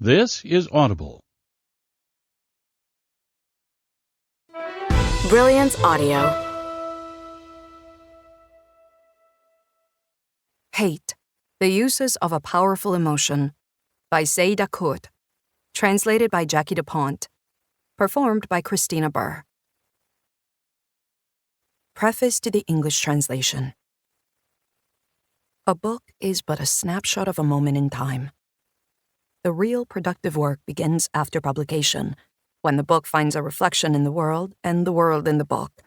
This is Audible. Brilliance Audio. Hate, the Uses of a Powerful Emotion, by Şeyda Kurt, translated by Jackie DuPont, performed by Christina Burr. Preface to the English translation. A book is but a snapshot of a moment in time. The real productive work begins after publication, when the book finds a reflection in the world and the world in the book.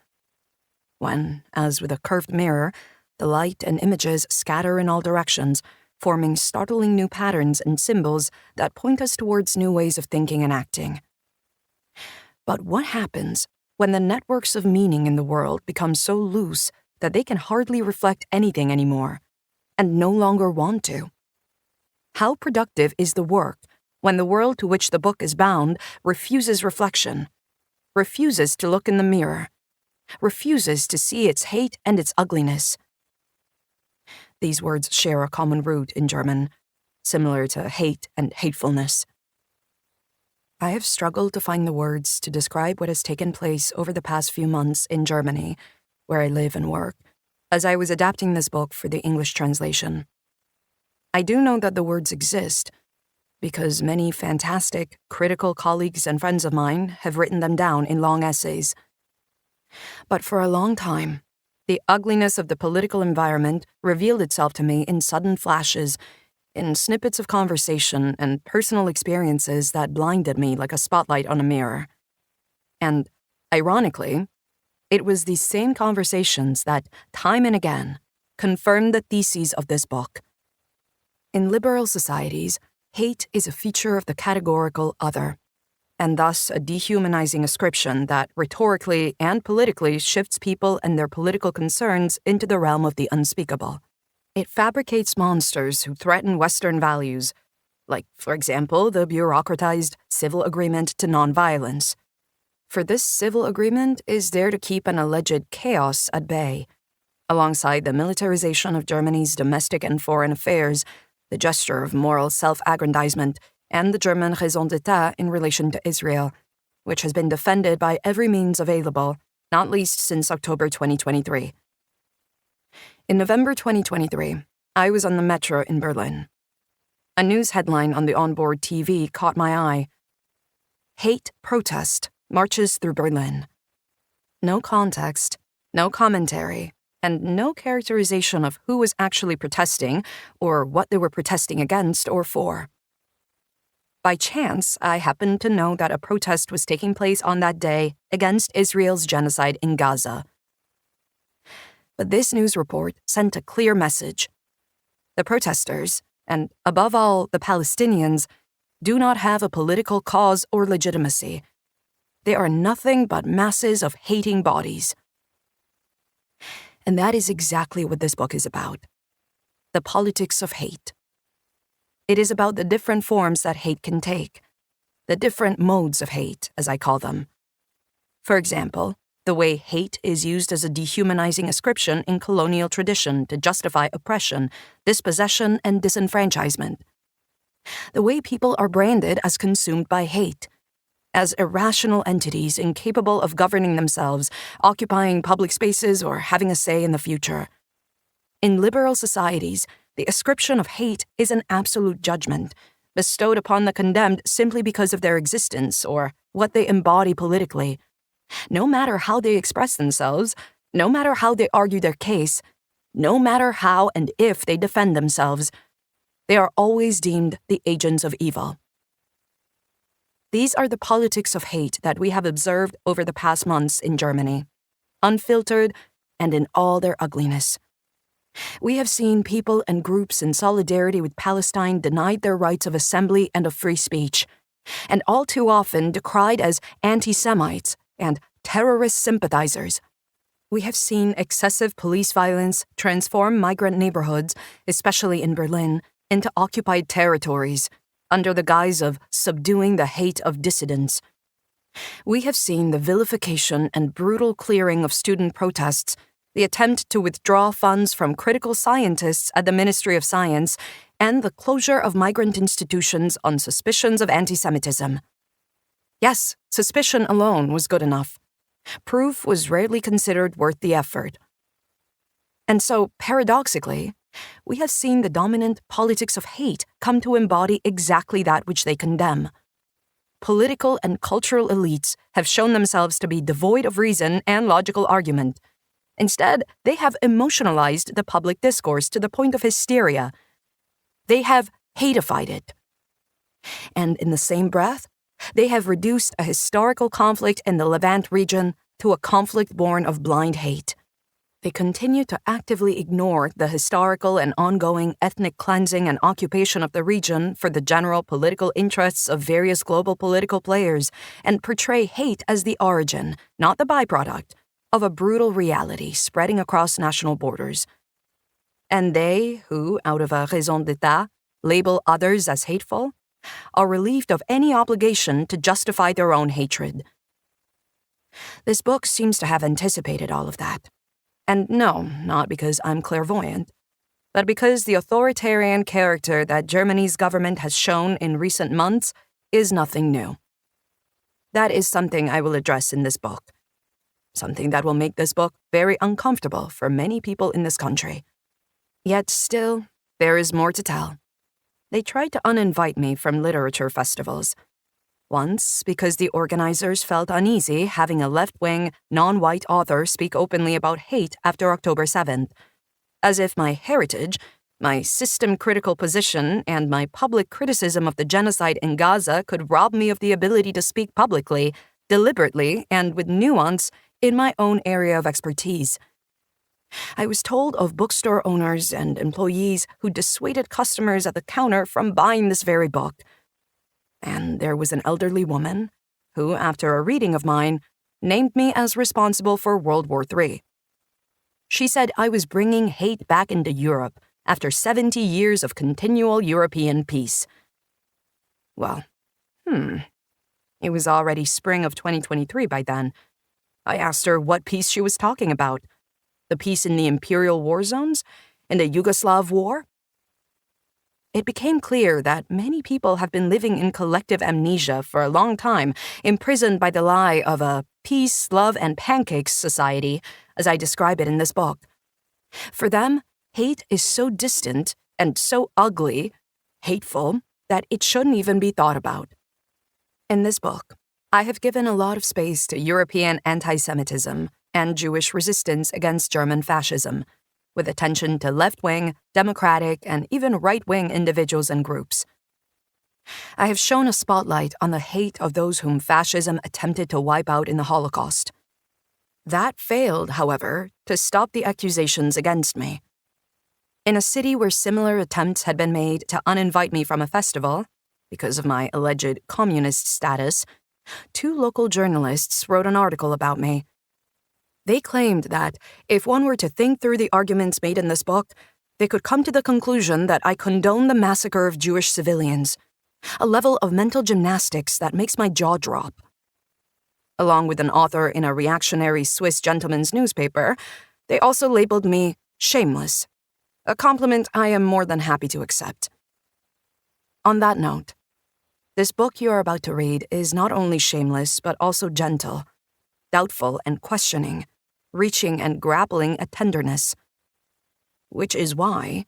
When, as with a curved mirror, the light and images scatter in all directions, forming startling new patterns and symbols that point us towards new ways of thinking and acting. But what happens when the networks of meaning in the world become so loose that they can hardly reflect anything anymore, and no longer want to? How productive is the work when the world to which the book is bound refuses reflection, refuses to look in the mirror, refuses to see its hate and its ugliness? These words share a common root in German, similar to hate and hatefulness. I have struggled to find the words to describe what has taken place over the past few months in Germany, where I live and work, as I was adapting this book for the English translation. I do know that the words exist, because many fantastic, critical colleagues and friends of mine have written them down in long essays. But for a long time, the ugliness of the political environment revealed itself to me in sudden flashes, in snippets of conversation and personal experiences that blinded me like a spotlight on a mirror. And, ironically, it was these same conversations that, time and again, confirmed the theses of this book. In liberal societies, hate is a feature of the categorical other, and thus a dehumanizing ascription that rhetorically and politically shifts people and their political concerns into the realm of the unspeakable. It fabricates monsters who threaten Western values, like, for example, the bureaucratized civil agreement to nonviolence. For this civil agreement is there to keep an alleged chaos at bay, alongside the militarization of Germany's domestic and foreign affairs, the gesture of moral self-aggrandizement, and the German raison d'etat in relation to Israel, which has been defended by every means available, not least since October 2023. In November 2023, I was on the metro in Berlin. A news headline on the onboard TV caught my eye. Hate protest marches through Berlin. No context, no commentary, and no characterization of who was actually protesting or what they were protesting against or for. By chance, I happened to know that a protest was taking place on that day against Israel's genocide in Gaza. But this news report sent a clear message. The protesters, and above all, the Palestinians, do not have a political cause or legitimacy. They are nothing but masses of hating bodies. And that is exactly what this book is about. The politics of hate. It is about the different forms that hate can take, the different modes of hate, as I call them. For example, the way hate is used as a dehumanizing ascription in colonial tradition to justify oppression, dispossession, and disenfranchisement. The way people are branded as consumed by hate, as irrational entities incapable of governing themselves, occupying public spaces, or having a say in the future. In liberal societies, the ascription of hate is an absolute judgment, bestowed upon the condemned simply because of their existence or what they embody politically. No matter how they express themselves, no matter how they argue their case, no matter how and if they defend themselves, they are always deemed the agents of evil. These are the politics of hate that we have observed over the past months in Germany, unfiltered and in all their ugliness. We have seen people and groups in solidarity with Palestine denied their rights of assembly and of free speech, and all too often decried as anti-Semites and terrorist sympathizers. We have seen excessive police violence transform migrant neighborhoods, especially in Berlin, into occupied territories, under the guise of subduing the hate of dissidents. We have seen the vilification and brutal clearing of student protests, the attempt to withdraw funds from critical scientists at the Ministry of Science, and the closure of migrant institutions on suspicions of anti-Semitism. Yes, suspicion alone was good enough. Proof was rarely considered worth the effort. And so, paradoxically, we have seen the dominant politics of hate come to embody exactly that which they condemn. Political and cultural elites have shown themselves to be devoid of reason and logical argument. Instead, they have emotionalized the public discourse to the point of hysteria. They have hateified it. And in the same breath, they have reduced a historical conflict in the Levant region to a conflict born of blind hate. They continue to actively ignore the historical and ongoing ethnic cleansing and occupation of the region for the general political interests of various global political players and portray hate as the origin, not the byproduct, of a brutal reality spreading across national borders. And they, who, out of a raison d'etat, label others as hateful, are relieved of any obligation to justify their own hatred. This book seems to have anticipated all of that. And no, not because I'm clairvoyant, but because the authoritarian character that Germany's government has shown in recent months is nothing new. That is something I will address in this book. Something that will make this book very uncomfortable for many people in this country. Yet still, there is more to tell. They tried to uninvite me from literature festivals. Once, because the organizers felt uneasy having a left-wing, non-white author speak openly about hate after October 7th. As if my heritage, my system-critical position, and my public criticism of the genocide in Gaza could rob me of the ability to speak publicly, deliberately, and with nuance in my own area of expertise. I was told of bookstore owners and employees who dissuaded customers at the counter from buying this very book. And there was an elderly woman who, after a reading of mine, named me as responsible for World War III. She said I was bringing hate back into Europe after 70 years of continual European peace. Well, it was already spring of 2023 by then. I asked her what peace she was talking about. The peace in the imperial war zones? In the Yugoslav war? It became clear that many people have been living in collective amnesia for a long time, imprisoned by the lie of a peace, love, and pancakes society, as I describe it in this book. For them, hate is so distant and so ugly, hateful, that it shouldn't even be thought about. In this book, I have given a lot of space to European anti-Semitism and Jewish resistance against German fascism, with attention to left-wing, democratic, and even right-wing individuals and groups. I have shown a spotlight on the hate of those whom fascism attempted to wipe out in the Holocaust. That failed, however, to stop the accusations against me. In a city where similar attempts had been made to uninvite me from a festival, because of my alleged communist status, 2 local journalists wrote an article about me. They claimed that if one were to think through the arguments made in this book, they could come to the conclusion that I condone the massacre of Jewish civilians, a level of mental gymnastics that makes my jaw drop. Along with an author in a reactionary Swiss gentleman's newspaper, they also labeled me shameless, a compliment I am more than happy to accept. On that note, this book you are about to read is not only shameless but also gentle, doubtful and questioning, reaching and grappling at tenderness. Which is why,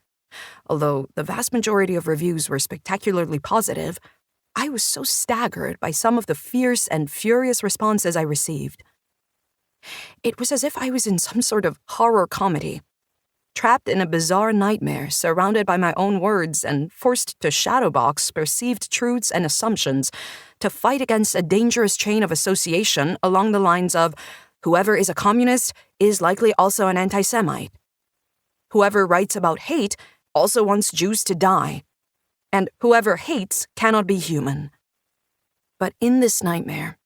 although the vast majority of reviews were spectacularly positive, I was so staggered by some of the fierce and furious responses I received. It was as if I was in some sort of horror comedy, trapped in a bizarre nightmare surrounded by my own words and forced to shadowbox perceived truths and assumptions to fight against a dangerous chain of association along the lines of whoever is a communist is likely also an anti-Semite. Whoever writes about hate also wants Jews to die. And whoever hates cannot be human. But in this nightmare,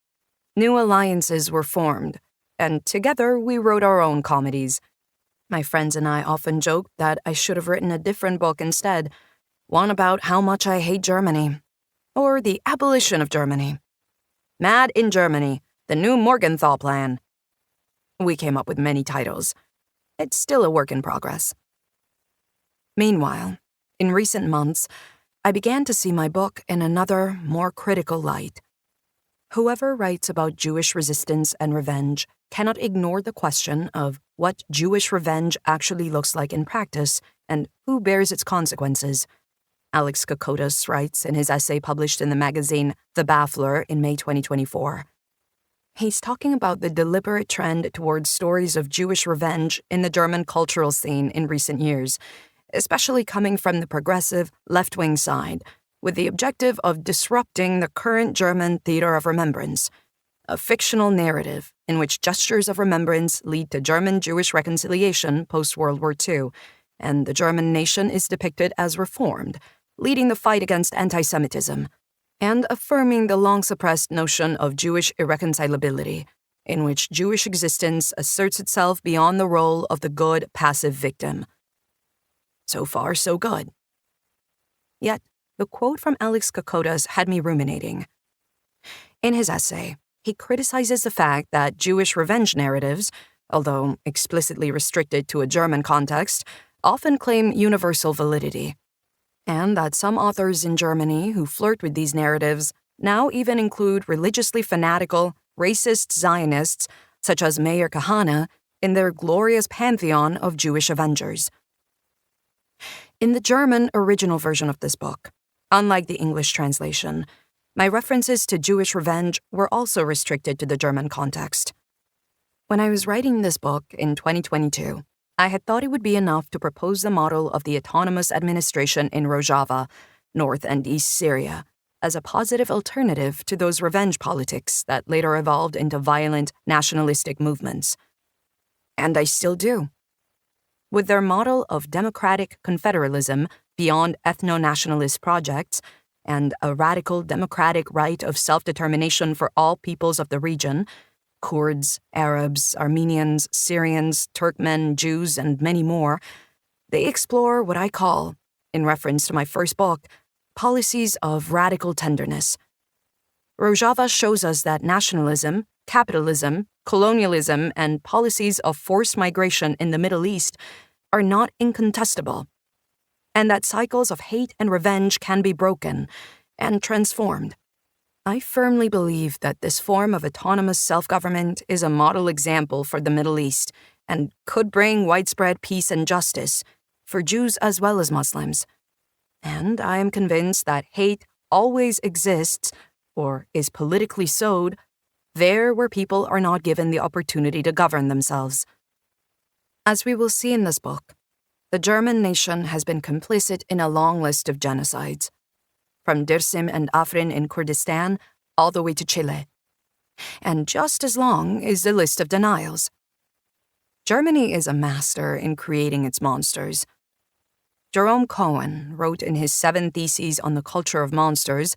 new alliances were formed, and together we wrote our own comedies. My friends and I often joked that I should have written a different book instead, one about how much I hate Germany, or the abolition of Germany. Mad in Germany, the new Morgenthau Plan. We came up with many titles. It's still a work in progress. Meanwhile, in recent months, I began to see my book in another, more critical light. Whoever writes about Jewish resistance and revenge cannot ignore the question of what Jewish revenge actually looks like in practice and who bears its consequences. Alex Kokotos writes in his essay published in the magazine The Baffler in May 2024. He's talking about the deliberate trend towards stories of Jewish revenge in the German cultural scene in recent years, especially coming from the progressive, left-wing side, with the objective of disrupting the current German theater of remembrance, a fictional narrative in which gestures of remembrance lead to German-Jewish reconciliation post-World War II, and the German nation is depicted as reformed, leading the fight against anti-Semitism, and affirming the long-suppressed notion of Jewish irreconcilability, in which Jewish existence asserts itself beyond the role of the good, passive victim. So far, so good. Yet, the quote from Alex Kokotos had me ruminating. In his essay, he criticizes the fact that Jewish revenge narratives, although explicitly restricted to a German context, often claim universal validity, and that some authors in Germany who flirt with these narratives now even include religiously fanatical, racist Zionists, such as Meir Kahane, in their glorious pantheon of Jewish avengers. In the German original version of this book, unlike the English translation, my references to Jewish revenge were also restricted to the German context. When I was writing this book in 2022, I had thought it would be enough to propose the model of the autonomous administration in Rojava, North and East Syria, as a positive alternative to those revenge politics that later evolved into violent nationalistic movements. And I still do. With their model of democratic confederalism beyond ethno-nationalist projects and a radical democratic right of self-determination for all peoples of the region, Kurds, Arabs, Armenians, Syrians, Turkmen, Jews, and many more, they explore what I call, in reference to my first book, policies of radical tenderness. Rojava shows us that nationalism, capitalism, colonialism, and policies of forced migration in the Middle East are not incontestable, and that cycles of hate and revenge can be broken and transformed. I firmly believe that this form of autonomous self-government is a model example for the Middle East and could bring widespread peace and justice for Jews as well as Muslims. And I am convinced that hate always exists, or is politically sowed, there where people are not given the opportunity to govern themselves. As we will see in this book, the German nation has been complicit in a long list of genocides, from Dersim and Afrin in Kurdistan all the way to Chile. And just as long is the list of denials. Germany is a master in creating its monsters. Jerome Cohen wrote in his 7 Theses on the Culture of Monsters,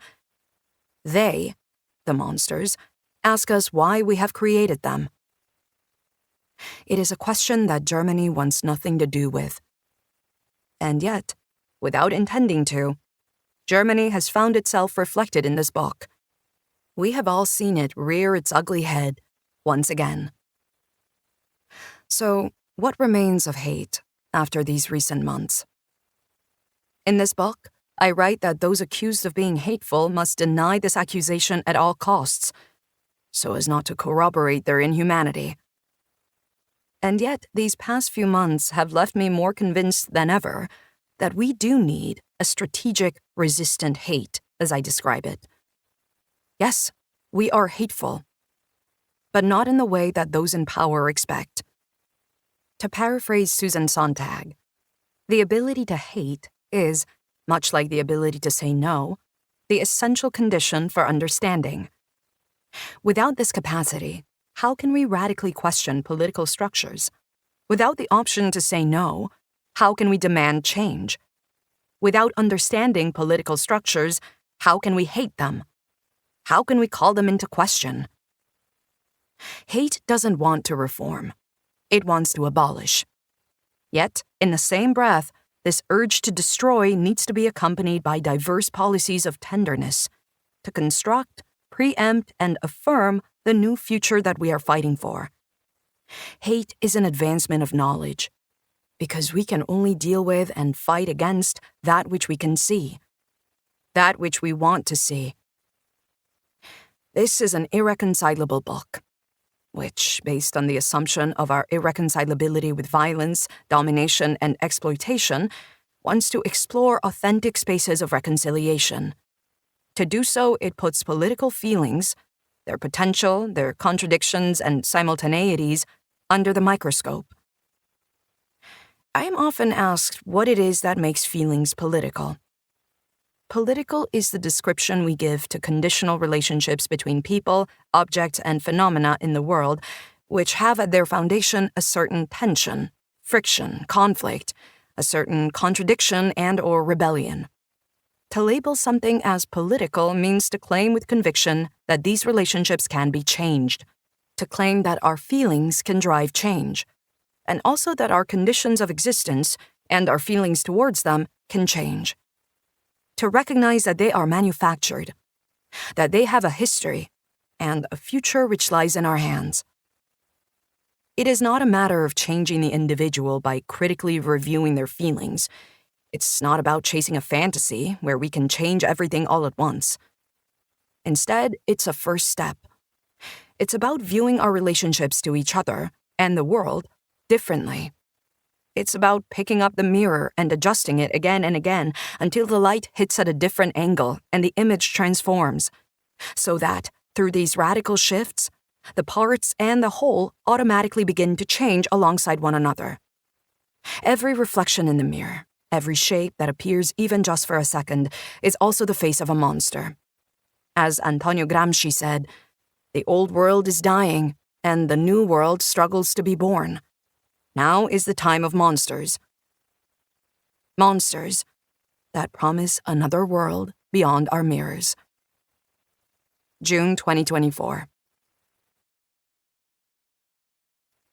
"They, the monsters, ask us why we have created them." It is a question that Germany wants nothing to do with. And yet, without intending to, Germany has found itself reflected in this book. We have all seen it rear its ugly head once again. So, what remains of hate after these recent months? In this book, I write that those accused of being hateful must deny this accusation at all costs, so as not to corroborate their inhumanity. And yet, these past few months have left me more convinced than ever that we do need a strategic, resistant hate, as I describe it. Yes, we are hateful, but not in the way that those in power expect. To paraphrase Susan Sontag, the ability to hate is, much like the ability to say no, the essential condition for understanding. Without this capacity, how can we radically question political structures? Without the option to say no, how can we demand change? Without understanding political structures, how can we hate them? How can we call them into question? Hate doesn't want to reform. It wants to abolish. Yet, in the same breath, this urge to destroy needs to be accompanied by diverse policies of tenderness to construct, preempt, and affirm the new future that we are fighting for. Hate is an advancement of knowledge. because we can only deal with and fight against that which we can see, that which we want to see. This is an irreconcilable book, which, based on the assumption of our irreconcilability with violence, domination, and exploitation, wants to explore authentic spaces of reconciliation. To do so, it puts political feelings, their potential, their contradictions, and simultaneities under the microscope. I am often asked what it is that makes feelings political. Political is the description we give to conditional relationships between people, objects, and phenomena in the world, which have at their foundation a certain tension, friction, conflict, a certain contradiction and/or rebellion. To label something as political means to claim with conviction that these relationships can be changed, to claim that our feelings can drive change, and also that our conditions of existence and our feelings towards them can change. To recognize that they are manufactured, that they have a history, and a future which lies in our hands. It is not a matter of changing the individual by critically reviewing their feelings. It's not about chasing a fantasy where we can change everything all at once. Instead, it's a first step. It's about viewing our relationships to each other and the world differently. It's about picking up the mirror and adjusting it again and again until the light hits at a different angle and the image transforms, so that, through these radical shifts, the parts and the whole automatically begin to change alongside one another. Every reflection in the mirror, every shape that appears even just for a second, is also the face of a monster. As Antonio Gramsci said, "The old world is dying, and the new world struggles to be born. Now is the time of monsters. Monsters that promise another world beyond our mirrors." June 2024.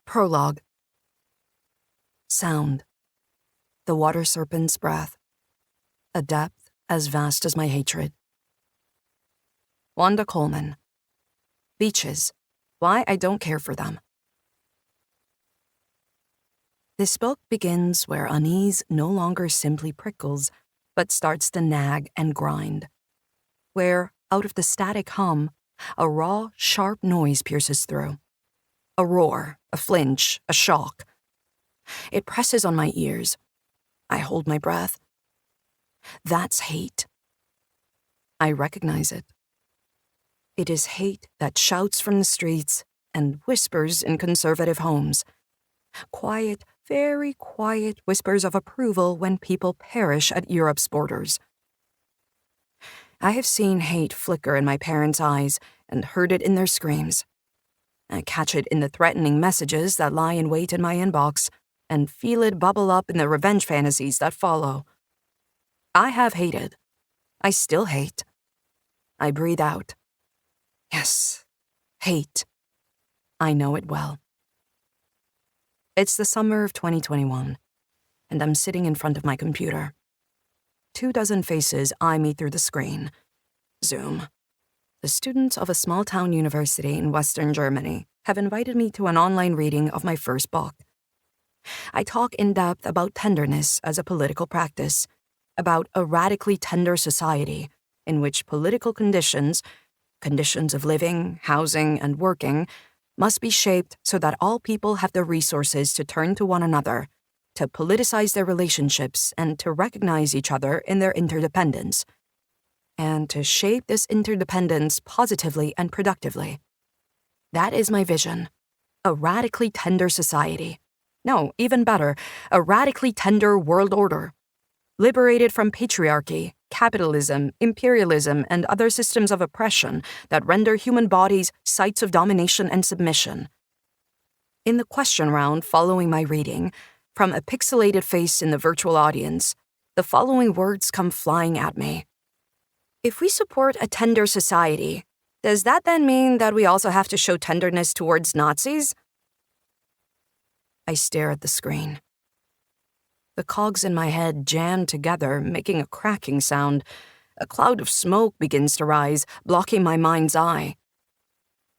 Prologue. Sound. The water serpent's breath. A depth as vast as my hatred. Wanda Coleman. Beaches. Why I don't care for them. This book begins where unease no longer simply prickles, but starts to nag and grind. Where, out of the static hum, a raw, sharp noise pierces through. A roar, a flinch, a shock. It presses on my ears. I hold my breath. That's hate. I recognize it. It is hate that shouts from the streets and whispers in conservative homes. Quiet, very quiet whispers of approval when people perish at Europe's borders. I have seen hate flicker in my parents' eyes and heard it in their screams. I catch it in the threatening messages that lie in wait in my inbox and feel it bubble up in the revenge fantasies that follow. I have hated. I still hate. I breathe out. Yes, hate. I know it well. It's the summer of 2021, and I'm sitting in front of my computer. 24 faces eye me through the screen. Zoom. The students of a small-town university in Western Germany have invited me to an online reading of my first book. I talk in depth about tenderness as a political practice, about a radically tender society in which political conditions of living, housing, and working, must be shaped so that all people have the resources to turn to one another, to politicize their relationships, and to recognize each other in their interdependence, and to shape this interdependence positively and productively. That is my vision. A radically tender society. No, even better, a radically tender world order. Liberated from patriarchy, capitalism, imperialism, and other systems of oppression that render human bodies sites of domination and submission. In the question round following my reading, from a pixelated face in the virtual audience, the following words come flying at me. If we support a tender society, does that then mean that we also have to show tenderness towards Nazis? I stare at the screen. The cogs in my head jam together, making a cracking sound. A cloud of smoke begins to rise, blocking my mind's eye.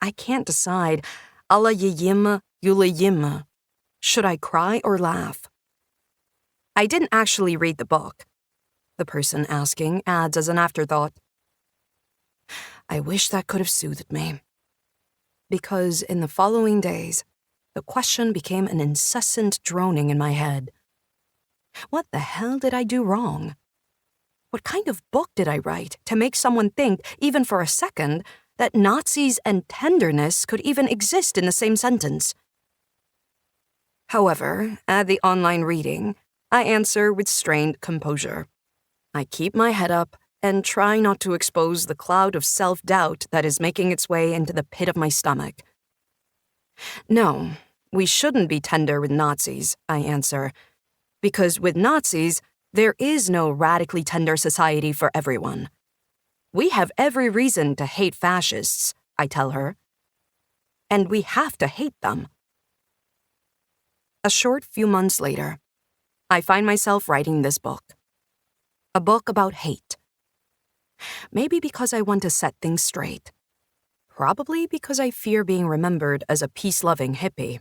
I can't decide. Alla ye yimma, yula yimma. Should I cry or laugh? I didn't actually read the book, the person asking adds as an afterthought. I wish that could have soothed me. Because in the following days, the question became an incessant droning in my head. What the hell did I do wrong? What kind of book did I write to make someone think, even for a second, that Nazis and tenderness could even exist in the same sentence? However, at the online reading, I answer with strained composure. I keep my head up and try not to expose the cloud of self-doubt that is making its way into the pit of my stomach. No, we shouldn't be tender with Nazis, I answer, because with Nazis, there is no radically tender society for everyone. We have every reason to hate fascists, I tell her. And we have to hate them. A short few months later, I find myself writing this book. A book about hate. Maybe because I want to set things straight. Probably because I fear being remembered as a peace-loving hippie.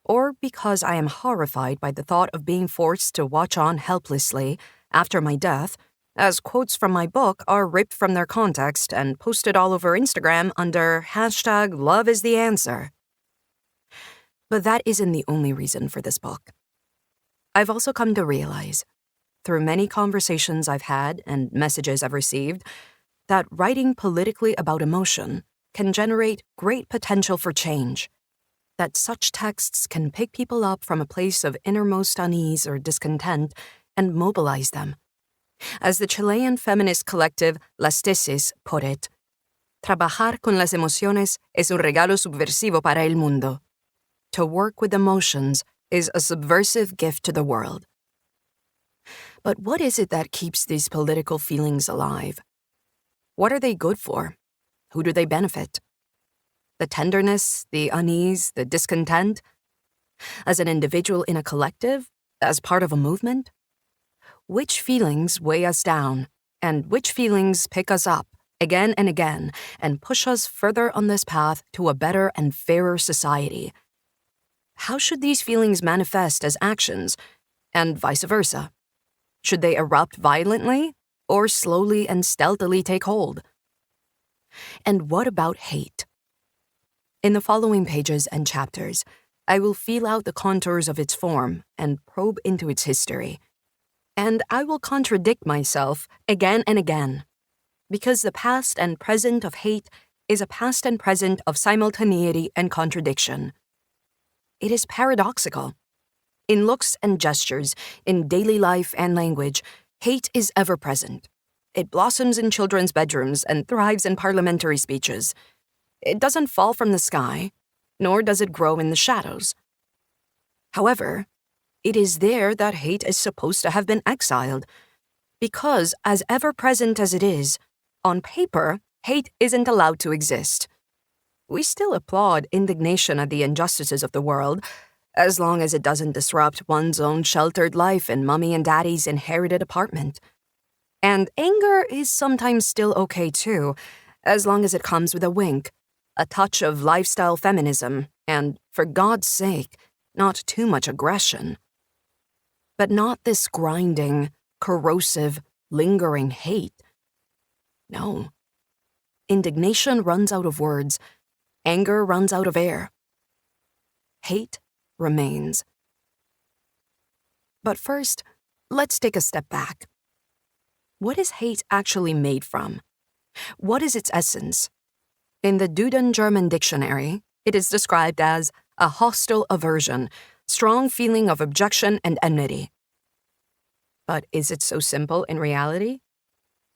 Or because I am horrified by the thought of being forced to watch on helplessly after my death, as quotes from my book are ripped from their context and posted all over Instagram under #LoveIsTheAnswer. But that isn't the only reason for this book. I've also come to realize, through many conversations I've had and messages I've received, that writing politically about emotion can generate great potential for change. That such texts can pick people up from a place of innermost unease or discontent and mobilize them. As the Chilean feminist collective Las Tesis put it, trabajar con las emociones es un regalo subversivo para el mundo. To work with emotions is a subversive gift to the world. But what is it that keeps these political feelings alive? What are they good for? Who do they benefit? The tenderness, the unease, the discontent? As an individual in a collective? As part of a movement? Which feelings weigh us down, and which feelings pick us up again and again and push us further on this path to a better and fairer society? How should these feelings manifest as actions, and vice versa? Should they erupt violently, or slowly and stealthily take hold? And what about hate? In the following pages and chapters, I will feel out the contours of its form and probe into its history. And I will contradict myself again and again, because the past and present of hate is a past and present of simultaneity and contradiction. It is paradoxical. In looks and gestures, in daily life and language, hate is ever present. It blossoms in children's bedrooms and thrives in parliamentary speeches. It doesn't fall from the sky, nor does it grow in the shadows. However, it is there that hate is supposed to have been exiled, because as ever-present as it is, on paper, hate isn't allowed to exist. We still applaud indignation at the injustices of the world, as long as it doesn't disrupt one's own sheltered life in mommy and daddy's inherited apartment. And anger is sometimes still okay too, as long as it comes with a wink, a touch of lifestyle feminism, and, for God's sake, not too much aggression. But not this grinding, corrosive, lingering hate. No. Indignation runs out of words. Anger runs out of air. Hate remains. But first, let's take a step back. What is hate actually made from? What is its essence? In the Duden German dictionary, it is described as a hostile aversion, strong feeling of objection and enmity. But is it so simple in reality?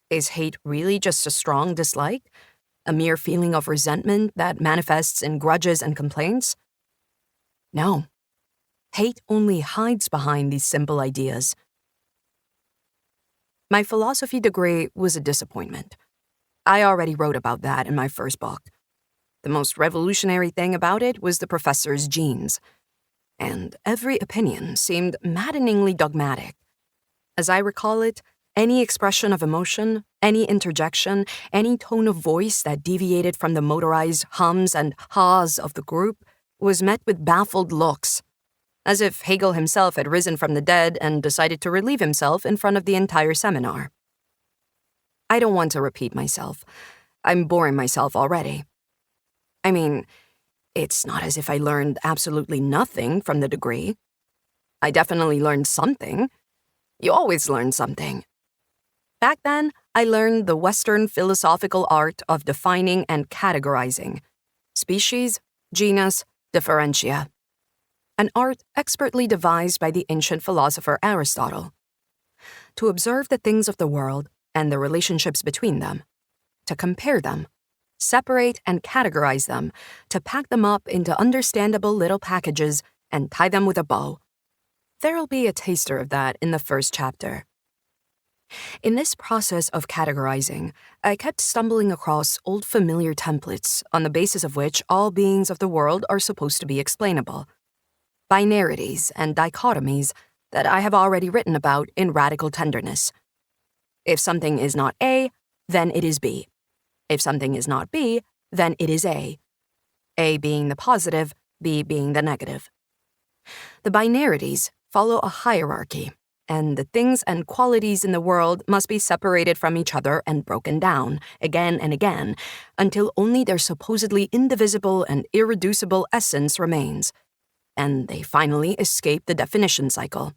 Is hate really just a strong dislike? A mere feeling of resentment that manifests in grudges and complaints? No. Hate only hides behind these simple ideas. My philosophy degree was a disappointment. I already wrote about that in my first book. The most revolutionary thing about it was the professor's genes. And every opinion seemed maddeningly dogmatic. As I recall it, any expression of emotion, any interjection, any tone of voice that deviated from the motorized hums and haws of the group was met with baffled looks. as if Hegel himself had risen from the dead and decided to relieve himself in front of the entire seminar. I don't want to repeat myself. I'm boring myself already. I mean, it's not as if I learned absolutely nothing from the degree. I definitely learned something. You always learn something. Back then, I learned the Western philosophical art of defining and categorizing. Species, genus, differentia. An art expertly devised by the ancient philosopher Aristotle. To observe the things of the world and the relationships between them. To compare them. Separate and categorize them, to pack them up into understandable little packages and tie them with a bow. There'll be a taster of that in the first chapter. In this process of categorizing, I kept stumbling across old familiar templates on the basis of which all beings of the world are supposed to be explainable. Binarities and dichotomies that I have already written about in Radical Tenderness. If something is not A, then it is B. If something is not B, then it is A. A being the positive, B being the negative. The binarities follow a hierarchy, and the things and qualities in the world must be separated from each other and broken down, again and again, until only their supposedly indivisible and irreducible essence remains, and they finally escape the definition cycle.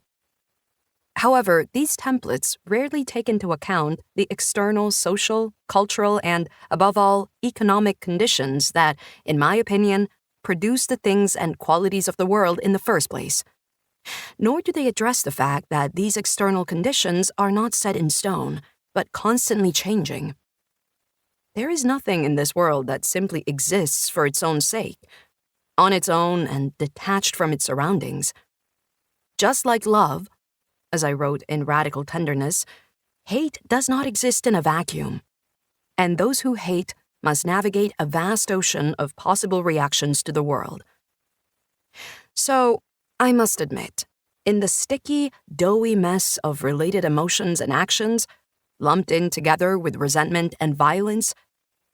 However, these templates rarely take into account the external social, cultural, and, above all, economic conditions that, in my opinion, produce the things and qualities of the world in the first place. Nor do they address the fact that these external conditions are not set in stone, but constantly changing. There is nothing in this world that simply exists for its own sake, on its own and detached from its surroundings. Just like love, as I wrote in Radical Tenderness, hate does not exist in a vacuum, and those who hate must navigate a vast ocean of possible reactions to the world. So, I must admit, in the sticky, doughy mess of related emotions and actions, lumped in together with resentment and violence,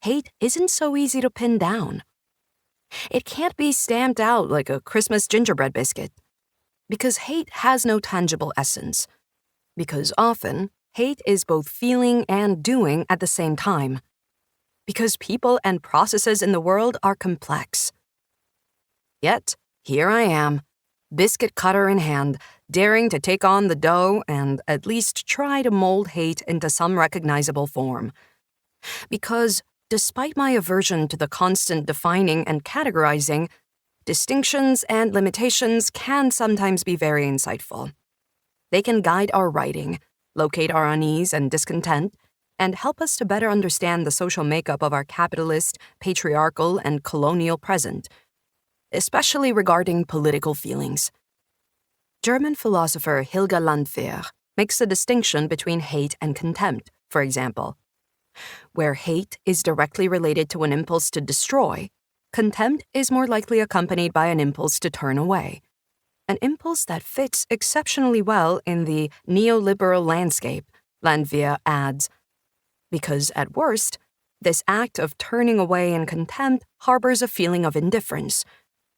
hate isn't so easy to pin down. It can't be stamped out like a Christmas gingerbread biscuit. Because hate has no tangible essence. Because often, hate is both feeling and doing at the same time. Because people and processes in the world are complex. Yet, here I am, biscuit cutter in hand, daring to take on the dough and at least try to mold hate into some recognizable form. Because, despite my aversion to the constant defining and categorizing, distinctions and limitations can sometimes be very insightful. They can guide our writing, locate our unease and discontent, and help us to better understand the social makeup of our capitalist, patriarchal, and colonial present, especially regarding political feelings. German philosopher Hilga Landwehr makes a distinction between hate and contempt, for example. Where hate is directly related to an impulse to destroy, contempt is more likely accompanied by an impulse to turn away, an impulse that fits exceptionally well in the neoliberal landscape, Landwehr adds, because at worst, this act of turning away in contempt harbors a feeling of indifference,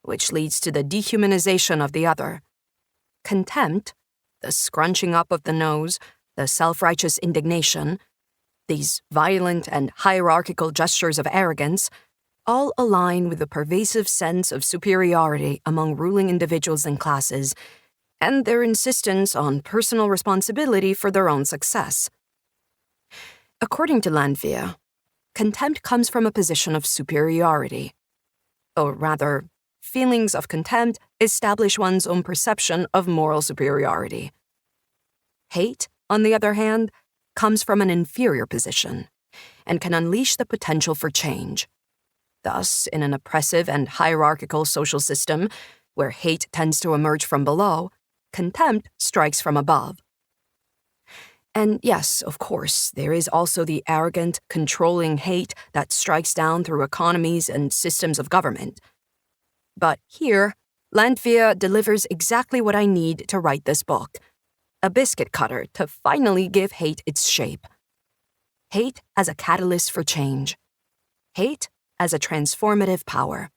which leads to the dehumanization of the other. Contempt, the scrunching up of the nose, the self-righteous indignation, these violent and hierarchical gestures of arrogance, all align with the pervasive sense of superiority among ruling individuals and classes, and their insistence on personal responsibility for their own success. According to Landwehr, contempt comes from a position of superiority. Or rather, feelings of contempt establish one's own perception of moral superiority. Hate, on the other hand, comes from an inferior position and can unleash the potential for change. Thus, in an oppressive and hierarchical social system, where hate tends to emerge from below, contempt strikes from above. And yes, of course, there is also the arrogant, controlling hate that strikes down through economies and systems of government. But here, Landwehr delivers exactly what I need to write this book, a biscuit cutter to finally give hate its shape. Hate as a catalyst for change. Hate as a transformative power.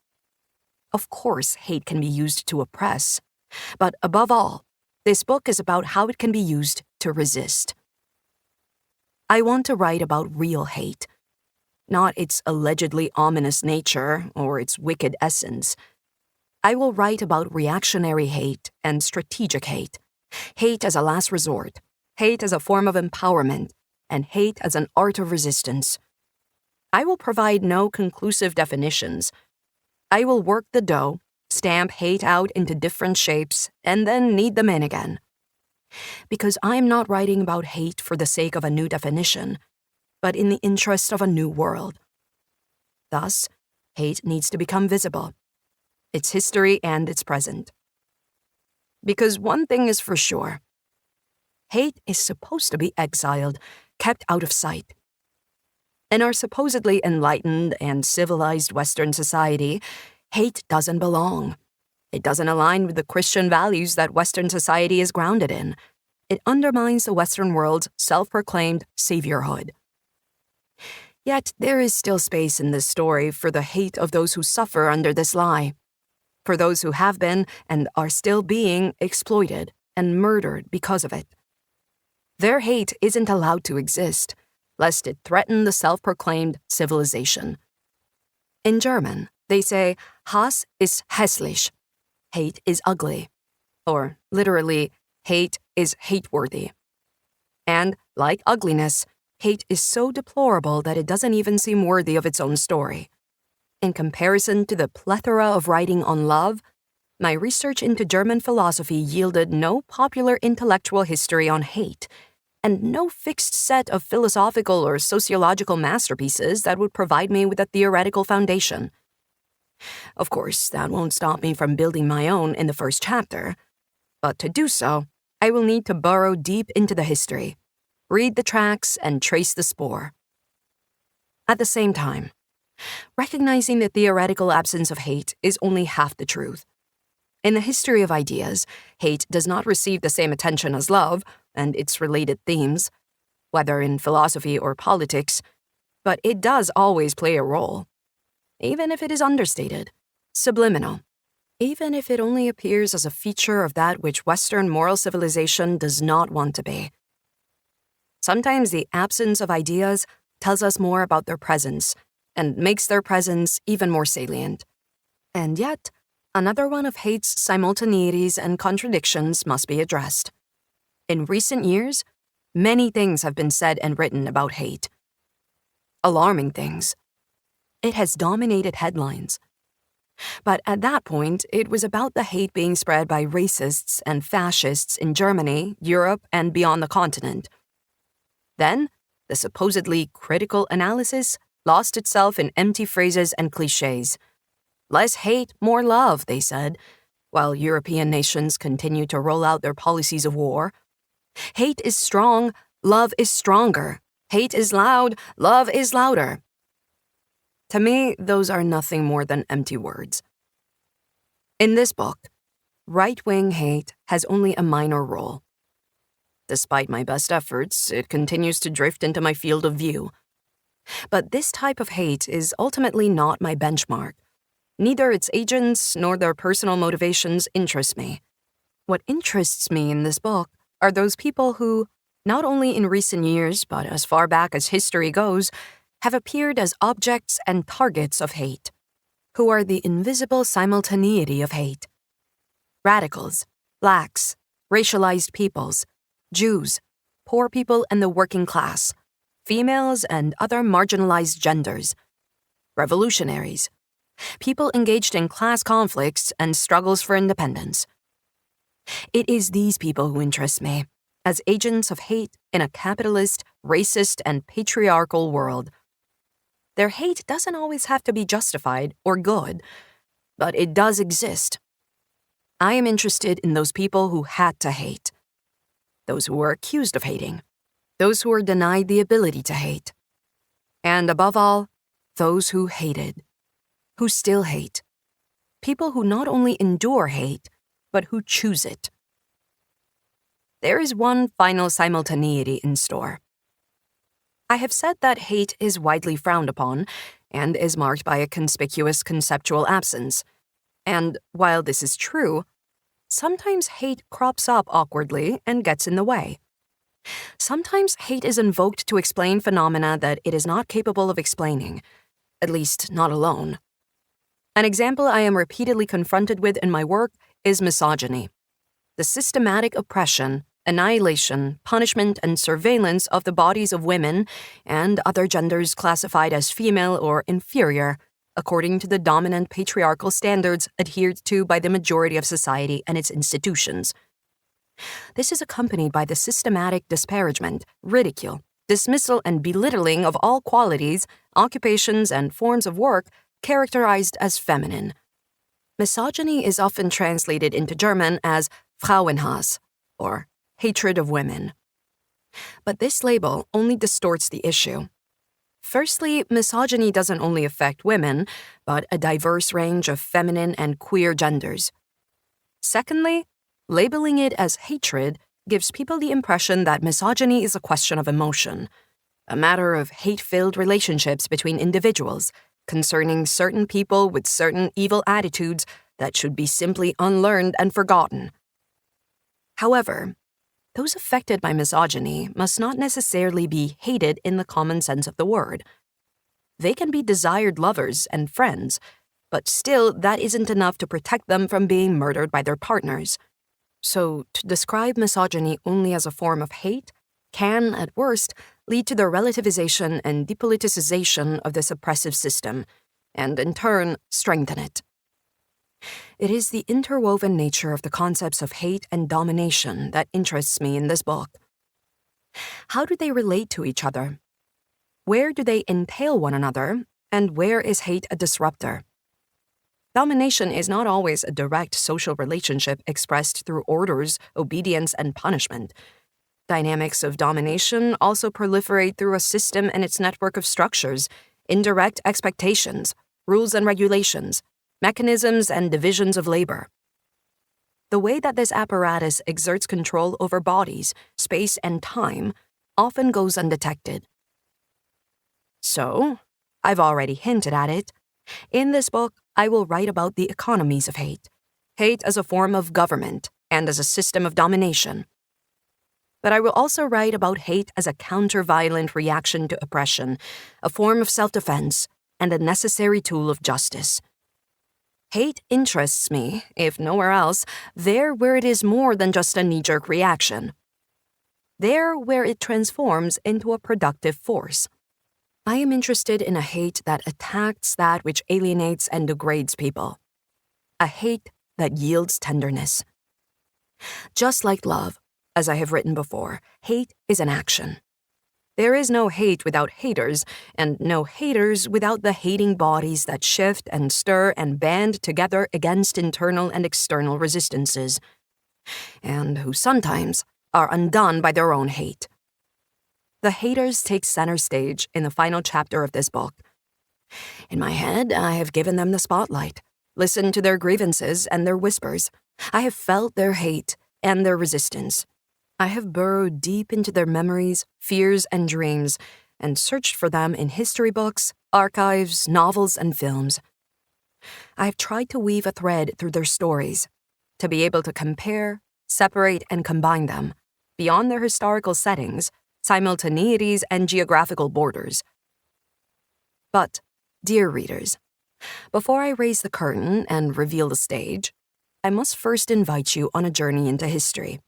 Of course, hate can be used to oppress, But above all, this book is about how it can be used to resist. I want to write about real hate, not its allegedly ominous nature or its wicked essence. I will write about reactionary hate and strategic hate, hate as a last resort, hate as a form of empowerment, and hate as an art of resistance. I will provide no conclusive definitions. I will work the dough, stamp hate out into different shapes, and then knead them in again. Because I'm not writing about hate for the sake of a new definition, but in the interest of a new world. Thus, hate needs to become visible, its history and its present. Because one thing is for sure, hate is supposed to be exiled, kept out of sight. In our supposedly enlightened and civilized Western society, hate doesn't belong. It doesn't align with the Christian values that Western society is grounded in. It undermines the Western world's self-proclaimed saviorhood. Yet there is still space in this story for the hate of those who suffer under this lie, for those who have been and are still being exploited and murdered because of it. Their hate isn't allowed to exist, lest it threaten the self-proclaimed civilization. In German, they say, Hass ist hässlich. Hate is ugly. Or, literally, hate is hate-worthy. And, like ugliness, hate is so deplorable that it doesn't even seem worthy of its own story. In comparison to the plethora of writing on love, my research into German philosophy yielded no popular intellectual history on hate, and no fixed set of philosophical or sociological masterpieces that would provide me with a theoretical foundation. Of course, that won't stop me from building my own in the first chapter, but to do so, I will need to burrow deep into the history, read the tracks, and trace the spoor. At the same time, recognizing the theoretical absence of hate is only half the truth. In the history of ideas, hate does not receive the same attention as love and its related themes, whether in philosophy or politics, but it does always play a role. Even if it is understated, subliminal, even if it only appears as a feature of that which Western moral civilization does not want to be. Sometimes the absence of ideas tells us more about their presence and makes their presence even more salient. And yet, another one of hate's simultaneities and contradictions must be addressed. In recent years, many things have been said and written about hate. Alarming things. It has dominated headlines. But at that point, it was about the hate being spread by racists and fascists in Germany, Europe, and beyond the continent. Then, the supposedly critical analysis lost itself in empty phrases and cliches. Less hate, more love, they said, while European nations continued to roll out their policies of war. Hate is strong, love is stronger. Hate is loud, love is louder. To me, those are nothing more than empty words. In this book, right-wing hate has only a minor role. Despite my best efforts, it continues to drift into my field of view. But this type of hate is ultimately not my benchmark. Neither its agents nor their personal motivations interest me. What interests me in this book are those people who, not only in recent years, but as far back as history goes, have appeared as objects and targets of hate, who are the invisible simultaneity of hate. Radicals, blacks, racialized peoples, Jews, poor people and the working class, females and other marginalized genders, revolutionaries, people engaged in class conflicts and struggles for independence. It is these people who interest me, as agents of hate in a capitalist, racist, and patriarchal world. Their hate doesn't always have to be justified or good, but it does exist. I am interested in those people who had to hate, those who were accused of hating, those who were denied the ability to hate, and above all, those who hated, who still hate, people who not only endure hate, but who choose it. There is one final simultaneity in store. I have said that hate is widely frowned upon and is marked by a conspicuous conceptual absence. And while this is true, sometimes hate crops up awkwardly and gets in the way. Sometimes hate is invoked to explain phenomena that it is not capable of explaining, at least not alone. An example I am repeatedly confronted with in my work is misogyny, the systematic oppression, annihilation, punishment, and surveillance of the bodies of women and other genders classified as female or inferior, according to the dominant patriarchal standards adhered to by the majority of society and its institutions. This is accompanied by the systematic disparagement, ridicule, dismissal, and belittling of all qualities, occupations, and forms of work characterized as feminine. Misogyny is often translated into German as Frauenhass, or hatred of women. But this label only distorts the issue. Firstly, misogyny doesn't only affect women, but a diverse range of feminine and queer genders. Secondly, labeling it as hatred gives people the impression that misogyny is a question of emotion, a matter of hate-filled relationships between individuals, concerning certain people with certain evil attitudes that should be simply unlearned and forgotten. However, those affected by misogyny must not necessarily be hated in the common sense of the word. They can be desired lovers and friends, but still that isn't enough to protect them from being murdered by their partners. So, to describe misogyny only as a form of hate can, at worst, lead to the relativization and depoliticization of this oppressive system, and in turn, strengthen it. It is the interwoven nature of the concepts of hate and domination that interests me in this book. How do they relate to each other? Where do they entail one another, and where is hate a disruptor? Domination is not always a direct social relationship expressed through orders, obedience, and punishment. Dynamics of domination also proliferate through a system and its network of structures, indirect expectations, rules and regulations, mechanisms and divisions of labor. The way that this apparatus exerts control over bodies, space, and time often goes undetected. So, I've already hinted at it. In this book, I will write about the economies of hate as a form of government and as a system of domination. But I will also write about hate as a counter-violent reaction to oppression, a form of self-defense, and a necessary tool of justice. Hate interests me, if nowhere else, there where it is more than just a knee-jerk reaction. There where it transforms into a productive force. I am interested in a hate that attacks that which alienates and degrades people. A hate that yields tenderness. Just like love, as I have written before, hate is an action. There is no hate without haters, and no haters without the hating bodies that shift and stir and band together against internal and external resistances, and who sometimes are undone by their own hate. The haters take center stage in the final chapter of this book. In my head, I have given them the spotlight, listened to their grievances and their whispers. I have felt their hate and their resistance. I have burrowed deep into their memories, fears, and dreams, and searched for them in history books, archives, novels, and films. I have tried to weave a thread through their stories, to be able to compare, separate, and combine them, beyond their historical settings, simultaneities, and geographical borders. But, dear readers, before I raise the curtain and reveal the stage, I must first invite you on a journey into history.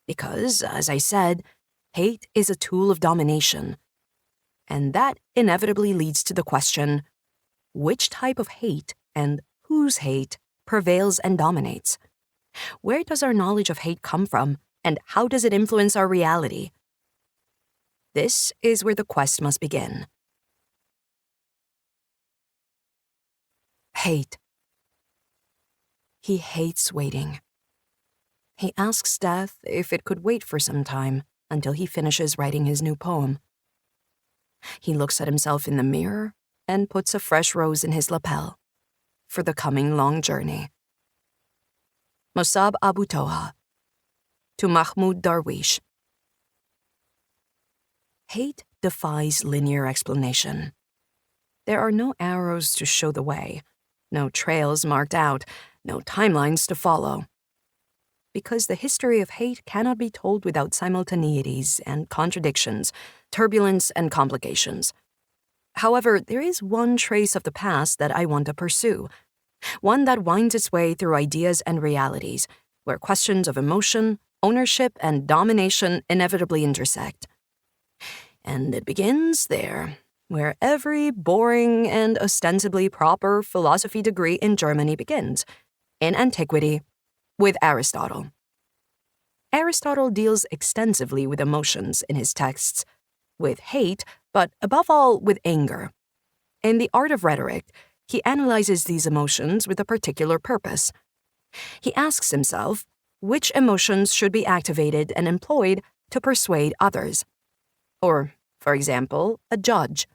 Because, as I said, hate is a tool of domination. And that inevitably leads to the question, which type of hate and whose hate prevails and dominates? Where does our knowledge of hate come from, and how does it influence our reality? This is where the quest must begin. Hate. He hates waiting. He asks death if it could wait for some time until he finishes writing his new poem. He looks at himself in the mirror and puts a fresh rose in his lapel for the coming long journey. Musab Abu Toha to Mahmoud Darwish. Hate defies linear explanation. There are no arrows to show the way, no trails marked out, no timelines to follow. because the history of hate cannot be told without simultaneities and contradictions, turbulence and complications. However, there is one trace of the past that I want to pursue, one that winds its way through ideas and realities, where questions of emotion, ownership, and domination inevitably intersect. And it begins there, where every boring and ostensibly proper philosophy degree in Germany begins, in antiquity, with Aristotle. Aristotle deals extensively with emotions in his texts, with hate, but above all with anger. In The Art of Rhetoric, he analyzes these emotions with a particular purpose. He asks himself, which emotions should be activated and employed to persuade others? Or, for example, a judge.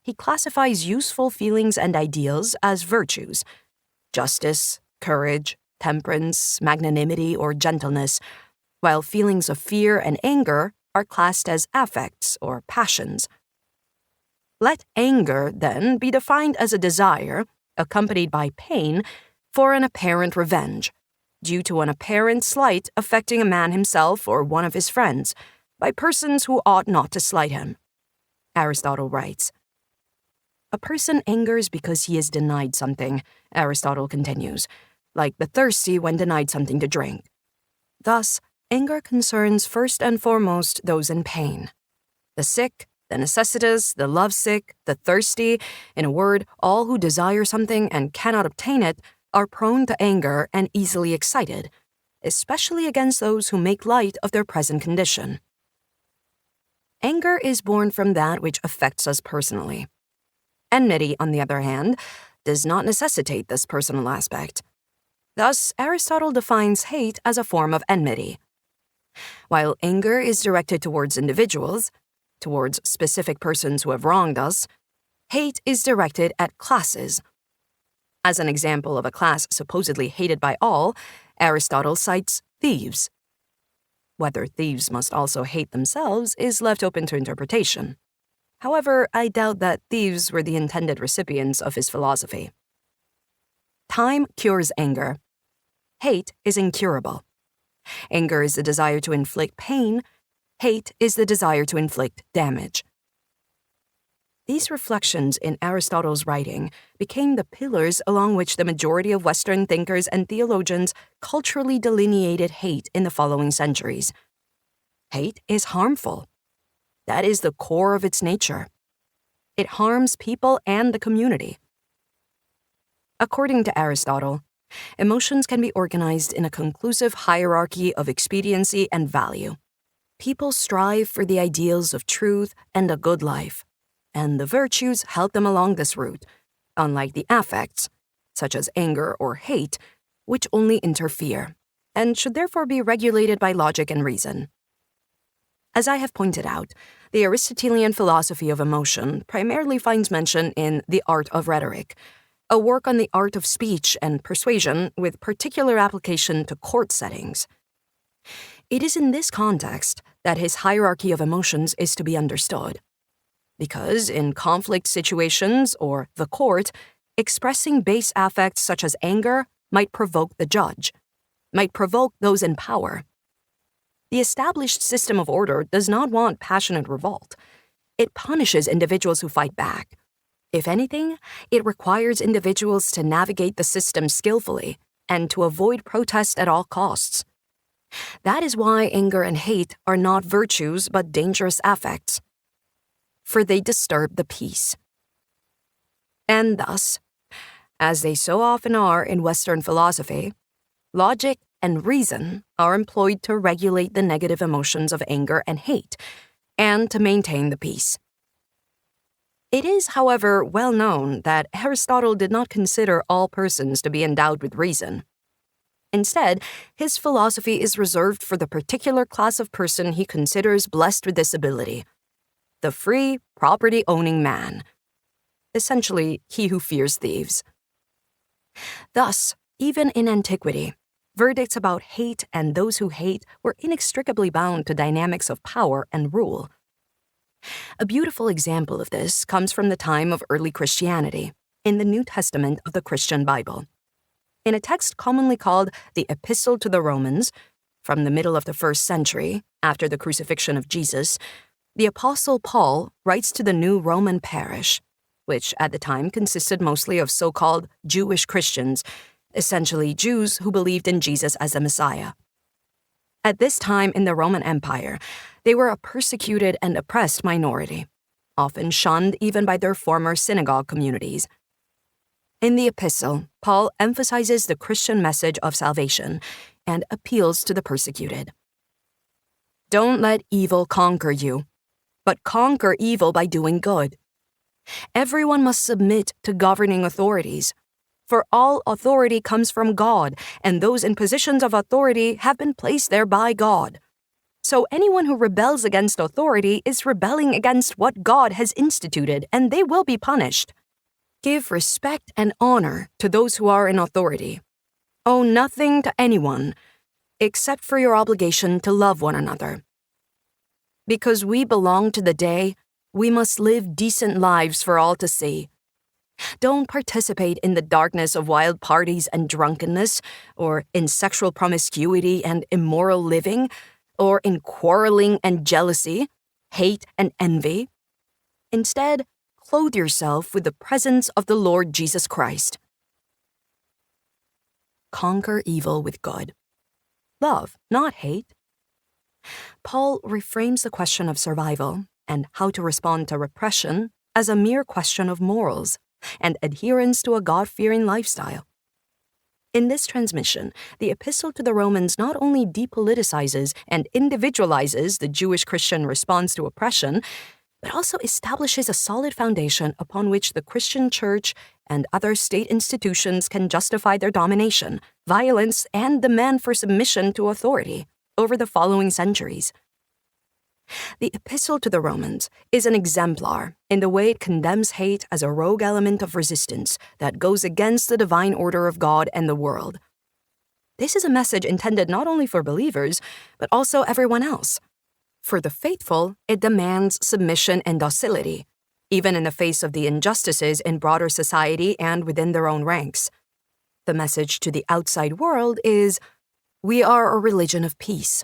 He classifies useful feelings and ideals as virtues: justice, courage, temperance, magnanimity, or gentleness, while feelings of fear and anger are classed as affects or passions. Let anger, then, be defined as a desire, accompanied by pain, for an apparent revenge, due to an apparent slight affecting a man himself or one of his friends, by persons who ought not to slight him. Aristotle writes, "A person angers because he is denied something," Aristotle continues, "like the thirsty when denied something to drink. Thus, anger concerns first and foremost those in pain. The sick, the necessitous, the lovesick, the thirsty, in a word, all who desire something and cannot obtain it, are prone to anger and easily excited, especially against those who make light of their present condition. Anger is born from that which affects us personally. Enmity, on the other hand, does not necessitate this personal aspect. Thus, Aristotle defines hate as a form of enmity. While anger is directed towards individuals, towards specific persons who have wronged us, hate is directed at classes. As an example of a class supposedly hated by all, Aristotle cites thieves. Whether thieves must also hate themselves is left open to interpretation. However, I doubt that thieves were the intended recipients of his philosophy. Time cures anger. Hate is incurable. Anger is the desire to inflict pain. Hate is the desire to inflict damage. These reflections in Aristotle's writing became the pillars along which the majority of Western thinkers and theologians culturally delineated hate in the following centuries. Hate is harmful. That is the core of its nature. It harms people and the community. According to Aristotle, emotions can be organized in a conclusive hierarchy of expediency and value. People strive for the ideals of truth and a good life, and the virtues help them along this route, unlike the affects, such as anger or hate, which only interfere, and should therefore be regulated by logic and reason. As I have pointed out, the Aristotelian philosophy of emotion primarily finds mention in The Art of Rhetoric, a work on the art of speech and persuasion with particular application to court settings. It is in this context that his hierarchy of emotions is to be understood, because in conflict situations or the court, expressing base affects such as anger might provoke the judge, might provoke those in power. The established system of order does not want passionate revolt. It punishes individuals who fight back. If anything, it requires individuals to navigate the system skillfully and to avoid protest at all costs. That is why anger and hate are not virtues but dangerous affects, for they disturb the peace. And thus, as they so often are in Western philosophy, logic and reason are employed to regulate the negative emotions of anger and hate, and to maintain the peace. It is, however, well known that Aristotle did not consider all persons to be endowed with reason. Instead, his philosophy is reserved for the particular class of person he considers blessed with this ability: the free, property-owning man. Essentially, he who fears thieves. Thus, even in antiquity, verdicts about hate and those who hate were inextricably bound to dynamics of power and rule. A beautiful example of this comes from the time of early Christianity, in the New Testament of the Christian Bible. In a text commonly called the Epistle to the Romans, from the middle of the 1st century, after the crucifixion of Jesus, the Apostle Paul writes to the new Roman parish, which at the time consisted mostly of so-called Jewish Christians, essentially Jews who believed in Jesus as the Messiah. At this time in the Roman Empire, they were a persecuted and oppressed minority, often shunned even by their former synagogue communities. In the epistle, Paul emphasizes the Christian message of salvation and appeals to the persecuted. Don't let evil conquer you, but conquer evil by doing good. Everyone must submit to governing authorities, for all authority comes from God, and those in positions of authority have been placed there by God. So anyone who rebels against authority is rebelling against what God has instituted, and they will be punished. Give respect and honor to those who are in authority. Owe nothing to anyone, except for your obligation to love one another. Because we belong to the day, we must live decent lives for all to see. Don't participate in the darkness of wild parties and drunkenness, or in sexual promiscuity and immoral living, or in quarreling and jealousy, hate and envy. Instead, clothe yourself with the presence of the Lord Jesus Christ. Conquer evil with good. Love, not hate. Paul reframes the question of survival and how to respond to repression as a mere question of morals and adherence to a God-fearing lifestyle. In this transmission, the Epistle to the Romans not only depoliticizes and individualizes the Jewish Christian response to oppression, but also establishes a solid foundation upon which the Christian Church and other state institutions can justify their domination, violence, and demand for submission to authority over the following centuries. The Epistle to the Romans is an exemplar in the way it condemns hate as a rogue element of resistance that goes against the divine order of God and the world. This is a message intended not only for believers, but also everyone else. For the faithful, it demands submission and docility, even in the face of the injustices in broader society and within their own ranks. The message to the outside world is, we are a religion of peace.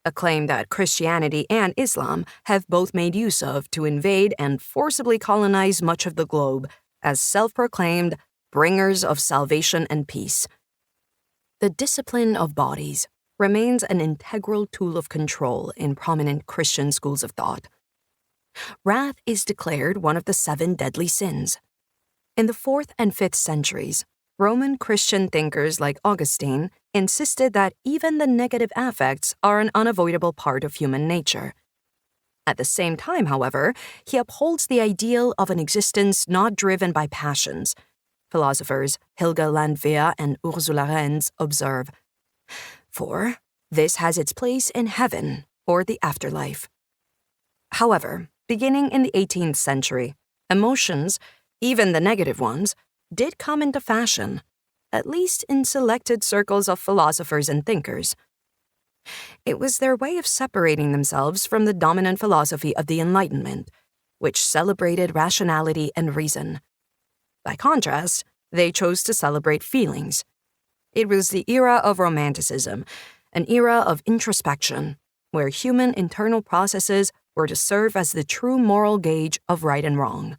A claim that Christianity and Islam have both made use of to invade and forcibly colonize much of the globe as self-proclaimed bringers of salvation and peace. The discipline of bodies remains an integral tool of control in prominent Christian schools of thought. Wrath is declared one of the 7 deadly sins. In the 4th and 5th centuries, Roman Christian thinkers like Augustine insisted that even the negative affects are an unavoidable part of human nature. At the same time, however, he upholds the ideal of an existence not driven by passions. Philosophers Helge Landvea and Ursula Renz observe, for this has its place in heaven or the afterlife. However, beginning in the 18th century, emotions, even the negative ones, did come into fashion, at least in selected circles of philosophers and thinkers. It was their way of separating themselves from the dominant philosophy of the Enlightenment, which celebrated rationality and reason. By contrast, they chose to celebrate feelings. It was the era of Romanticism, an era of introspection, where human internal processes were to serve as the true moral gauge of right and wrong.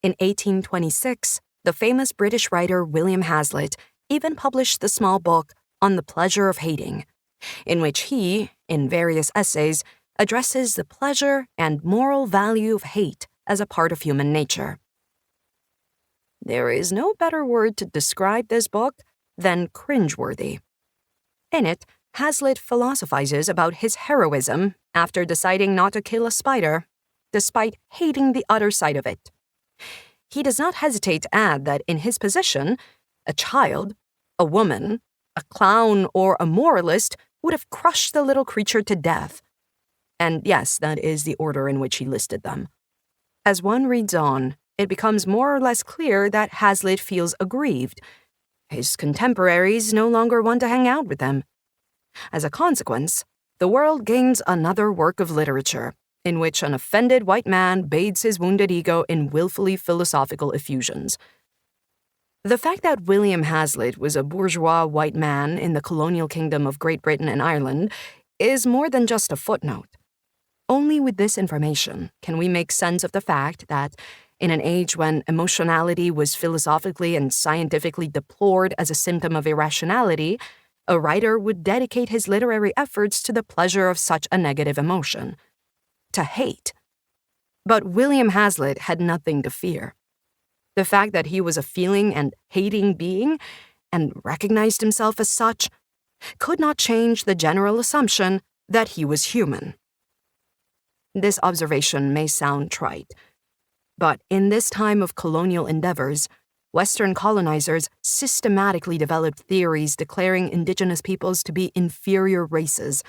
In 1826, the famous British writer William Hazlitt even published the small book On the Pleasure of Hating, in which he, in various essays, addresses the pleasure and moral value of hate as a part of human nature. There is no better word to describe this book than cringeworthy. In it, Hazlitt philosophizes about his heroism after deciding not to kill a spider, despite hating the other side of it. He does not hesitate to add that in his position, a child, a woman, a clown, or a moralist would have crushed the little creature to death. And yes, that is the order in which he listed them. As one reads on, it becomes more or less clear that Hazlitt feels aggrieved. His contemporaries no longer want to hang out with them. As a consequence, the world gains another work of literature, in which an offended white man bathes his wounded ego in willfully philosophical effusions. The fact that William Hazlitt was a bourgeois white man in the colonial kingdom of Great Britain and Ireland is more than just a footnote. Only with this information can we make sense of the fact that, in an age when emotionality was philosophically and scientifically deplored as a symptom of irrationality, a writer would dedicate his literary efforts to the pleasure of such a negative emotion, to hate. But William Hazlitt had nothing to fear. The fact that he was a feeling and hating being, and recognized himself as such, could not change the general assumption that he was human. This observation may sound trite, but in this time of colonial endeavors, Western colonizers systematically developed theories declaring indigenous peoples to be inferior races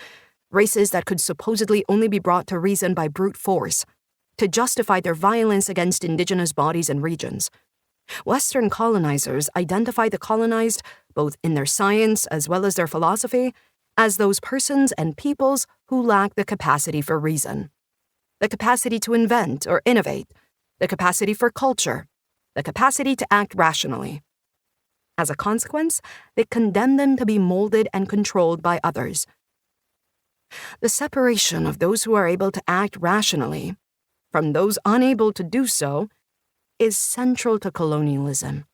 that could supposedly only be brought to reason by brute force, to justify their violence against indigenous bodies and regions. Western colonizers identify the colonized, both in their science as well as their philosophy, as those persons and peoples who lack the capacity for reason, the capacity to invent or innovate, the capacity for culture, the capacity to act rationally. As a consequence, they condemn them to be molded and controlled by others. The separation of those who are able to act rationally from those unable to do so is central to colonialism.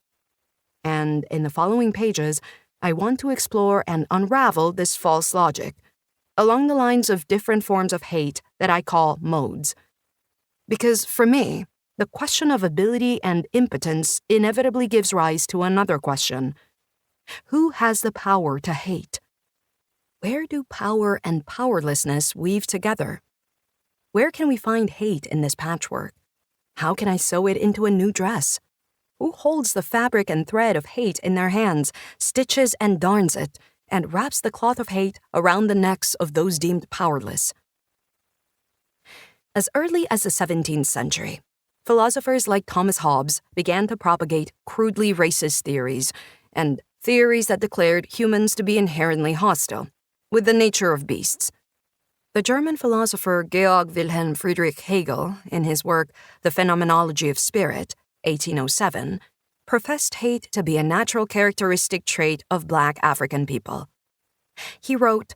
And in the following pages, I want to explore and unravel this false logic along the lines of different forms of hate that I call modes. Because for me, the question of ability and impotence inevitably gives rise to another question. Who has the power to hate? Where do power and powerlessness weave together? Where can we find hate in this patchwork? How can I sew it into a new dress? Who holds the fabric and thread of hate in their hands, stitches and darns it, and wraps the cloth of hate around the necks of those deemed powerless? As early as the 17th century, philosophers like Thomas Hobbes began to propagate crudely racist theories, and theories that declared humans to be inherently hostile, with the nature of beasts. The German philosopher Georg Wilhelm Friedrich Hegel, in his work The Phenomenology of Spirit, 1807, professed hate to be a natural characteristic trait of Black African people. He wrote,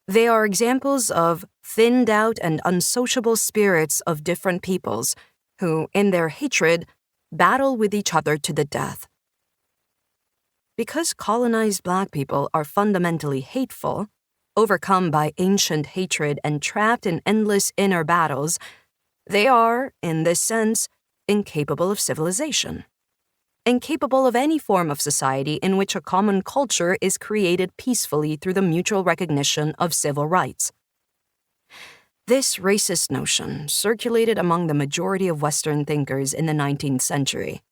"They are examples of thinned out and unsociable spirits of different peoples, who, in their hatred, battle with each other to the death." Because colonized Black people are fundamentally hateful, overcome by ancient hatred and trapped in endless inner battles, they are, in this sense, incapable of civilization, incapable of any form of society in which a common culture is created peacefully through the mutual recognition of civil rights. This racist notion circulated among the majority of Western thinkers in the 19th century,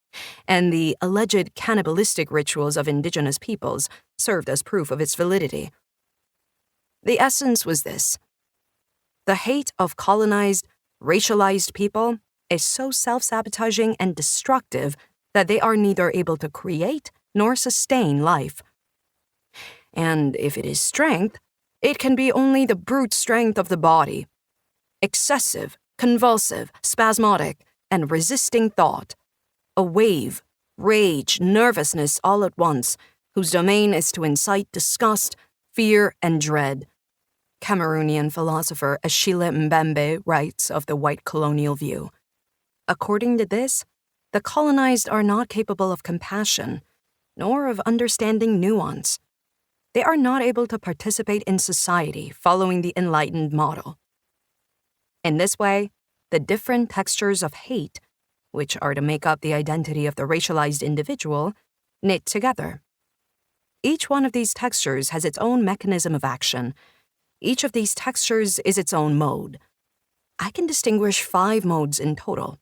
and the alleged cannibalistic rituals of indigenous peoples served as proof of its validity. The essence was this: the hate of colonized, racialized people is so self-sabotaging and destructive that they are neither able to create nor sustain life. And if it is strength, it can be only the brute strength of the body, excessive, convulsive, spasmodic, and resisting thought, a wave, rage, nervousness all at once, whose domain is to incite disgust, fear, and dread. Cameroonian philosopher Achille Mbembe writes of the white colonial view. According to this, the colonized are not capable of compassion, nor of understanding nuance. They are not able to participate in society following the enlightened model. In this way, the different textures of hate, which are to make up the identity of the racialized individual, knit together. Each one of these textures has its own mechanism of action. Each of these textures is its own mode. I can distinguish 5 modes in total.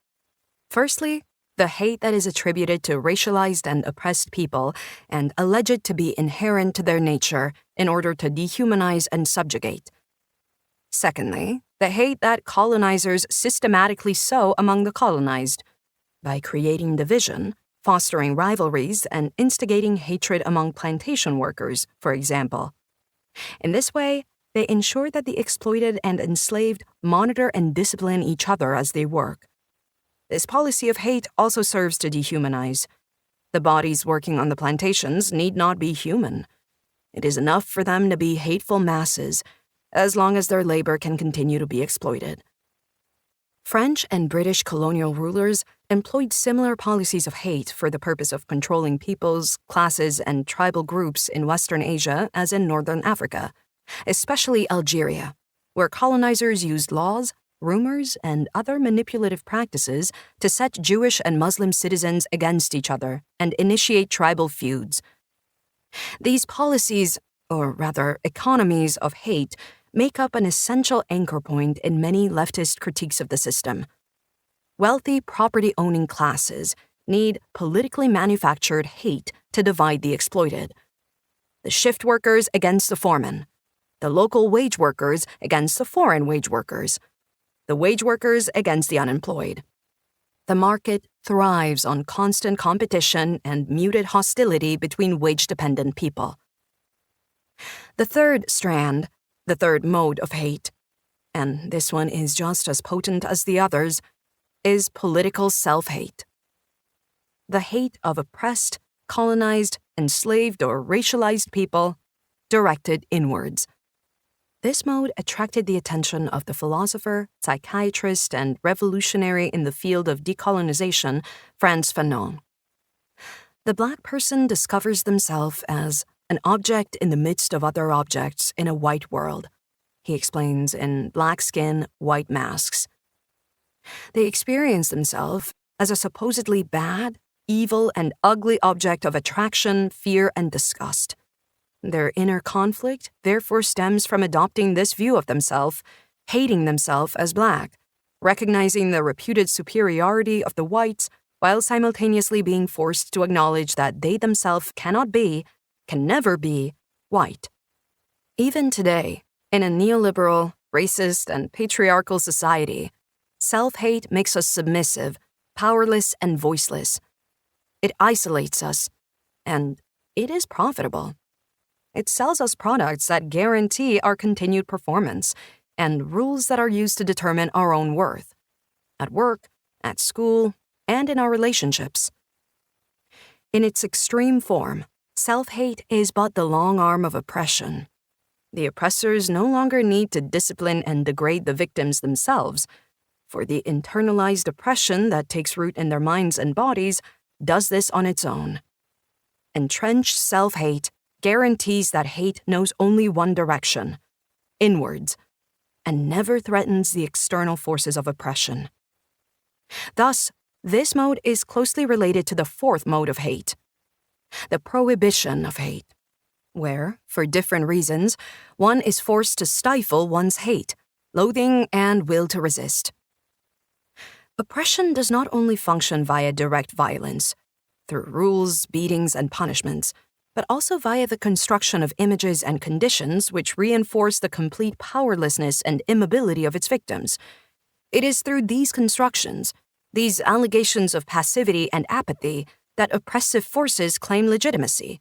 Firstly, the hate that is attributed to racialized and oppressed people and alleged to be inherent to their nature in order to dehumanize and subjugate. Secondly, the hate that colonizers systematically sow among the colonized, by creating division, fostering rivalries, and instigating hatred among plantation workers, for example. In this way, they ensure that the exploited and enslaved monitor and discipline each other as they work. This policy of hate also serves to dehumanize. The bodies working on the plantations need not be human. It is enough for them to be hateful masses, as long as their labor can continue to be exploited. French and British colonial rulers employed similar policies of hate for the purpose of controlling peoples, classes, and tribal groups in Western Asia as in Northern Africa, especially Algeria, where colonizers used laws, rumors, and other manipulative practices to set Jewish and Muslim citizens against each other and initiate tribal feuds. These policies, or rather economies of hate, make up an essential anchor point in many leftist critiques of the system. Wealthy property-owning classes need politically manufactured hate to divide the exploited. The shift workers against the foremen. The local wage workers against the foreign wage workers. The wage workers against the unemployed. The market thrives on constant competition and muted hostility between wage-dependent people. The third strand, the third mode of hate, and this one is just as potent as the others, is political self-hate. The hate of oppressed, colonized, enslaved, or racialized people directed inwards. This mode attracted the attention of the philosopher, psychiatrist, and revolutionary in the field of decolonization, Frantz Fanon. The Black person discovers themselves as an object in the midst of other objects in a white world, he explains in Black Skin, White Masks. They experience themselves as a supposedly bad, evil, and ugly object of attraction, fear, and disgust. Their inner conflict therefore stems from adopting this view of themselves, hating themselves as Black, recognizing the reputed superiority of the whites while simultaneously being forced to acknowledge that they themselves cannot be, can never be, white. Even today, in a neoliberal, racist, and patriarchal society, self-hate makes us submissive, powerless, and voiceless. It isolates us, and it is profitable. It sells us products that guarantee our continued performance and rules that are used to determine our own worth, at work, at school, and in our relationships. In its extreme form, self-hate is but the long arm of oppression. The oppressors no longer need to discipline and degrade the victims themselves, for the internalized oppression that takes root in their minds and bodies does this on its own. Entrenched self-hate guarantees that hate knows only one direction, inwards, and never threatens the external forces of oppression. Thus, this mode is closely related to the fourth mode of hate, the prohibition of hate, where, for different reasons, one is forced to stifle one's hate, loathing, and will to resist. Oppression does not only function via direct violence, through rules, beatings, and punishments, but also via the construction of images and conditions which reinforce the complete powerlessness and immobility of its victims. It is through these constructions, these allegations of passivity and apathy, that oppressive forces claim legitimacy.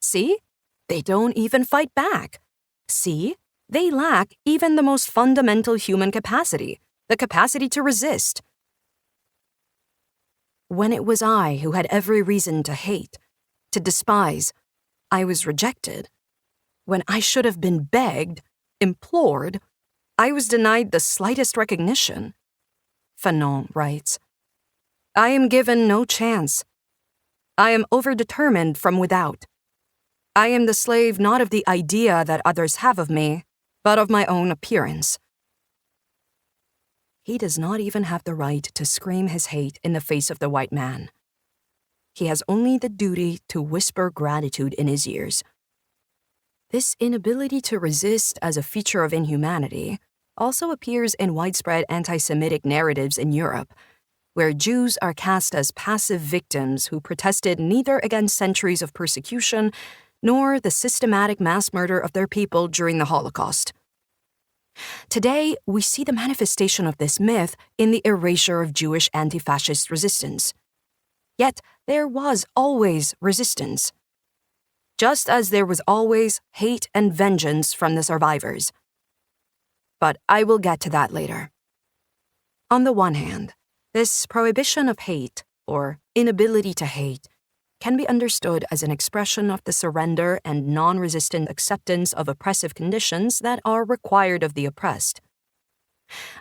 See? They don't even fight back. See? They lack even the most fundamental human capacity, the capacity to resist. When it was I who had every reason to hate, to despise, I was rejected. When I should have been begged, implored, I was denied the slightest recognition. Fanon writes, I am given no chance. I am overdetermined from without. I am the slave not of the idea that others have of me, but of my own appearance. He does not even have the right to scream his hate in the face of the white man. He has only the duty to whisper gratitude in his ears. This inability to resist as a feature of inhumanity also appears in widespread anti-Semitic narratives in Europe, where Jews are cast as passive victims who protested neither against centuries of persecution nor the systematic mass murder of their people during the Holocaust. Today, we see the manifestation of this myth in the erasure of Jewish anti-fascist resistance. Yet, there was always resistance. Just as there was always hate and vengeance from the survivors. But I will get to that later. On the one hand, this prohibition of hate, or inability to hate, can be understood as an expression of the surrender and non-resistant acceptance of oppressive conditions that are required of the oppressed.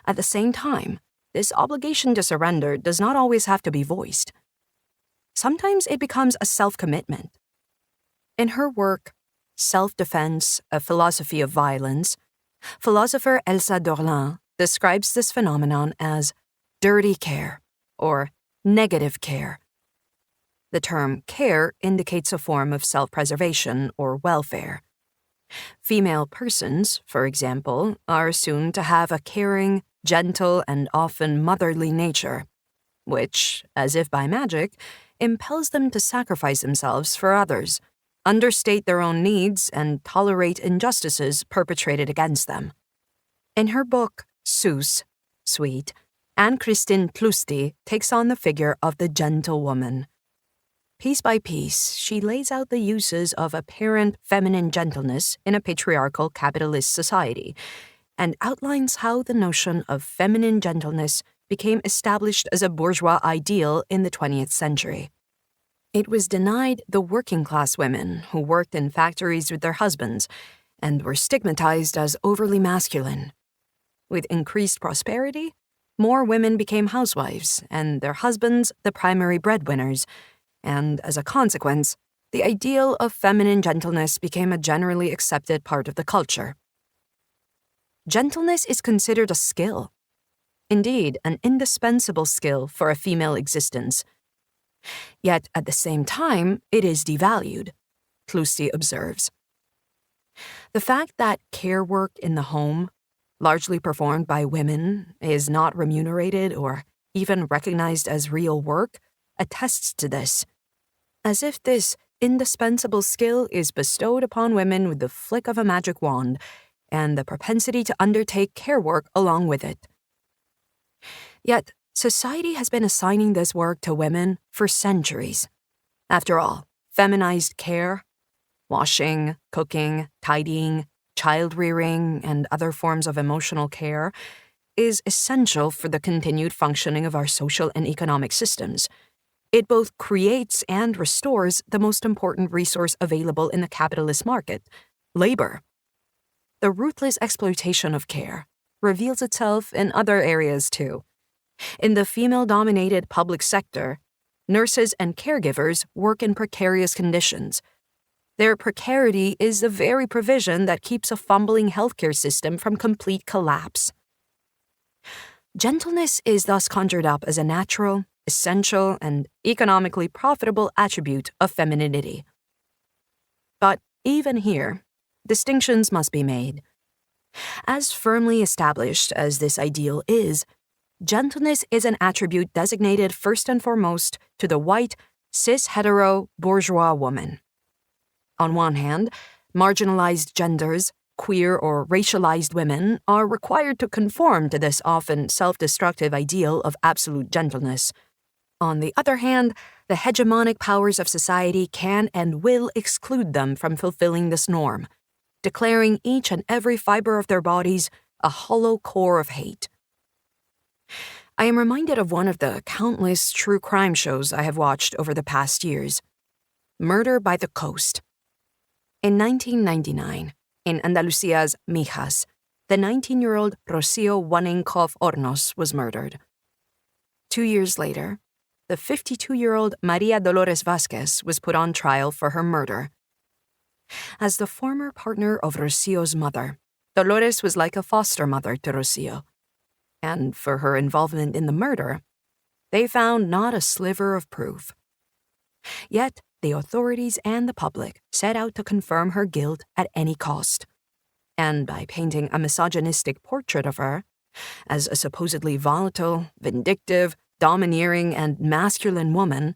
At the same time, this obligation to surrender does not always have to be voiced. Sometimes it becomes a self-commitment. In her work, Self-Defense, A Philosophy of Violence, philosopher Elsa Dorlin describes this phenomenon as dirty care or negative care. The term care indicates a form of self-preservation or welfare. Female persons, for example, are assumed to have a caring, gentle, and often motherly nature, which, as if by magic, impels them to sacrifice themselves for others, understate their own needs, and tolerate injustices perpetrated against them. In her book, Sus, Sweet, Anne-Christine Tlusty takes on the figure of the gentle woman. Piece by piece, she lays out the uses of apparent feminine gentleness in a patriarchal capitalist society, and outlines how the notion of feminine gentleness became established as a bourgeois ideal in the 20th century. It was denied the working-class women who worked in factories with their husbands and were stigmatized as overly masculine. With increased prosperity, more women became housewives and their husbands the primary breadwinners, and as a consequence, the ideal of feminine gentleness became a generally accepted part of the culture. Gentleness is considered a skill. Indeed, an indispensable skill for a female existence. Yet, at the same time, it is devalued, Tlusty observes. The fact that care work in the home, largely performed by women, is not remunerated or even recognized as real work, attests to this, as if this indispensable skill is bestowed upon women with the flick of a magic wand and the propensity to undertake care work along with it. Yet, society has been assigning this work to women for centuries. After all, feminized care, washing, cooking, tidying, child-rearing, and other forms of emotional care is essential for the continued functioning of our social and economic systems. It both creates and restores the most important resource available in the capitalist market, labor. The ruthless exploitation of care reveals itself in other areas too. In the female-dominated public sector, nurses and caregivers work in precarious conditions. Their precarity is the very provision that keeps a fumbling healthcare system from complete collapse. Gentleness is thus conjured up as a natural, essential, and economically profitable attribute of femininity. But even here, distinctions must be made. As firmly established as this ideal is, gentleness is an attribute designated first and foremost to the white, cis-hetero, bourgeois woman. On one hand, marginalized genders, queer or racialized women are required to conform to this often self-destructive ideal of absolute gentleness. On the other hand, the hegemonic powers of society can and will exclude them from fulfilling this norm, declaring each and every fiber of their bodies a hollow core of hate. I am reminded of one of the countless true crime shows I have watched over the past years, Murder by the Coast. In 1999, in Andalusia's Mijas, the 19-year-old Rocio Juanenkov Hornos was murdered. 2 years later, the 52-year-old Maria Dolores Vázquez was put on trial for her murder. As the former partner of Rocio's mother, Dolores was like a foster mother to Rocio. And for her involvement in the murder, they found not a sliver of proof. Yet, the authorities and the public set out to confirm her guilt at any cost. And by painting a misogynistic portrait of her, as a supposedly volatile, vindictive, domineering, and masculine woman,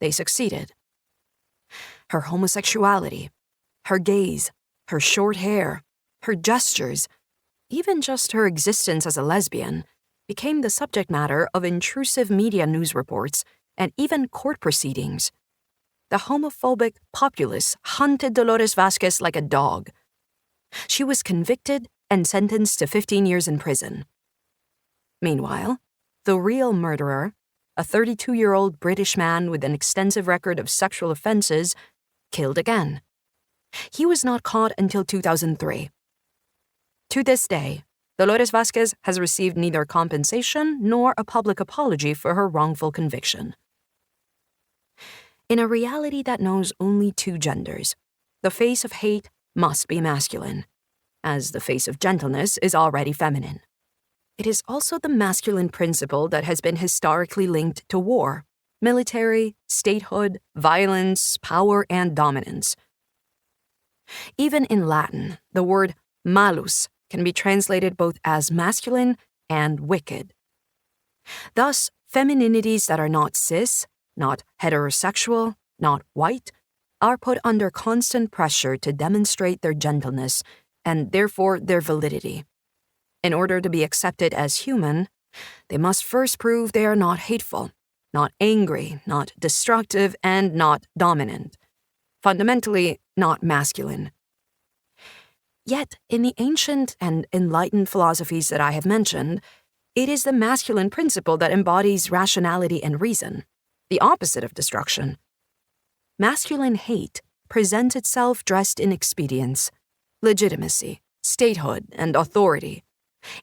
they succeeded. Her homosexuality, her gaze, her short hair, her gestures, even just her existence as a lesbian, became the subject matter of intrusive media news reports and even court proceedings. The homophobic populace hunted Dolores Vázquez like a dog. She was convicted and sentenced to 15 years in prison. Meanwhile, the real murderer, a 32-year-old British man with an extensive record of sexual offenses, killed again. He was not caught until 2003. To this day, Dolores Vazquez has received neither compensation nor a public apology for her wrongful conviction. In a reality that knows only two genders, the face of hate must be masculine, as the face of gentleness is already feminine. It is also the masculine principle that has been historically linked to war, military, statehood, violence, power, and dominance. Even in Latin, the word malus can be translated both as masculine and wicked. Thus, femininities that are not cis, not heterosexual, not white, are put under constant pressure to demonstrate their gentleness and therefore their validity. In order to be accepted as human, they must first prove they are not hateful, not angry, not destructive, and not dominant. Fundamentally, not masculine. Yet, in the ancient and enlightened philosophies that I have mentioned, it is the masculine principle that embodies rationality and reason, the opposite of destruction. Masculine hate presents itself dressed in expedience, legitimacy, statehood, and authority.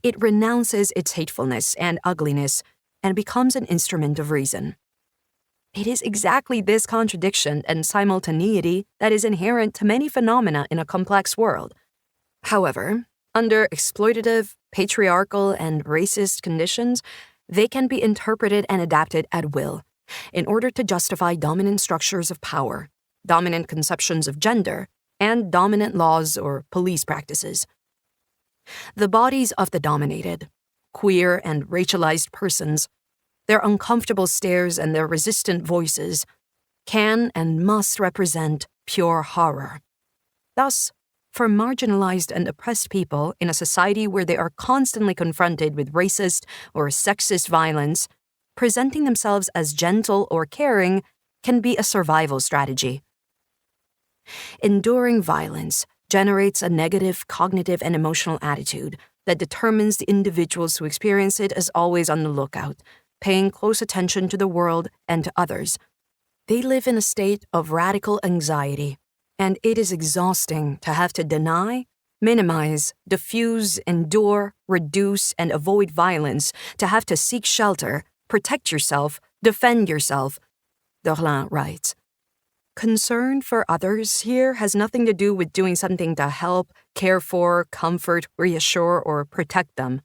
It renounces its hatefulness and ugliness and becomes an instrument of reason. It is exactly this contradiction and simultaneity that is inherent to many phenomena in a complex world. However, under exploitative, patriarchal, and racist conditions, they can be interpreted and adapted at will in order to justify dominant structures of power, dominant conceptions of gender, and dominant laws or police practices. The bodies of the dominated, queer and racialized persons, their uncomfortable stares and their resistant voices, can and must represent pure horror. Thus, for marginalized and oppressed people in a society where they are constantly confronted with racist or sexist violence, presenting themselves as gentle or caring can be a survival strategy. Enduring violence generates a negative cognitive and emotional attitude that determines the individuals who experience it as always on the lookout, paying close attention to the world and to others. They live in a state of radical anxiety, and it is exhausting to have to deny, minimize, diffuse, endure, reduce, and avoid violence, to have to seek shelter, protect yourself, defend yourself, Dorlin writes. Concern for others here has nothing to do with doing something to help, care for, comfort, reassure, or protect them.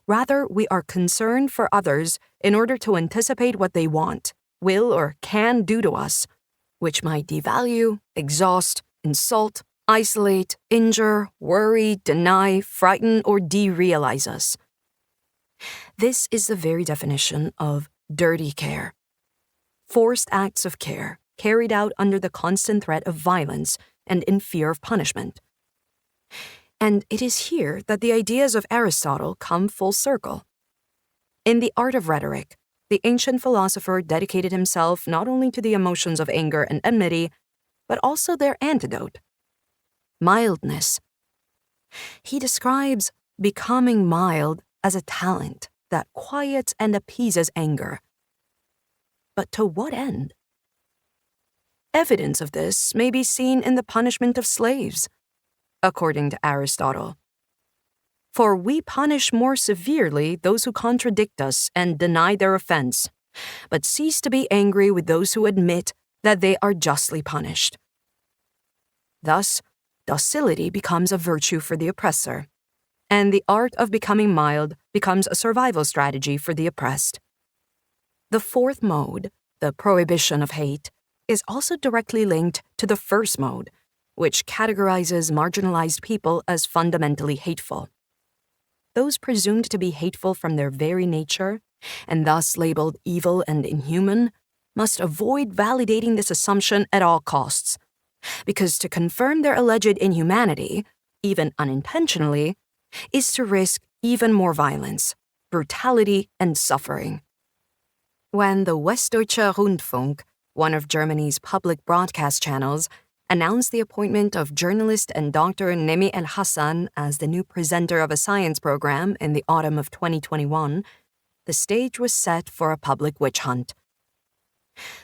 Rather, we are concerned for others in order to anticipate what they want, will, or can do to us, which might devalue, exhaust, insult, isolate, injure, worry, deny, frighten, or derealize us. This is the very definition of dirty care. Forced acts of care carried out under the constant threat of violence and in fear of punishment. And it is here that the ideas of Aristotle come full circle. In The Art of Rhetoric, the ancient philosopher dedicated himself not only to the emotions of anger and enmity, but also their antidote, mildness. He describes becoming mild as a talent that quiets and appeases anger. But to what end? Evidence of this may be seen in the punishment of slaves, according to Aristotle. For we punish more severely those who contradict us and deny their offense, but cease to be angry with those who admit that they are justly punished. Thus, docility becomes a virtue for the oppressor, and the art of becoming mild becomes a survival strategy for the oppressed. The fourth mode, the prohibition of hate, is also directly linked to the first mode, which categorizes marginalized people as fundamentally hateful. Those presumed to be hateful from their very nature, and thus labeled evil and inhuman, must avoid validating this assumption at all costs, because to confirm their alleged inhumanity, even unintentionally, is to risk even more violence, brutality, and suffering. When the Westdeutscher Rundfunk, one of Germany's public broadcast channels, announced the appointment of journalist and Dr. Nemi El-Hassan as the new presenter of a science program in the autumn of 2021, the stage was set for a public witch hunt.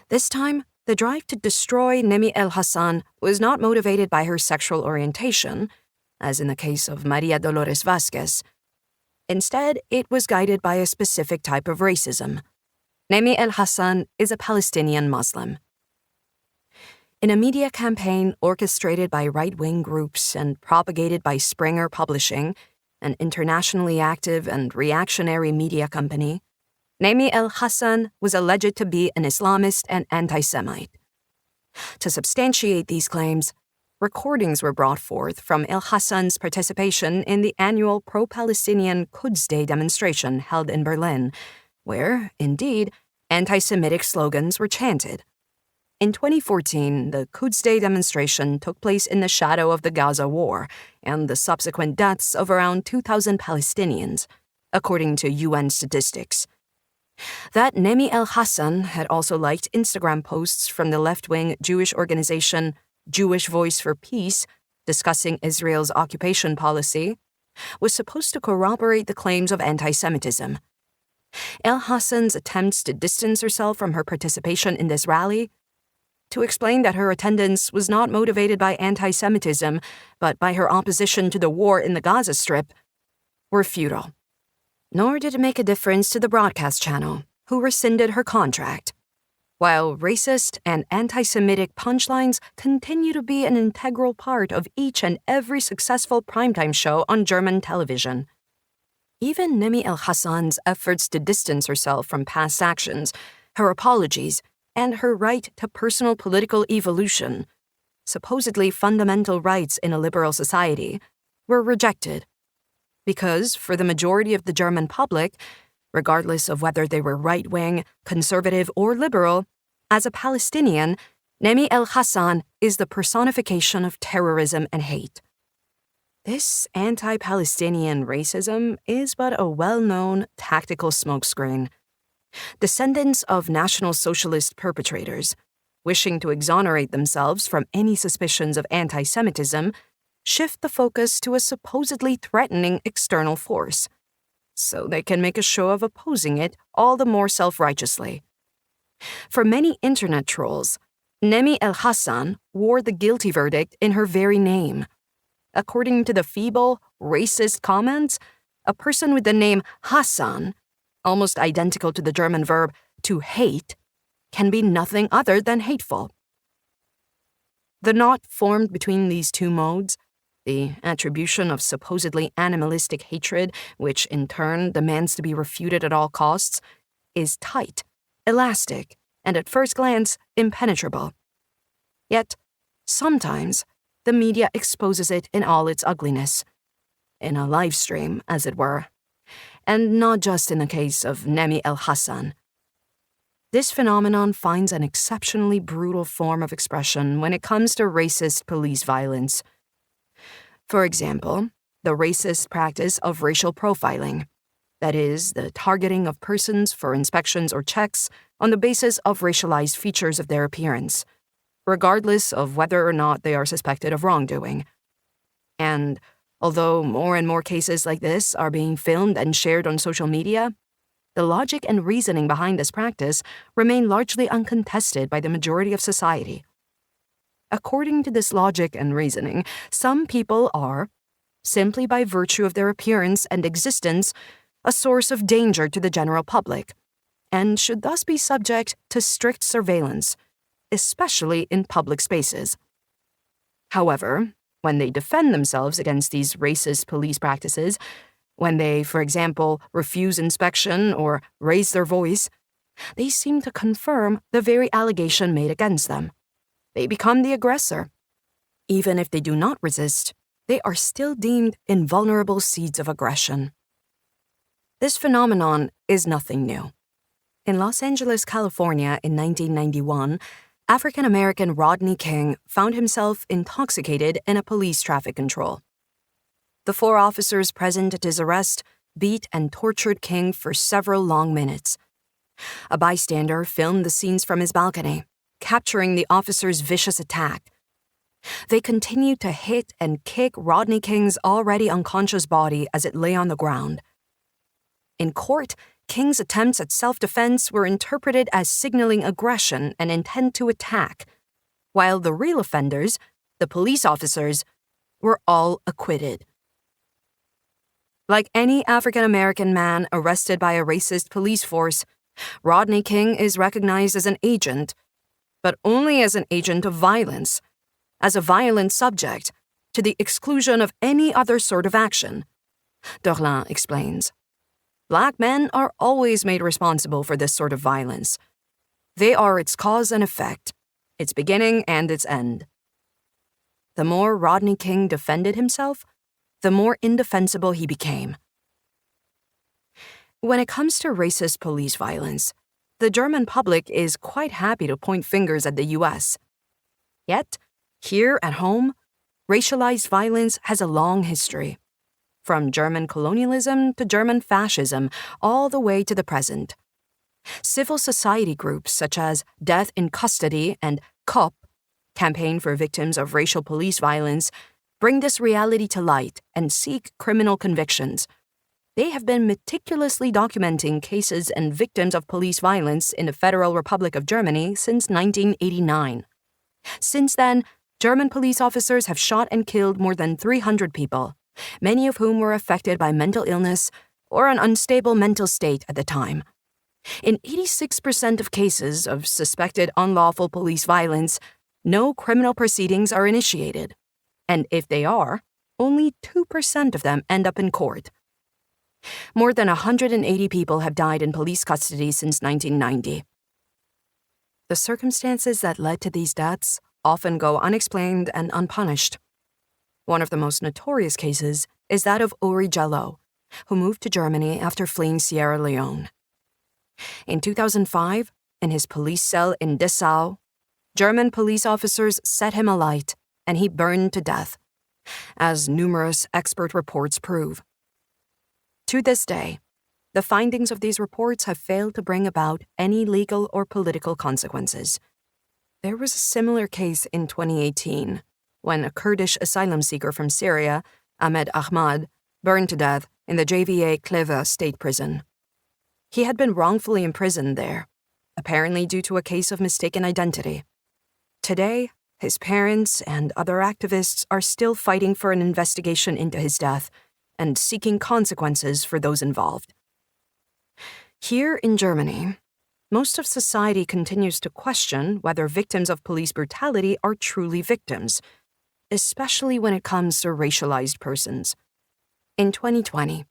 This time, the drive to destroy Nemi El Hassan was not motivated by her sexual orientation, as in the case of Maria Dolores Vázquez. Instead, it was guided by a specific type of racism. Nemi El Hassan is a Palestinian Muslim. In a media campaign orchestrated by right-wing groups and propagated by Springer Publishing, an internationally active and reactionary media company, Nemi El Hassan was alleged to be an Islamist and anti-Semite. To substantiate these claims, recordings were brought forth from El Hassan's participation in the annual pro-Palestinian Quds Day demonstration held in Berlin, where, indeed, anti-Semitic slogans were chanted. In 2014, the Quds Day demonstration took place in the shadow of the Gaza war and the subsequent deaths of around 2,000 Palestinians, according to UN statistics. That Nemi El Hassan had also liked Instagram posts from the left-wing Jewish organization Jewish Voice for Peace discussing Israel's occupation policy was supposed to corroborate the claims of anti-Semitism. El Hassan's attempts to distance herself from her participation in this rally, to explain that her attendance was not motivated by anti-Semitism, but by her opposition to the war in the Gaza Strip, were futile. Nor did it make a difference to the broadcast channel, who rescinded her contract, while racist and anti-Semitic punchlines continue to be an integral part of each and every successful primetime show on German television. Even Nemi El Hassan's efforts to distance herself from past actions, her apologies, and her right to personal political evolution, supposedly fundamental rights in a liberal society, were rejected. Because, for the majority of the German public, regardless of whether they were right-wing, conservative, or liberal, as a Palestinian, Nemi El Hassan is the personification of terrorism and hate. This anti-Palestinian racism is but a well-known tactical smokescreen. Descendants of National Socialist perpetrators, wishing to exonerate themselves from any suspicions of anti-Semitism, shift the focus to a supposedly threatening external force, so they can make a show of opposing it all the more self-righteously. For many internet trolls, Nemi El Hassan wore the guilty verdict in her very name. According to the feeble, racist comments, a person with the name Hassan, almost identical to the German verb to hate, can be nothing other than hateful. The knot formed between these two modes, the attribution of supposedly animalistic hatred, which in turn demands to be refuted at all costs, is tight, elastic, and at first glance impenetrable. Yet, sometimes, the media exposes it in all its ugliness, in a live stream, as it were, and not just in the case of Nemi El Hassan. This phenomenon finds an exceptionally brutal form of expression when it comes to racist police violence. For example, the racist practice of racial profiling, that is, the targeting of persons for inspections or checks on the basis of racialized features of their appearance, regardless of whether or not they are suspected of wrongdoing. And although more and more cases like this are being filmed and shared on social media, the logic and reasoning behind this practice remain largely uncontested by the majority of society. According to this logic and reasoning, some people are, simply by virtue of their appearance and existence, a source of danger to the general public, and should thus be subject to strict surveillance, especially in public spaces. However, when they defend themselves against these racist police practices, when they, for example, refuse inspection or raise their voice, they seem to confirm the very allegation made against them. They become the aggressor. Even if they do not resist, they are still deemed invulnerable seeds of aggression. This phenomenon is nothing new. In Los Angeles, California in 1991, African-American Rodney King found himself intoxicated in a police traffic control. The 4 officers present at his arrest beat and tortured King for several long minutes. A bystander filmed the scenes from his balcony, capturing the officers' vicious attack. They continued to hit and kick Rodney King's already unconscious body as it lay on the ground. In court, King's attempts at self-defense were interpreted as signaling aggression and intent to attack, while the real offenders, the police officers, were all acquitted. Like any African-American man arrested by a racist police force, Rodney King is recognized as an agent, but only as an agent of violence, as a violent subject, to the exclusion of any other sort of action. Dorlin explains. Black men are always made responsible for this sort of violence. They are its cause and effect, its beginning and its end. The more Rodney King defended himself, the more indefensible he became. When it comes to racist police violence, the German public is quite happy to point fingers at the US. Yet, here at home, racialized violence has a long history. From German colonialism to German fascism, all the way to the present. Civil society groups such as Death in Custody and COP, Campaign for Victims of Racial Police Violence, bring this reality to light and seek criminal convictions. They have been meticulously documenting cases and victims of police violence in the Federal Republic of Germany since 1989. Since then, German police officers have shot and killed more than 300 people, many of whom were affected by mental illness or an unstable mental state at the time. In 86% of cases of suspected unlawful police violence, no criminal proceedings are initiated, and if they are, only 2% of them end up in court. More than 180 people have died in police custody since 1990. The circumstances that led to these deaths often go unexplained and unpunished. One of the most notorious cases is that of Uri Jalloh, who moved to Germany after fleeing Sierra Leone. In 2005, in his police cell in Dessau, German police officers set him alight and he burned to death, as numerous expert reports prove. To this day, the findings of these reports have failed to bring about any legal or political consequences. There was a similar case in 2018, when a Kurdish asylum seeker from Syria, Ahmed Ahmad, burned to death in the JVA Kleve state prison. He had been wrongfully imprisoned there, apparently due to a case of mistaken identity. Today, his parents and other activists are still fighting for an investigation into his death and seeking consequences for those involved. Here in Germany, most of society continues to question whether victims of police brutality are truly victims, especially when it comes to racialized persons. In 2020,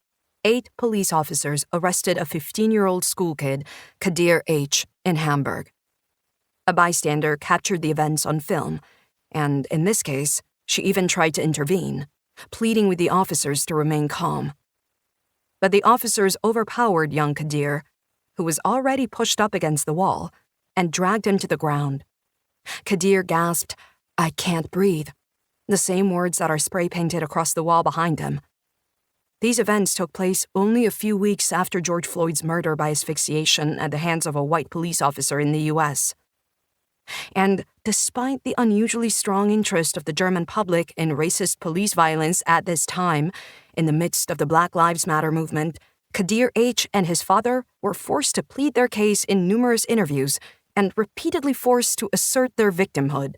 8 police officers arrested a 15-year-old school kid, Kadir H., in Hamburg. A bystander captured the events on film, and in this case, she even tried to intervene, pleading with the officers to remain calm. But the officers overpowered young Kadir, who was already pushed up against the wall, and dragged him to the ground. Kadir gasped, "I can't breathe," the same words that are spray-painted across the wall behind him. These events took place only a few weeks after George Floyd's murder by asphyxiation at the hands of a white police officer in the U.S. And despite the unusually strong interest of the German public in racist police violence at this time, in the midst of the Black Lives Matter movement, Kadir H. and his father were forced to plead their case in numerous interviews and repeatedly forced to assert their victimhood.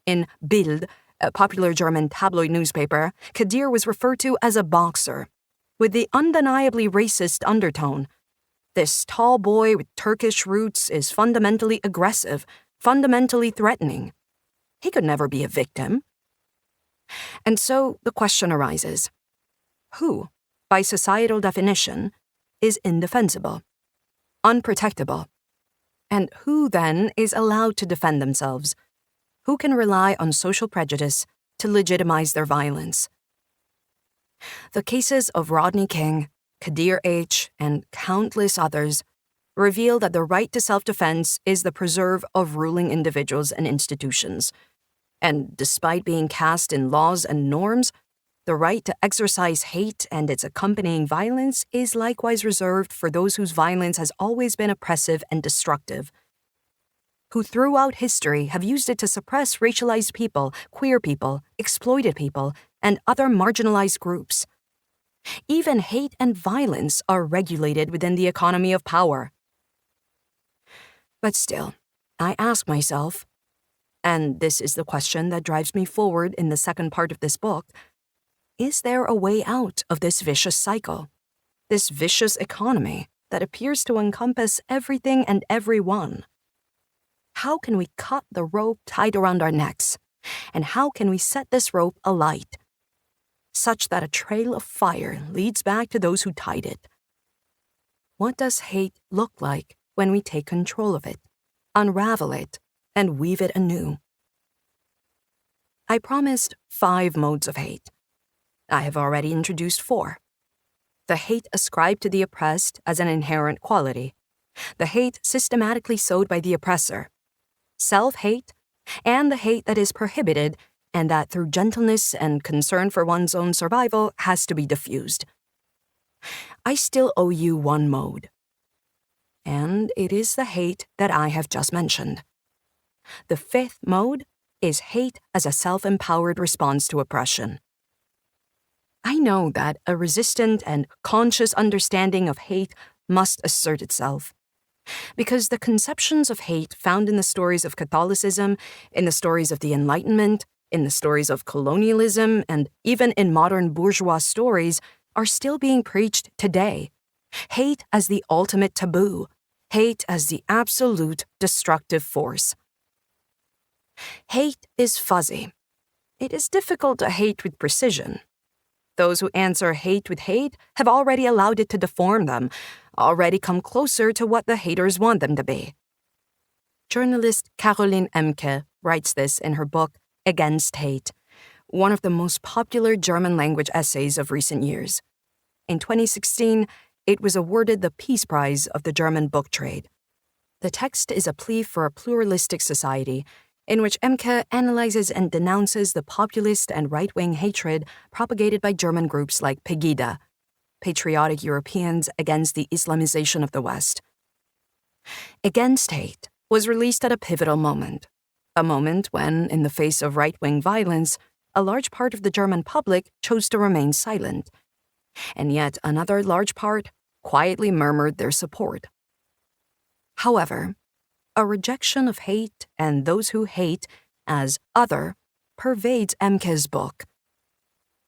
In Bild, a popular German tabloid newspaper, Kadir was referred to as a boxer, with the undeniably racist undertone. This tall boy with Turkish roots is fundamentally aggressive, fundamentally threatening. He could never be a victim. And so the question arises, who, by societal definition, is indefensible, unprotectable? And who, then, is allowed to defend themselves? Who can rely on social prejudice to legitimize their violence? The cases of Rodney King, Kadir H., and countless others reveal that the right to self-defense is the preserve of ruling individuals and institutions. And despite being cast in laws and norms, the right to exercise hate and its accompanying violence is likewise reserved for those whose violence has always been oppressive and destructive, who throughout history have used it to suppress racialized people, queer people, exploited people, and other marginalized groups. Even hate and violence are regulated within the economy of power. But still, I ask myself, and this is the question that drives me forward in the second part of this book, is there a way out of this vicious cycle, this vicious economy that appears to encompass everything and everyone? How can we cut the rope tied around our necks? And how can we set this rope alight, such that a trail of fire leads back to those who tied it? What does hate look like when we take control of it, unravel it, and weave it anew? I promised 5 modes of hate. I have already introduced 4. The hate ascribed to the oppressed as an inherent quality, the hate systematically sowed by the oppressor, self-hate, and the hate that is prohibited and that through gentleness and concern for one's own survival has to be diffused. I still owe you 1 mode, and it is the hate that I have just mentioned. The 5th mode is hate as a self-empowered response to oppression. I know that a resistant and conscious understanding of hate must assert itself, because the conceptions of hate found in the stories of Catholicism, in the stories of the Enlightenment, in the stories of colonialism, and even in modern bourgeois stories are still being preached today. Hate as the ultimate taboo, hate as the absolute destructive force. Hate is fuzzy. It is difficult to hate with precision. Those who answer hate with hate have already allowed it to deform them, already come closer to what the haters want them to be. Journalist Caroline Emke writes this in her book, Against Hate, one of the most popular German-language essays of recent years. In 2016, it was awarded the Peace Prize of the German book trade. The text is a plea for a pluralistic society, in which Emke analyzes and denounces the populist and right-wing hatred propagated by German groups like Pegida, Patriotic Europeans Against the Islamization of the West. Against Hate was released at a pivotal moment, a moment when, in the face of right-wing violence, a large part of the German public chose to remain silent, and yet another large part quietly murmured their support. However, a rejection of hate and those who hate as other pervades Emke's book.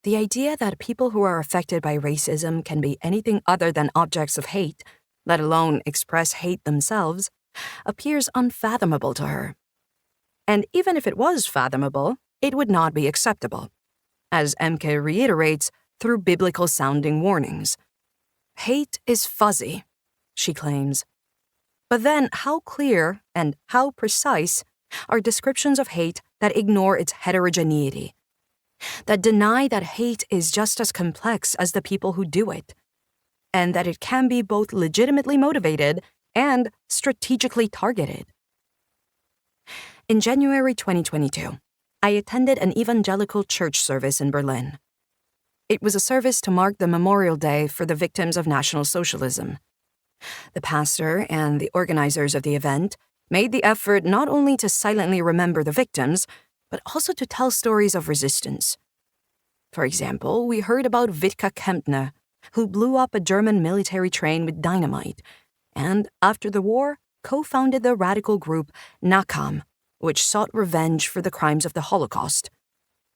The idea that people who are affected by racism can be anything other than objects of hate, let alone express hate themselves, appears unfathomable to her. And even if it was fathomable, it would not be acceptable, as Emke reiterates through biblical-sounding warnings. Hate is fuzzy, she claims. But then how clear and how precise are descriptions of hate that ignore its heterogeneity, that deny that hate is just as complex as the people who do it, and that it can be both legitimately motivated and strategically targeted. In January 2022, I attended an evangelical church service in Berlin. It was a service to mark the Memorial Day for the victims of National Socialism. The pastor and the organizers of the event made the effort not only to silently remember the victims, but also to tell stories of resistance. For example, we heard about Witka Kemptner, who blew up a German military train with dynamite, and after the war, co-founded the radical group Nakam, which sought revenge for the crimes of the Holocaust.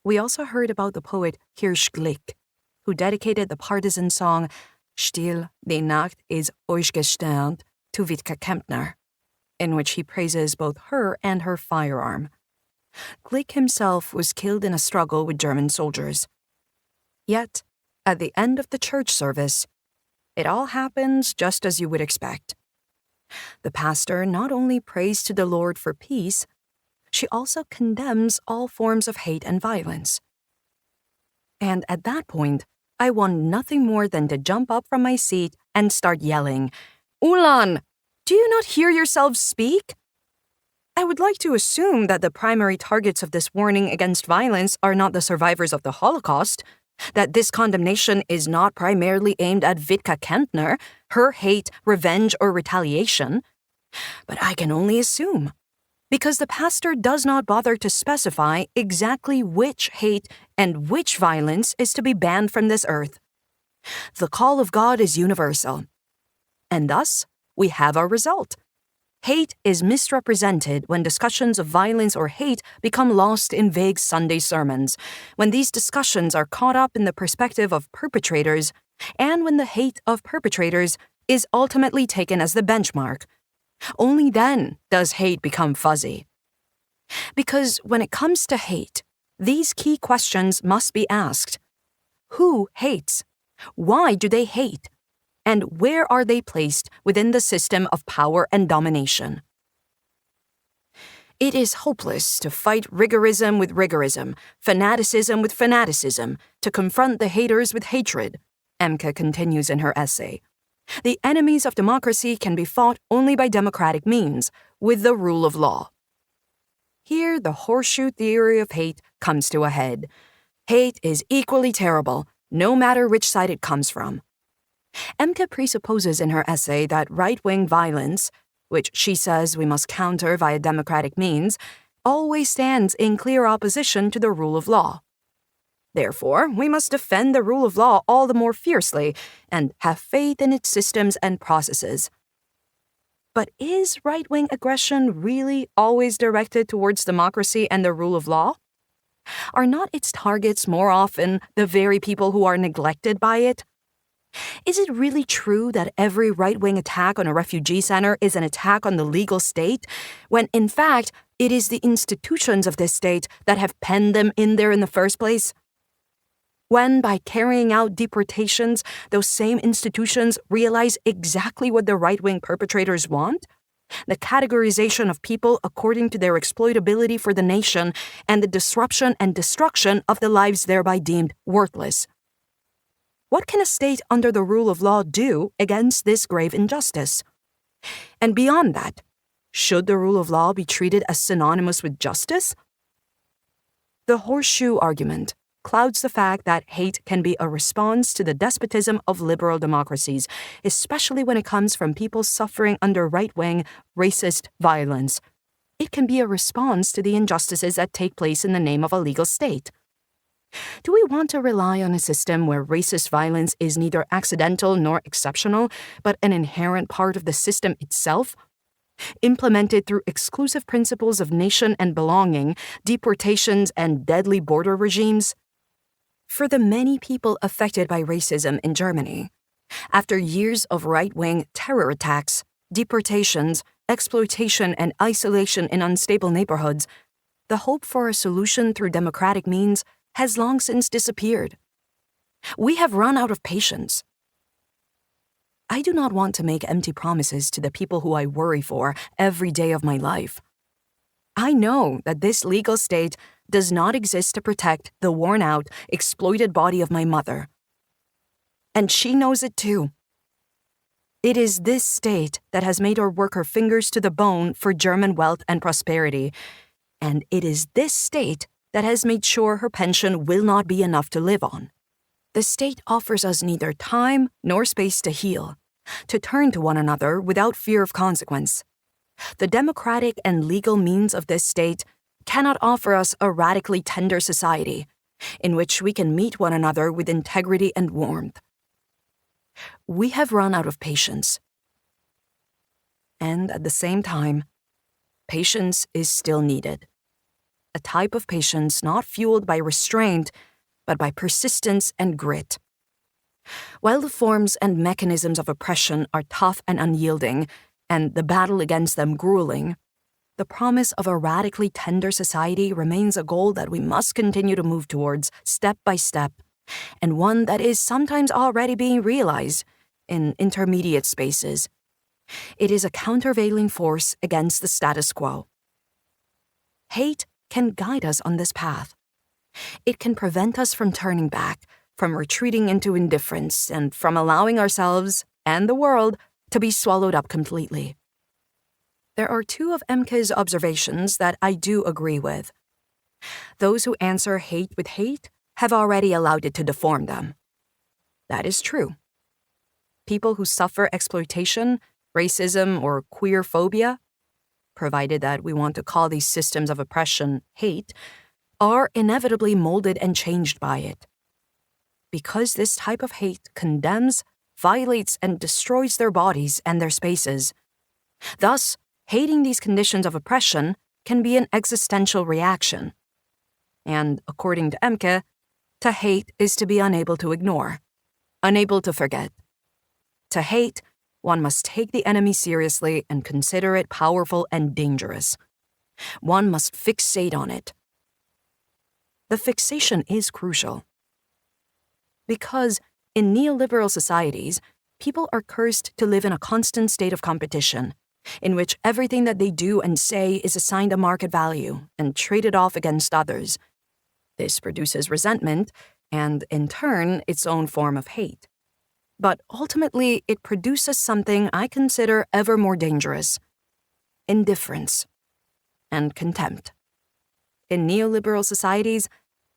We also heard about the poet Hirsch Glick, who dedicated the partisan song Still, die Nacht ist ausgestern to Witka Kemptner, in which he praises both her and her firearm. Glick himself was killed in a struggle with German soldiers. Yet, at the end of the church service, it all happens just as you would expect. The pastor not only prays to the Lord for peace, she also condemns all forms of hate and violence. And at that point, I want nothing more than to jump up from my seat and start yelling, "Ulan, do you not hear yourselves speak?" I would like to assume that the primary targets of this warning against violence are not the survivors of the Holocaust, that this condemnation is not primarily aimed at Witka Kemptner, her hate, revenge, or retaliation. But I can only assume, because the pastor does not bother to specify exactly which hate and which violence is to be banned from this earth. The call of God is universal. And thus, we have our result. Hate is misrepresented when discussions of violence or hate become lost in vague Sunday sermons, when these discussions are caught up in the perspective of perpetrators, and when the hate of perpetrators is ultimately taken as the benchmark. Only then does hate become fuzzy. Because when it comes to hate, these key questions must be asked. Who hates? Why do they hate? And where are they placed within the system of power and domination? It is hopeless to fight rigorism with rigorism, fanaticism with fanaticism, to confront the haters with hatred, Emke continues in her essay. The enemies of democracy can be fought only by democratic means, with the rule of law. Here, the horseshoe theory of hate comes to a head. Hate is equally terrible, no matter which side it comes from. Emke presupposes in her essay that right-wing violence, which she says we must counter via democratic means, always stands in clear opposition to the rule of law. Therefore, we must defend the rule of law all the more fiercely and have faith in its systems and processes. But is right-wing aggression really always directed towards democracy and the rule of law? Are not its targets more often the very people who are neglected by it? Is it really true that every right-wing attack on a refugee center is an attack on the legal state, when in fact it is the institutions of this state that have penned them in there in the first place? When, by carrying out deportations, those same institutions realize exactly what the right-wing perpetrators want? The categorization of people according to their exploitability for the nation and the disruption and destruction of the lives thereby deemed worthless. What can a state under the rule of law do against this grave injustice? And beyond that, should the rule of law be treated as synonymous with justice? The horseshoe argument clouds the fact that hate can be a response to the despotism of liberal democracies, especially when it comes from people suffering under right-wing, racist violence. It can be a response to the injustices that take place in the name of a legal state. Do we want to rely on a system where racist violence is neither accidental nor exceptional, but an inherent part of the system itself? Implemented through exclusive principles of nation and belonging, deportations, and deadly border regimes? For the many people affected by racism in Germany, after years of right-wing terror attacks, deportations, exploitation, and isolation in unstable neighborhoods, the hope for a solution through democratic means has long since disappeared. We have run out of patience. I do not want to make empty promises to the people who I worry for every day of my life. I know that this legal state does not exist to protect the worn-out, exploited body of my mother. And she knows it too. It is this state that has made her work her fingers to the bone for German wealth and prosperity, and it is this state that has made sure her pension will not be enough to live on. The state offers us neither time nor space to heal, to turn to one another without fear of consequence. The democratic and legal means of this state cannot offer us a radically tender society, in which we can meet one another with integrity and warmth. We have run out of patience. And at the same time, patience is still needed. A type of patience not fueled by restraint, but by persistence and grit. While the forms and mechanisms of oppression are tough and unyielding, and the battle against them grueling, the promise of a radically tender society remains a goal that we must continue to move towards step by step, and one that is sometimes already being realized in intermediate spaces. It is a countervailing force against the status quo. Hate can guide us on this path. It can prevent us from turning back, from retreating into indifference, and from allowing ourselves and the world to be swallowed up completely. There are two of Emke's observations that I do agree with. Those who answer hate with hate have already allowed it to deform them. That is true. People who suffer exploitation, racism, or queer phobia, provided that we want to call these systems of oppression hate, are inevitably molded and changed by it. because this type of hate condemns, violates, and destroys their bodies and their spaces. Thus, hating these conditions of oppression can be an existential reaction. And, according to Emke, to hate is to be unable to ignore, unable to forget. To hate, one must take the enemy seriously and consider it powerful and dangerous. One must fixate on it. The fixation is crucial. Because in neoliberal societies, people are cursed to live in a constant state of competition, in which everything that they do and say is assigned a market value and traded off against others. This produces resentment and, in turn, its own form of hate. But ultimately, it produces something I consider ever more dangerous: indifference and contempt. In neoliberal societies,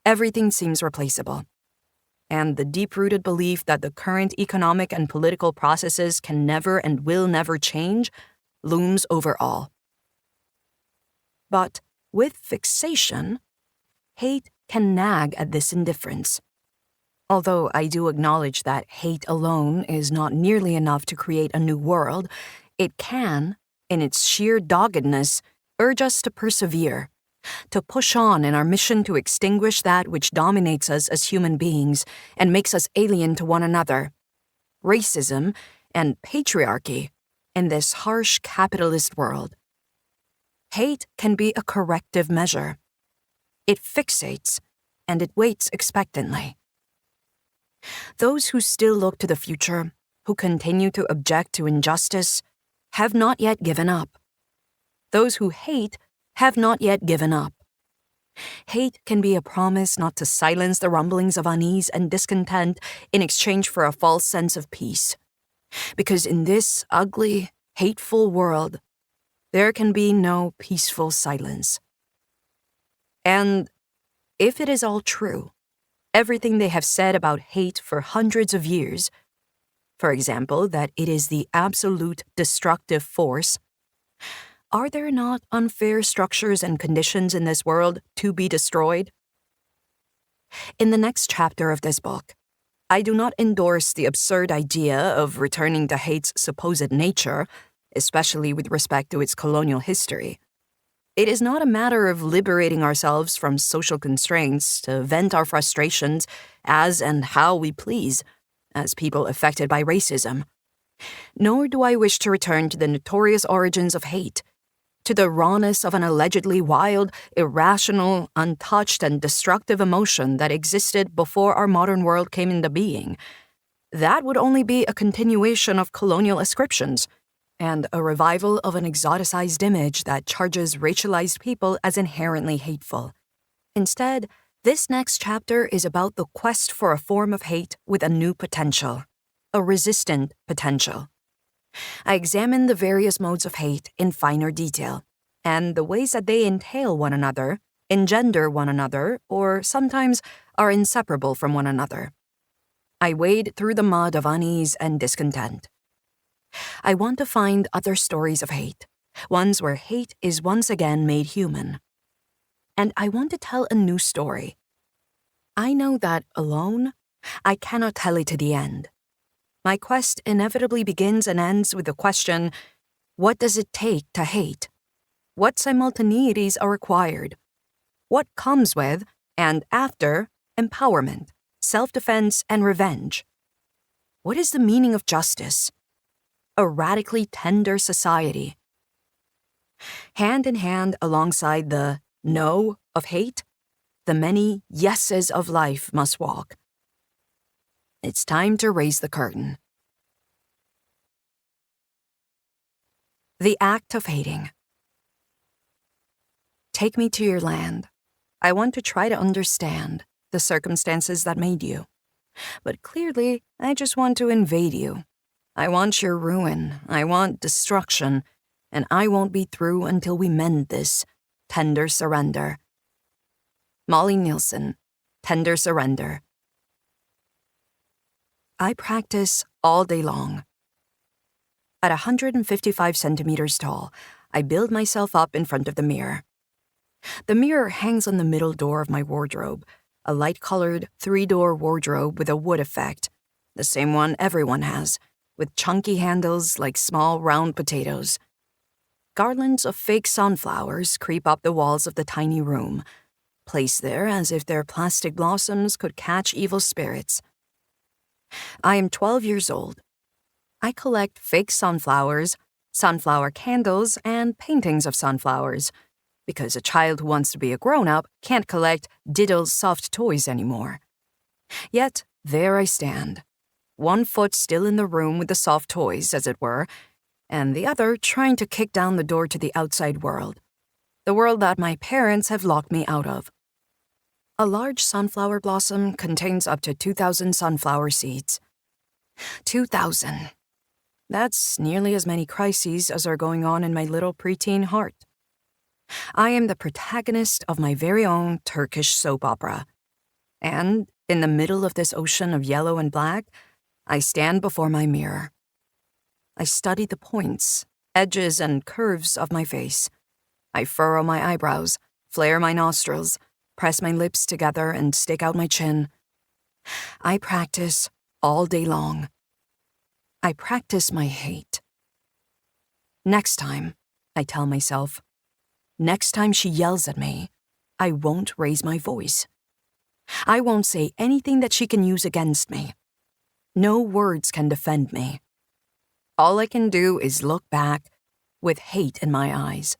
everything seems replaceable, and the deep-rooted belief that the current economic and political processes can never and will never change looms over all. But with fixation, hate can nag at this indifference. Although I do acknowledge that hate alone is not nearly enough to create a new world, it can, in its sheer doggedness, urge us to persevere, to push on in our mission to extinguish that which dominates us as human beings and makes us alien to one another: racism and patriarchy in this harsh capitalist world. Hate can be a corrective measure. It fixates, and it waits expectantly. Those who still look to the future, who continue to object to injustice, have not yet given up. Those who hate have not yet given up. Hate can be a promise not to silence the rumblings of unease and discontent in exchange for a false sense of peace. Because in this ugly, hateful world, there can be no peaceful silence. And if it is all true, everything they have said about hate for hundreds of years, for example, that it is the absolute destructive force, are there not unfair structures and conditions in this world to be destroyed? In the next chapter of this book, I do not endorse the absurd idea of returning to hate's supposed nature, especially with respect to its colonial history. It is not a matter of liberating ourselves from social constraints to vent our frustrations as and how we please, as people affected by racism. Nor do I wish to return to the notorious origins of hate, to the rawness of an allegedly wild, irrational, untouched, and destructive emotion that existed before our modern world came into being. That would only be a continuation of colonial ascriptions, and a revival of an exoticized image that charges racialized people as inherently hateful. Instead, this next chapter is about the quest for a form of hate with a new potential, a resistant potential. I examine the various modes of hate in finer detail, and the ways that they entail one another, engender one another, or sometimes are inseparable from one another. I wade through the mud of unease and discontent. I want to find other stories of hate, ones where hate is once again made human. And I want to tell a new story. I know that, alone, I cannot tell it to the end. My quest inevitably begins and ends with the question, what does it take to hate? What simultaneities are required? What comes with, and after, empowerment, self-defense, and revenge? What is the meaning of justice? A radically tender society. Hand in hand alongside the no of hate, the many yeses of life must walk. It's time to raise the curtain. The act of hating. Take me to your land. I want to try to understand the circumstances that made you. But clearly, I just want to invade you. I want your ruin, I want destruction, and I won't be through until we mend this. Tender Surrender. Molly Nielsen, Tender Surrender. I practice all day long. At 155 centimeters tall, I build myself up in front of the mirror. The mirror hangs on the middle door of my wardrobe, a light-colored 3-door wardrobe with a wood effect, the same one everyone has, with chunky handles like small round potatoes. Garlands of fake sunflowers creep up the walls of the tiny room, placed there as if their plastic blossoms could catch evil spirits. I am 12 years old. I collect fake sunflowers, sunflower candles, and paintings of sunflowers, because a child who wants to be a grown-up can't collect Diddle's soft toys anymore. Yet, there I stand, one foot still in the room with the soft toys, as it were, and the other trying to kick down the door to the outside world, the world that my parents have locked me out of. A large sunflower blossom contains up to 2,000 sunflower seeds. 2,000. That's nearly as many crises as are going on in my little preteen heart. I am the protagonist of my very own Turkish soap opera. And, in the middle of this ocean of yellow and black, I stand before my mirror. I study the points, edges, and curves of my face. I furrow my eyebrows, flare my nostrils, press my lips together, and stick out my chin. I practice all day long. I practice my hate. Next time, I tell myself, next time she yells at me, I won't raise my voice. I won't say anything that she can use against me. No words can defend me. All I can do is look back with hate in my eyes.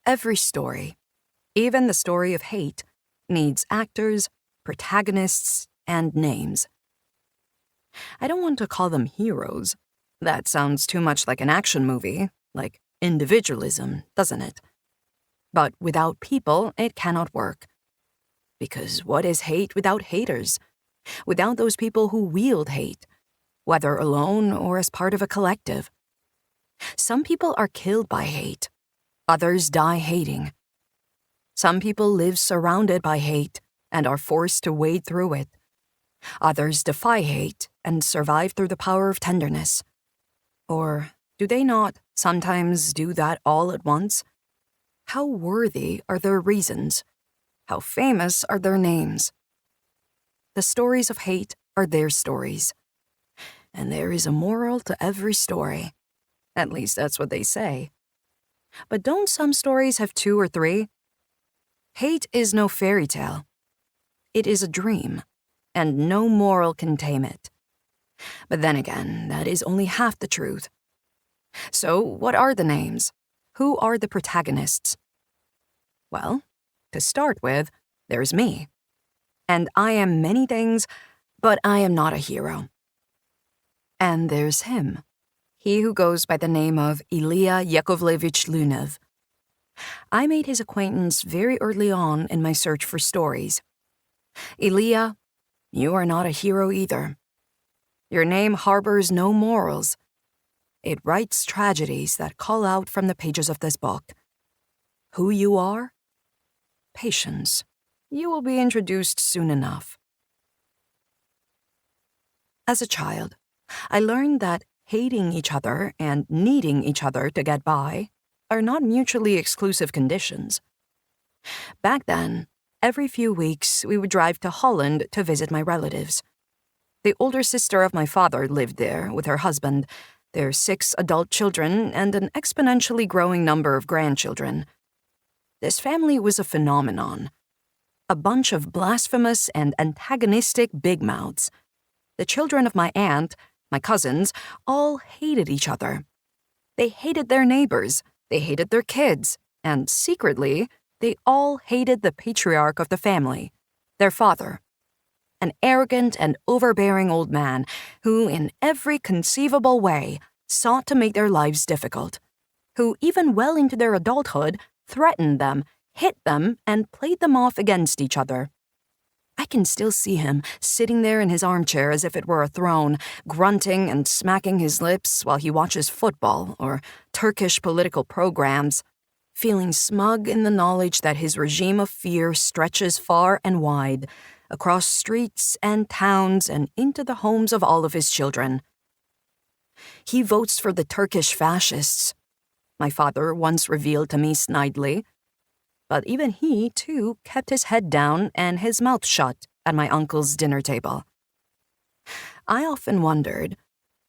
Every story, even the story of hate, needs actors, protagonists, and names. I don't want to call them heroes. That sounds too much like an action movie, like individualism, doesn't it? But without people, it cannot work. Because what is hate without haters? Without those people who wield hate, whether alone or as part of a collective. Some people are killed by hate. Others die hating. Some people live surrounded by hate and are forced to wade through it. Others defy hate and survive through the power of tenderness. Or do they not sometimes do that all at once? How worthy are their reasons? How famous are their names? The stories of hate are their stories. And there is a moral to every story. At least that's what they say. But don't some stories have 2 or 3? Hate is no fairy tale. It is a dream, and no moral can tame it. But then again, that is only half the truth. So, what are the names? Who are the protagonists? Well, to start with, there's me. And I am many things, but I am not a hero. And there's him, he who goes by the name of Ilya Yakovlevich Lunev. I made his acquaintance very early on in my search for stories. Ilya, you are not a hero either. Your name harbors no morals. It writes tragedies that call out from the pages of this book. Who you are? Patience. You will be introduced soon enough. As a child, I learned that hating each other and needing each other to get by are not mutually exclusive conditions. Back then, every few weeks we would drive to Holland to visit my relatives. The older sister of my father lived there with her husband, their 6 adult children, and an exponentially growing number of grandchildren. This family was a phenomenon. A bunch of blasphemous and antagonistic big mouths. The children of my aunt, my cousins, all hated each other. They hated their neighbors, they hated their kids, and secretly, they all hated the patriarch of the family, their father. An arrogant and overbearing old man who, in every conceivable way, sought to make their lives difficult, who, even well into their adulthood, threatened them, hit them, and played them off against each other. I can still see him sitting there in his armchair as if it were a throne, grunting and smacking his lips while he watches football or Turkish political programs, feeling smug in the knowledge that his regime of fear stretches far and wide, across streets and towns and into the homes of all of his children. He votes for the Turkish fascists, my father once revealed to me snidely. but even he, too, kept his head down and his mouth shut at my uncle's dinner table. I often wondered,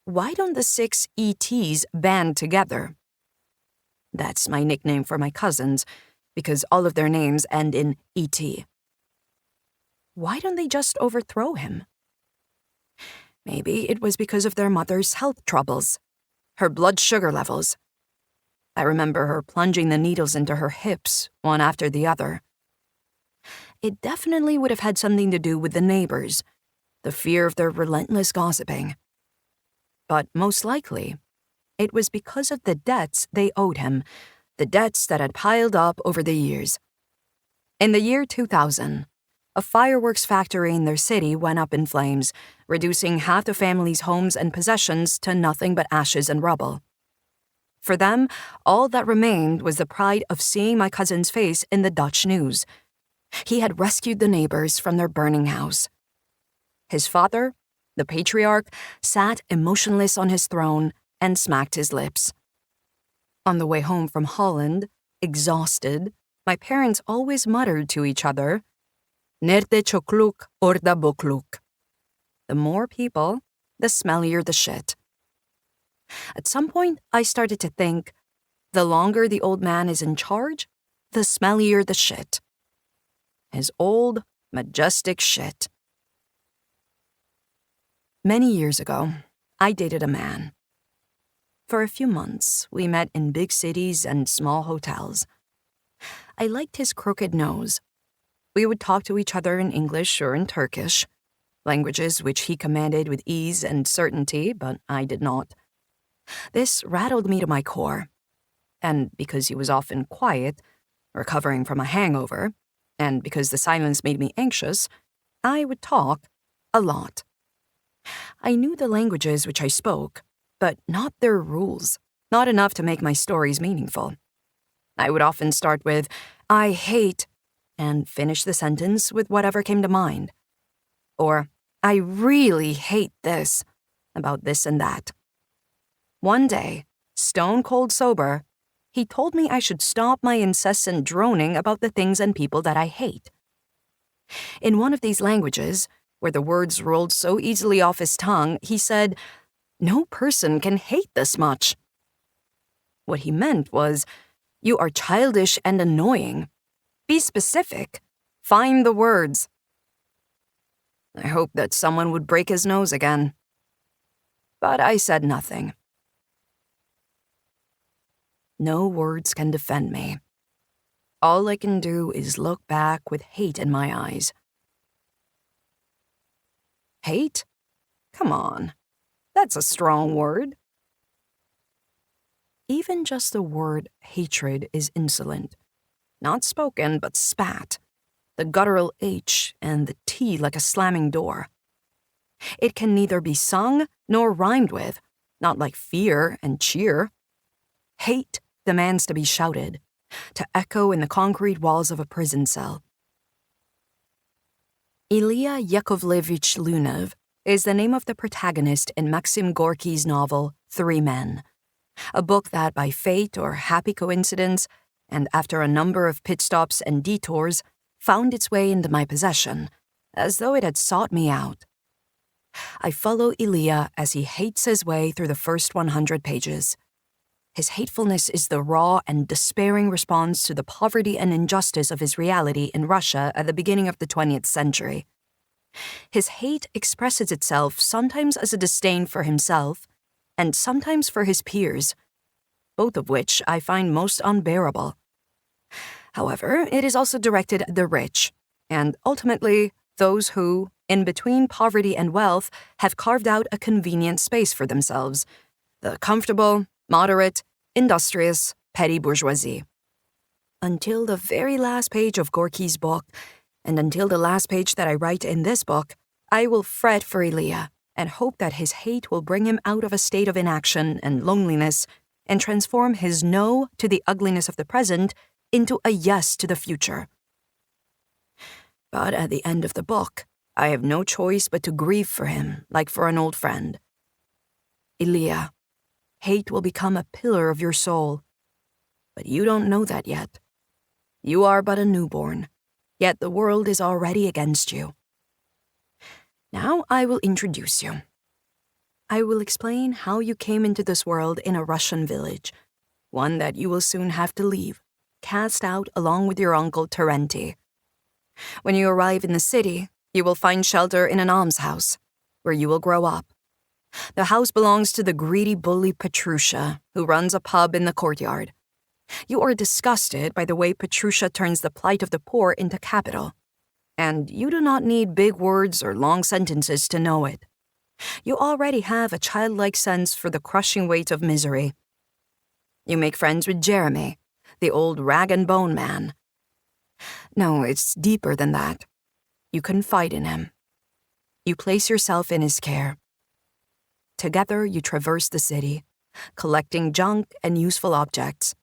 why don't the 6 ETs band together? That's my nickname for my cousins, because all of their names end in ET. Why don't they just overthrow him? Maybe it was because of their mother's health troubles, her blood sugar levels. I remember her plunging the needles into her hips, one after the other. It definitely would have had something to do with the neighbors, the fear of their relentless gossiping. But most likely, it was because of the debts they owed him, the debts that had piled up over the years. In the year 2000, a fireworks factory in their city went up in flames, reducing half the family's homes and possessions to nothing but ashes and rubble. For them, all that remained was the pride of seeing my cousin's face in the Dutch news. He had rescued the neighbors from their burning house. His father, the patriarch, sat emotionless on his throne and smacked his lips. On the way home from Holland, exhausted, my parents always muttered to each other, "Nerte chokluk orda bokluk." The more people, the smellier the shit. At some point, I started to think, the longer the old man is in charge, the smellier the shit. His old, majestic shit. Many years ago, I dated a man. For a few months, we met in big cities and small hotels. I liked his crooked nose. We would talk to each other in English or in Turkish, languages which he commanded with ease and certainty, but I did not. This rattled me to my core, and because he was often quiet, recovering from a hangover, and because the silence made me anxious, I would talk a lot. I knew the languages which I spoke, but not their rules, not enough to make my stories meaningful. I would often start with, "I hate," and finish the sentence with whatever came to mind. Or, "I really hate this," about this and that. One day, stone cold sober, he told me I should stop my incessant droning about the things and people that I hate. In one of these languages, where the words rolled so easily off his tongue, he said, "No person can hate this much." What he meant was, "You are childish and annoying. Be specific. Find the words." I hoped that someone would break his nose again. But I said nothing. No words can defend me. All I can do is look back with hate in my eyes. Hate? Come on. That's a strong word. Even just the word hatred is insolent. Not spoken, but spat. The guttural H and the T like a slamming door. It can neither be sung nor rhymed with, not like fear and cheer. Hate demands to be shouted, to echo in the concrete walls of a prison cell. Ilya Yakovlevich Lunev is the name of the protagonist in Maxim Gorky's novel 3 Men, a book that by fate or happy coincidence, and after a number of pit stops and detours, found its way into my possession, as though it had sought me out. I follow Ilya as he hates his way through the first 100 pages. His hatefulness is the raw and despairing response to the poverty and injustice of his reality in Russia at the beginning of the 20th century. His hate expresses itself sometimes as a disdain for himself, and sometimes for his peers, both of which I find most unbearable. However, it is also directed at the rich, and ultimately those who, in between poverty and wealth, have carved out a convenient space for themselves, the comfortable, moderate, industrious, petty bourgeoisie. Until the very last page of Gorky's book, and until the last page that I write in this book, I will fret for Ilya and hope that his hate will bring him out of a state of inaction and loneliness and transform his no to the ugliness of the present into a yes to the future. But at the end of the book, I have no choice but to grieve for him like for an old friend. Ilya, hate will become a pillar of your soul, but you don't know that yet. You are but a newborn, yet the world is already against you. Now I will introduce you. I will explain how you came into this world in a Russian village, one that you will soon have to leave, cast out along with your uncle Terenti. When you arrive in the city, you will find shelter in an almshouse, where you will grow up. The house belongs to the greedy bully Petrusha, who runs a pub in the courtyard. You are disgusted by the way Petrusha turns the plight of the poor into capital, and you do not need big words or long sentences to know it. You already have a childlike sense for the crushing weight of misery. You make friends with Jeremy, the old rag-and-bone man. No, it's deeper than that. You confide in him. You place yourself in his care. Together, you traverse the city, collecting junk and useful objects.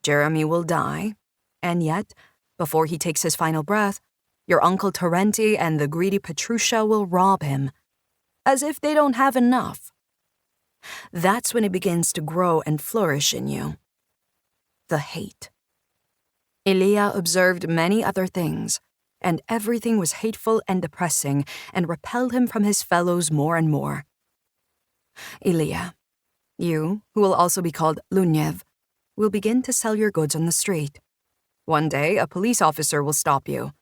Jeremy will die, and yet, before he takes his final breath, your uncle Terenti and the greedy Petrusha will rob him, as if they don't have enough. That's when it begins to grow and flourish in you. The hate. Ilya observed many other things, and everything was hateful and depressing and repelled him from his fellows more and more. Ilya, you, who will also be called Lunev, will begin to sell your goods on the street. One day, a police officer will stop you.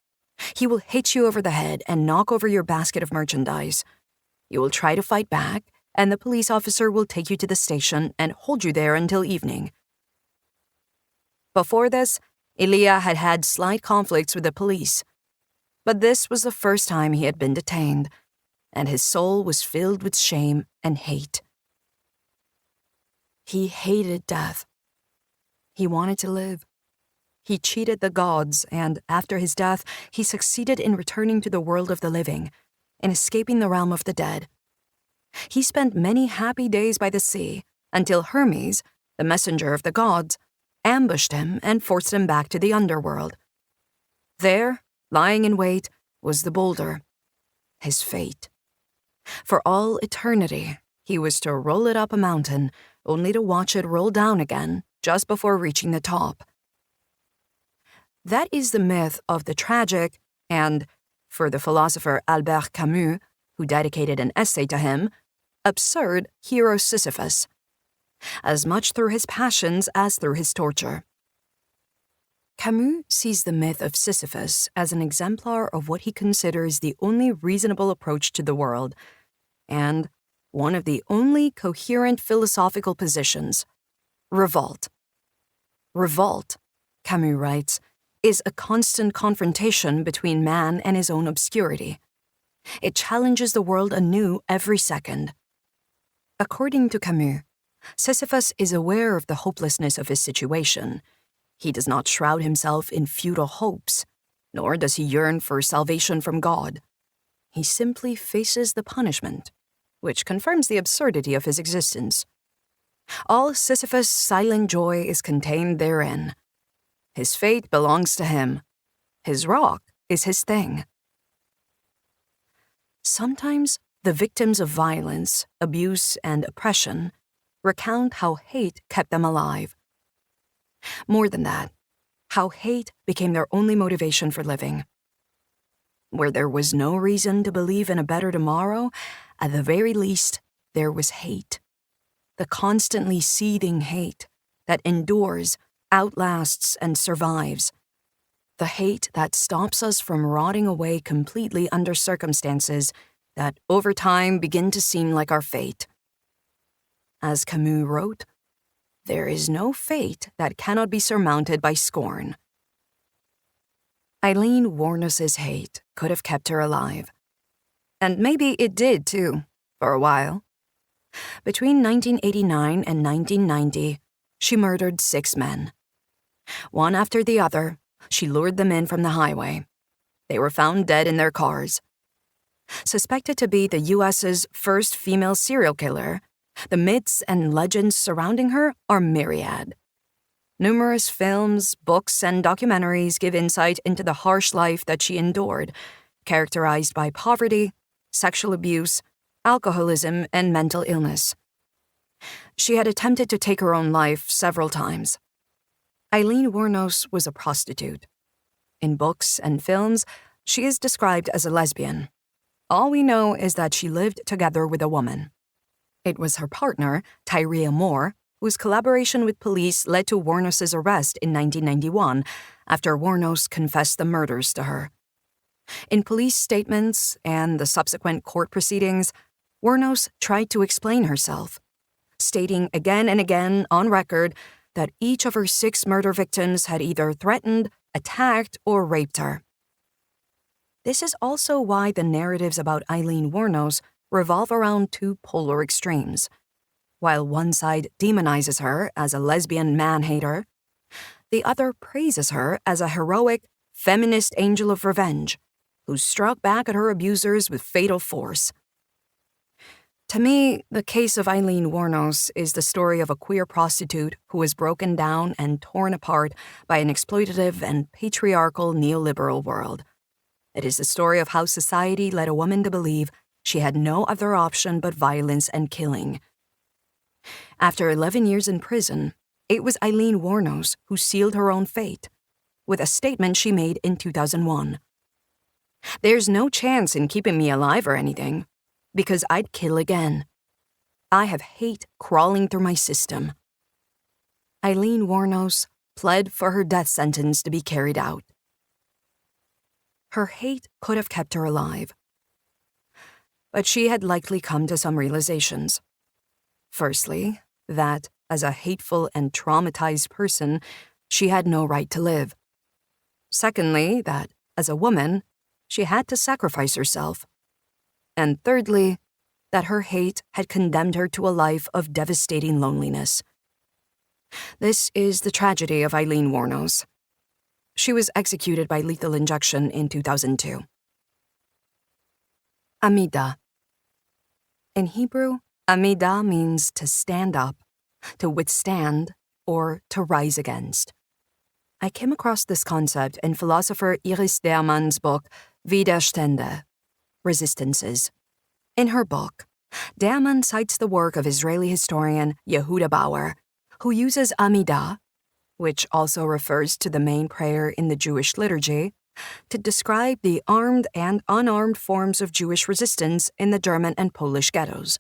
He will hit you over the head and knock over your basket of merchandise. You will try to fight back, and the police officer will take you to the station and hold you there until evening. Before this, Ilya had had slight conflicts with the police, but this was the first time he had been detained, and his soul was filled with shame and hate. He hated death. He wanted to live. He cheated the gods, and after his death, he succeeded in returning to the world of the living, in escaping the realm of the dead. He spent many happy days by the sea, until Hermes, the messenger of the gods, ambushed him and forced him back to the underworld. There, lying in wait, was the boulder, his fate. For all eternity, he was to roll it up a mountain, only to watch it roll down again just before reaching the top. That is the myth of the tragic and, for the philosopher Albert Camus, who dedicated an essay to him, absurd hero Sisyphus, as much through his passions as through his torture. Camus sees the myth of Sisyphus as an exemplar of what he considers the only reasonable approach to the world, and one of the only coherent philosophical positions: revolt. Revolt, Camus writes, is a constant confrontation between man and his own obscurity. It challenges the world anew every second. According to Camus, Sisyphus is aware of the hopelessness of his situation. He does not shroud himself in futile hopes, nor does he yearn for salvation from God. He simply faces the punishment, which confirms the absurdity of his existence. All Sisyphus' silent joy is contained therein. His fate belongs to him. His rock is his thing. Sometimes the victims of violence, abuse, and oppression recount how hate kept them alive. More than that, how hate became their only motivation for living. Where there was no reason to believe in a better tomorrow, at the very least, there was hate. The constantly seething hate that endures, outlasts, and survives. The hate that stops us from rotting away completely under circumstances that over time begin to seem like our fate. As Camus wrote, there is no fate that cannot be surmounted by scorn. Eileen Wuornos's hate could have kept her alive. And maybe it did too, for a while. Between 1989 and 1990, she murdered 6 men. One after the other, she lured them in from the highway. They were found dead in their cars. Suspected to be the U.S.'s first female serial killer, the myths and legends surrounding her are myriad. Numerous films, books, and documentaries give insight into the harsh life that she endured, characterized by poverty, sexual abuse, alcoholism, and mental illness. She had attempted to take her own life several times. Eileen Wuornos was a prostitute. In books and films, she is described as a lesbian. All we know is that she lived together with a woman. It was her partner, Tyria Moore, whose collaboration with police led to Wuornos' arrest in 1991 after Wuornos confessed the murders to her. In police statements and the subsequent court proceedings, Wuornos tried to explain herself, stating again and again on record that each of her 6 murder victims had either threatened, attacked, or raped her. This is also why the narratives about Eileen Wuornos revolve around 2 polar extremes. While one side demonizes her as a lesbian man-hater, the other praises her as a heroic, feminist angel of revenge who struck back at her abusers with fatal force. To me, the case of Eileen Wuornos is the story of a queer prostitute who was broken down and torn apart by an exploitative and patriarchal neoliberal world. It is the story of how society led a woman to believe she had no other option but violence and killing. After 11 years in prison, it was Eileen Wuornos who sealed her own fate, with a statement she made in 2001. "There's no chance in keeping me alive or anything, because I'd kill again. I have hate crawling through my system." Eileen Wuornos pled for her death sentence to be carried out. Her hate could have kept her alive. But she had likely come to some realizations. Firstly, that, as a hateful and traumatized person, she had no right to live. Secondly, that, as a woman, she had to sacrifice herself. And thirdly, that her hate had condemned her to a life of devastating loneliness. This is the tragedy of Eileen Wuornos. She was executed by lethal injection in 2002. Amida. In Hebrew, Amida means to stand up, to withstand, or to rise against. I came across this concept in philosopher Iris Derman's book, Widerstände, Resistances. In her book, Derman cites the work of Israeli historian Yehuda Bauer, who uses Amida, which also refers to the main prayer in the Jewish liturgy, to describe the armed and unarmed forms of Jewish resistance in the German and Polish ghettos.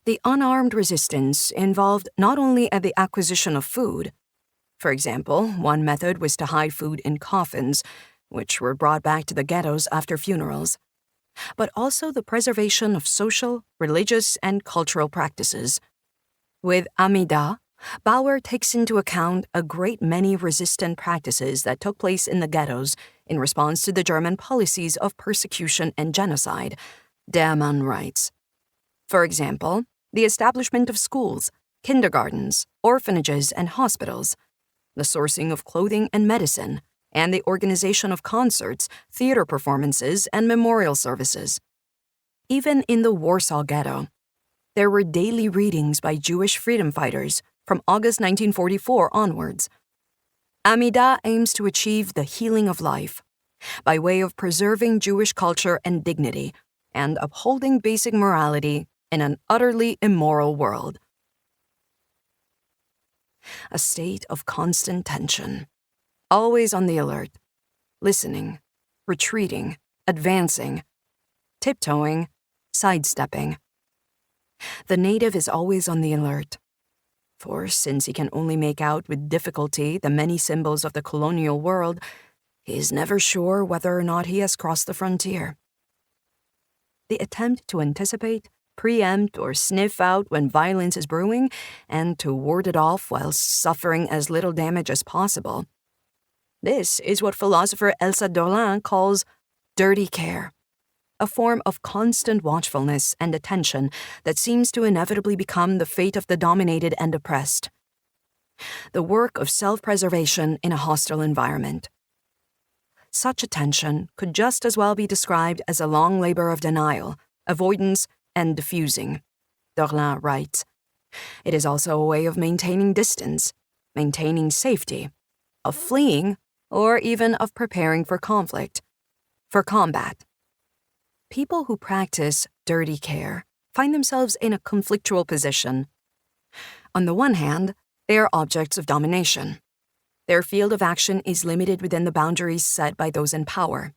The unarmed resistance involved not only the acquisition of food. For example, one method was to hide food in coffins, which were brought back to the ghettos after funerals, but also the preservation of social, religious, and cultural practices. With Amida, Bauer takes into account a great many resistant practices that took place in the ghettos in response to the German policies of persecution and genocide, Derman writes. For example, the establishment of schools, kindergartens, orphanages, and hospitals, the sourcing of clothing and medicine, and the organization of concerts, theater performances, and memorial services. Even in the Warsaw Ghetto, there were daily readings by Jewish freedom fighters from August 1944 onwards. Amida aims to achieve the healing of life by way of preserving Jewish culture and dignity and upholding basic morality in an utterly immoral world. A state of constant tension, always on the alert, listening, retreating, advancing, tiptoeing, sidestepping. The native is always on the alert, for since he can only make out with difficulty the many symbols of the colonial world, he is never sure whether or not he has crossed the frontier. The attempt to anticipate, preempt, or sniff out when violence is brewing, and to ward it off while suffering as little damage as possible. This is what philosopher Elsa Dorlin calls dirty care, a form of constant watchfulness and attention that seems to inevitably become the fate of the dominated and oppressed. The work of self-preservation in a hostile environment. Such attention could just as well be described as a long labor of denial, avoidance, and diffusing, Dorlin writes. It is also a way of maintaining distance, maintaining safety, of fleeing, or even of preparing for conflict, for combat. People who practice dirty care find themselves in a conflictual position. On the one hand, they are objects of domination, Their field of action is limited within the boundaries set by those in power.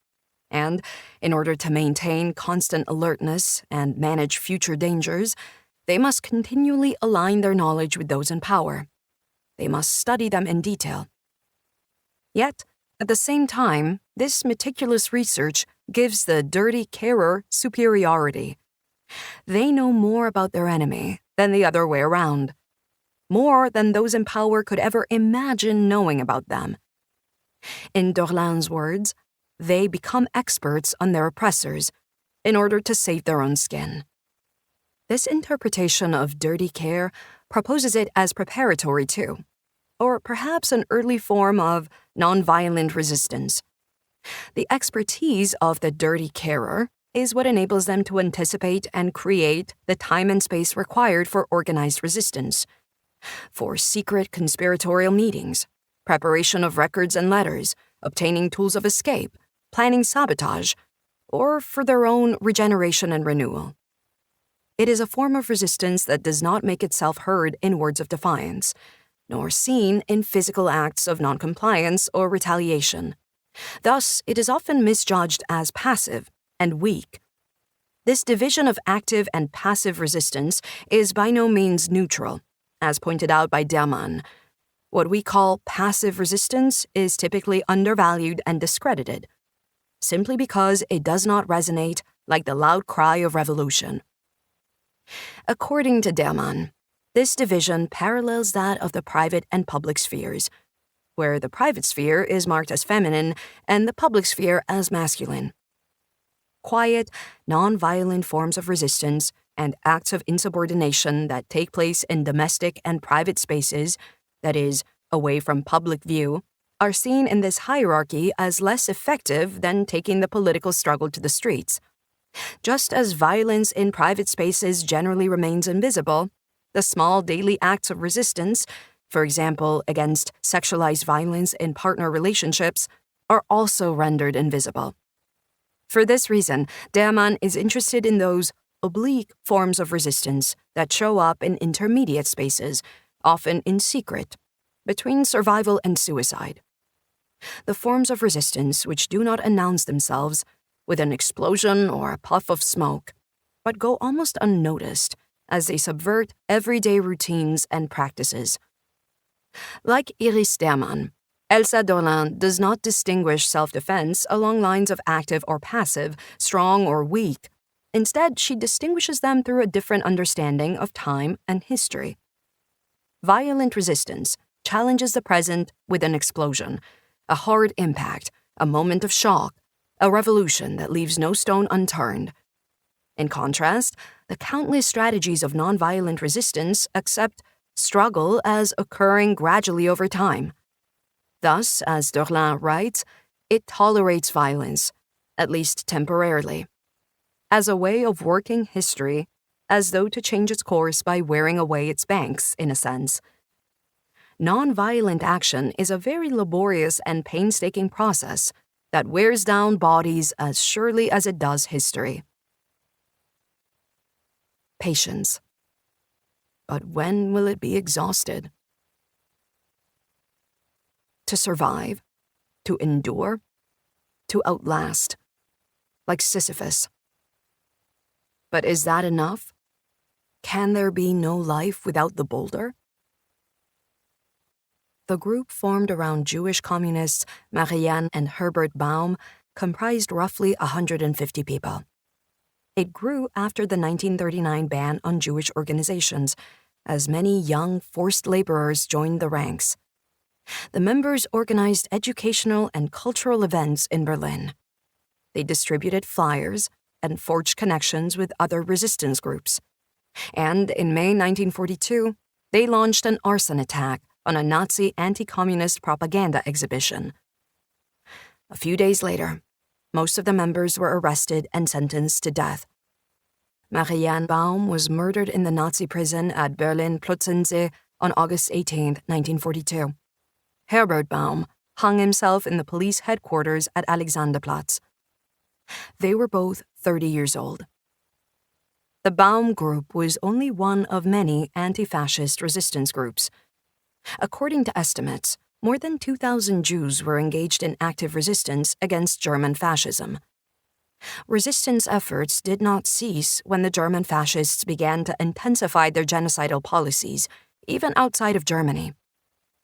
And, in order to maintain constant alertness and manage future dangers, they must continually align their knowledge with those in power. They must study them in detail. Yet, at the same time, this meticulous research gives the dirty carer superiority. They know more about their enemy than the other way around, more than those in power could ever imagine knowing about them. In Dorlin's words, they become experts on their oppressors in order to save their own skin. This interpretation of dirty care proposes it as preparatory too, or perhaps an early form of nonviolent resistance. The expertise of the dirty carer is what enables them to anticipate and create the time and space required for organized resistance, for secret conspiratorial meetings, preparation of records and letters, obtaining tools of escape, planning sabotage, or for their own regeneration and renewal. It is a form of resistance that does not make itself heard in words of defiance, nor seen in physical acts of noncompliance or retaliation. Thus, it is often misjudged as passive and weak. This division of active and passive resistance is by no means neutral, as pointed out by Derman. What we call passive resistance is typically undervalued and discredited, simply because it does not resonate like the loud cry of revolution. According to Derman, this division parallels that of the private and public spheres, where the private sphere is marked as feminine and the public sphere as masculine. Quiet, non-violent forms of resistance and acts of insubordination that take place in domestic and private spaces, that is, away from public view, are seen in this hierarchy as less effective than taking the political struggle to the streets. Just as violence in private spaces generally remains invisible, the small daily acts of resistance, for example against sexualized violence in partner relationships, are also rendered invisible. For this reason, Derman is interested in those oblique forms of resistance that show up in intermediate spaces, often in secret, between survival and suicide. The forms of resistance which do not announce themselves with an explosion or a puff of smoke, but go almost unnoticed as they subvert everyday routines and practices. Like Iris Derman, Elsa Dorlin does not distinguish self-defense along lines of active or passive, strong or weak. Instead, she distinguishes them through a different understanding of time and history. Violent resistance challenges the present with an explosion, a hard impact, a moment of shock, a revolution that leaves no stone unturned. In contrast, the countless strategies of nonviolent resistance accept struggle as occurring gradually over time. Thus, as Dorlin writes, it tolerates violence, at least temporarily, as a way of working history, as though to change its course by wearing away its banks, in a sense. Nonviolent action is a very laborious and painstaking process that wears down bodies as surely as it does history. Patience. But when will it be exhausted? To survive, to endure, to outlast, like Sisyphus. But is that enough? Can there be no life without the boulder? The group formed around Jewish communists Marianne and Herbert Baum comprised roughly 150 people. It grew after the 1939 ban on Jewish organizations, as many young forced laborers joined the ranks. The members organized educational and cultural events in Berlin. They distributed flyers and forged connections with other resistance groups. And in May 1942, they launched an arson attack on a Nazi anti-communist propaganda exhibition. A few days later, most of the members were arrested and sentenced to death. Marianne Baum was murdered in the Nazi prison at Berlin-Plötzensee on August 18, 1942. Herbert Baum hung himself in the police headquarters at Alexanderplatz. They were both 30 years old. The Baum Group was only one of many anti-fascist resistance groups. According to estimates, more than 2,000 Jews were engaged in active resistance against German fascism. Resistance efforts did not cease when the German fascists began to intensify their genocidal policies, even outside of Germany.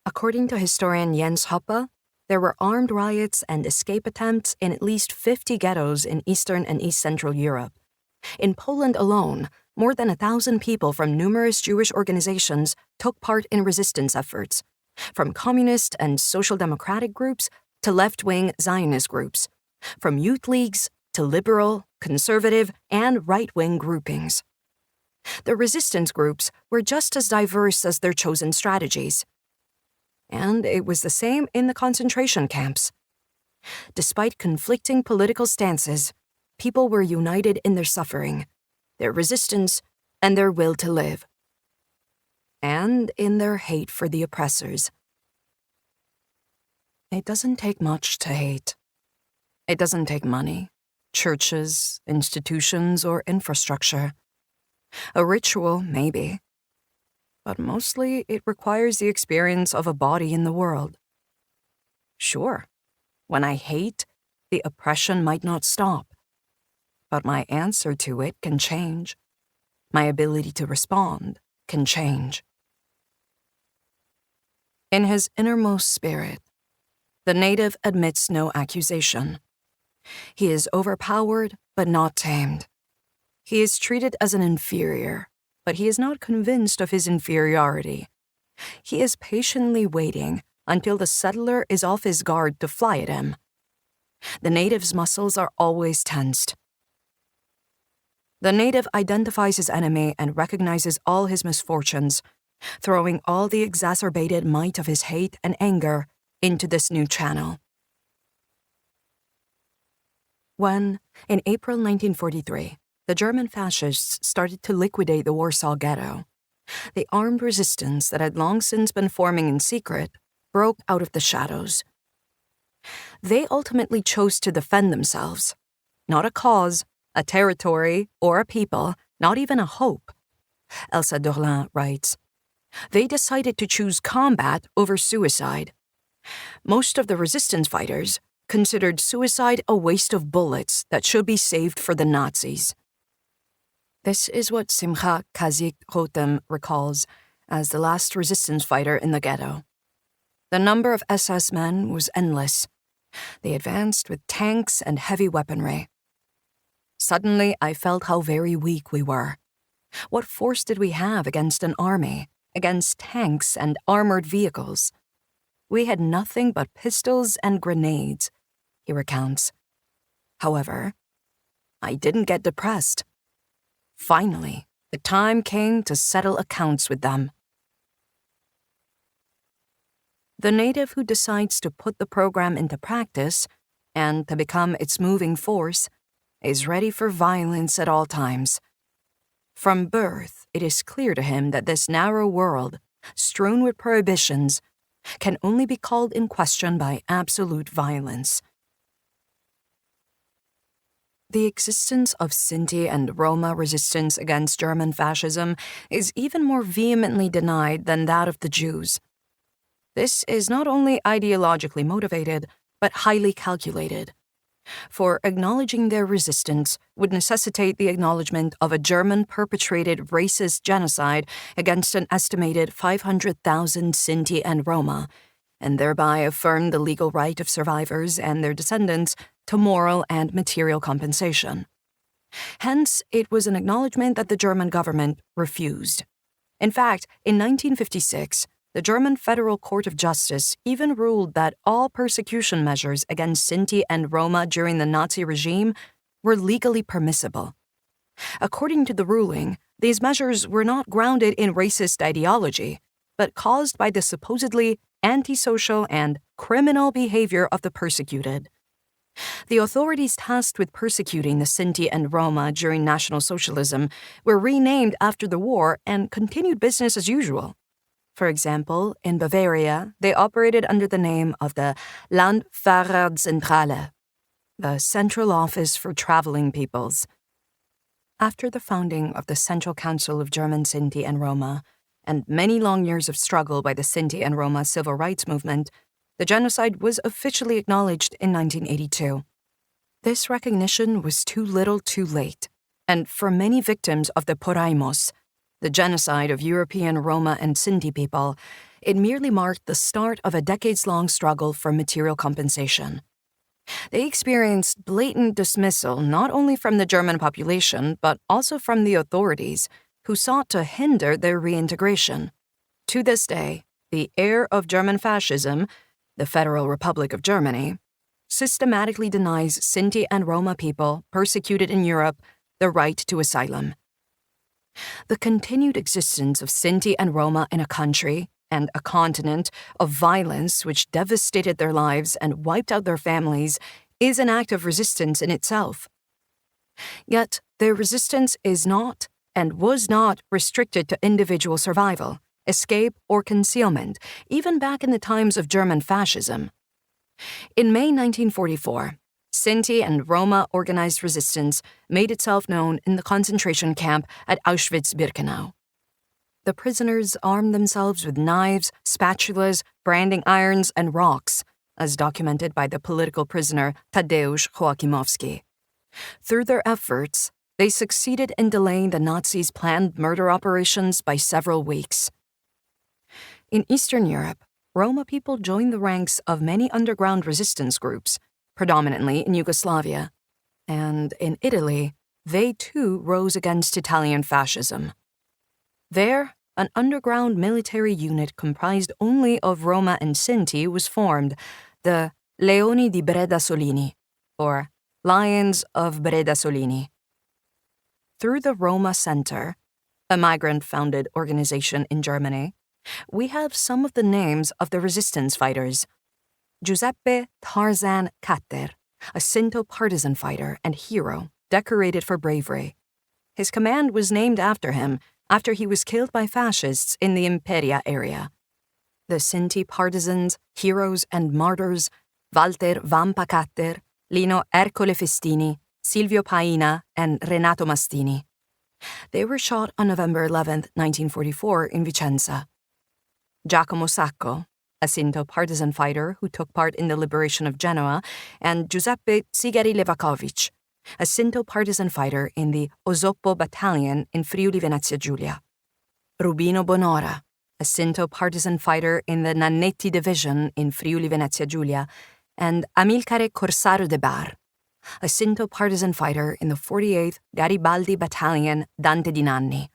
According to historian Jens Hoppe, there were armed riots and escape attempts in at least 50 ghettos in Eastern and East Central Europe. In Poland alone, more than 1,000 people from numerous Jewish organizations took part in resistance efforts, from communist and social democratic groups to left-wing Zionist groups, from youth leagues to liberal, conservative, and right-wing groupings. The resistance groups were just as diverse as their chosen strategies. And it was the same in the concentration camps. Despite conflicting political stances, people were united in their suffering, their resistance, and their will to live. And in their hate for the oppressors. It doesn't take much to hate. It doesn't take money, churches, institutions, or infrastructure. A ritual, maybe. But mostly it requires the experience of a body in the world. Sure, when I hate, the oppression might not stop. But my answer to it can change. My ability to respond can change. In his innermost spirit, the native admits no accusation. He is overpowered but not tamed. He is treated as an inferior, but he is not convinced of his inferiority. He is patiently waiting until the settler is off his guard to fly at him. The native's muscles are always tensed. The native identifies his enemy and recognizes all his misfortunes, throwing all the exacerbated might of his hate and anger into this new channel. When, in April 1943, the German fascists started to liquidate the Warsaw Ghetto, the armed resistance that had long since been forming in secret broke out of the shadows. They ultimately chose to defend themselves, not a cause, a territory, or a people, not even a hope. Elsa Dorlin writes, they decided to choose combat over suicide. Most of the resistance fighters considered suicide a waste of bullets that should be saved for the Nazis. This is what Simcha Kazik-Rotem recalls as the last resistance fighter in the ghetto. The number of SS men was endless. They advanced with tanks and heavy weaponry. Suddenly, I felt how very weak we were. What force did we have against an army, against tanks and armored vehicles? We had nothing but pistols and grenades, he recounts. However, I didn't get depressed. Finally, the time came to settle accounts with them. The native who decides to put the program into practice and to become its moving force is ready for violence at all times. From birth, it is clear to him that this narrow world, strewn with prohibitions, can only be called in question by absolute violence. The existence of Sinti and Roma resistance against German fascism is even more vehemently denied than that of the Jews. This is not only ideologically motivated, but highly calculated. For acknowledging their resistance would necessitate the acknowledgement of a German-perpetrated racist genocide against an estimated 500,000 Sinti and Roma, and thereby affirm the legal right of survivors and their descendants to moral and material compensation. Hence, it was an acknowledgement that the German government refused. In fact, in 1956, the German Federal Court of Justice even ruled that all persecution measures against Sinti and Roma during the Nazi regime were legally permissible. According to the ruling, these measures were not grounded in racist ideology, but caused by the supposedly antisocial and criminal behavior of the persecuted. The authorities tasked with persecuting the Sinti and Roma during National Socialism were renamed after the war and continued business as usual. For example, in Bavaria, they operated under the name of the Landfahrerzentrale, the Central Office for Traveling Peoples. After the founding of the Central Council of German Sinti and Roma, and many long years of struggle by the Sinti and Roma civil rights movement, The genocide was officially acknowledged in 1982. This recognition was too little too late, and for many victims of the Porajmos, the genocide of European Roma and Sinti people, it merely marked the start of a decades-long struggle for material compensation. They experienced blatant dismissal not only from the German population, but also from the authorities, who sought to hinder their reintegration. To this day, the heir of German fascism, the Federal Republic of Germany, systematically denies Sinti and Roma people persecuted in Europe the right to asylum. The continued existence of Sinti and Roma in a country and a continent of violence which devastated their lives and wiped out their families is an act of resistance in itself. Yet, their resistance is not and was not restricted to individual survival, escape, or concealment, even back in the times of German fascism. In May 1944, Sinti and Roma organized resistance made itself known in the concentration camp at Auschwitz-Birkenau. The prisoners armed themselves with knives, spatulas, branding irons, and rocks, as documented by the political prisoner Tadeusz Joachimowski. Through their efforts, they succeeded in delaying the Nazis' planned murder operations by several weeks. In Eastern Europe, Roma people joined the ranks of many underground resistance groups, predominantly in Yugoslavia, and in Italy, they too rose against Italian fascism. There, an underground military unit comprised only of Roma and Sinti was formed, the Leoni di Breda Solini, or Lions of Breda Solini. Through the Roma Center, a migrant-founded organization in Germany, we have some of the names of the resistance fighters. Giuseppe Tarzan Catter, a Sinto partisan fighter and hero decorated for bravery. His command was named after him after he was killed by fascists in the Imperia area. The Sinti partisans, heroes, and martyrs, Walter Vampa Catter, Lino Ercole Festini, Silvio Paina, and Renato Mastini. They were shot on November 11, 1944 in Vicenza. Giacomo Sacco, a Sinto partisan fighter who took part in the liberation of Genoa, and Giuseppe Zigari Levakovic, a Sinto partisan fighter in the Osopo Battalion in Friuli Venezia Giulia. Rubino Bonora, a Sinto partisan fighter in the Nannetti Division in Friuli Venezia Giulia, and Amilcare Corsaro de Bar, a Sinto partisan fighter in the 48th Garibaldi Battalion Dante di Nanni.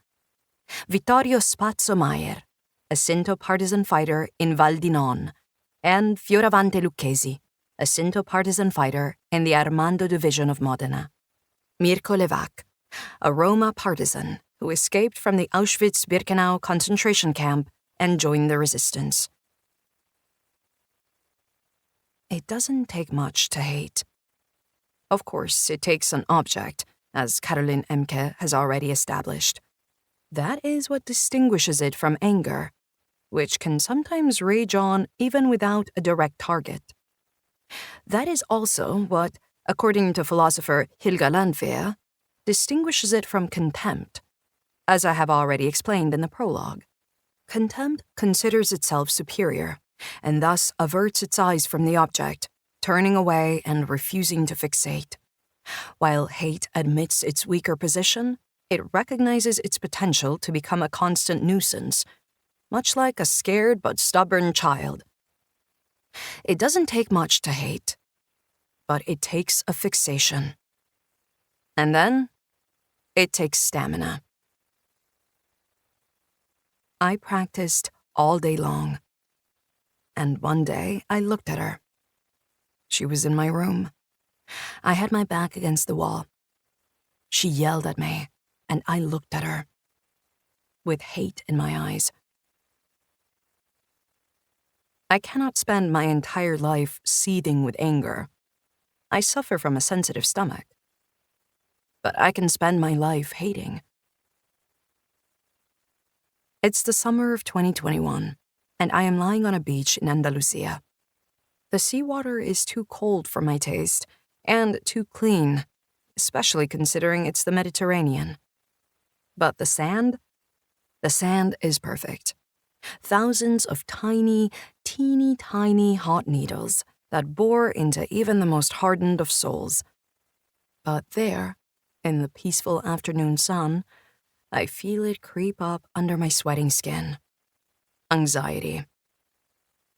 Vittorio Spazzo Maier, a Sinto partisan fighter in Val di Non, and Fioravante Lucchesi, a Sinto partisan fighter in the Armando Division of Modena. Mirko Levac, a Roma partisan who escaped from the Auschwitz-Birkenau concentration camp and joined the resistance. It doesn't take much to hate. Of course, it takes an object, as Caroline Emke has already established. That is what distinguishes it from anger, which can sometimes rage on even without a direct target. That is also what, according to philosopher Hilga Landwehr, distinguishes it from contempt. As I have already explained in the prologue, contempt considers itself superior, and thus averts its eyes from the object, turning away and refusing to fixate. While hate admits its weaker position, it recognizes its potential to become a constant nuisance, much like a scared but stubborn child. It doesn't take much to hate, but it takes a fixation. And then, it takes stamina. I practiced all day long, and one day I looked at her. She was in my room. I had my back against the wall. She yelled at me, and I looked at her, with hate in my eyes. I cannot spend my entire life seething with anger. I suffer from a sensitive stomach. But I can spend my life hating. It's the summer of 2021, and I am lying on a beach in Andalusia. The seawater is too cold for my taste, and too clean, especially considering it's the Mediterranean. But the sand is perfect. Thousands of tiny, teeny tiny hot needles that bore into even the most hardened of souls. But there, in the peaceful afternoon sun, I feel it creep up under my sweating skin. Anxiety.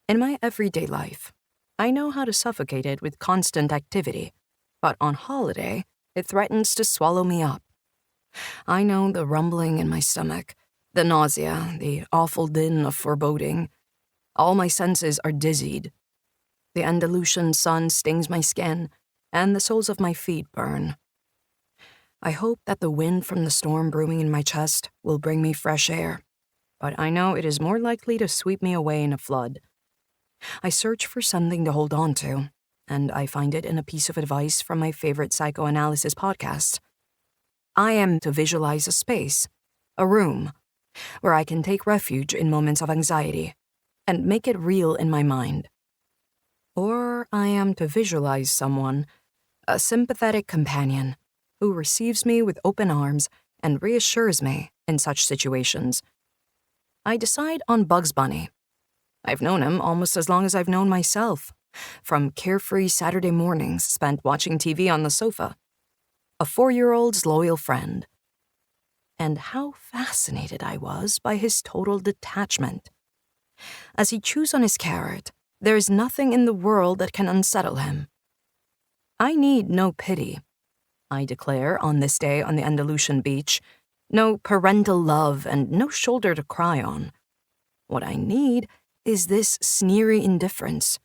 In my everyday life, I know how to suffocate it with constant activity, but on holiday, it threatens to swallow me up. I know the rumbling in my stomach, the nausea, the awful din of foreboding. All my senses are dizzied. The Andalusian sun stings my skin, and the soles of my feet burn. I hope that the wind from the storm brewing in my chest will bring me fresh air, but I know it is more likely to sweep me away in a flood. I search for something to hold on to, and I find it in a piece of advice from my favorite psychoanalysis podcast. I am to visualize a space, a room, where I can take refuge in moments of anxiety and make it real in my mind. Or I am to visualize someone, a sympathetic companion, who receives me with open arms and reassures me in such situations. I decide on Bugs Bunny. I've known him almost as long as I've known myself, from carefree Saturday mornings spent watching TV on the sofa. A 4-year-old's loyal friend. And how fascinated I was by his total detachment. As he chews on his carrot, there is nothing in the world that can unsettle him. I need no pity, I declare on this day on the Andalusian beach, no parental love and no shoulder to cry on. What I need is this sneery indifference.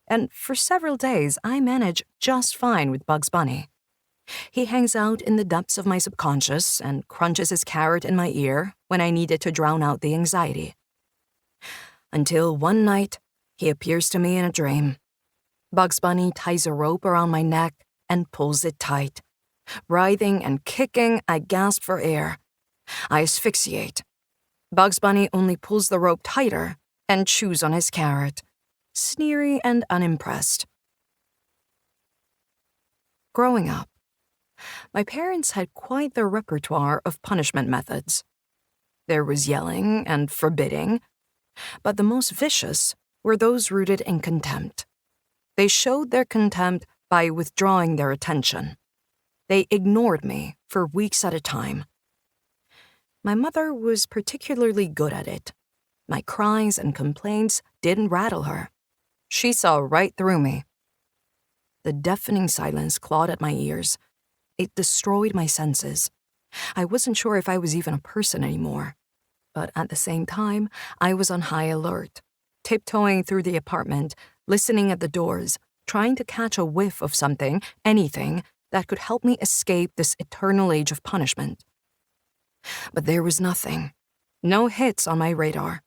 And for several days, I manage just fine with Bugs Bunny. He hangs out in the depths of my subconscious and crunches his carrot in my ear when I need it to drown out the anxiety. Until one night, he appears to me in a dream. Bugs Bunny ties a rope around my neck and pulls it tight. Writhing and kicking, I gasp for air. I asphyxiate. Bugs Bunny only pulls the rope tighter and chews on his carrot, sneery and unimpressed. Growing up, my parents had quite the repertoire of punishment methods. There was yelling and forbidding, but the most vicious were those rooted in contempt. They showed their contempt by withdrawing their attention. They ignored me for weeks at a time. My mother was particularly good at it. My cries and complaints didn't rattle her. She saw right through me. The deafening silence clawed at my ears. It destroyed my senses. I wasn't sure if I was even a person anymore. But at the same time, I was on high alert, tiptoeing through the apartment, listening at the doors, trying to catch a whiff of something, anything, that could help me escape this eternal age of punishment. But there was nothing. No hits on my radar.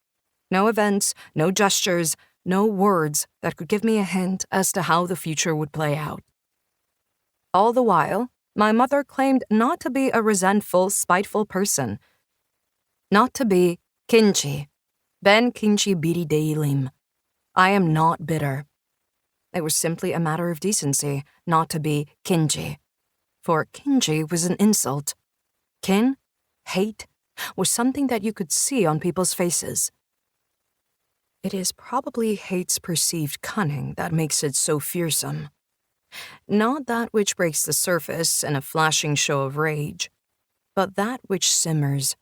No events, no gestures, no words that could give me a hint as to how the future would play out. All the while, my mother claimed not to be a resentful, spiteful person. Not to be kinchi, ben kinchi biri deilim. I am not bitter. It was simply a matter of decency not to be kinchi, for kinchi was an insult. Kin, hate, was something that you could see on people's faces. It is probably hate's perceived cunning that makes it so fearsome. Not that which breaks the surface in a flashing show of rage, but that which simmers,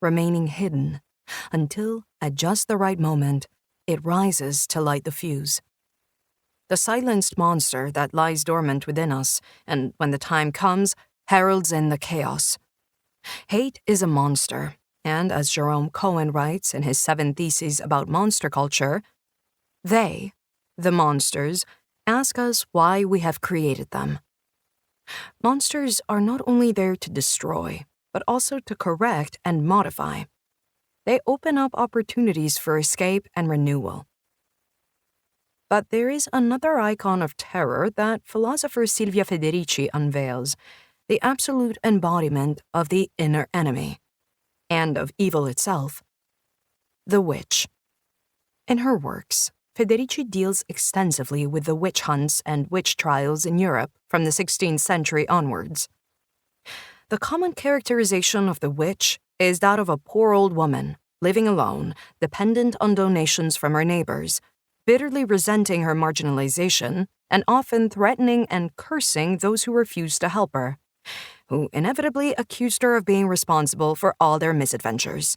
remaining hidden, until, at just the right moment, it rises to light the fuse. The silenced monster that lies dormant within us, and when the time comes, heralds in the chaos. Hate is a monster, and as Jerome Cohen writes in his 7 Theses about monster culture, they, the monsters, ask us why we have created them. Monsters are not only there to destroy, but also to correct and modify. They open up opportunities for escape and renewal. But there is another icon of terror that philosopher Silvia Federici unveils, the absolute embodiment of the inner enemy, and of evil itself, the witch. In her works, Federici deals extensively with the witch hunts and witch trials in Europe from the 16th century onwards. The common characterization of the witch is that of a poor old woman, living alone, dependent on donations from her neighbors, bitterly resenting her marginalization, and often threatening and cursing those who refused to help her, who inevitably accused her of being responsible for all their misadventures.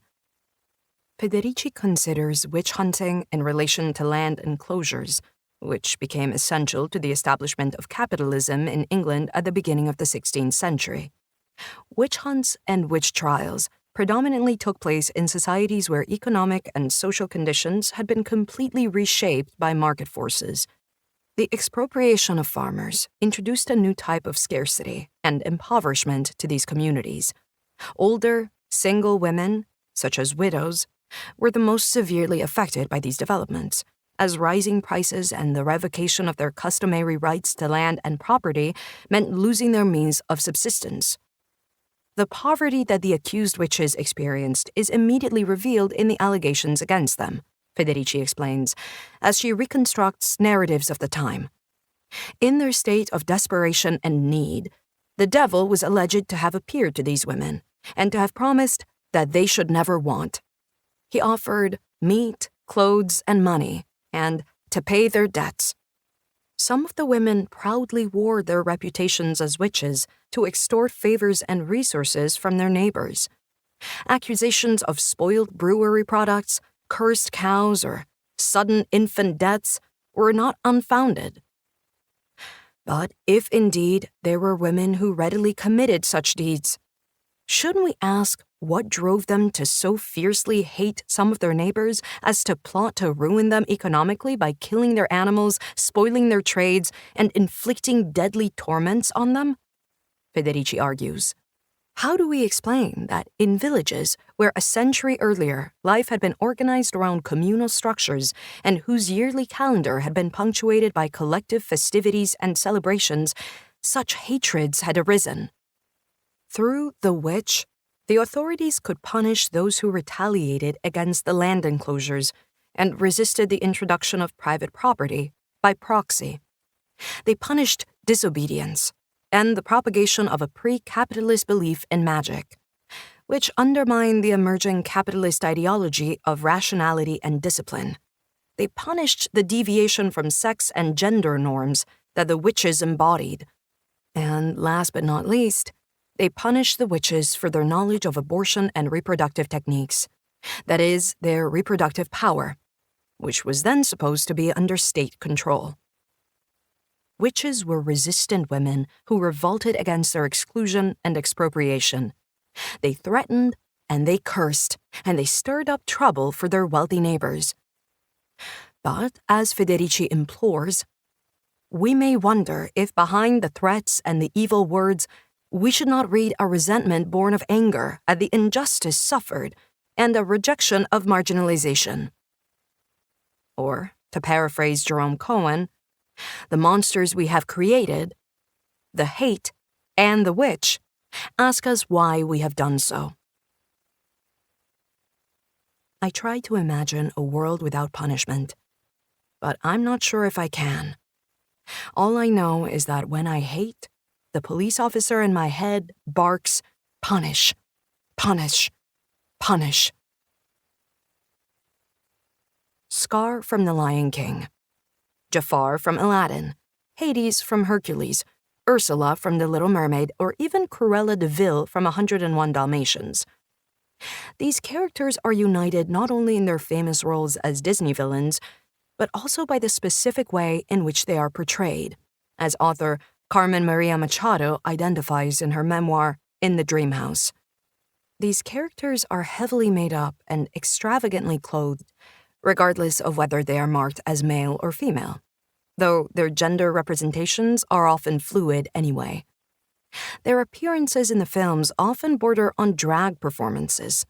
Federici considers witch hunting in relation to land enclosures, which became essential to the establishment of capitalism in England at the beginning of the 16th century. Witch hunts and witch trials predominantly took place in societies where economic and social conditions had been completely reshaped by market forces. The expropriation of farmers introduced a new type of scarcity and impoverishment to these communities. Older, single women, such as widows, were the most severely affected by these developments, as rising prices and the revocation of their customary rights to land and property meant losing their means of subsistence. The poverty that the accused witches experienced is immediately revealed in the allegations against them, Federici explains, as she reconstructs narratives of the time. In their state of desperation and need, the devil was alleged to have appeared to these women and to have promised that they should never want. He offered meat, clothes, and money, and to pay their debts. Some of the women proudly wore their reputations as witches to extort favors and resources from their neighbors. Accusations of spoiled brewery products, cursed cows, or sudden infant deaths were not unfounded. But if indeed there were women who readily committed such deeds, shouldn't we ask what drove them to so fiercely hate some of their neighbors as to plot to ruin them economically by killing their animals, spoiling their trades, and inflicting deadly torments on them? Federici argues. How do we explain that in villages where a century earlier life had been organized around communal structures and whose yearly calendar had been punctuated by collective festivities and celebrations, such hatreds had arisen? Through the witch, the authorities could punish those who retaliated against the land enclosures and resisted the introduction of private property by proxy. They punished disobedience and the propagation of a pre-capitalist belief in magic, which undermined the emerging capitalist ideology of rationality and discipline. They punished the deviation from sex and gender norms that the witches embodied. And last but not least, they punished the witches for their knowledge of abortion and reproductive techniques, that is, their reproductive power, which was then supposed to be under state control. Witches were resistant women who revolted against their exclusion and expropriation. They threatened and they cursed, and they stirred up trouble for their wealthy neighbors. But, as Federici implores, we may wonder if behind the threats and the evil words we should not read a resentment born of anger at the injustice suffered and a rejection of marginalization. Or, to paraphrase Jerome Cohen, the monsters we have created, the hate and the witch, ask us why we have done so. I try to imagine a world without punishment, but I'm not sure if I can. All I know is that when I hate, the police officer in my head barks, "Punish, punish, punish." Scar from The Lion King, Jafar from Aladdin, Hades from Hercules, Ursula from The Little Mermaid, or even Cruella de Vil from 101 Dalmatians. These characters are united not only in their famous roles as Disney villains, but also by the specific way in which they are portrayed, as author Carmen Maria Machado identifies in her memoir, In the Dream House. These characters are heavily made up and extravagantly clothed, regardless of whether they are marked as male or female, though their gender representations are often fluid anyway. Their appearances in the films often border on drag performances.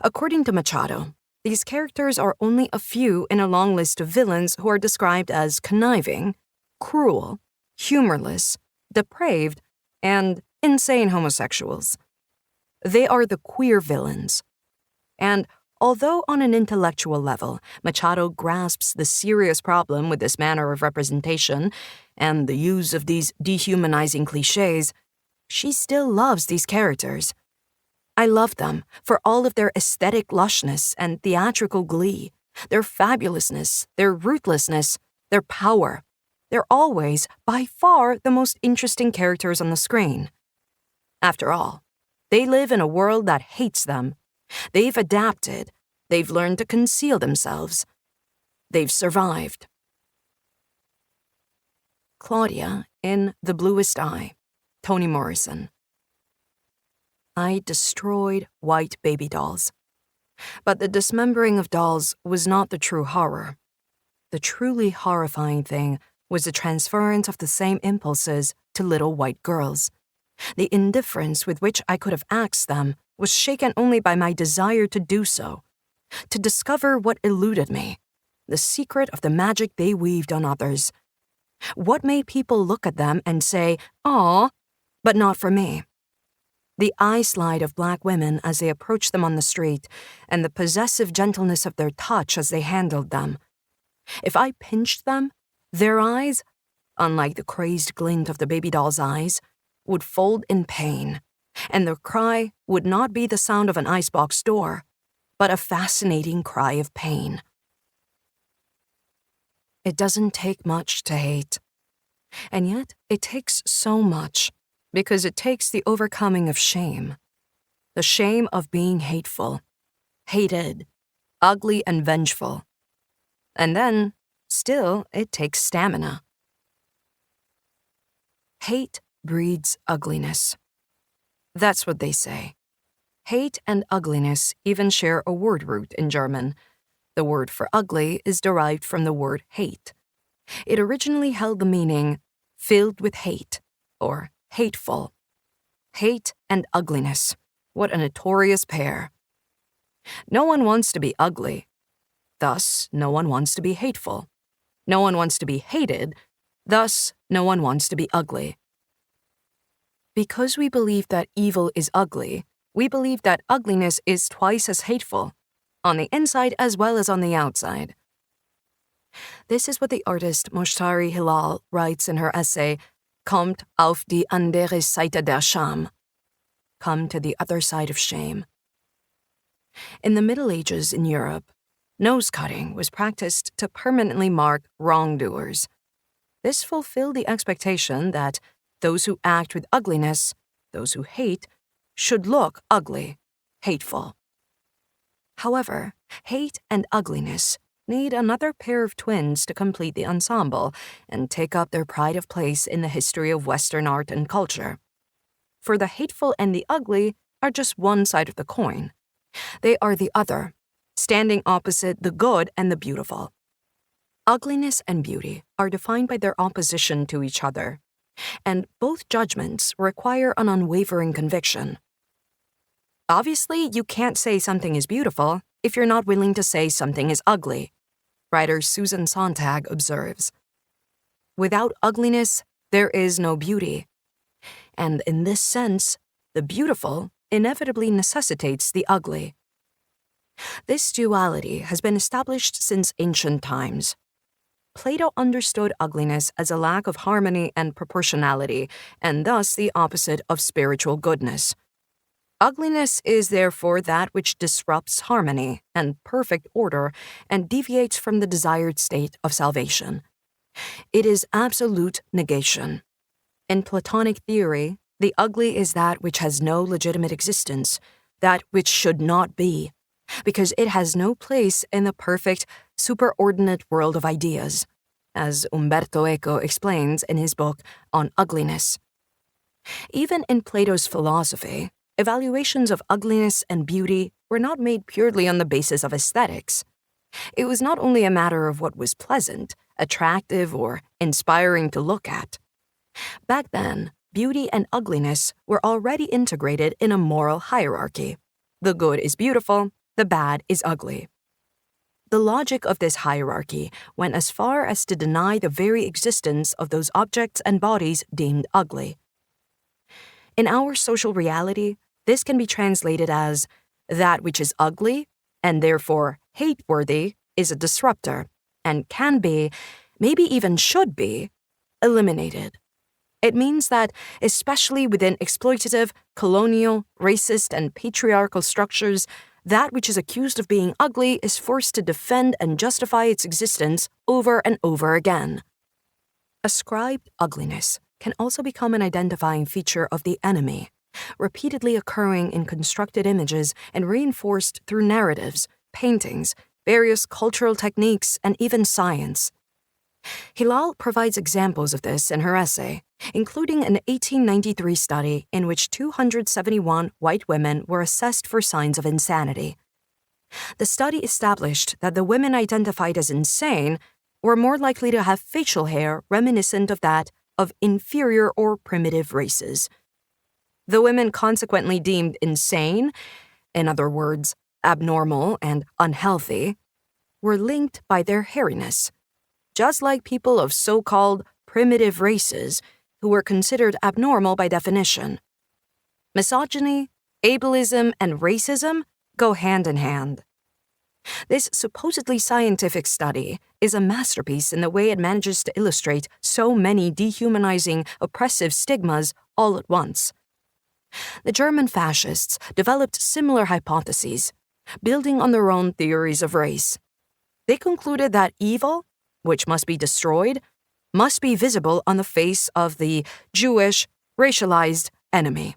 According to Machado, these characters are only a few in a long list of villains who are described as conniving, cruel, humorless, depraved, and insane homosexuals. They are the queer villains. And although on an intellectual level, Machado grasps the serious problem with this manner of representation and the use of these dehumanizing cliches, she still loves these characters. I love them for all of their aesthetic lushness and theatrical glee, their fabulousness, their ruthlessness, their power. They're always, by far, the most interesting characters on the screen. After all, they live in a world that hates them. They've adapted. They've learned to conceal themselves. They've survived. Claudia in The Bluest Eye, Toni Morrison. I destroyed white baby dolls. But the dismembering of dolls was not the true horror. The truly horrifying thing was the transference of the same impulses to little white girls. The indifference with which I could have axed them was shaken only by my desire to do so, to discover what eluded me, the secret of the magic they weaved on others. What made people look at them and say, "Aw," but not for me? The eye slide of black women as they approached them on the street, and the possessive gentleness of their touch as they handled them. If I pinched them, their eyes, unlike the crazed glint of the baby doll's eyes, would fold in pain, and their cry would not be the sound of an icebox door, but a fascinating cry of pain. It doesn't take much to hate, and yet it takes so much, because it takes the overcoming of shame. The shame of being hateful, hated, ugly and vengeful. And then, still, it takes stamina. Hate breeds ugliness. That's what they say. Hate and ugliness even share a word root in German. The word for ugly is derived from the word hate. It originally held the meaning filled with hate, or hateful. Hate and ugliness. What a notorious pair. No one wants to be ugly. Thus, no one wants to be hateful. No one wants to be hated. Thus, no one wants to be ugly. Because we believe that evil is ugly, we believe that ugliness is twice as hateful, on the inside as well as on the outside. This is what the artist Moshtari Hilal writes in her essay, Kommt auf die andere Seite der Scham. Come to the other side of shame. In the Middle Ages in Europe, nose-cutting was practiced to permanently mark wrongdoers. This fulfilled the expectation that those who act with ugliness, those who hate, should look ugly, hateful. However, hate and ugliness need another pair of twins to complete the ensemble and take up their pride of place in the history of Western art and culture. For the hateful and the ugly are just one side of the coin. They are the other, standing opposite the good and the beautiful. Ugliness and beauty are defined by their opposition to each other, and both judgments require an unwavering conviction. Obviously, you can't say something is beautiful if you're not willing to say something is ugly, writer Susan Sontag observes. Without ugliness, there is no beauty. And in this sense, the beautiful inevitably necessitates the ugly. This duality has been established since ancient times. Plato understood ugliness as a lack of harmony and proportionality, and thus the opposite of spiritual goodness. Ugliness is therefore that which disrupts harmony and perfect order and deviates from the desired state of salvation. It is absolute negation. In Platonic theory, the ugly is that which has no legitimate existence, that which should not be, because it has no place in the perfect, superordinate world of ideas, as Umberto Eco explains in his book On Ugliness. Even in Plato's philosophy, evaluations of ugliness and beauty were not made purely on the basis of aesthetics. It was not only a matter of what was pleasant, attractive, or inspiring to look at. Back then, beauty and ugliness were already integrated in a moral hierarchy. The good is beautiful, the bad is ugly. The logic of this hierarchy went as far as to deny the very existence of those objects and bodies deemed ugly. In our social reality, this can be translated as that which is ugly, and therefore hate-worthy, is a disruptor, and can be, maybe even should be, eliminated. It means that, especially within exploitative, colonial, racist, and patriarchal structures, that which is accused of being ugly is forced to defend and justify its existence over and over again. Ascribed ugliness can also become an identifying feature of the enemy, repeatedly occurring in constructed images and reinforced through narratives, paintings, various cultural techniques, and even science. Hilal provides examples of this in her essay, including an 1893 study in which 271 white women were assessed for signs of insanity. The study established that the women identified as insane were more likely to have facial hair reminiscent of that of inferior or primitive races. The women consequently deemed insane, in other words, abnormal and unhealthy, were linked by their hairiness, just like people of so-called primitive races who were considered abnormal by definition. Misogyny, ableism, and racism go hand in hand. This supposedly scientific study is a masterpiece in the way it manages to illustrate so many dehumanizing, oppressive stigmas all at once. The German fascists developed similar hypotheses, building on their own theories of race. They concluded that evil, which must be destroyed, must be visible on the face of the Jewish, racialized enemy.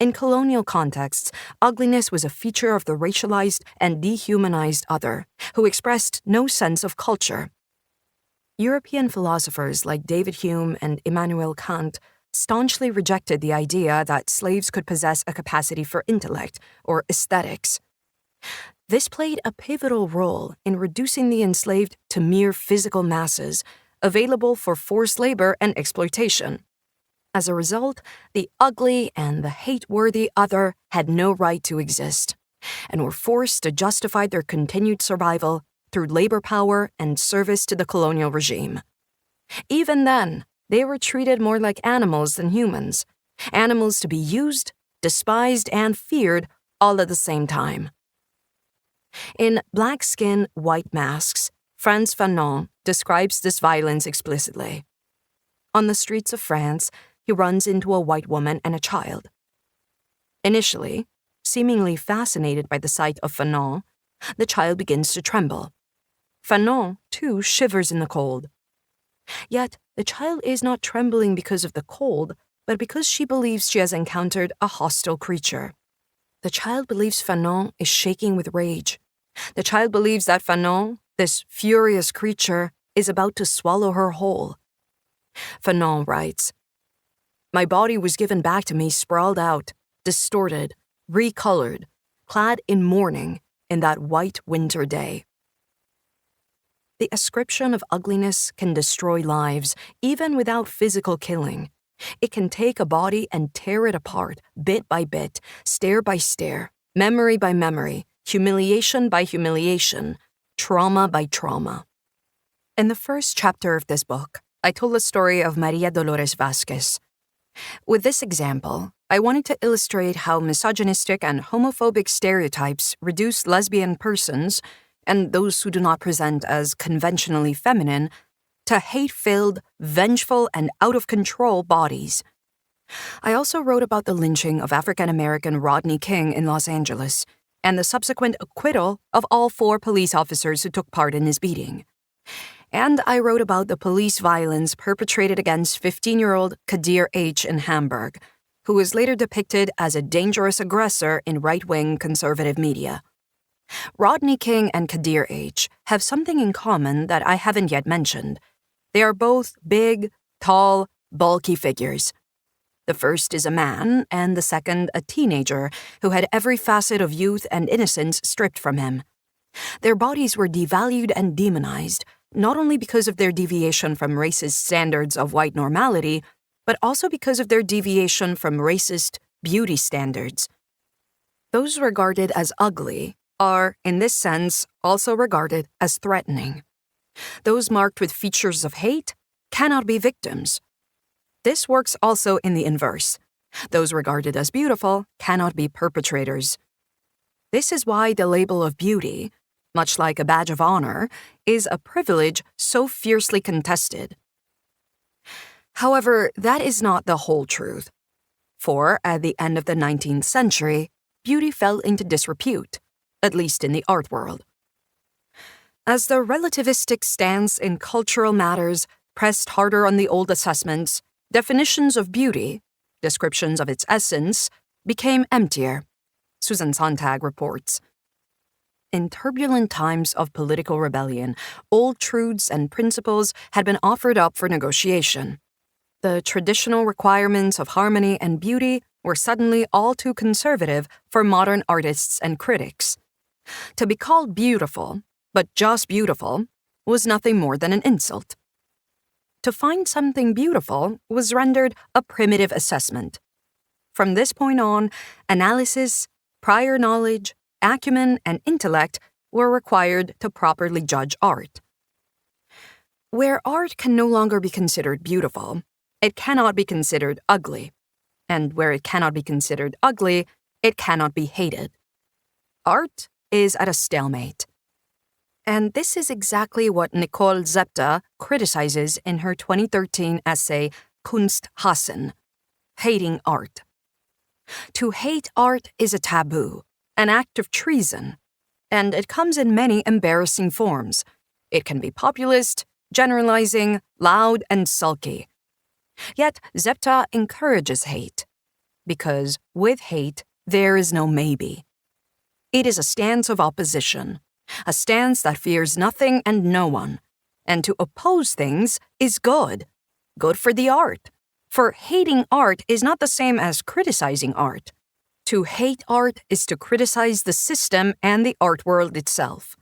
In colonial contexts, ugliness was a feature of the racialized and dehumanized other, who expressed no sense of culture. European philosophers like David Hume and Immanuel Kant staunchly rejected the idea that slaves could possess a capacity for intellect or aesthetics. This played a pivotal role in reducing the enslaved to mere physical masses, available for forced labor and exploitation. As a result, the ugly and the hate-worthy other had no right to exist, and were forced to justify their continued survival through labor power and service to the colonial regime. Even then, they were treated more like animals than humans, animals to be used, despised, and feared all at the same time. In Black Skin, White Masks, Frantz Fanon describes this violence explicitly. On the streets of France, he runs into a white woman and a child. Initially, seemingly fascinated by the sight of Fanon, the child begins to tremble. Fanon, too, shivers in the cold. Yet, the child is not trembling because of the cold, but because she believes she has encountered a hostile creature. The child believes Fanon is shaking with rage. The child believes that Fanon, this furious creature, is about to swallow her whole. Fanon writes, "My body was given back to me sprawled out, distorted, recolored, clad in mourning in that white winter day." The ascription of ugliness can destroy lives, even without physical killing. It can take a body and tear it apart, bit by bit, stare by stare, memory by memory, humiliation by humiliation, trauma by trauma. In the first chapter of this book, I told the story of Maria Dolores Vázquez. With this example, I wanted to illustrate how misogynistic and homophobic stereotypes reduce lesbian persons, and those who do not present as conventionally feminine, to hate-filled, vengeful, and out-of-control bodies. I also wrote about the lynching of African-American Rodney King in Los Angeles, and the subsequent acquittal of all 4 police officers who took part in his beating. And I wrote about the police violence perpetrated against 15-year-old Kadir H. in Hamburg, who was later depicted as a dangerous aggressor in right-wing conservative media. Rodney King and Kadir H. have something in common that I haven't yet mentioned. They are both big, tall, bulky figures. The first is a man, and the second a teenager who had every facet of youth and innocence stripped from him. Their bodies were devalued and demonized, not only because of their deviation from racist standards of white normality, but also because of their deviation from racist beauty standards. Those regarded as ugly are, in this sense, also regarded as threatening. Those marked with features of hate cannot be victims. This works also in the inverse. Those regarded as beautiful cannot be perpetrators. This is why the label of beauty, much like a badge of honor, is a privilege so fiercely contested. However, that is not the whole truth. For at the end of the 19th century, beauty fell into disrepute, at least in the art world. As the relativistic stance in cultural matters pressed harder on the old assessments, definitions of beauty, descriptions of its essence, became emptier, Susan Sontag reports. In turbulent times of political rebellion, old truths and principles had been offered up for negotiation. The traditional requirements of harmony and beauty were suddenly all too conservative for modern artists and critics. To be called beautiful, but just beautiful, was nothing more than an insult. To find something beautiful was rendered a primitive assessment. From this point on, analysis, prior knowledge, acumen, and intellect were required to properly judge art. Where art can no longer be considered beautiful, it cannot be considered ugly. And where it cannot be considered ugly, it cannot be hated. Art is at a stalemate. And this is exactly what Nicole Zepta criticizes in her 2013 essay Kunst hassen, Hating Art. To hate art is a taboo, an act of treason, and it comes in many embarrassing forms. It can be populist, generalizing, loud, and sulky. Yet Zepta encourages hate, because with hate, there is no maybe. It is a stance of opposition, a stance that fears nothing and no one, and to oppose things is good for the art. For hating art is not the same as criticizing art. To hate art is to criticize the system and the art world itself.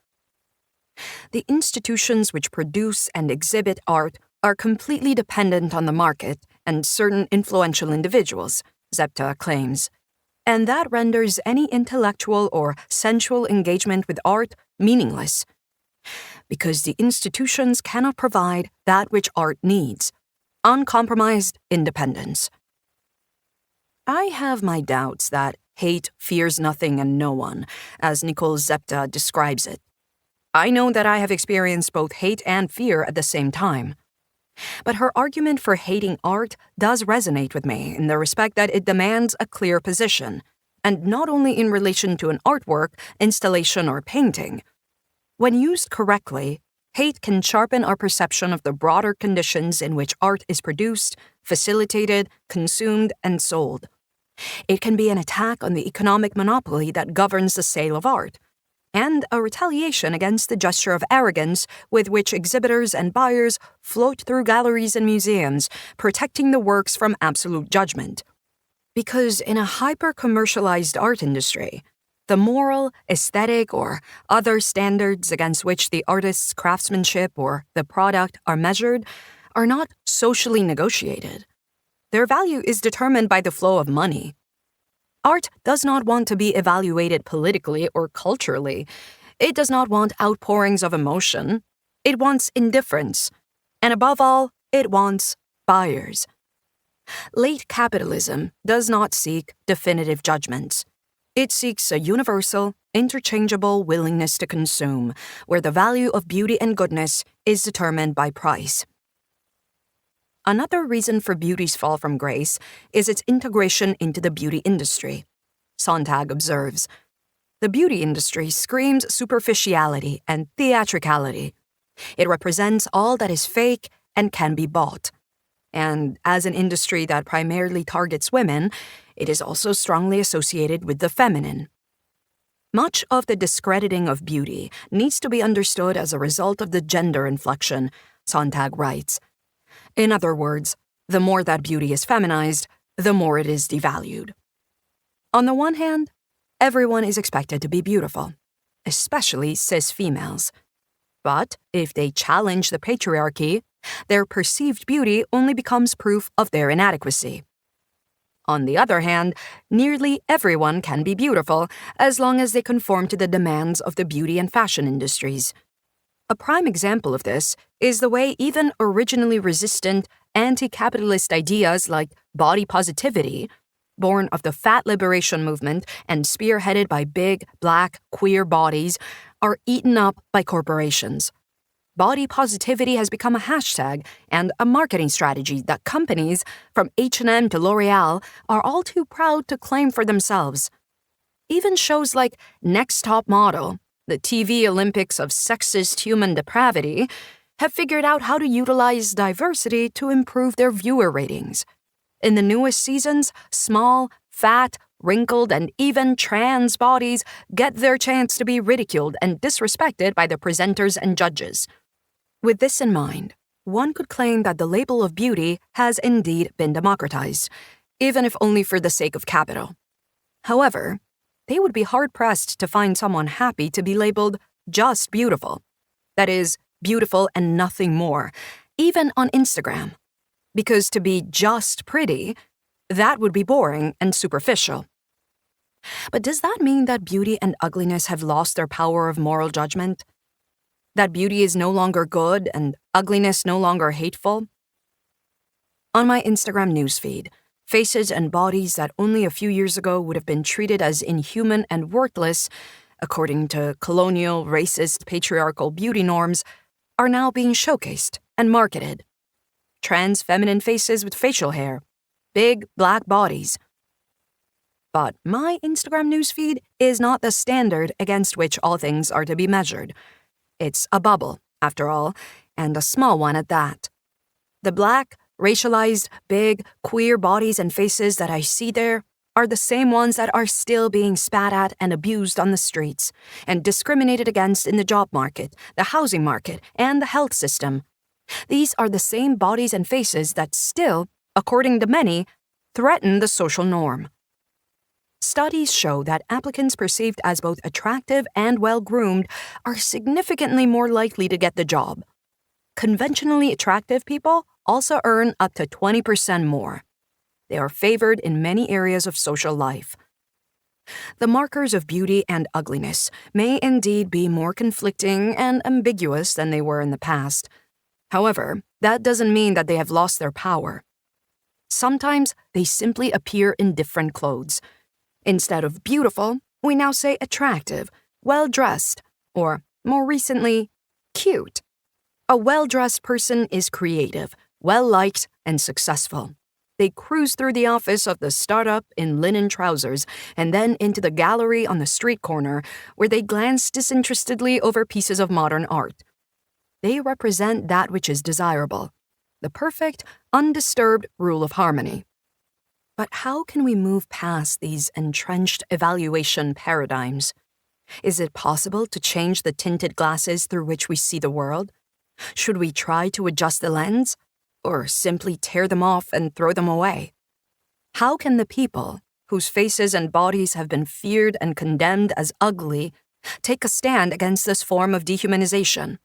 The institutions which produce and exhibit art are completely dependent on the market and certain influential individuals, Zepta claims, and that renders any intellectual or sensual engagement with art meaningless, because the institutions cannot provide that which art needs, uncompromised independence. I have my doubts that hate fears nothing and no one, as Nicole Zepta describes it. I know that I have experienced both hate and fear at the same time. But her argument for hating art does resonate with me in the respect that it demands a clear position, and not only in relation to an artwork, installation, or painting. When used correctly, hate can sharpen our perception of the broader conditions in which art is produced, facilitated, consumed, and sold. It can be an attack on the economic monopoly that governs the sale of art, and a retaliation against the gesture of arrogance with which exhibitors and buyers float through galleries and museums, protecting the works from absolute judgment. Because in a hyper-commercialized art industry, the moral, aesthetic, or other standards against which the artist's craftsmanship or the product are measured are not socially negotiated. Their value is determined by the flow of money. Art does not want to be evaluated politically or culturally. It does not want outpourings of emotion. It wants indifference. And above all, it wants buyers. Late capitalism does not seek definitive judgments. It seeks a universal, interchangeable willingness to consume, where the value of beauty and goodness is determined by price. Another reason for beauty's fall from grace is its integration into the beauty industry. Sontag observes, the beauty industry screams superficiality and theatricality. It represents all that is fake and can be bought. And as an industry that primarily targets women, it is also strongly associated with the feminine. Much of the discrediting of beauty needs to be understood as a result of the gender inflection, Sontag writes. In other words, the more that beauty is feminized, the more it is devalued. On the one hand, everyone is expected to be beautiful, especially cis females. But if they challenge the patriarchy, their perceived beauty only becomes proof of their inadequacy. On the other hand, nearly everyone can be beautiful as long as they conform to the demands of the beauty and fashion industries. A prime example of this is the way even originally resistant anti-capitalist ideas like body positivity, born of the fat liberation movement and spearheaded by big, black, queer bodies, are eaten up by corporations. body positivity has become a hashtag and a marketing strategy that companies, from H&M to L'Oreal, are all too proud to claim for themselves. Even shows like Next Top Model, the TV Olympics of sexist human depravity, have figured out how to utilize diversity to improve their viewer ratings. In the newest seasons, small, fat, wrinkled, and even trans bodies get their chance to be ridiculed and disrespected by the presenters and judges. With this in mind, one could claim that the label of beauty has indeed been democratized, even if only for the sake of capital. However, they would be hard-pressed to find someone happy to be labeled just beautiful. That is, beautiful and nothing more, even on Instagram. Because to be just pretty, that would be boring and superficial. But does that mean that beauty and ugliness have lost their power of moral judgment? That beauty is no longer good and ugliness no longer hateful? On my Instagram newsfeed, faces and bodies that only a few years ago would have been treated as inhuman and worthless, according to colonial, racist, patriarchal beauty norms, are now being showcased and marketed. Trans feminine faces with facial hair, big black bodies. But my Instagram newsfeed is not the standard against which all things are to be measured. It's a bubble, after all, and a small one at that. The black, racialized, big, queer bodies and faces that I see there are the same ones that are still being spat at and abused on the streets, and discriminated against in the job market, the housing market, and the health system. These are the same bodies and faces that still, according to many, threaten the social norm. Studies show that applicants perceived as both attractive and well-groomed are significantly more likely to get the job. Conventionally attractive people also earn up to 20% more. They are favored in many areas of social life. The markers of beauty and ugliness may indeed be more conflicting and ambiguous than they were in the past. However, that doesn't mean that they have lost their power. Sometimes they simply appear in different clothes. Instead of beautiful, we now say attractive, well-dressed, or, more recently, cute. A well-dressed person is creative, well-liked, and successful. They cruise through the office of the startup in linen trousers and then into the gallery on the street corner where they glance disinterestedly over pieces of modern art. They represent that which is desirable, the perfect, undisturbed rule of harmony. But how can we move past these entrenched evaluation paradigms? Is it possible to change the tinted glasses through which we see the world? Should we try to adjust the lens, or simply tear them off and throw them away? How can the people, whose faces and bodies have been feared and condemned as ugly, take a stand against this form of dehumanization?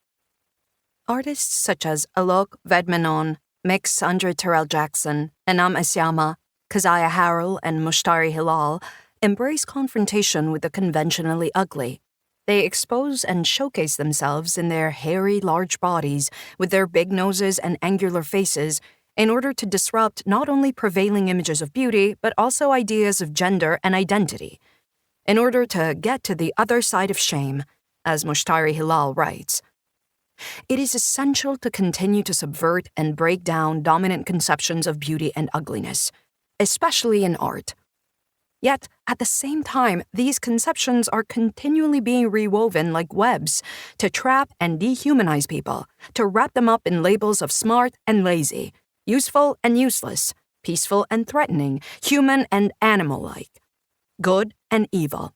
Artists such as Alok Vedmenon, Mix Andre Terrell Jackson, Anam Asyama, Keziah Harrell, and Mushtari Hilal embrace confrontation with the conventionally ugly. They expose and showcase themselves in their hairy, large bodies with their big noses and angular faces in order to disrupt not only prevailing images of beauty, but also ideas of gender and identity. In order to get to the other side of shame, as Mushtari Hilal writes, it is essential to continue to subvert and break down dominant conceptions of beauty and ugliness, especially in art. Yet, at the same time, these conceptions are continually being rewoven like webs to trap and dehumanize people, to wrap them up in labels of smart and lazy, useful and useless, peaceful and threatening, human and animal-like, good and evil.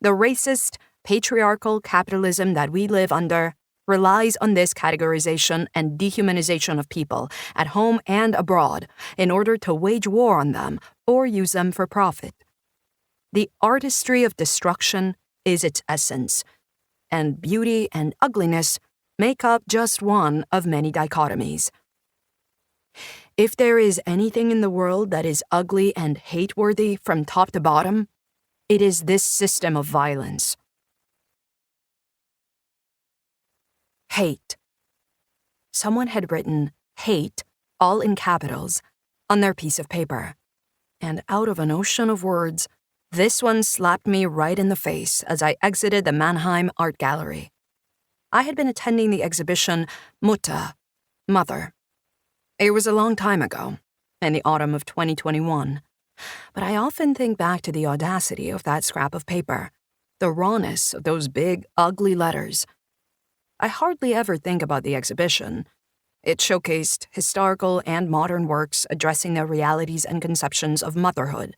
The racist, patriarchal capitalism that we live under relies on this categorization and dehumanization of people at home and abroad in order to wage war on them or use them for profit. The artistry of destruction is its essence, and beauty and ugliness make up just one of many dichotomies. If there is anything in the world that is ugly and hate-worthy from top to bottom, it is this system of violence. Hate. Someone had written hate, all in capitals, on their piece of paper. And out of an ocean of words, this one slapped me right in the face as I exited the Mannheim Art Gallery. I had been attending the exhibition Mutter, Mother. It was a long time ago, in the autumn of 2021. But I often think back to the audacity of that scrap of paper, the rawness of those big, ugly letters. I hardly ever think about the exhibition. It showcased historical and modern works addressing the realities and conceptions of motherhood,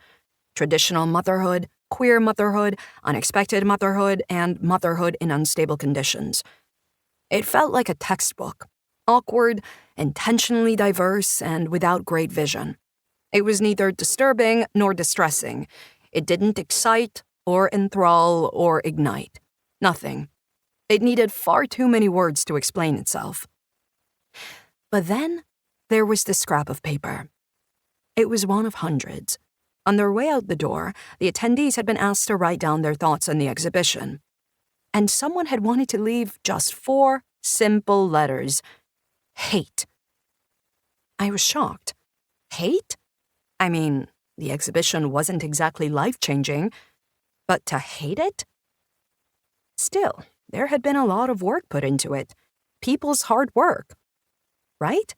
traditional motherhood, queer motherhood, unexpected motherhood, and motherhood in unstable conditions. It felt like a textbook, awkward, intentionally diverse, and without great vision. It was neither disturbing nor distressing. It didn't excite or enthrall or ignite. Nothing. It needed far too many words to explain itself. But then there was the scrap of paper. It was one of hundreds. On their way out the door, the attendees had been asked to write down their thoughts on the exhibition. And someone had wanted to leave just 4 simple letters. Hate. I was shocked. Hate? I mean, the exhibition wasn't exactly life-changing, but to hate it? Still, there had been a lot of work put into it. People's hard work. Right?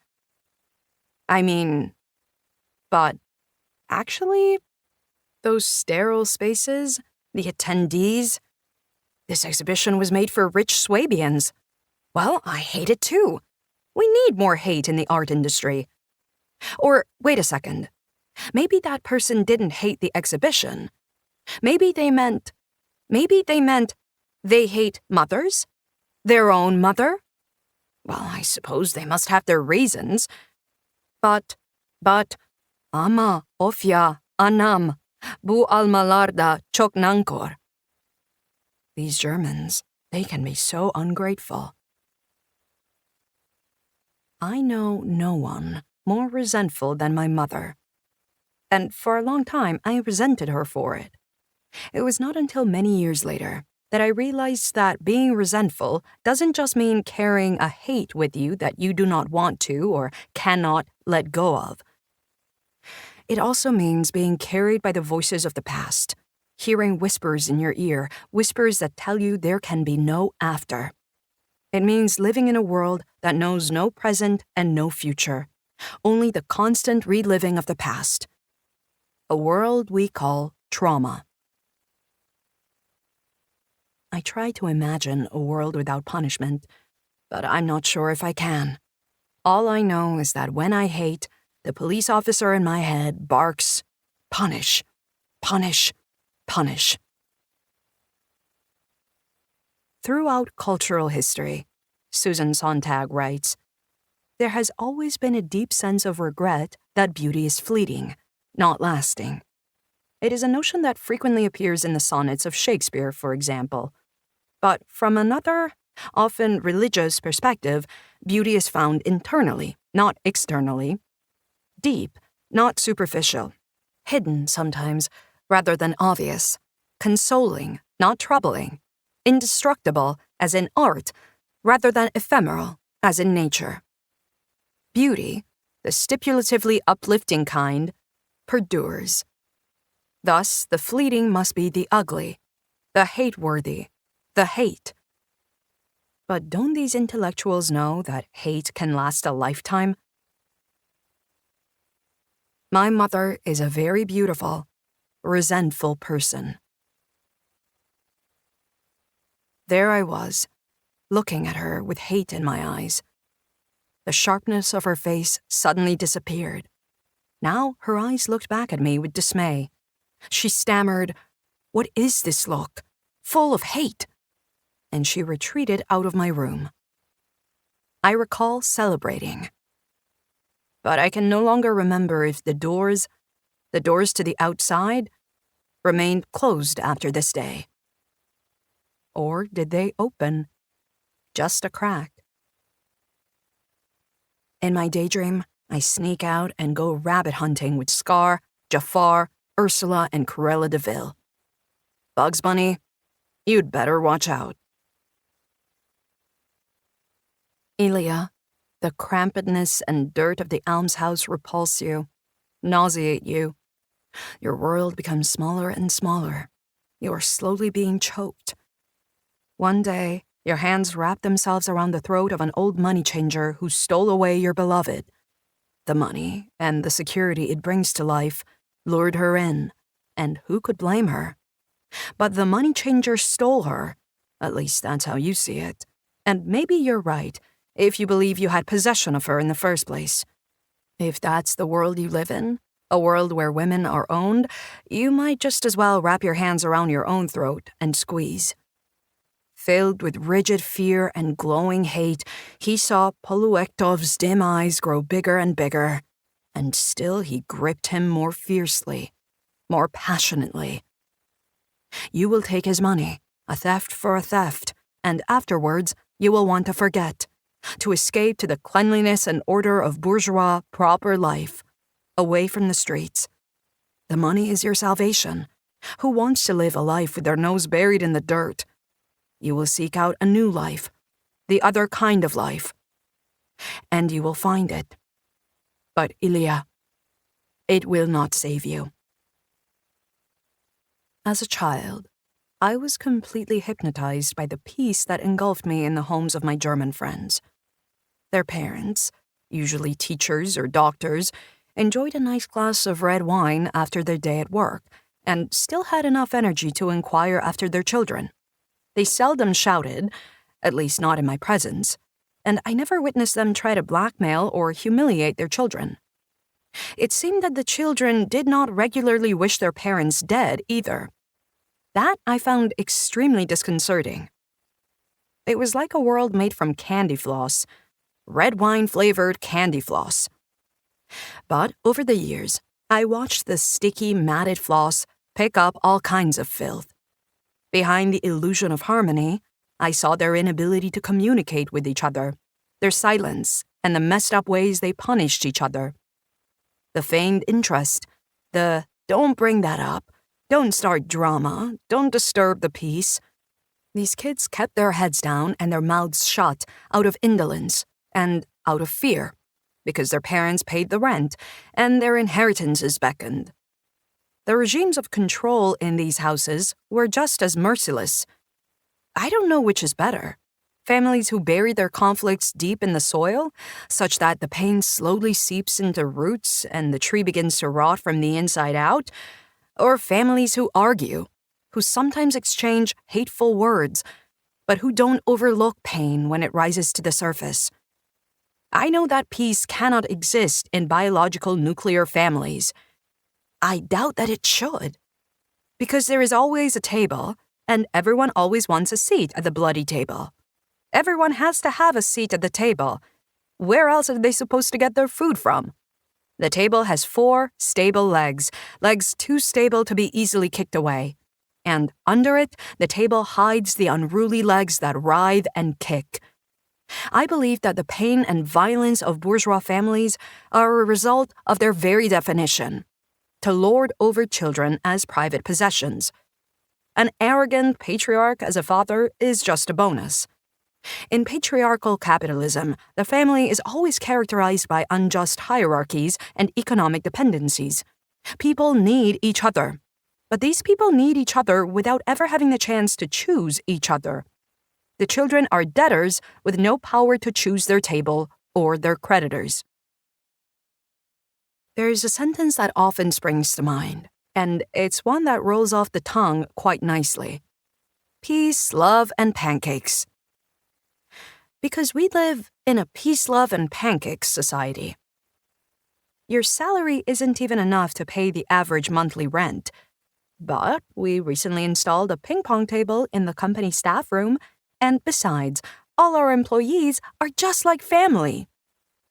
I mean, but actually, those sterile spaces, the attendees, this exhibition was made for rich Swabians. Well, I hate it too. We need more hate in the art industry. Or, wait a second. Maybe that person didn't hate the exhibition. Maybe they meant they hate mothers? Their own mother? Well, I suppose they must have their reasons. But, ama, ofya, anam, bu almalarda çok nankor. These Germans, they can be so ungrateful. I know no one more resentful than my mother. And for a long time, I resented her for it. It was not until many years later that I realized that being resentful doesn't just mean carrying a hate with you that you do not want to or cannot let go of. It also means being carried by the voices of the past, hearing whispers in your ear, whispers that tell you there can be no after. It means living in a world that knows no present and no future, only the constant reliving of the past. A world we call trauma. I try to imagine a world without punishment, but I'm not sure if I can. All I know is that when I hate, the police officer in my head barks, "Punish, punish, punish." Throughout cultural history, Susan Sontag writes, there has always been a deep sense of regret that beauty is fleeting, not lasting. It is a notion that frequently appears in the sonnets of Shakespeare, for example. But from another, often religious perspective, beauty is found internally, not externally. Deep, not superficial. Hidden sometimes, rather than obvious. Consoling, not troubling. Indestructible, as in art, rather than ephemeral, as in nature. Beauty, the stipulatively uplifting kind, perdures. Thus, the fleeting must be the ugly, the hate-worthy, the hate. But don't these intellectuals know that hate can last a lifetime? My mother is a very beautiful, resentful person. There I was, looking at her with hate in my eyes. The sharpness of her face suddenly disappeared. Now her eyes looked back at me with dismay. She stammered, "What is this look? Full of hate." And she retreated out of my room. I recall celebrating. But I can no longer remember if the doors to the outside, remained closed after this day. Or did they open? Just a crack. In my daydream, I sneak out and go rabbit hunting with Scar, Jafar, Ursula, and Cruella de Vil. Bugs Bunny, you'd better watch out. Elia, the crampedness and dirt of the almshouse repulse you, nauseate you. Your world becomes smaller and smaller. You are slowly being choked. One day, Your hands wrap themselves around the throat of an old money changer who stole away your beloved. The money and the security it brings to life lured her in, and who could blame her? But the money changer stole her. At least that's how you see it. And maybe you're right, if you believe you had possession of her in the first place. If that's the world you live in, a world where women are owned, you might just as well wrap your hands around your own throat and squeeze. Filled with rigid fear and glowing hate, he saw Poluektov's dim eyes grow bigger and bigger, and still he gripped him more fiercely, more passionately. You will take his money, a theft for a theft, and afterwards you will want to forget, to escape to the cleanliness and order of bourgeois, proper life, away from the streets. The money is your salvation. Who wants to live a life with their nose buried in the dirt? You will seek out a new life, the other kind of life. And you will find it. But Ilya, it will not save you. As a child, I was completely hypnotized by the peace that engulfed me in the homes of my German friends. Their parents, usually teachers or doctors, enjoyed a nice glass of red wine after their day at work, and still had enough energy to inquire after their children. They seldom shouted, at least not in my presence, and I never witnessed them try to blackmail or humiliate their children. It seemed that the children did not regularly wish their parents dead either. That I found extremely disconcerting. It was like a world made from candy floss, red wine-flavored candy floss. But over the years, I watched the sticky, matted floss pick up all kinds of filth. Behind the illusion of harmony, I saw their inability to communicate with each other, their silence, and the messed-up ways they punished each other. The feigned interest, the "don't bring that up, don't start drama, don't disturb the peace." These kids kept their heads down and their mouths shut out of indolence and out of fear, because their parents paid the rent and their inheritances beckoned. The regimes of control in these houses were just as merciless. I don't know which is better. Families who bury their conflicts deep in the soil, such that the pain slowly seeps into roots and the tree begins to rot from the inside out, or families who argue, who sometimes exchange hateful words, but who don't overlook pain when it rises to the surface. I know that peace cannot exist in biological nuclear families. I doubt that it should. Because there is always a table, and everyone always wants a seat at the bloody table. Everyone has to have a seat at the table. Where else are they supposed to get their food from? The table has 4 stable legs too stable to be easily kicked away. And under it, the table hides the unruly legs that writhe and kick. I believe that the pain and violence of bourgeois families are a result of their very definition: to lord over children as private possessions. An arrogant patriarch as a father is just a bonus. In patriarchal capitalism, the family is always characterized by unjust hierarchies and economic dependencies. People need each other, but these people need each other without ever having the chance to choose each other. The children are debtors with no power to choose their table or their creditors. There is a sentence that often springs to mind, and it's one that rolls off the tongue quite nicely. Peace, love, and pancakes. Because we live in a peace, love, and pancakes society. Your salary isn't even enough to pay the average monthly rent. But we recently installed a ping pong table in the company staff room, and besides, all our employees are just like family.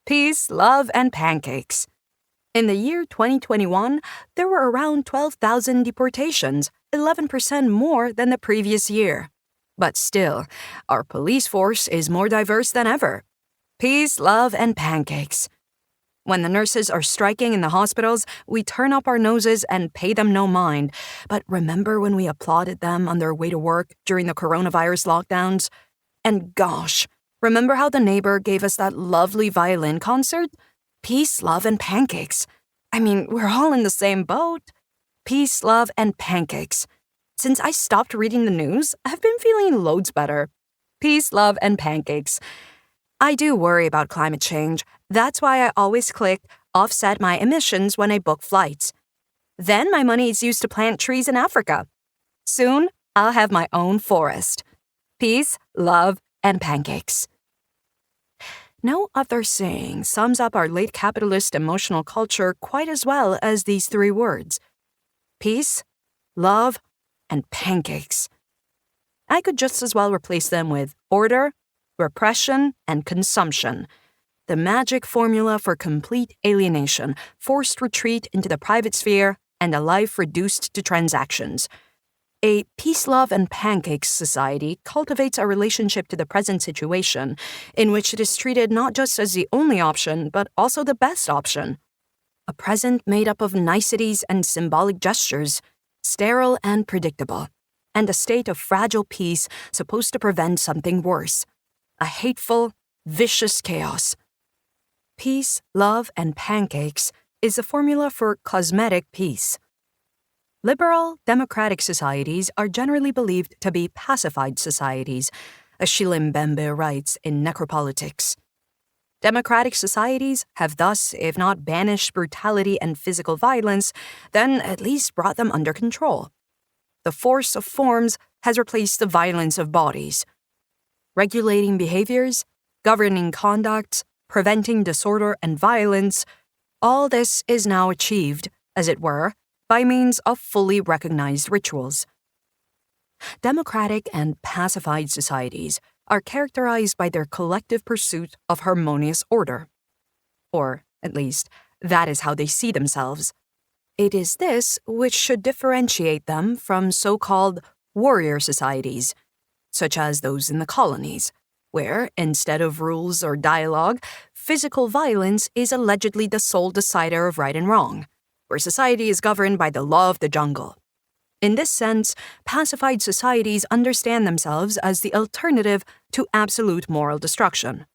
Peace, love, and pancakes. In the year 2021, there were around 12,000 deportations, 11% more than the previous year. But still, our police force is more diverse than ever. Peace, love, and pancakes. When the nurses are striking in the hospitals, we turn up our noses and pay them no mind. But remember when we applauded them on their way to work during the coronavirus lockdowns? And gosh, remember how the neighbor gave us that lovely violin concert? Peace, love, and pancakes. I mean, we're all in the same boat. Peace, love, and pancakes. Since I stopped reading the news, I've been feeling loads better. Peace, love, and pancakes. I do worry about climate change. That's why I always click offset my emissions when I book flights. Then my money is used to plant trees in Africa. Soon, I'll have my own forest. Peace, love, and pancakes. No other saying sums up our late capitalist emotional culture quite as well as these three words. Peace, love, and pancakes. I could just as well replace them with order, repression, and consumption. The magic formula for complete alienation, forced retreat into the private sphere, and a life reduced to transactions. A peace, love, and pancakes society cultivates a relationship to the present situation in which it is treated not just as the only option, but also the best option. A present made up of niceties and symbolic gestures, sterile and predictable, and a state of fragile peace supposed to prevent something worse, a hateful, vicious chaos. Peace, love, and pancakes is a formula for cosmetic peace. Liberal, democratic societies are generally believed to be pacified societies, as Mbembe writes in Necropolitics. Democratic societies have thus, if not banished brutality and physical violence, then at least brought them under control. The force of forms has replaced the violence of bodies. Regulating behaviors, governing conduct, preventing disorder and violence, all this is now achieved, as it were, by means of fully recognized rituals. Democratic and pacified societies are characterized by their collective pursuit of harmonious order. Or, at least, that is how they see themselves. It is this which should differentiate them from so-called warrior societies, such as those in the colonies, where, instead of rules or dialogue, physical violence is allegedly the sole decider of right and wrong, where society is governed by the law of the jungle. In this sense, pacified societies understand themselves as the alternative to absolute moral destruction.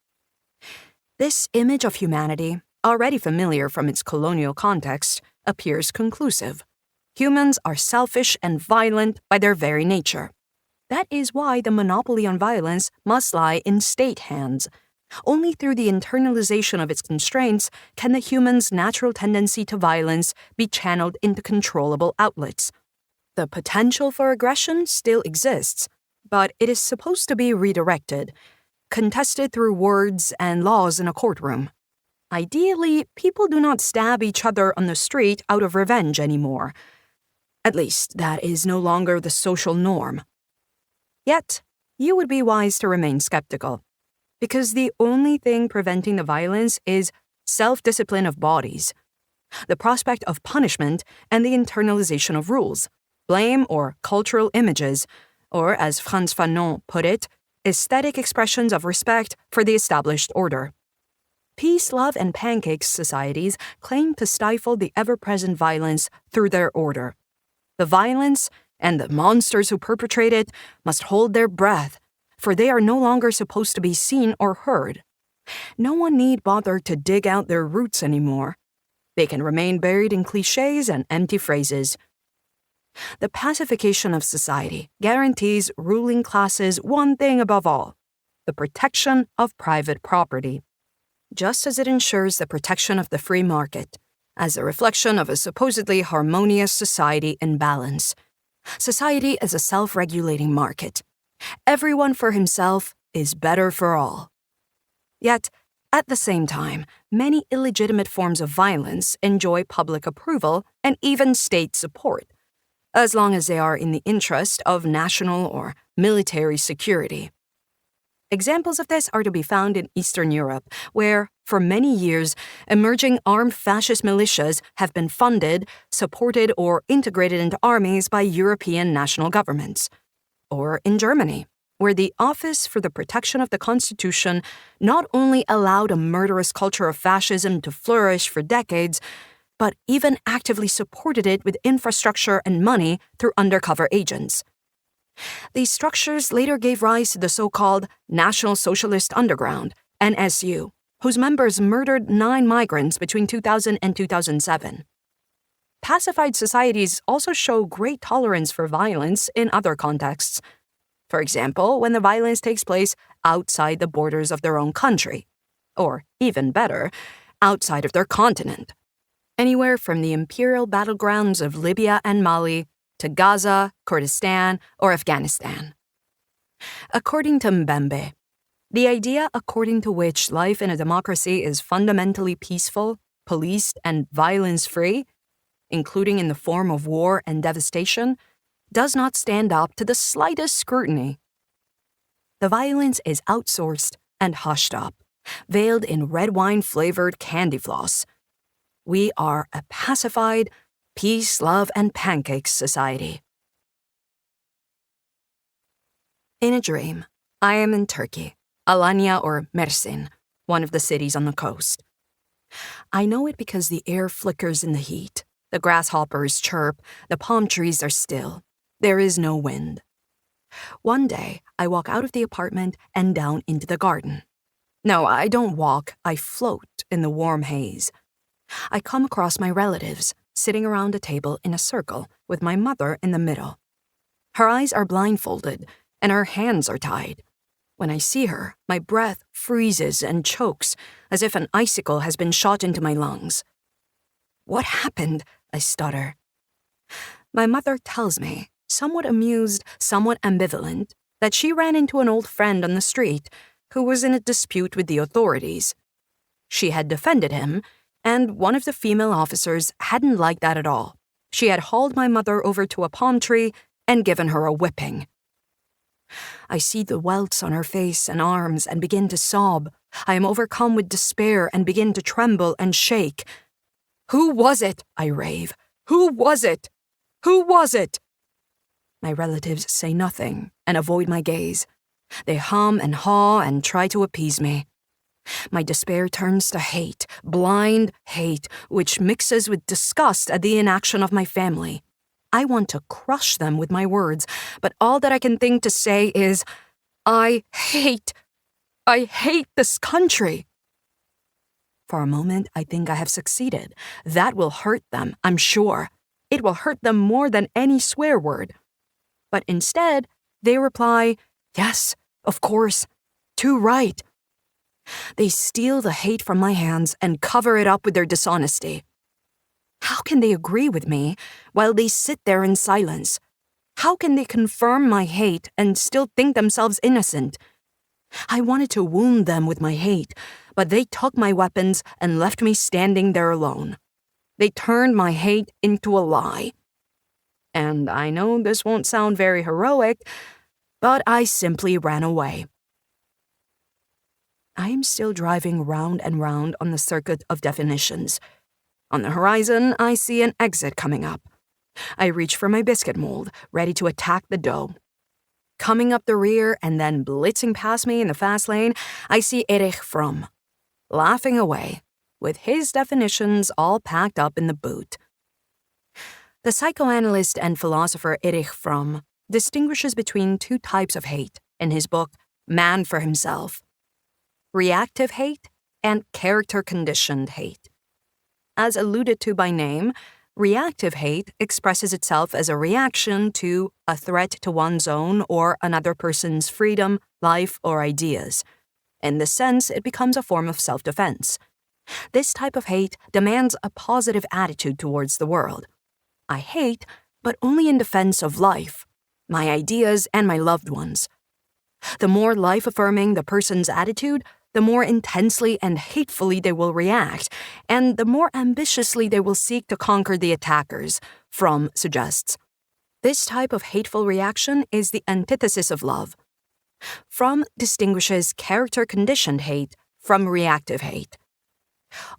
This image of humanity, already familiar from its colonial context, appears conclusive. Humans are selfish and violent by their very nature. That is why the monopoly on violence must lie in state hands. Only through the internalization of its constraints can the human's natural tendency to violence be channeled into controllable outlets. The potential for aggression still exists, but it is supposed to be redirected, contested through words and laws in a courtroom. Ideally, people do not stab each other on the street out of revenge anymore. At least, that is no longer the social norm. Yet, you would be wise to remain skeptical, because the only thing preventing the violence is self-discipline of bodies, the prospect of punishment, and the internalization of rules, blame or cultural images, or as Frantz Fanon put it, aesthetic expressions of respect for the established order. Peace, love, and pancakes societies claim to stifle the ever-present violence through their order. The violence, and the monsters who perpetrate it, must hold their breath, for they are no longer supposed to be seen or heard. No one need bother to dig out their roots anymore. They can remain buried in cliches and empty phrases. The pacification of society guarantees ruling classes one thing above all: the protection of private property, just as it ensures the protection of the free market, as a reflection of a supposedly harmonious society in balance. Society is a self-regulating market. Everyone for himself is better for all. Yet, at the same time, many illegitimate forms of violence enjoy public approval and even state support, as long as they are in the interest of national or military security. Examples of this are to be found in Eastern Europe, where, for many years, emerging armed fascist militias have been funded, supported, or integrated into armies by European national governments. Or in Germany, where the Office for the Protection of the Constitution not only allowed a murderous culture of fascism to flourish for decades, but even actively supported it with infrastructure and money through undercover agents. These structures later gave rise to the so-called National Socialist Underground, NSU, whose members murdered 9 migrants between 2000 and 2007. Pacified societies also show great tolerance for violence in other contexts. For example, when the violence takes place outside the borders of their own country. Or, even better, outside of their continent. Anywhere from the imperial battlegrounds of Libya and Mali to Gaza, Kurdistan, or Afghanistan. According to Mbembe, the idea according to which life in a democracy is fundamentally peaceful, policed, and violence-free, including in the form of war and devastation, does not stand up to the slightest scrutiny. The violence is outsourced and hushed up, veiled in red wine-flavored candy floss. We are a pacified, peace, love, and pancakes society. In a dream, I am in Turkey, Alanya or Mersin, one of the cities on the coast. I know it because the air flickers in the heat, the grasshoppers chirp, the palm trees are still. There is no wind. One day, I walk out of the apartment and down into the garden. No, I don't walk, I float in the warm haze. I come across my relatives, sitting around a table in a circle with my mother in the middle. Her eyes are blindfolded, and her hands are tied. When I see her, my breath freezes and chokes, as if an icicle has been shot into my lungs. "What happened?" I stutter. My mother tells me, somewhat amused, somewhat ambivalent, that she ran into an old friend on the street who was in a dispute with the authorities. She had defended him, and one of the female officers hadn't liked that at all. She had hauled my mother over to a palm tree and given her a whipping. I see the welts on her face and arms and begin to sob. I am overcome with despair and begin to tremble and shake. "Who was it?" I rave. "Who was it? Who was it?" My relatives say nothing and avoid my gaze. They hum and haw and try to appease me. My despair turns to hate, blind hate, which mixes with disgust at the inaction of my family. I want to crush them with my words, but all that I can think to say is, I hate this country. For a moment, I think I have succeeded. That will hurt them, I'm sure. It will hurt them more than any swear word. But instead, they reply, "Yes, of course, too right." They steal the hate from my hands and cover it up with their dishonesty. How can they agree with me while they sit there in silence? How can they confirm my hate and still think themselves innocent? I wanted to wound them with my hate, but they took my weapons and left me standing there alone. They turned my hate into a lie. And I know this won't sound very heroic, but I simply ran away. I am still driving round and round on the circuit of definitions. On the horizon, I see an exit coming up. I reach for my biscuit mold, ready to attack the dough. Coming up the rear and then blitzing past me in the fast lane, I see Erich Fromm, laughing away, with his definitions all packed up in the boot. The psychoanalyst and philosopher Erich Fromm distinguishes between two types of hate in his book, Man for Himself: reactive hate and character-conditioned hate. As alluded to by name, reactive hate expresses itself as a reaction to a threat to one's own or another person's freedom, life, or ideas. In this sense, it becomes a form of self-defense. This type of hate demands a positive attitude towards the world. I hate, but only in defense of life, my ideas, and my loved ones. The more life-affirming the person's attitude, the more intensely and hatefully they will react, and the more ambitiously they will seek to conquer the attackers, Fromm suggests. This type of hateful reaction is the antithesis of love. Fromm distinguishes character-conditioned hate from reactive hate.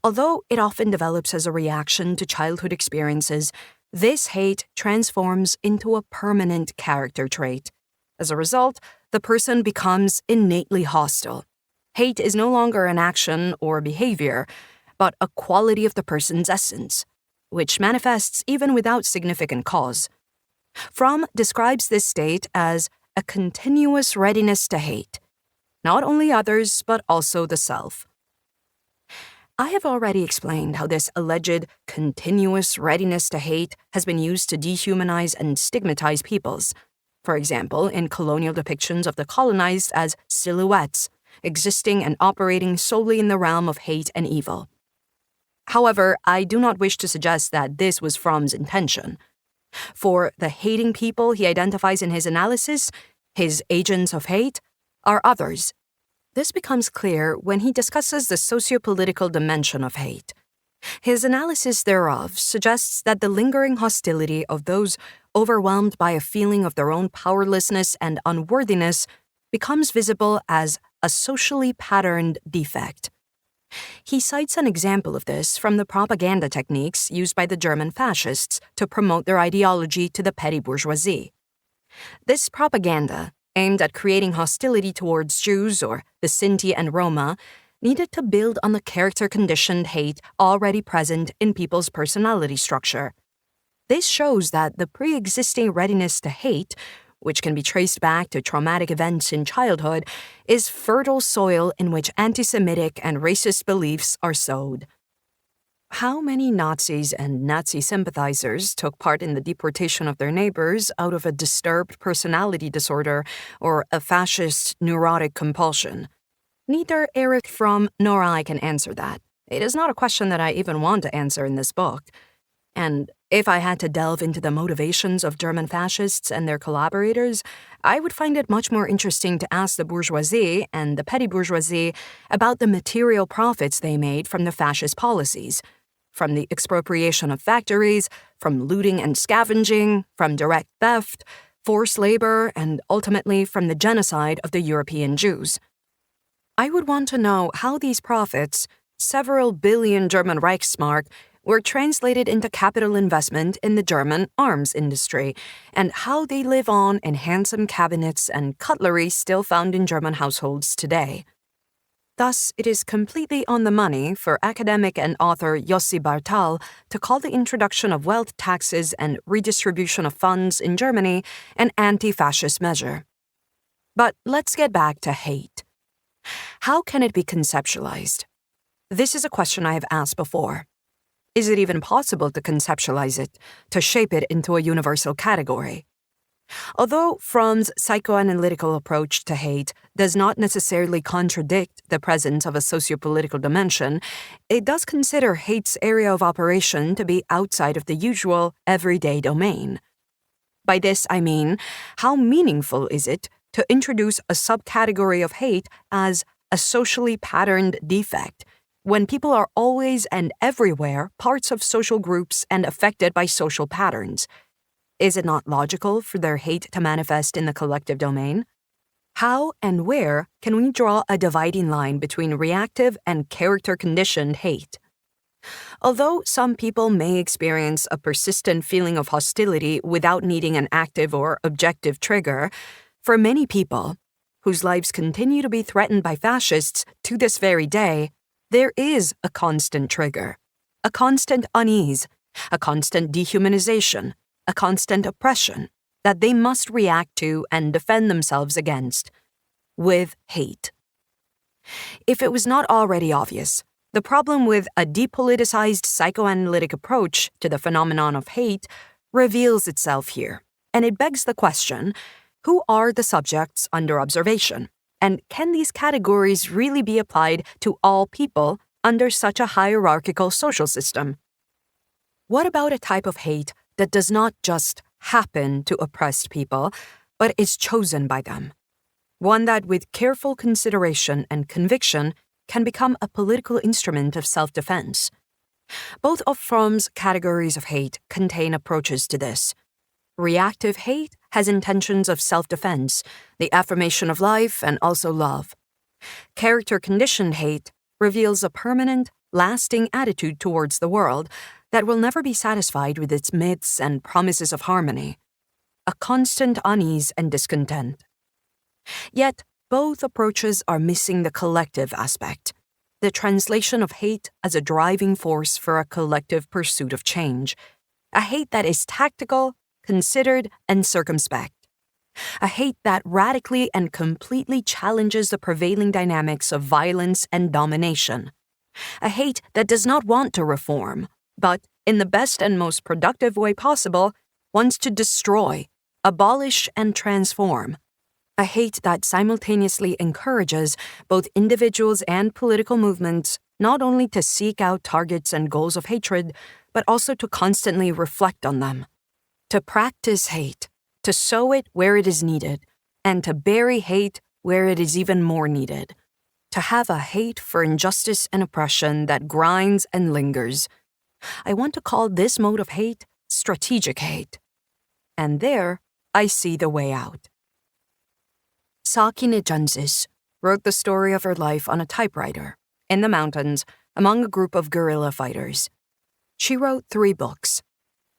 Although it often develops as a reaction to childhood experiences, this hate transforms into a permanent character trait. As a result, the person becomes innately hostile. Hate is no longer an action or behavior, but a quality of the person's essence, which manifests even without significant cause. Fromm describes this state as a continuous readiness to hate, not only others, but also the self. I have already explained how this alleged continuous readiness to hate has been used to dehumanize and stigmatize peoples. for example, in colonial depictions of the colonized as silhouettes, existing and operating solely in the realm of hate and evil. However, I do not wish to suggest that this was Fromm's intention. For the hating people he identifies in his analysis, his agents of hate, are others. This becomes clear when he discusses the sociopolitical dimension of hate. His analysis thereof suggests that the lingering hostility of those overwhelmed by a feeling of their own powerlessness and unworthiness becomes visible as a socially patterned defect. He cites an example of this from the propaganda techniques used by the German fascists to promote their ideology to the petty bourgeoisie. This propaganda, aimed at creating hostility towards Jews or the Sinti and Roma, needed to build on the character-conditioned hate already present in people's personality structure. This shows that the pre-existing readiness to hate, which can be traced back to traumatic events in childhood, is fertile soil in which anti-Semitic and racist beliefs are sowed. How many Nazis and Nazi sympathizers took part in the deportation of their neighbors out of a disturbed personality disorder or a fascist neurotic compulsion? Neither Erich Fromm nor I can answer that. It is not a question that I even want to answer in this book. And if I had to delve into the motivations of German fascists and their collaborators, I would find it much more interesting to ask the bourgeoisie and the petty bourgeoisie about the material profits they made from the fascist policies, from the expropriation of factories, from looting and scavenging, from direct theft, forced labor, and ultimately from the genocide of the European Jews. I would want to know how these profits, several billion German Reichsmark, were translated into capital investment in the German arms industry, and how they live on in handsome cabinets and cutlery still found in German households today. Thus, it is completely on the money for academic and author Yossi Bartal to call the introduction of wealth taxes and redistribution of funds in Germany an anti-fascist measure. But let's get back to hate. How can it be conceptualized? This is a question I have asked before. Is it even possible to conceptualize it, to shape it into a universal category? Although Fromm's psychoanalytical approach to hate does not necessarily contradict the presence of a sociopolitical dimension, it does consider hate's area of operation to be outside of the usual, everyday domain. By this I mean, how meaningful is it to introduce a subcategory of hate as a socially patterned defect, when people are always and everywhere parts of social groups and affected by social patterns? Is it not logical for their hate to manifest in the collective domain? How and where can we draw a dividing line between reactive and character-conditioned hate? Although some people may experience a persistent feeling of hostility without needing an active or objective trigger, for many people, whose lives continue to be threatened by fascists to this very day, there is a constant trigger, a constant unease, a constant dehumanization, a constant oppression that they must react to and defend themselves against, with hate. If it was not already obvious, the problem with a depoliticized psychoanalytic approach to the phenomenon of hate reveals itself here, and it begs the question, who are the subjects under observation? And can these categories really be applied to all people under such a hierarchical social system? What about a type of hate that does not just happen to oppressed people, but is chosen by them? One that, with careful consideration and conviction, can become a political instrument of self-defense. Both of Fromm's categories of hate contain approaches to this. Reactive hate has intentions of self-defense, the affirmation of life, and also love. Character-conditioned hate reveals a permanent, lasting attitude towards the world that will never be satisfied with its myths and promises of harmony, a constant unease and discontent. Yet, both approaches are missing the collective aspect, the translation of hate as a driving force for a collective pursuit of change, a hate that is tactical, considered, and circumspect. A hate that radically and completely challenges the prevailing dynamics of violence and domination. A hate that does not want to reform, but, in the best and most productive way possible, wants to destroy, abolish and transform. A hate that simultaneously encourages both individuals and political movements not only to seek out targets and goals of hatred, but also to constantly reflect on them. To practice hate, to sow it where it is needed, and to bury hate where it is even more needed. To have a hate for injustice and oppression that grinds and lingers. I want to call this mode of hate strategic hate. And there, I see the way out. Sakine Jansis wrote the story of her life on a typewriter, in the mountains, among a group of guerrilla fighters. She wrote 3 books.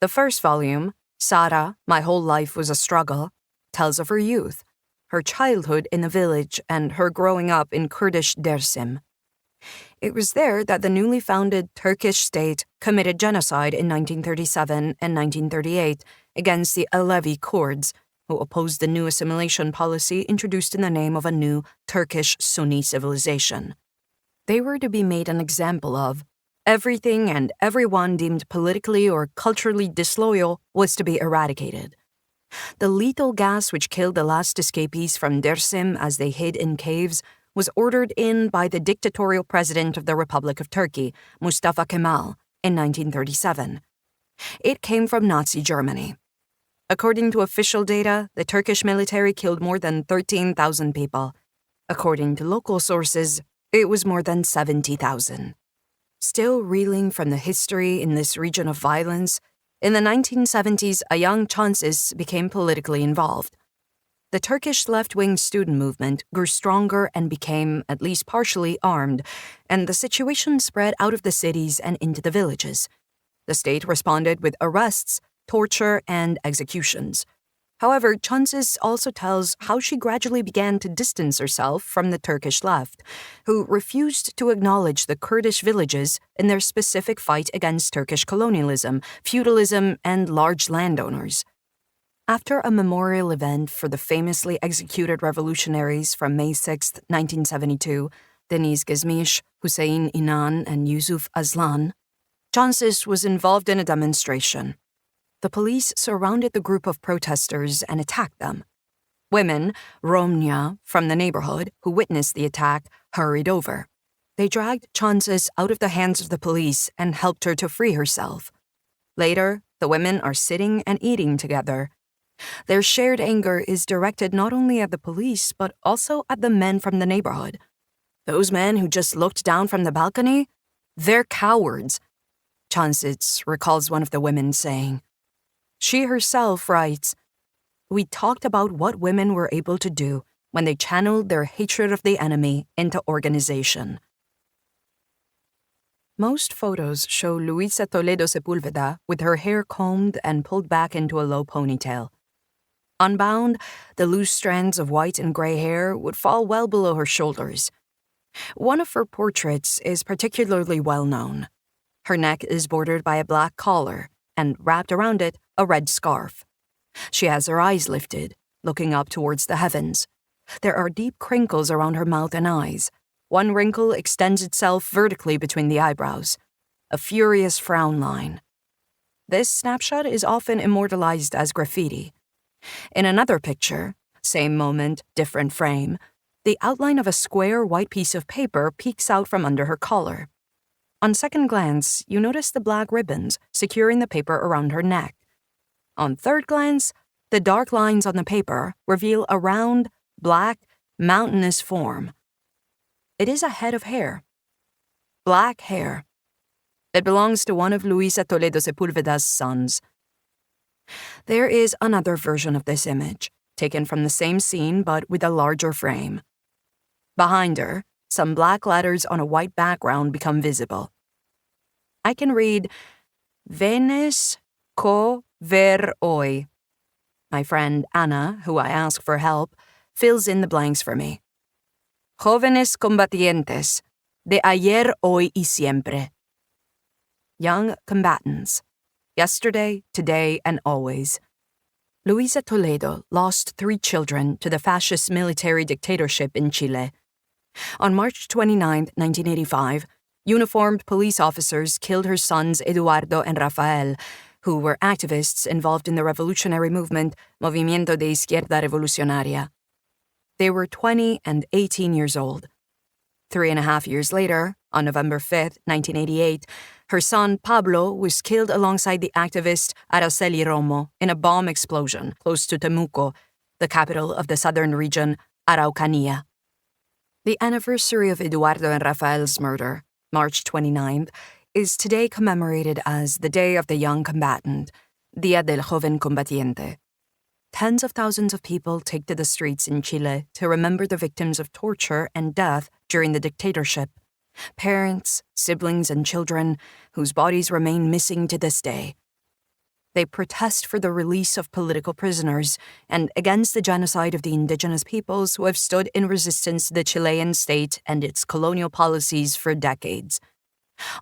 The first volume, Sara, My Whole Life Was a Struggle, tells of her youth, her childhood in the village, and her growing up in Kurdish Dersim. It was there that the newly founded Turkish state committed genocide in 1937 and 1938 against the Alevi Kurds, who opposed the new assimilation policy introduced in the name of a new Turkish Sunni civilization. They were to be made an example of. Everything and everyone deemed politically or culturally disloyal was to be eradicated. The lethal gas which killed the last escapees from Dersim as they hid in caves was ordered in by the dictatorial president of the Republic of Turkey, Mustafa Kemal, in 1937. It came from Nazi Germany. According to official data, the Turkish military killed more than 13,000 people. According to local sources, it was more than 70,000. Still reeling from the history in this region of violence, in the 1970s, a young Chansis became politically involved. The Turkish left-wing student movement grew stronger and became, at least partially, armed, and the situation spread out of the cities and into the villages. The state responded with arrests, torture, and executions. However, Chansis also tells how she gradually began to distance herself from the Turkish left, who refused to acknowledge the Kurdish villages in their specific fight against Turkish colonialism, feudalism, and large landowners. After a memorial event for the famously executed revolutionaries from May 6, 1972, Deniz Gezmiş, Hüseyin İnan, and Yusuf Aslan, Chansis was involved in a demonstration. The police surrounded the group of protesters and attacked them. Women, Romnia, from the neighborhood, who witnessed the attack, hurried over. They dragged Chansis out of the hands of the police and helped her to free herself. Later, the women are sitting and eating together. Their shared anger is directed not only at the police, but also at the men from the neighborhood. Those men who just looked down from the balcony? They're cowards, Chansis recalls one of the women saying. She herself writes, "We talked about what women were able to do when they channeled their hatred of the enemy into organization." Most photos show Luisa Toledo Sepulveda with her hair combed and pulled back into a low ponytail. Unbound, the loose strands of white and gray hair would fall well below her shoulders. One of her portraits is particularly well known. Her neck is bordered by a black collar, and wrapped around it, a red scarf. She has her eyes lifted, looking up towards the heavens. There are deep crinkles around her mouth and eyes. One wrinkle extends itself vertically between the eyebrows, a furious frown line. This snapshot is often immortalized as graffiti. In another picture, same moment, different frame, the outline of a square white piece of paper peeks out from under her collar. On second glance, you notice the black ribbons securing the paper around her neck. On third glance, the dark lines on the paper reveal a round, black, mountainous form. It is a head of hair. Black hair. It belongs to one of Luisa Toledo Sepulveda's sons. There is another version of this image, taken from the same scene but with a larger frame. Behind her, some black letters on a white background become visible. I can read, "Venes ko ver hoy." My friend Anna, who I ask for help, fills in the blanks for me. "Jóvenes combatientes, de ayer, hoy y siempre." Young combatants. Yesterday, today, and always. Luisa Toledo lost 3 children to the fascist military dictatorship in Chile. On March 29, 1985, uniformed police officers killed her sons Eduardo and Rafael, who were activists involved in the revolutionary movement Movimiento de Izquierda Revolucionaria. They were 20 and 18 years old. 3.5 years later, on November 5, 1988, her son Pablo was killed alongside the activist Araceli Romo in a bomb explosion close to Temuco, the capital of the southern region, Araucanía. The anniversary of Eduardo and Rafael's murder, March 29th, is today commemorated as the Day of the Young Combatant, Día del Joven Combatiente. Tens of thousands of people take to the streets in Chile to remember the victims of torture and death during the dictatorship. Parents, siblings, and children whose bodies remain missing to this day. They protest for the release of political prisoners and against the genocide of the indigenous peoples who have stood in resistance to the Chilean state and its colonial policies for decades.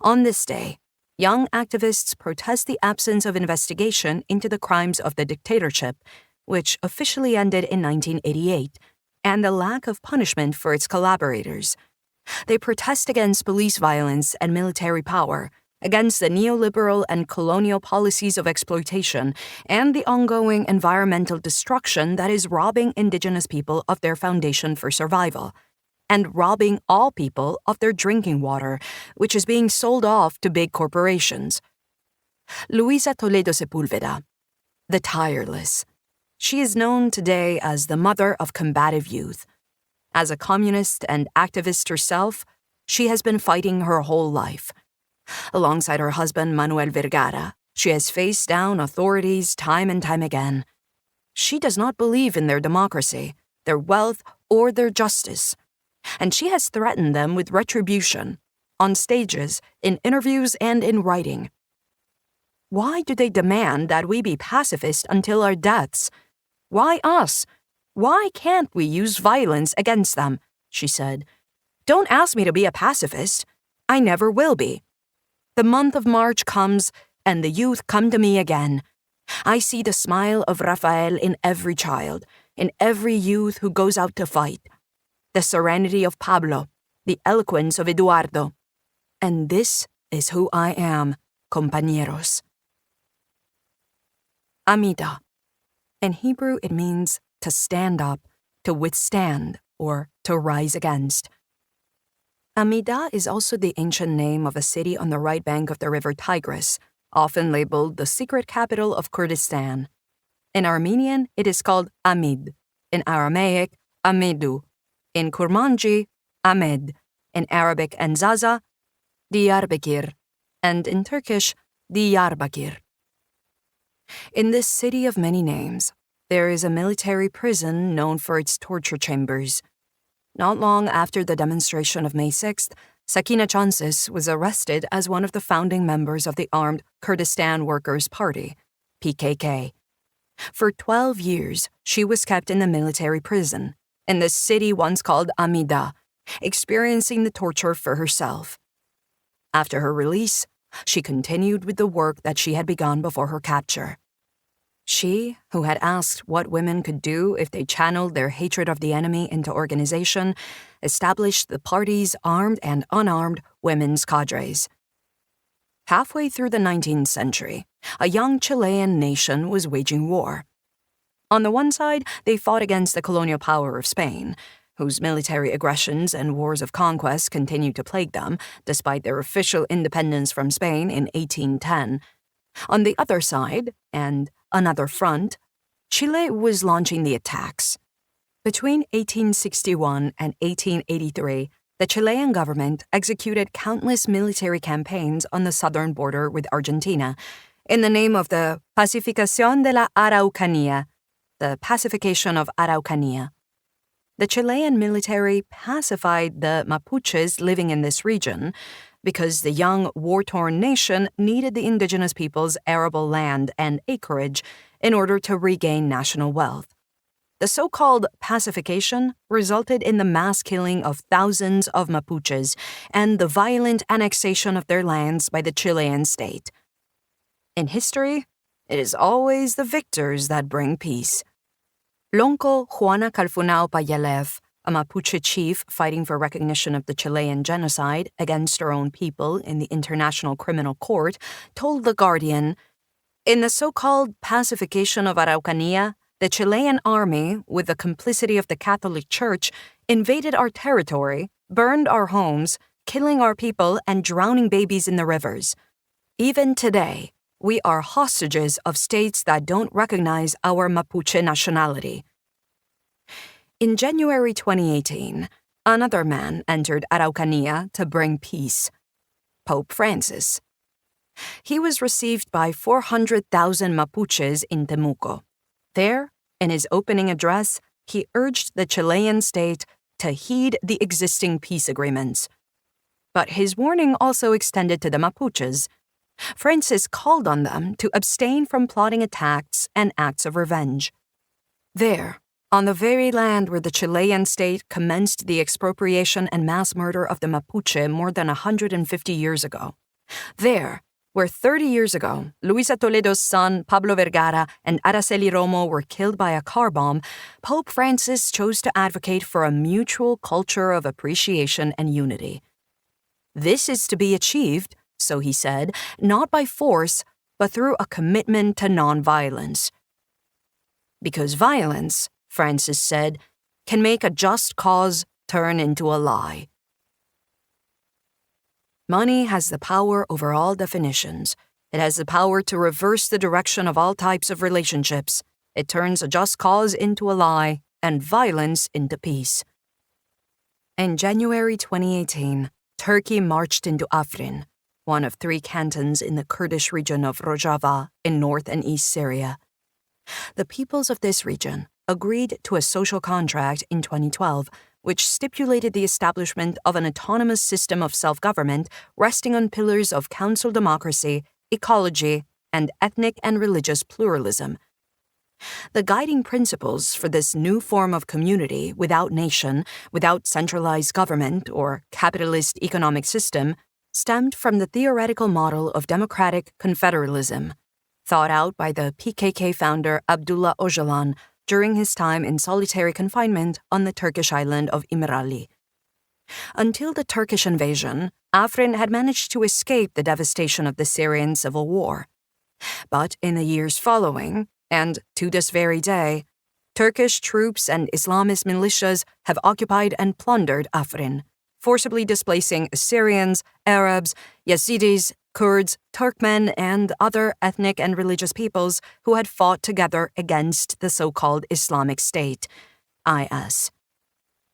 On this day, young activists protest the absence of investigation into the crimes of the dictatorship, which officially ended in 1988, and the lack of punishment for its collaborators. They protest against police violence and military power, against the neoliberal and colonial policies of exploitation, and the ongoing environmental destruction that is robbing indigenous people of their foundation for survival, and robbing all people of their drinking water, which is being sold off to big corporations. Luisa Toledo Sepúlveda, the tireless. She is known today as the mother of combative youth. As a communist and activist herself, she has been fighting her whole life. Alongside her husband Manuel Vergara, she has faced down authorities time and time again. She does not believe in their democracy, their wealth, or their justice. And she has threatened them with retribution, on stages, in interviews, and in writing. Why do they demand that we be pacifist until our deaths? Why us? Why can't we use violence against them? She said. Don't ask me to be a pacifist. I never will be. The month of March comes, and the youth come to me again. I see the smile of Rafael in every child, in every youth who goes out to fight. The serenity of Pablo, the eloquence of Eduardo. And this is who I am, compañeros. Amida. In Hebrew, it means to stand up, to withstand, or to rise against. Amida is also the ancient name of a city on the right bank of the river Tigris, often labeled the secret capital of Kurdistan. In Armenian, it is called Amid. In Aramaic, Amidu. In Kurmanji, Ahmed. In Arabic and Zaza, Diyarbakir. And in Turkish, Diyarbakir. In this city of many names, there is a military prison known for its torture chambers. Not long after the demonstration of May 6th, Sakina Chansis was arrested as one of the founding members of the armed Kurdistan Workers' Party, PKK. For 12 years, she was kept in the military prison, in the city once called Amida, experiencing the torture for herself. After her release, she continued with the work that she had begun before her capture. She, who had asked what women could do if they channeled their hatred of the enemy into organization, established the party's armed and unarmed women's cadres. Halfway through the 19th century, a young Chilean nation was waging war. On the one side, they fought against the colonial power of Spain, whose military aggressions and wars of conquest continued to plague them, despite their official independence from Spain in 1810. On the other side, and another front, Chile was launching the attacks. Between 1861 and 1883, the Chilean government executed countless military campaigns on the southern border with Argentina in the name of the Pacificación de la Araucanía, the pacification of Araucanía. The Chilean military pacified the Mapuches living in this region because the young, war-torn nation needed the indigenous people's arable land and acreage in order to regain national wealth. The so-called pacification resulted in the mass killing of thousands of Mapuches and the violent annexation of their lands by the Chilean state. In history, it is always the victors that bring peace. Lonco Juana Calfunao Payalev, a Mapuche chief fighting for recognition of the Chilean genocide against her own people in the International Criminal Court, told The Guardian, In the so-called pacification of Araucanía, the Chilean army, with the complicity of the Catholic Church, invaded our territory, burned our homes, killing our people and drowning babies in the rivers. Even today, we are hostages of states that don't recognize our Mapuche nationality. In January 2018, another man entered Araucanía to bring peace: Pope Francis. He was received by 400,000 Mapuches in Temuco. There, in his opening address, he urged the Chilean state to heed the existing peace agreements. But his warning also extended to the Mapuches. Francis called on them to abstain from plotting attacks and acts of revenge. There, on the very land where the Chilean state commenced the expropriation and mass murder of the Mapuche more than 150 years ago. There, where 30 years ago, Luisa Toledo's son, Pablo Vergara, and Araceli Romo were killed by a car bomb, Pope Francis chose to advocate for a mutual culture of appreciation and unity. This is to be achieved, so he said, not by force, but through a commitment to nonviolence. Because violence, Francis said, can make a just cause turn into a lie. Money has the power over all definitions. It has the power to reverse the direction of all types of relationships. It turns a just cause into a lie and violence into peace. In January 2018, Turkey marched into Afrin, one of 3 cantons in the Kurdish region of Rojava in North and East Syria. The peoples of this region agreed to a social contract in 2012, which stipulated the establishment of an autonomous system of self-government resting on pillars of council democracy, ecology, and ethnic and religious pluralism. The guiding principles for this new form of community without nation, without centralized government or capitalist economic system, stemmed from the theoretical model of democratic confederalism, thought out by the PKK founder Abdullah Öcalan during his time in solitary confinement on the Turkish island of İmralı. Until the Turkish invasion, Afrin had managed to escape the devastation of the Syrian civil war. But in the years following, and to this very day, Turkish troops and Islamist militias have occupied and plundered Afrin, forcibly displacing Assyrians, Arabs, Yazidis, Kurds, Turkmen, and other ethnic and religious peoples who had fought together against the so-called Islamic State, IS.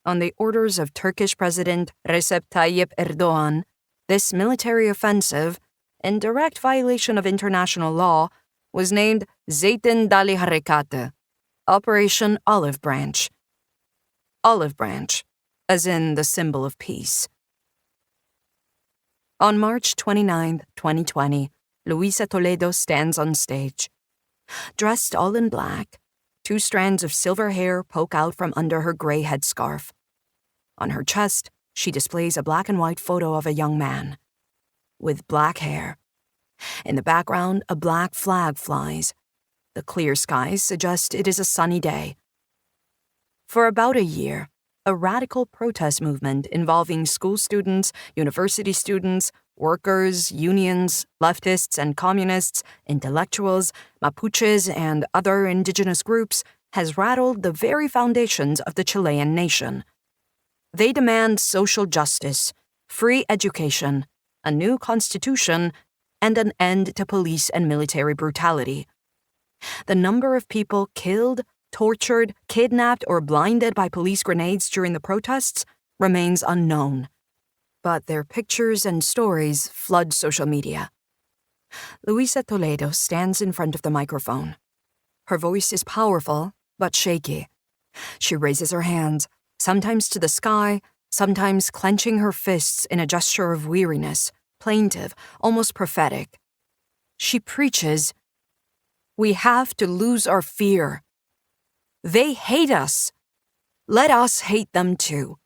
On the orders of Turkish President Recep Tayyip Erdogan, this military offensive, in direct violation of international law, was named Zeytin Dalı Harekatı, Operation Olive Branch. Olive branch, as in the symbol of peace. On March 29, 2020, Luisa Toledo stands on stage. Dressed all in black, 2 strands of silver hair poke out from under her gray headscarf. On her chest, she displays a black and white photo of a young man with black hair. In the background, a black flag flies. The clear skies suggest it is a sunny day. For about a year, a radical protest movement involving school students, university students, workers, unions, leftists and communists, intellectuals, Mapuches, and other indigenous groups has rattled the very foundations of the Chilean nation. They demand social justice, free education, a new constitution, and an end to police and military brutality. The number of people killed, tortured, kidnapped, or blinded by police grenades during the protests remains unknown. But their pictures and stories flood social media. Luisa Toledo stands in front of the microphone. Her voice is powerful, but shaky. She raises her hands, sometimes to the sky, sometimes clenching her fists in a gesture of weariness, plaintive, almost prophetic. She preaches, "We have to lose our fear. They hate us. Let us hate them too.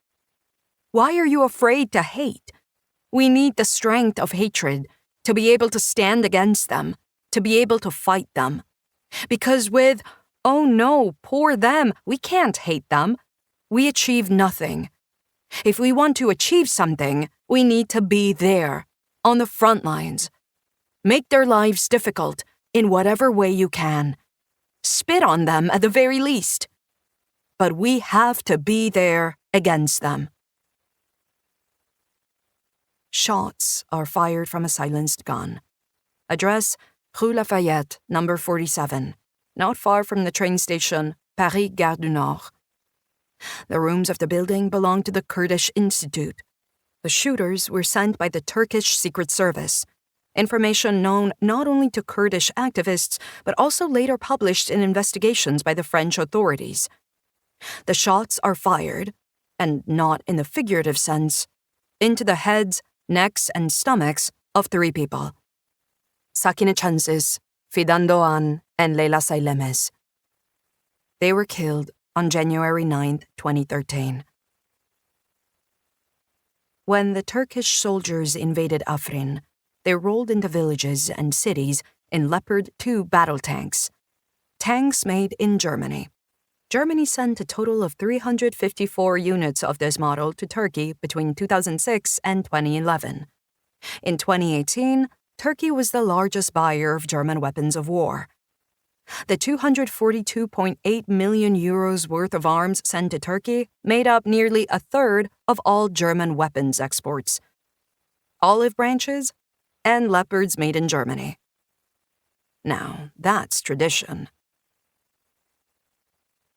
Why are you afraid to hate? We need the strength of hatred to be able to stand against them, to be able to fight them. Because with, oh no, poor them, we can't hate them. We achieve nothing. If we want to achieve something, we need to be there, on the front lines. Make their lives difficult, in whatever way you can. Spit on them at the very least. But we have to be there against them. Shots are fired from a silenced gun. Address, Rue Lafayette, number 47, not far from the train station Paris Gare du Nord. The rooms of the building belong to the Kurdish Institute. The shooters were sent by the Turkish Secret Service, information known not only to Kurdish activists, but also later published in investigations by the French authorities. The shots are fired, and not in the figurative sense, into the heads, necks, and stomachs of 3 people: Sakine Chansis, Fidan Doğan, and Leyla Saylemes. They were killed on January 9, 2013. When the Turkish soldiers invaded Afrin, they rolled into villages and cities in Leopard 2 battle tanks. Tanks made in Germany. Germany sent a total of 354 units of this model to Turkey between 2006 and 2011. In 2018, Turkey was the largest buyer of German weapons of war. The 242.8 million euros worth of arms sent to Turkey made up nearly a third of all German weapons exports. Olive branches and leopards made in Germany. Now, that's tradition.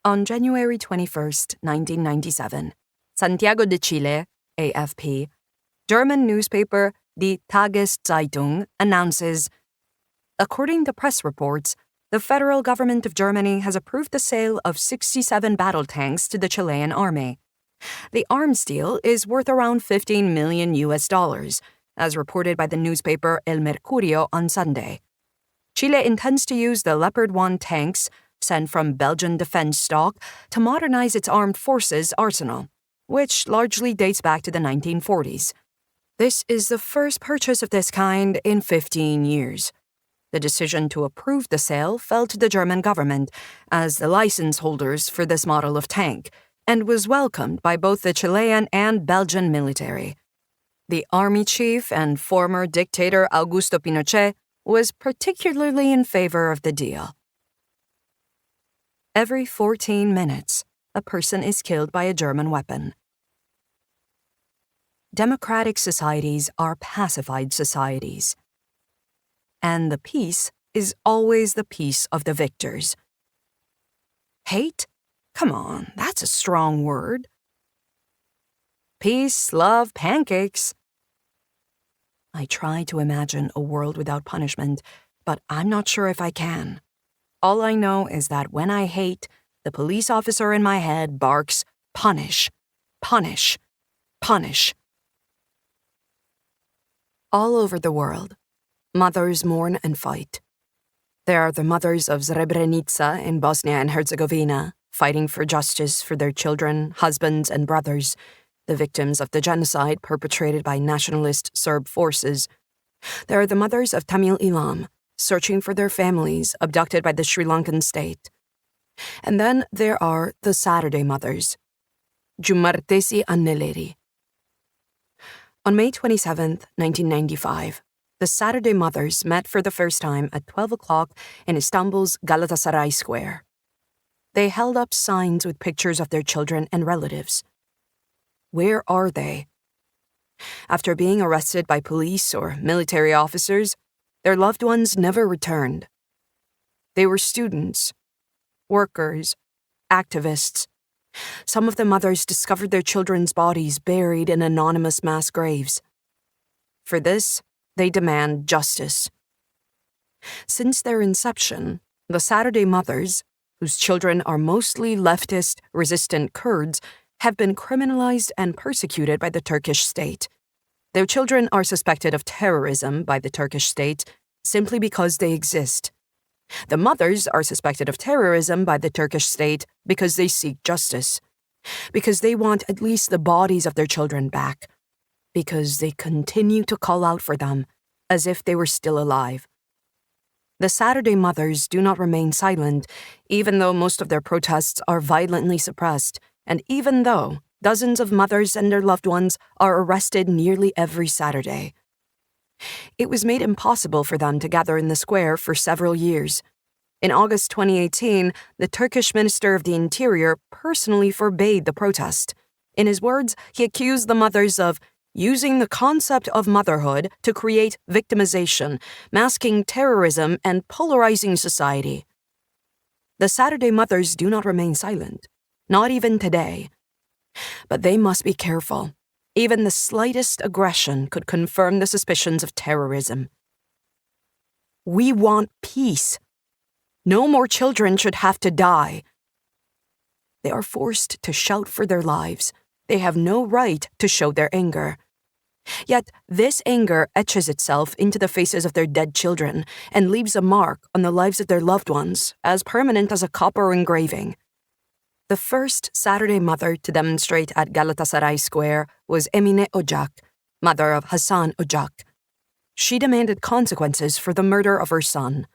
On January 21, 1997, Santiago de Chile, AFP, German newspaper Die Tageszeitung announces, according to press reports, the federal government of Germany has approved the sale of 67 battle tanks to the Chilean army. The arms deal is worth around $15 million, as reported by the newspaper El Mercurio on Sunday. Chile intends to use the Leopard 1 tanks sent from Belgian defense stock to modernize its armed forces arsenal, which largely dates back to the 1940s. This is the first purchase of this kind in 15 years. The decision to approve the sale fell to the German government as the license holders for this model of tank, and was welcomed by both the Chilean and Belgian military. The army chief and former dictator Augusto Pinochet was particularly in favor of the deal. Every 14 minutes, a person is killed by a German weapon. Democratic societies are pacified societies. And the peace is always the peace of the victors. Hate? Come on, that's a strong word. Peace, love, pancakes. I try to imagine a world without punishment, but I'm not sure if I can. All I know is that when I hate, the police officer in my head barks, punish, punish, punish. All over the world, mothers mourn and fight. There are the mothers of Srebrenica in Bosnia and Herzegovina, fighting for justice for their children, husbands, and brothers, the victims of the genocide perpetrated by nationalist Serb forces. There are the mothers of Tamil Ilam, searching for their families abducted by the Sri Lankan state. And then there are the Saturday mothers, Jumartesi Anneleri. On May 27, 1995, the Saturday mothers met for the first time at 12 o'clock in Istanbul's Galatasaray Square. They held up signs with pictures of their children and relatives. Where are they? After being arrested by police or military officers, their loved ones never returned. They were students, workers, activists. Some of the mothers discovered their children's bodies buried in anonymous mass graves. For this, they demand justice. Since their inception, the Saturday mothers, whose children are mostly leftist, resistant Kurds, have been criminalized and persecuted by the Turkish state. Their children are suspected of terrorism by the Turkish state simply because they exist. The mothers are suspected of terrorism by the Turkish state because they seek justice, because they want at least the bodies of their children back, because they continue to call out for them as if they were still alive. The Saturday mothers do not remain silent, even though most of their protests are violently suppressed, and even though dozens of mothers and their loved ones are arrested nearly every Saturday. It was made impossible for them to gather in the square for several years. In August 2018, the Turkish Minister of the Interior personally forbade the protest. In his words, he accused the mothers of using the concept of motherhood to create victimization, masking terrorism, and polarizing society. The Saturday mothers do not remain silent, not even today. But they must be careful. Even the slightest aggression could confirm the suspicions of terrorism. We want peace. No more children should have to die. They are forced to shout for their lives. They have no right to show their anger. Yet this anger etches itself into the faces of their dead children and leaves a mark on the lives of their loved ones, as permanent as a copper engraving. The first Saturday mother to demonstrate at Galatasaray Square was Emine Ocak, mother of Hasan Ocak. She demanded consequences for the murder of her son.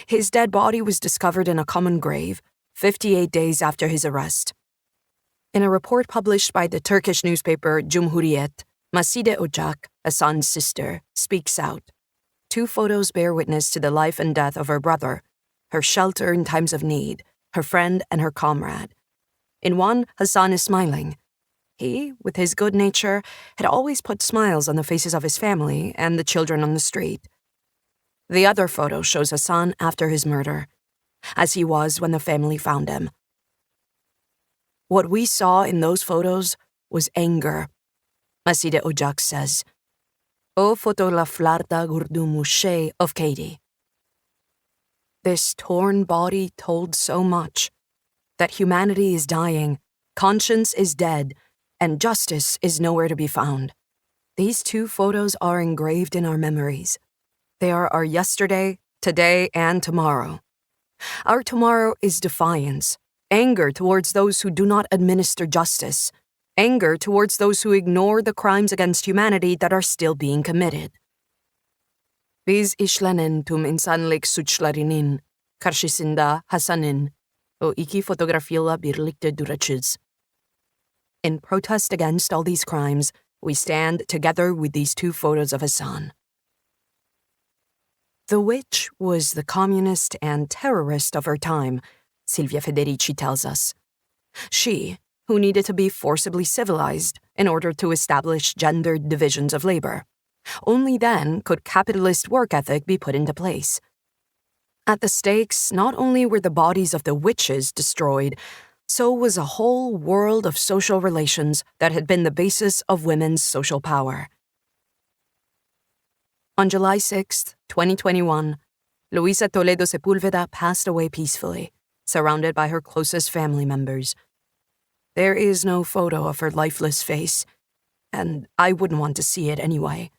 His dead body was discovered in a common grave, 58 days after his arrest. In a report published by the Turkish newspaper Cumhuriyet, Macide Ocak, Hasan's sister, speaks out. 2 photos bear witness to the life and death of her brother, her shelter in times of need, her friend and her comrade. In one, Hasan is smiling. He, with his good nature, had always put smiles on the faces of his family and the children on the street. The other photo shows Hasan after his murder, as he was when the family found him. What we saw in those photos was anger. Macide Ocak says, O foto la flarda gurdumu şey of Katie. This torn body told so much. That humanity is dying, conscience is dead, and justice is nowhere to be found. These 2 photos are engraved in our memories. They are our yesterday, today, and tomorrow. Our tomorrow is defiance, anger towards those who do not administer justice, anger towards those who ignore the crimes against humanity that are still being committed. Biz işlenen tüm insanlık suçlarının karşısında Hasan'ın o 2 fotoğrafıyla birlikte duracağız. In protest against all these crimes, we stand together with these 2 photos of Hasan. The witch was the communist and terrorist of her time, Silvia Federici tells us. She, who needed to be forcibly civilized in order to establish gendered divisions of labor. Only then could capitalist work ethic be put into place. At the stakes, not only were the bodies of the witches destroyed, so was a whole world of social relations that had been the basis of women's social power. On July 6, 2021, Luisa Toledo Sepúlveda passed away peacefully, surrounded by her closest family members. There is no photo of her lifeless face, and I wouldn't want to see it anyway.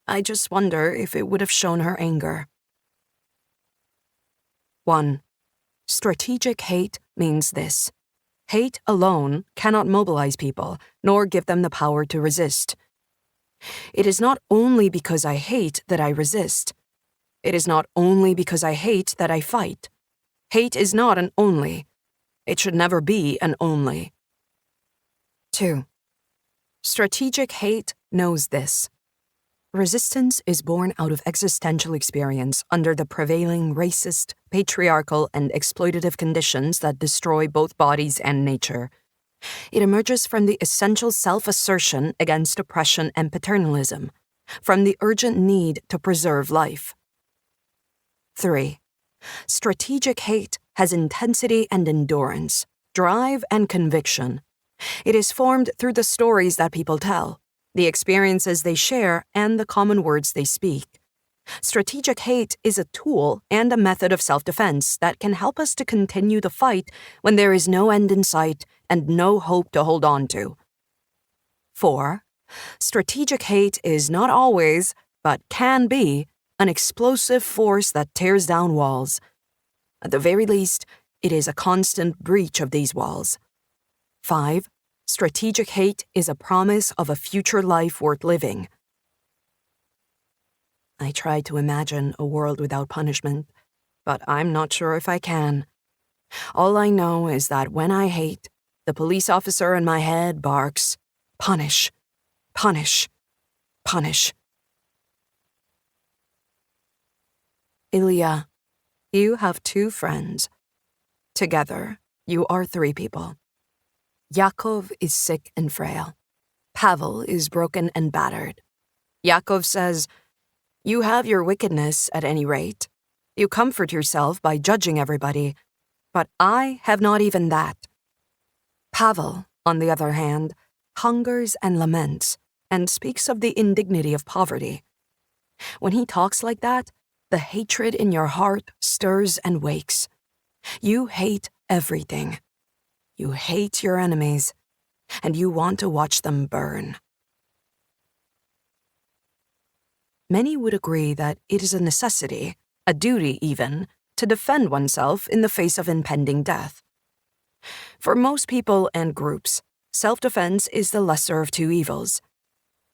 I just wonder if it would have shown her anger. 1. Strategic hate means this. Hate alone cannot mobilize people, nor give them the power to resist. It is not only because I hate that I resist. It is not only because I hate that I fight. Hate is not an only. It should never be an only. 2. Strategic hate knows this. Resistance is born out of existential experience under the prevailing racist, patriarchal, and exploitative conditions that destroy both bodies and nature. It emerges from the essential self-assertion against oppression and paternalism, from the urgent need to preserve life. 3. Strategic hate has intensity and endurance, drive and conviction. It is formed through the stories that people tell, the experiences they share, and the common words they speak. Strategic hate is a tool and a method of self-defense that can help us to continue the fight when there is no end in sight and no hope to hold on to. 4. Strategic hate is not always, but can be, an explosive force that tears down walls. At the very least, it is a constant breach of these walls. 5. Strategic hate is a promise of a future life worth living. I try to imagine a world without punishment, but I'm not sure if I can. All I know is that when I hate, the police officer in my head barks, "Punish, punish, punish." Ilya, you have two friends. Together, you are three people. Yakov is sick and frail. Pavel is broken and battered. Yakov says, "You have your wickedness at any rate. You comfort yourself by judging everybody, but I have not even that." Pavel, on the other hand, hungers and laments and speaks of the indignity of poverty. When he talks like that, the hatred in your heart stirs and wakes. You hate everything. You hate your enemies, and you want to watch them burn. Many would agree that it is a necessity, a duty even, to defend oneself in the face of impending death. For most people and groups, self-defense is the lesser of two evils.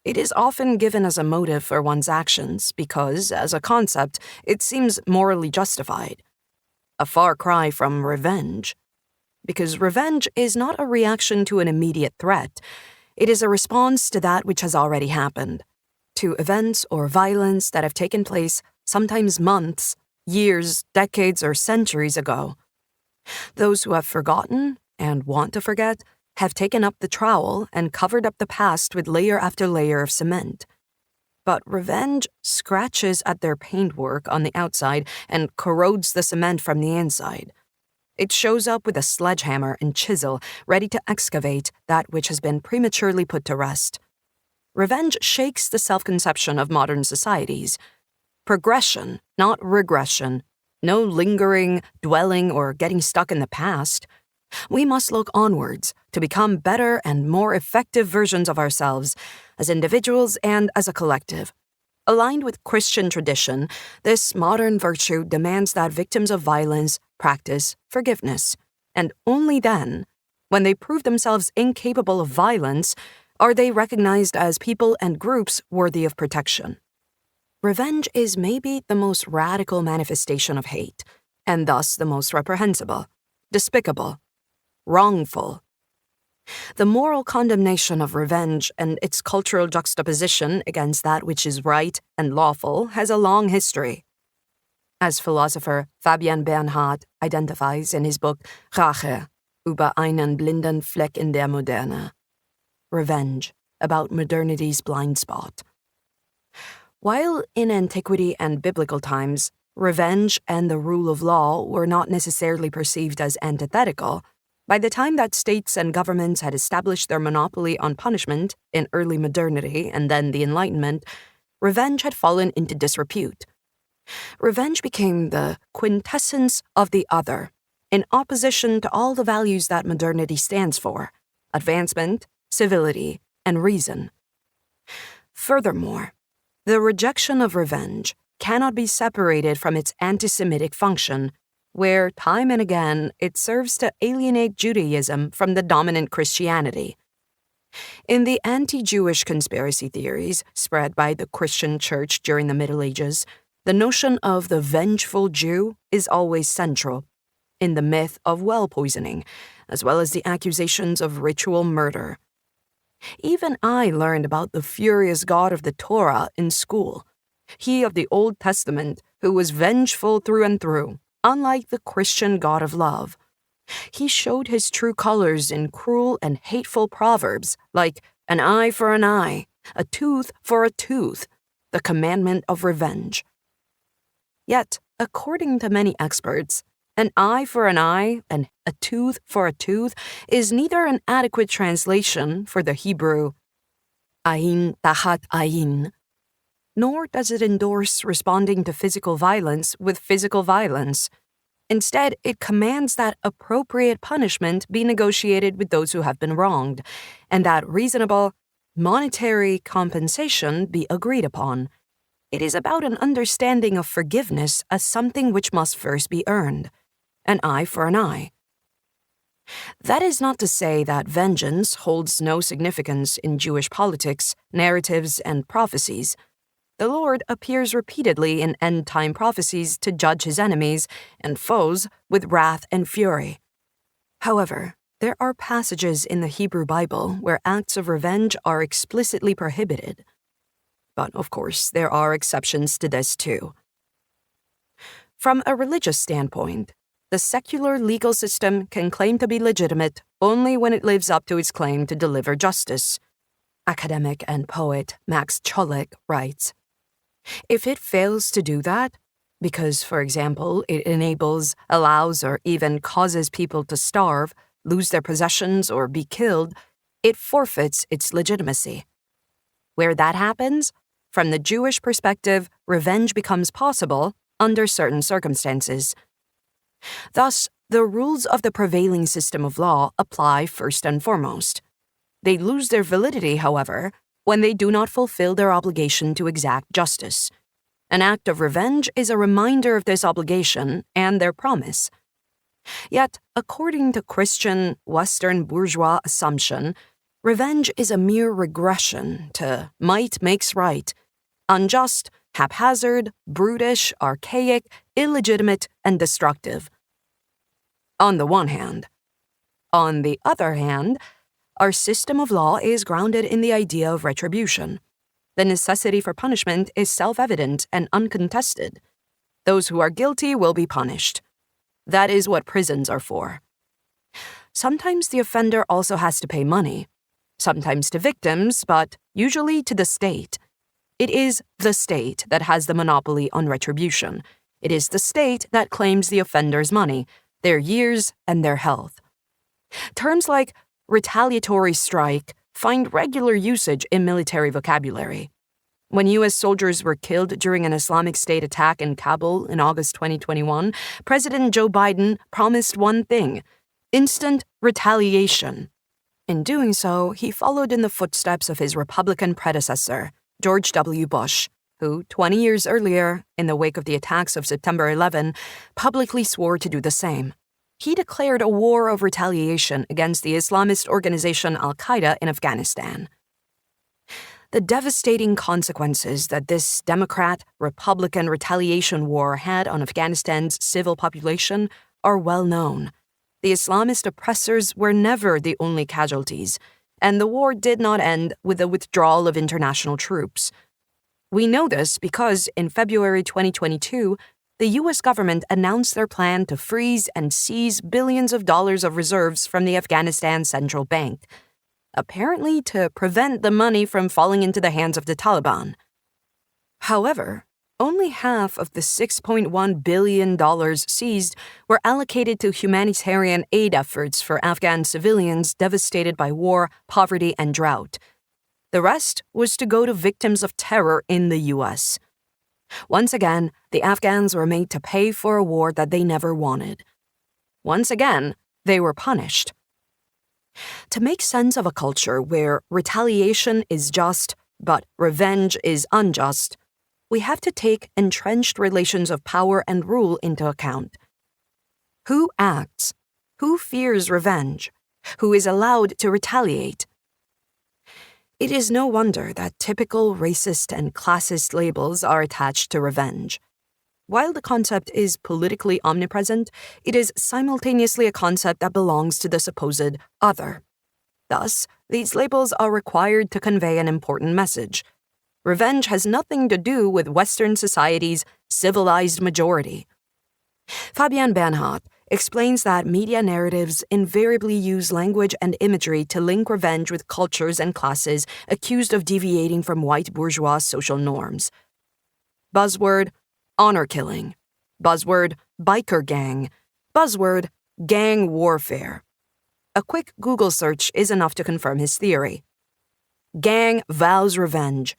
It is often given as a motive for one's actions because, as a concept, it seems morally justified. A far cry from revenge. Because revenge is not a reaction to an immediate threat. It is a response to that which has already happened, to events or violence that have taken place sometimes months, years, decades, or centuries ago. Those who have forgotten and want to forget have taken up the trowel and covered up the past with layer after layer of cement. But revenge scratches at their paintwork on the outside and corrodes the cement from the inside. It shows up with a sledgehammer and chisel, ready to excavate that which has been prematurely put to rest. Revenge shakes the self-conception of modern societies. Progression, not regression. No lingering, dwelling, or getting stuck in the past. We must look onwards to become better and more effective versions of ourselves, as individuals and as a collective. Aligned with Christian tradition, this modern virtue demands that victims of violence practice forgiveness, and only then, when they prove themselves incapable of violence, are they recognized as people and groups worthy of protection. Revenge is maybe the most radical manifestation of hate, and thus the most reprehensible, despicable, wrongful. The moral condemnation of revenge and its cultural juxtaposition against that which is right and lawful has a long history. As philosopher Fabian Bernhard identifies in his book Rache über einen blinden Fleck in der Moderne, Revenge, about modernity's blind spot. While in antiquity and biblical times, revenge and the rule of law were not necessarily perceived as antithetical, by the time that states and governments had established their monopoly on punishment in early modernity and then the Enlightenment, revenge had fallen into disrepute. Revenge became the quintessence of the other, in opposition to all the values that modernity stands for: advancement, civility, and reason. Furthermore, the rejection of revenge cannot be separated from its anti-Semitic function, where time and again it serves to alienate Judaism from the dominant Christianity. In the anti-Jewish conspiracy theories spread by the Christian Church during the Middle Ages, the notion of the vengeful Jew is always central, in the myth of well poisoning, as well as the accusations of ritual murder. Even I learned about the furious God of the Torah in school, he of the Old Testament who was vengeful through and through, unlike the Christian God of love. He showed his true colors in cruel and hateful proverbs like an eye for an eye, a tooth for a tooth, the commandment of revenge. Yet, according to many experts, an eye for an eye and a tooth for a tooth is neither an adequate translation for the Hebrew ayin tachat ayin, nor does it endorse responding to physical violence with physical violence. Instead, it commands that appropriate punishment be negotiated with those who have been wronged, and that reasonable, monetary compensation be agreed upon. It is about an understanding of forgiveness as something which must first be earned. An eye for an eye. That is not to say that vengeance holds no significance in Jewish politics, narratives, and prophecies. The Lord appears repeatedly in end-time prophecies to judge his enemies and foes with wrath and fury. However, there are passages in the Hebrew Bible where acts of revenge are explicitly prohibited. But, of course, there are exceptions to this too. From a religious standpoint, the secular legal system can claim to be legitimate only when it lives up to its claim to deliver justice. Academic and poet Max Cholik writes, "If it fails to do that, because, for example, it enables, allows, or even causes people to starve, lose their possessions, or be killed, it forfeits its legitimacy. Where that happens, from the Jewish perspective, revenge becomes possible under certain circumstances. Thus, the rules of the prevailing system of law apply first and foremost. They lose their validity, however, when they do not fulfill their obligation to exact justice. An act of revenge is a reminder of this obligation and their promise. Yet, according to Christian Western bourgeois assumption, revenge is a mere regression to might makes right, unjust, haphazard, brutish, archaic, illegitimate, and destructive. On the one hand. On the other hand, our system of law is grounded in the idea of retribution. The necessity for punishment is self-evident and uncontested. Those who are guilty will be punished. That is what prisons are for. Sometimes the offender also has to pay money, sometimes to victims, but usually to the state. It is the state that has the monopoly on retribution. It is the state that claims the offender's money, their years, and their health. Terms like retaliatory strike find regular usage in military vocabulary. When U.S. soldiers were killed during an Islamic State attack in Kabul in August 2021, President Joe Biden promised one thing: instant retaliation. In doing so, he followed in the footsteps of his Republican predecessor, George W. Bush, who, 20 years earlier, in the wake of the attacks of September 11, publicly swore to do the same. He declared a war of retaliation against the Islamist organization Al-Qaeda in Afghanistan. The devastating consequences that this Democrat-Republican retaliation war had on Afghanistan's civil population are well known. The Islamist oppressors were never the only casualties, and the war did not end with the withdrawal of international troops. We know this because in February 2022, the U.S. government announced their plan to freeze and seize billions of dollars of reserves from the Afghanistan Central Bank, apparently to prevent the money from falling into the hands of the Taliban. However, only half of the $6.1 billion seized were allocated to humanitarian aid efforts for Afghan civilians devastated by war, poverty, and drought. The rest was to go to victims of terror in the U.S. Once again, the Afghans were made to pay for a war that they never wanted. Once again, they were punished. To make sense of a culture where retaliation is just, but revenge is unjust, we have to take entrenched relations of power and rule into account. Who acts? Who fears revenge? Who is allowed to retaliate? It is no wonder that typical racist and classist labels are attached to revenge. While the concept is politically omnipresent, it is simultaneously a concept that belongs to the supposed other. Thus, these labels are required to convey an important message. Revenge has nothing to do with Western society's civilized majority. Fabian Bernhardt explains that media narratives invariably use language and imagery to link revenge with cultures and classes accused of deviating from white bourgeois social norms. Buzzword, honor killing. Buzzword, biker gang. Buzzword, gang warfare. A quick Google search is enough to confirm his theory. Gang vows revenge.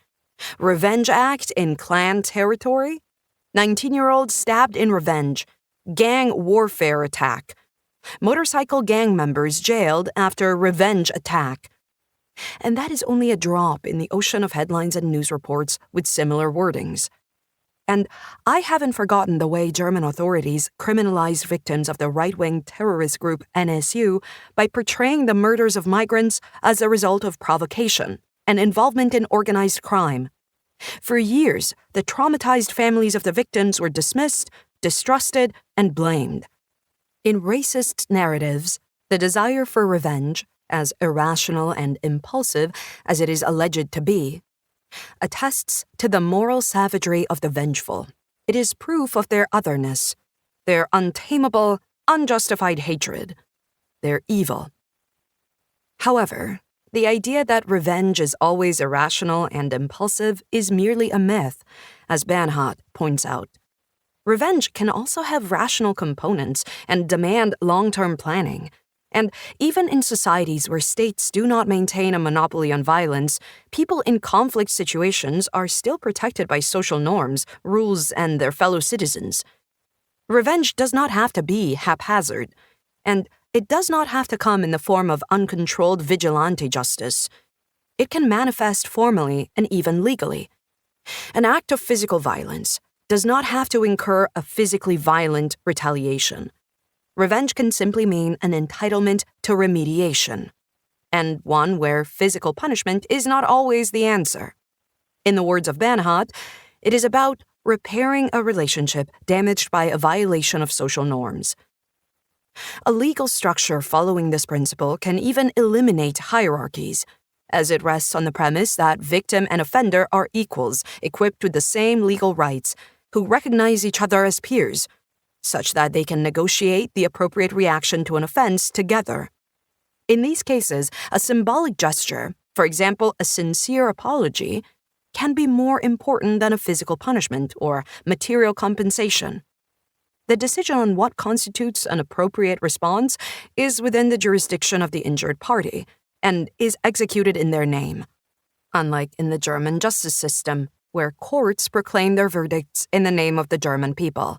Revenge act in Klan territory? 19-year-old stabbed in revenge. Gang warfare attack. Motorcycle gang members jailed after revenge attack. And that is only a drop in the ocean of headlines and news reports with similar wordings. And I haven't forgotten the way German authorities criminalized victims of the right-wing terrorist group NSU by portraying the murders of migrants as a result of provocation and involvement in organized crime. For years, the traumatized families of the victims were dismissed, distrusted, and blamed. In racist narratives, the desire for revenge, as irrational and impulsive as it is alleged to be, attests to the moral savagery of the vengeful, It is proof of their otherness, their untamable, unjustified hatred, their evil. However, the idea that revenge is always irrational and impulsive is merely a myth, as Banhart points out. Revenge can also have rational components and demand long-term planning. And even in societies where states do not maintain a monopoly on violence, people in conflict situations are still protected by social norms, rules, and their fellow citizens. Revenge does not have to be haphazard, and it does not have to come in the form of uncontrolled vigilante justice. It can manifest formally and even legally. An act of physical violence does not have to incur a physically violent retaliation. Revenge can simply mean an entitlement to remediation, and one where physical punishment is not always the answer. In the words of Banhart, it is about repairing a relationship damaged by a violation of social norms. A legal structure following this principle can even eliminate hierarchies, as it rests on the premise that victim and offender are equals, equipped with the same legal rights, who recognize each other as peers, such that they can negotiate the appropriate reaction to an offense together. In these cases, a symbolic gesture, for example, a sincere apology, can be more important than a physical punishment or material compensation. The decision on what constitutes an appropriate response is within the jurisdiction of the injured party and is executed in their name, unlike in the German justice system, where courts proclaim their verdicts in the name of the German people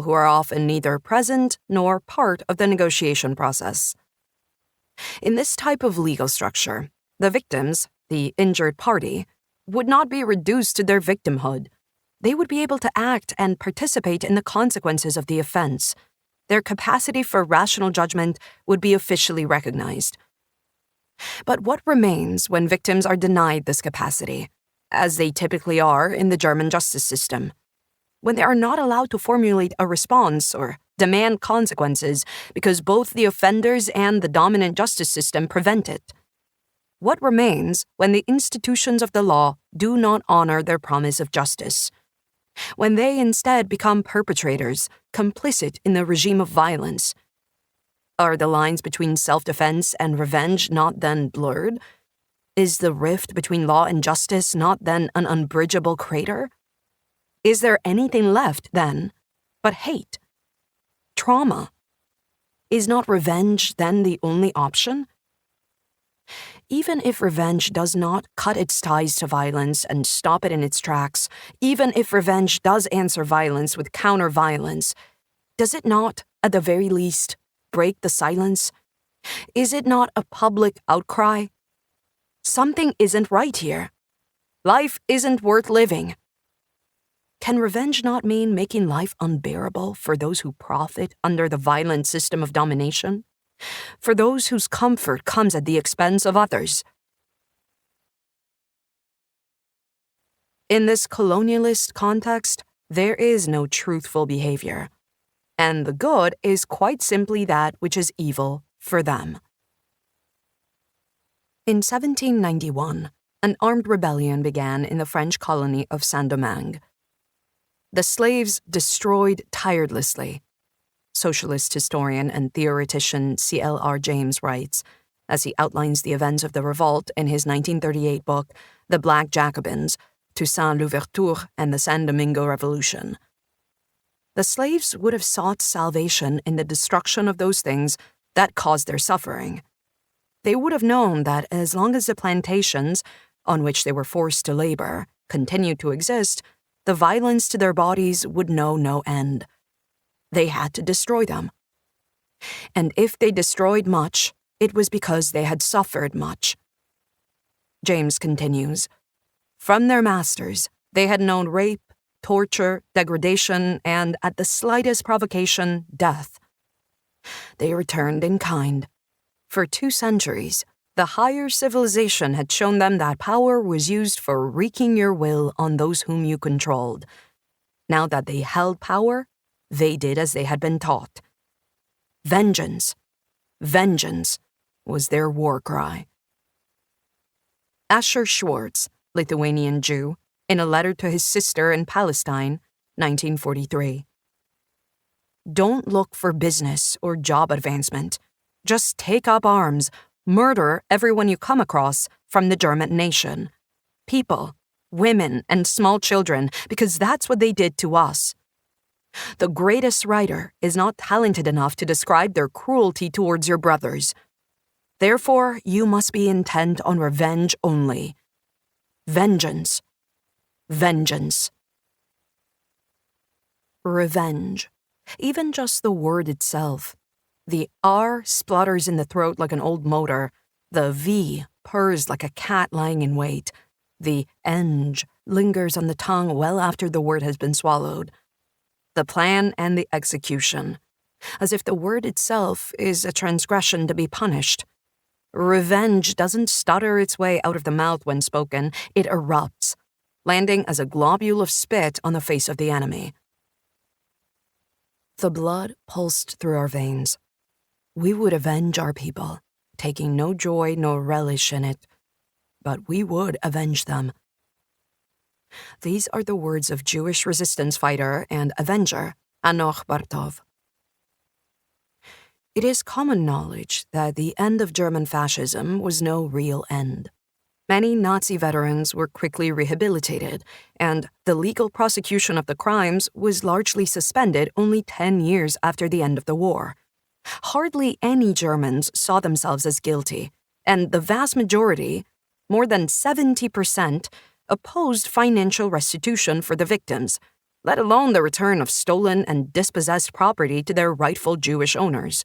who are often neither present nor part of the negotiation process. In this type of legal structure, the victims, the injured party, would not be reduced to their victimhood. They would be able to act and participate in the consequences of the offense. Their capacity for rational judgment would be officially recognized. But what remains when victims are denied this capacity, as they typically are in the German justice system? When they are not allowed to formulate a response or demand consequences because both the offenders and the dominant justice system prevent it? What remains when the institutions of the law do not honor their promise of justice? When they instead become perpetrators, complicit in the regime of violence? Are the lines between self-defense and revenge not then blurred? Is the rift between law and justice not then an unbridgeable crater? Is there anything left, then, but hate? Trauma? Is not revenge then the only option? Even if revenge does not cut its ties to violence and stop it in its tracks, even if revenge does answer violence with counter-violence, does it not, at the very least, break the silence? Is it not a public outcry? Something isn't right here. Life isn't worth living. Can revenge not mean making life unbearable for those who profit under the violent system of domination? For those whose comfort comes at the expense of others? In this colonialist context, there is no truthful behavior, and the good is quite simply that which is evil for them. In 1791, an armed rebellion began in the French colony of Saint-Domingue. The slaves destroyed tirelessly. Socialist historian and theoretician C.L.R. James writes, as he outlines the events of the revolt in his 1938 book, The Black Jacobins, Toussaint Louverture and the San Domingo Revolution. The slaves would have sought salvation in the destruction of those things that caused their suffering. They would have known that as long as the plantations, on which they were forced to labor, continued to exist, the violence to their bodies would know no end. They had to destroy them. And if they destroyed much, it was because they had suffered much. James continues, from their masters, they had known rape, torture, degradation, and, at the slightest provocation, death. They returned in kind. For 2 centuries, the higher civilization had shown them that power was used for wreaking your will on those whom you controlled. Now that they held power, they did as they had been taught. Vengeance, vengeance was their war cry. Asher Schwartz, Lithuanian Jew, in a letter to his sister in Palestine, 1943. Don't look for business or job advancement. Just take up arms, murder everyone you come across from the German nation. People, women, and small children, because that's what they did to us. The greatest writer is not talented enough to describe their cruelty towards your brothers. Therefore, you must be intent on revenge only. Vengeance. Vengeance. Revenge. Even just the word itself. The R splutters in the throat like an old motor. The V purrs like a cat lying in wait. The eng lingers on the tongue well after the word has been swallowed. The plan and the execution, as if the word itself is a transgression to be punished. Revenge doesn't stutter its way out of the mouth when spoken, it erupts, landing as a globule of spit on the face of the enemy. The blood pulsed through our veins. We would avenge our people, taking no joy nor relish in it, but we would avenge them. These are the words of Jewish resistance fighter and avenger Hanoch Bartov. It is common knowledge that the end of German fascism was no real end. Many Nazi veterans were quickly rehabilitated, and the legal prosecution of the crimes was largely suspended only 10 years after the end of the war. Hardly any Germans saw themselves as guilty, and the vast majority, more than 70%, opposed financial restitution for the victims, let alone the return of stolen and dispossessed property to their rightful Jewish owners.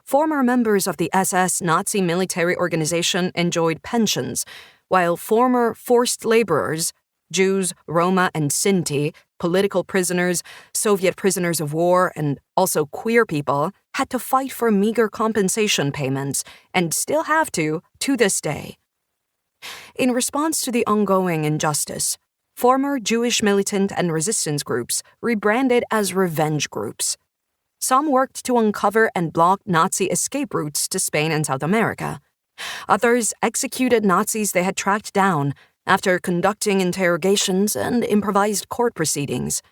Former members of the SS Nazi military organization enjoyed pensions, while former forced laborers, Jews, Roma, and Sinti, political prisoners, Soviet prisoners of war, and also queer people, had to fight for meager compensation payments, and still have to this day. In response to the ongoing injustice, former Jewish militant and resistance groups rebranded as revenge groups. Some worked to uncover and block Nazi escape routes to Spain and South America. Others executed Nazis they had tracked down after conducting interrogations and improvised court proceedings.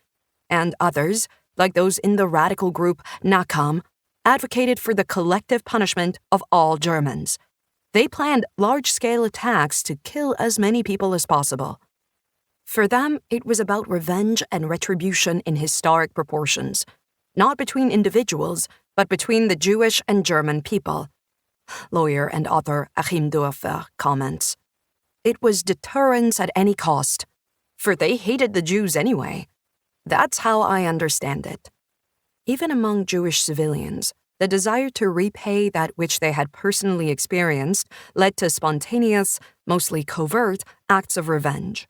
And others, like those in the radical group Nakam, advocated for the collective punishment of all Germans. They planned large-scale attacks to kill as many people as possible. For them, it was about revenge and retribution in historic proportions, not between individuals, but between the Jewish and German people. Lawyer and author Achim Dorfer comments, "It was deterrence at any cost, for they hated the Jews anyway. That's how I understand it." Even among Jewish civilians, the desire to repay that which they had personally experienced led to spontaneous, mostly covert, acts of revenge.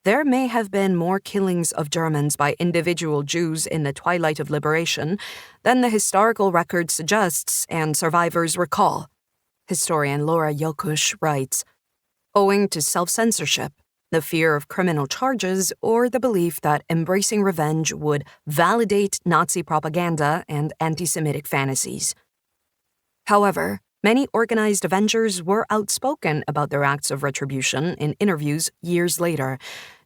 There may have been more killings of Germans by individual Jews in the twilight of liberation than the historical record suggests and survivors recall. Historian Laura Yokush writes, owing to self-censorship, the fear of criminal charges, or the belief that embracing revenge would validate Nazi propaganda and anti-Semitic fantasies. However, many organized avengers were outspoken about their acts of retribution in interviews years later,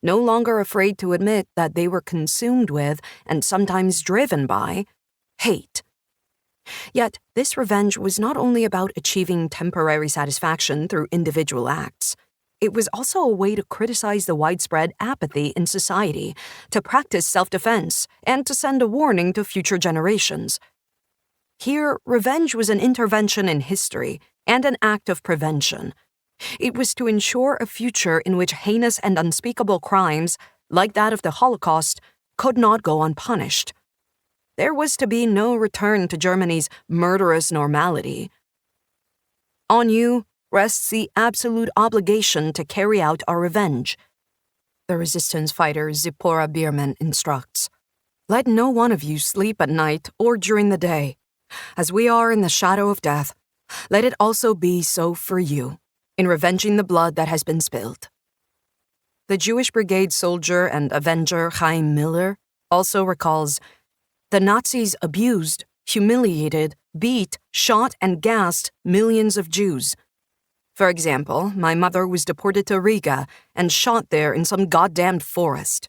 no longer afraid to admit that they were consumed with, and sometimes driven by, hate. Yet, this revenge was not only about achieving temporary satisfaction through individual acts. It was also a way to criticize the widespread apathy in society, to practice self-defense, and to send a warning to future generations. Here, revenge was an intervention in history and an act of prevention. It was to ensure a future in which heinous and unspeakable crimes, like that of the Holocaust, could not go unpunished. There was to be no return to Germany's murderous normality. On you rests the absolute obligation to carry out our revenge. The resistance fighter Zipporah Bierman instructs, "Let no one of you sleep at night or during the day. As we are in the shadow of death, let it also be so for you, in revenging the blood that has been spilled." The Jewish brigade soldier and avenger Chaim Miller also recalls, "The Nazis abused, humiliated, beat, shot, and gassed millions of Jews. For example, my mother was deported to Riga and shot there in some goddamned forest."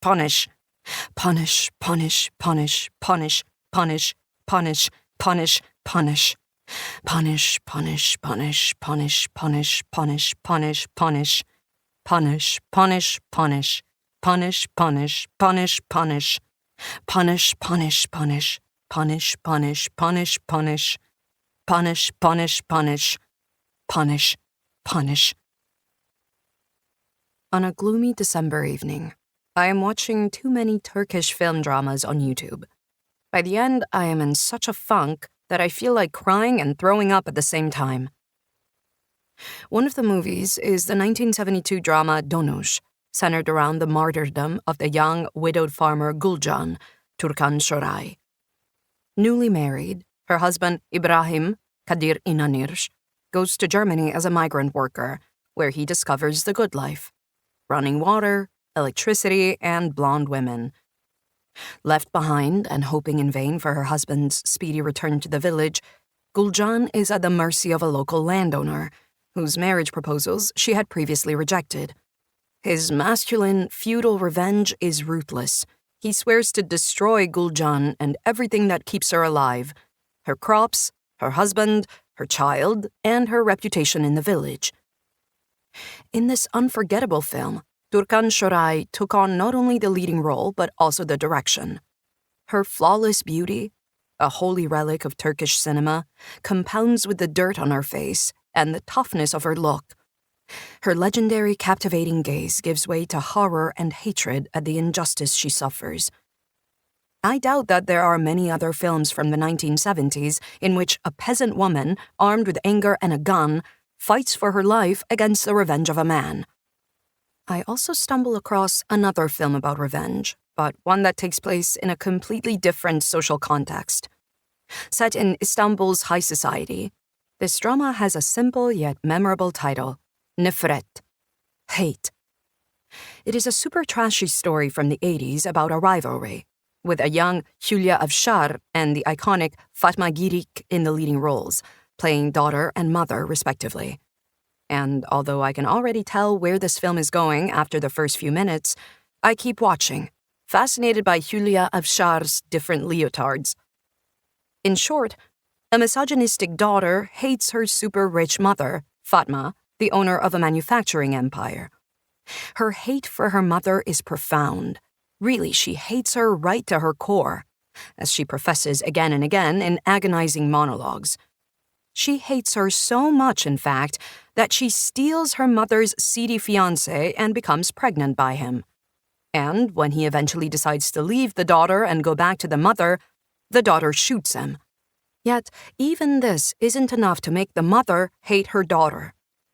punish. Punish, punish, punish, punish, punish, punish, punish, punish. Punish, punish, punish, punish, punish, punish, punish, punish. Punish, punish, punish. Punish, punish, punish, punish. Punish, punish, punish. Punish, punish, punish, punish. Punish, punish, punish. Punish, punish. On a gloomy December evening, I am watching too many Turkish film dramas on YouTube. By the end, I am in such a funk that I feel like crying and throwing up at the same time. One of the movies is the 1972 drama Donush, centered around the martyrdom of the young, widowed farmer Gulcan, Turkan Shoray. Newly married, her husband Ibrahim, Kadir İnanır, goes to Germany as a migrant worker, where he discovers the good life: running water, electricity, and blonde women. Left behind and hoping in vain for her husband's speedy return to the village, Gulcan is at the mercy of a local landowner, whose marriage proposals she had previously rejected. His masculine, feudal revenge is ruthless. He swears to destroy Gulcan and everything that keeps her alive: her crops, her husband, her child, and her reputation in the village. In this unforgettable film, Turkan Shoray took on not only the leading role but also the direction. Her flawless beauty, a holy relic of Turkish cinema, compounds with the dirt on her face and the toughness of her look. Her legendary captivating gaze gives way to horror and hatred at the injustice she suffers. I doubt that there are many other films from the 1970s in which a peasant woman, armed with anger and a gun, fights for her life against the revenge of a man. I also stumble across another film about revenge, but one that takes place in a completely different social context. Set in Istanbul's high society, this drama has a simple yet memorable title: Nefret, hate. It is a super trashy story from the 80s about a rivalry, with a young Hülya Avşar and the iconic Fatma Girik in the leading roles, playing daughter and mother respectively. And although I can already tell where this film is going after the first few minutes, I keep watching, fascinated by Hülya Avşar's different leotards. In short, a misogynistic daughter hates her super-rich mother, Fatma, the owner of a manufacturing empire. Her hate for her mother is profound. Really, she hates her right to her core, as she professes again and again in agonizing monologues. She hates her so much, in fact, that she steals her mother's seedy fiancé and becomes pregnant by him. And when he eventually decides to leave the daughter and go back to the daughter shoots him. Yet, even this isn't enough to make the mother hate her daughter.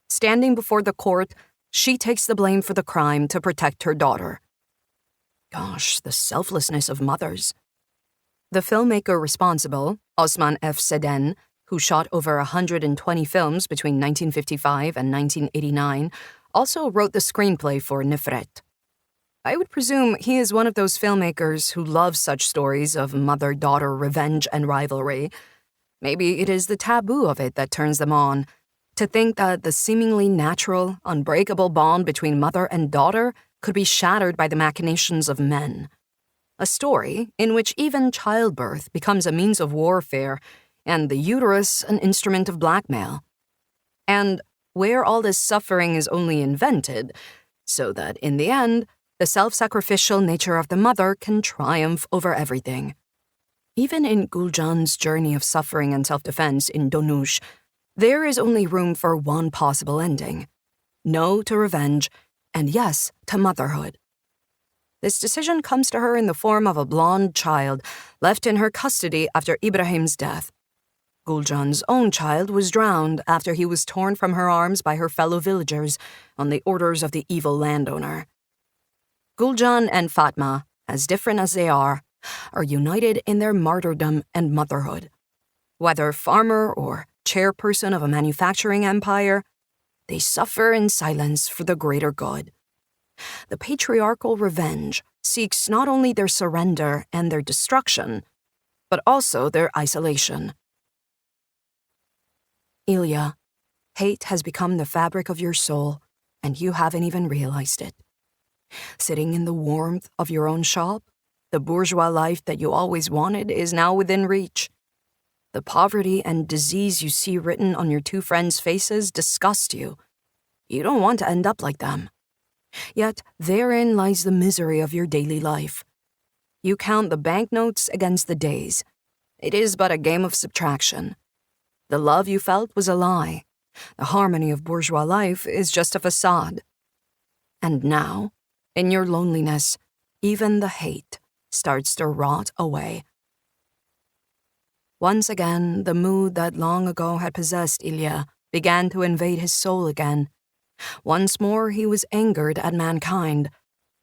Standing before the court, she takes the blame for the crime to protect her daughter. Gosh, the selflessness of mothers. The filmmaker responsible, Osman F. Seden, who shot over 120 films between 1955 and 1989, also wrote the screenplay for Nefret. I would presume he is one of those filmmakers who love such stories of mother-daughter revenge and rivalry. Maybe it is the taboo of it that turns them on, to think that the seemingly natural, unbreakable bond between mother and daughter could be shattered by the machinations of men. A story in which even childbirth becomes a means of warfare and the uterus an instrument of blackmail. And where all this suffering is only invented, so that in the end, the self-sacrificial nature of the mother can triumph over everything. Even in Gulcan's journey of suffering and self-defense in Donush, there is only room for one possible ending: no to revenge, and yes to motherhood. This decision comes to her in the form of a blonde child left in her custody after Ibrahim's death. Gulcan's own child was drowned after he was torn from her arms by her fellow villagers on the orders of the evil landowner. Gulcan and Fatma, as different as they are united in their martyrdom and motherhood. Whether farmer or chairperson of a manufacturing empire, they suffer in silence for the greater good. The patriarchal revenge seeks not only their surrender and their destruction, but also their isolation. Ilya, hate has become the fabric of your soul, and you haven't even realized it. Sitting in the warmth of your own shop, the bourgeois life that you always wanted is now within reach. The poverty and disease you see written on your two friends' faces disgust you. You don't want to end up like them. Yet therein lies the misery of your daily life. You count the banknotes against the days. It is but a game of subtraction. The love you felt was a lie. The harmony of bourgeois life is just a facade. And now, in your loneliness, even the hate starts to rot away. Once again, the mood that long ago had possessed Ilya began to invade his soul again. Once more he was angered at mankind,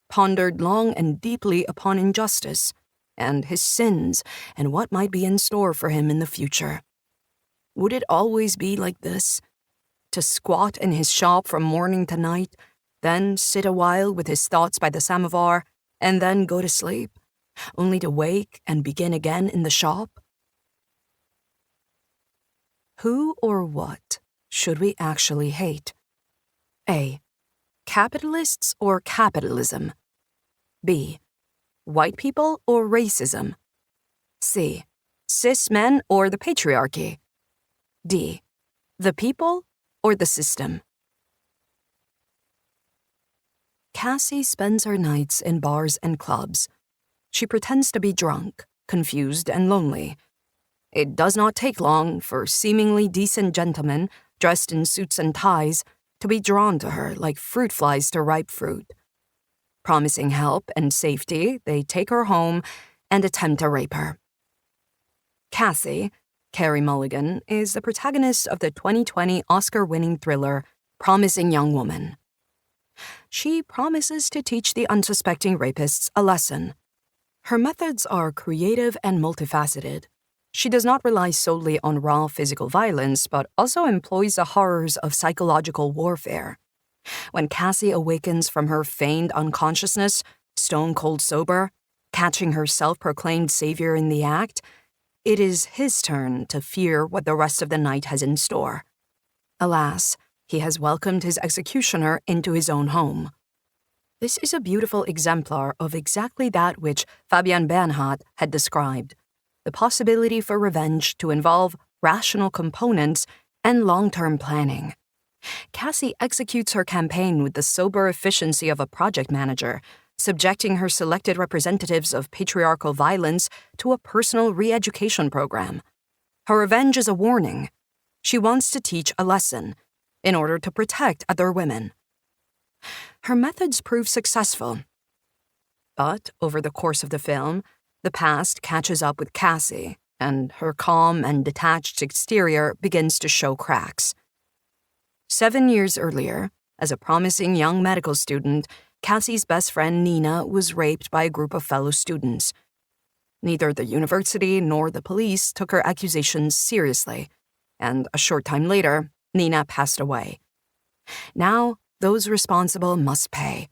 pondered long and deeply upon injustice, and his sins, and what might be in store for him in the future. Would it always be like this? To squat in his shop from morning to night, then sit a while with his thoughts by the samovar, and then go to sleep, only to wake and begin again in the shop? Who or what should we actually hate? A. Capitalists or capitalism? B. White people or racism? C. Cis men or the patriarchy? D. The people or the system? Cassie spends her nights in bars and clubs. She pretends to be drunk, confused, and lonely. It does not take long for seemingly decent gentlemen, dressed in suits and ties, to be drawn to her like fruit flies to ripe fruit. Promising help and safety, they take her home and attempt to rape her. Cassie, Carey Mulligan, is the protagonist of the 2020 Oscar-winning thriller Promising Young Woman. She promises to teach the unsuspecting rapists a lesson. Her methods are creative and multifaceted. She does not rely solely on raw physical violence, but also employs the horrors of psychological warfare. When Cassie awakens from her feigned unconsciousness, stone-cold sober, catching her self-proclaimed savior in the act, it is his turn to fear what the rest of the night has in store. Alas, he has welcomed his executioner into his own home. This is a beautiful exemplar of exactly that which Fabian Bernhardt had described: the possibility for revenge to involve rational components and long-term planning. Cassie executes her campaign with the sober efficiency of a project manager, subjecting her selected representatives of patriarchal violence to a personal re-education program. Her revenge is a warning. She wants to teach a lesson in order to protect other women. Her methods prove successful. But over the course of the film, the past catches up with Cassie, and her calm and detached exterior begins to show cracks. 7 years earlier, as a promising young medical student, Cassie's best friend Nina was raped by a group of fellow students. Neither the university nor the police took her accusations seriously, and a short time later, Nina passed away. Now, those responsible must pay,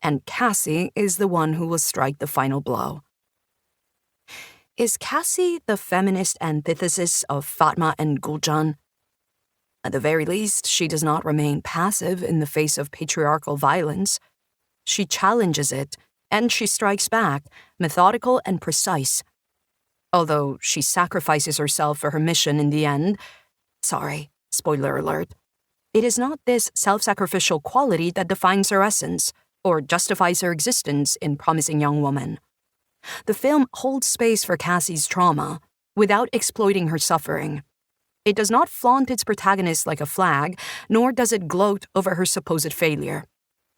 and Cassie is the one who will strike the final blow. Is Cassie the feminist antithesis of Fatma and Gulcan? At the very least, she does not remain passive in the face of patriarchal violence. She challenges it, and she strikes back, methodical and precise. Although she sacrifices herself for her mission in the end, spoiler alert, it is not this self-sacrificial quality that defines her essence or justifies her existence in Promising Young Woman. The film holds space for Cassie's trauma without exploiting her suffering. It does not flaunt its protagonist like a flag, nor does it gloat over her supposed failure.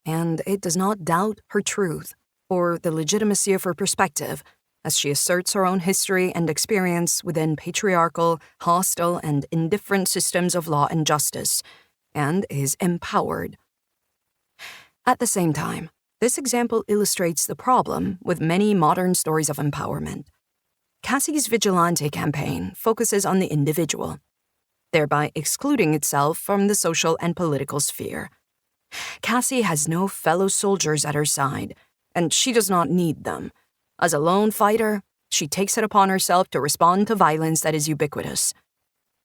And it does not doubt her truth or the legitimacy of her perspective, as she asserts her own history and experience within patriarchal, hostile, and indifferent systems of law and justice, and is empowered. At the same time, this example illustrates the problem with many modern stories of empowerment. Cassie's vigilante campaign focuses on the individual, thereby excluding itself from the social and political sphere. Cassie has no fellow soldiers at her side, and she does not need them. As a lone fighter, she takes it upon herself to respond to violence that is ubiquitous.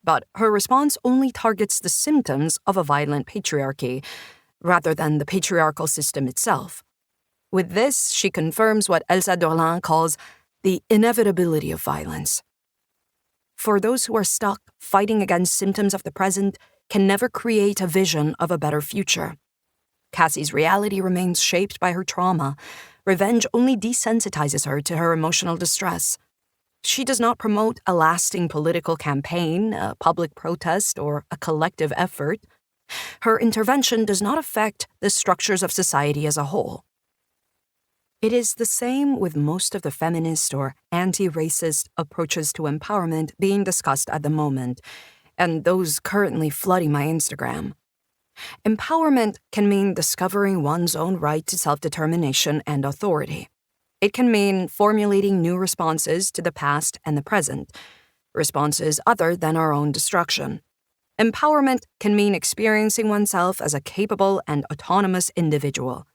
But her response only targets the symptoms of a violent patriarchy, rather than the patriarchal system itself. With this, she confirms what Elsa Dorlin calls the inevitability of violence. For those who are stuck fighting against symptoms of the present can never create a vision of a better future. Cassie's reality remains shaped by her trauma. Revenge only desensitizes her to her emotional distress. She does not promote a lasting political campaign, a public protest, or a collective effort. Her intervention does not affect the structures of society as a whole. It is the same with most of the feminist or anti-racist approaches to empowerment being discussed at the moment, and those currently flooding my Instagram. Empowerment can mean discovering one's own right to self-determination and authority. It can mean formulating new responses to the past and the present, responses other than our own destruction. Empowerment can mean experiencing oneself as a capable and autonomous individual.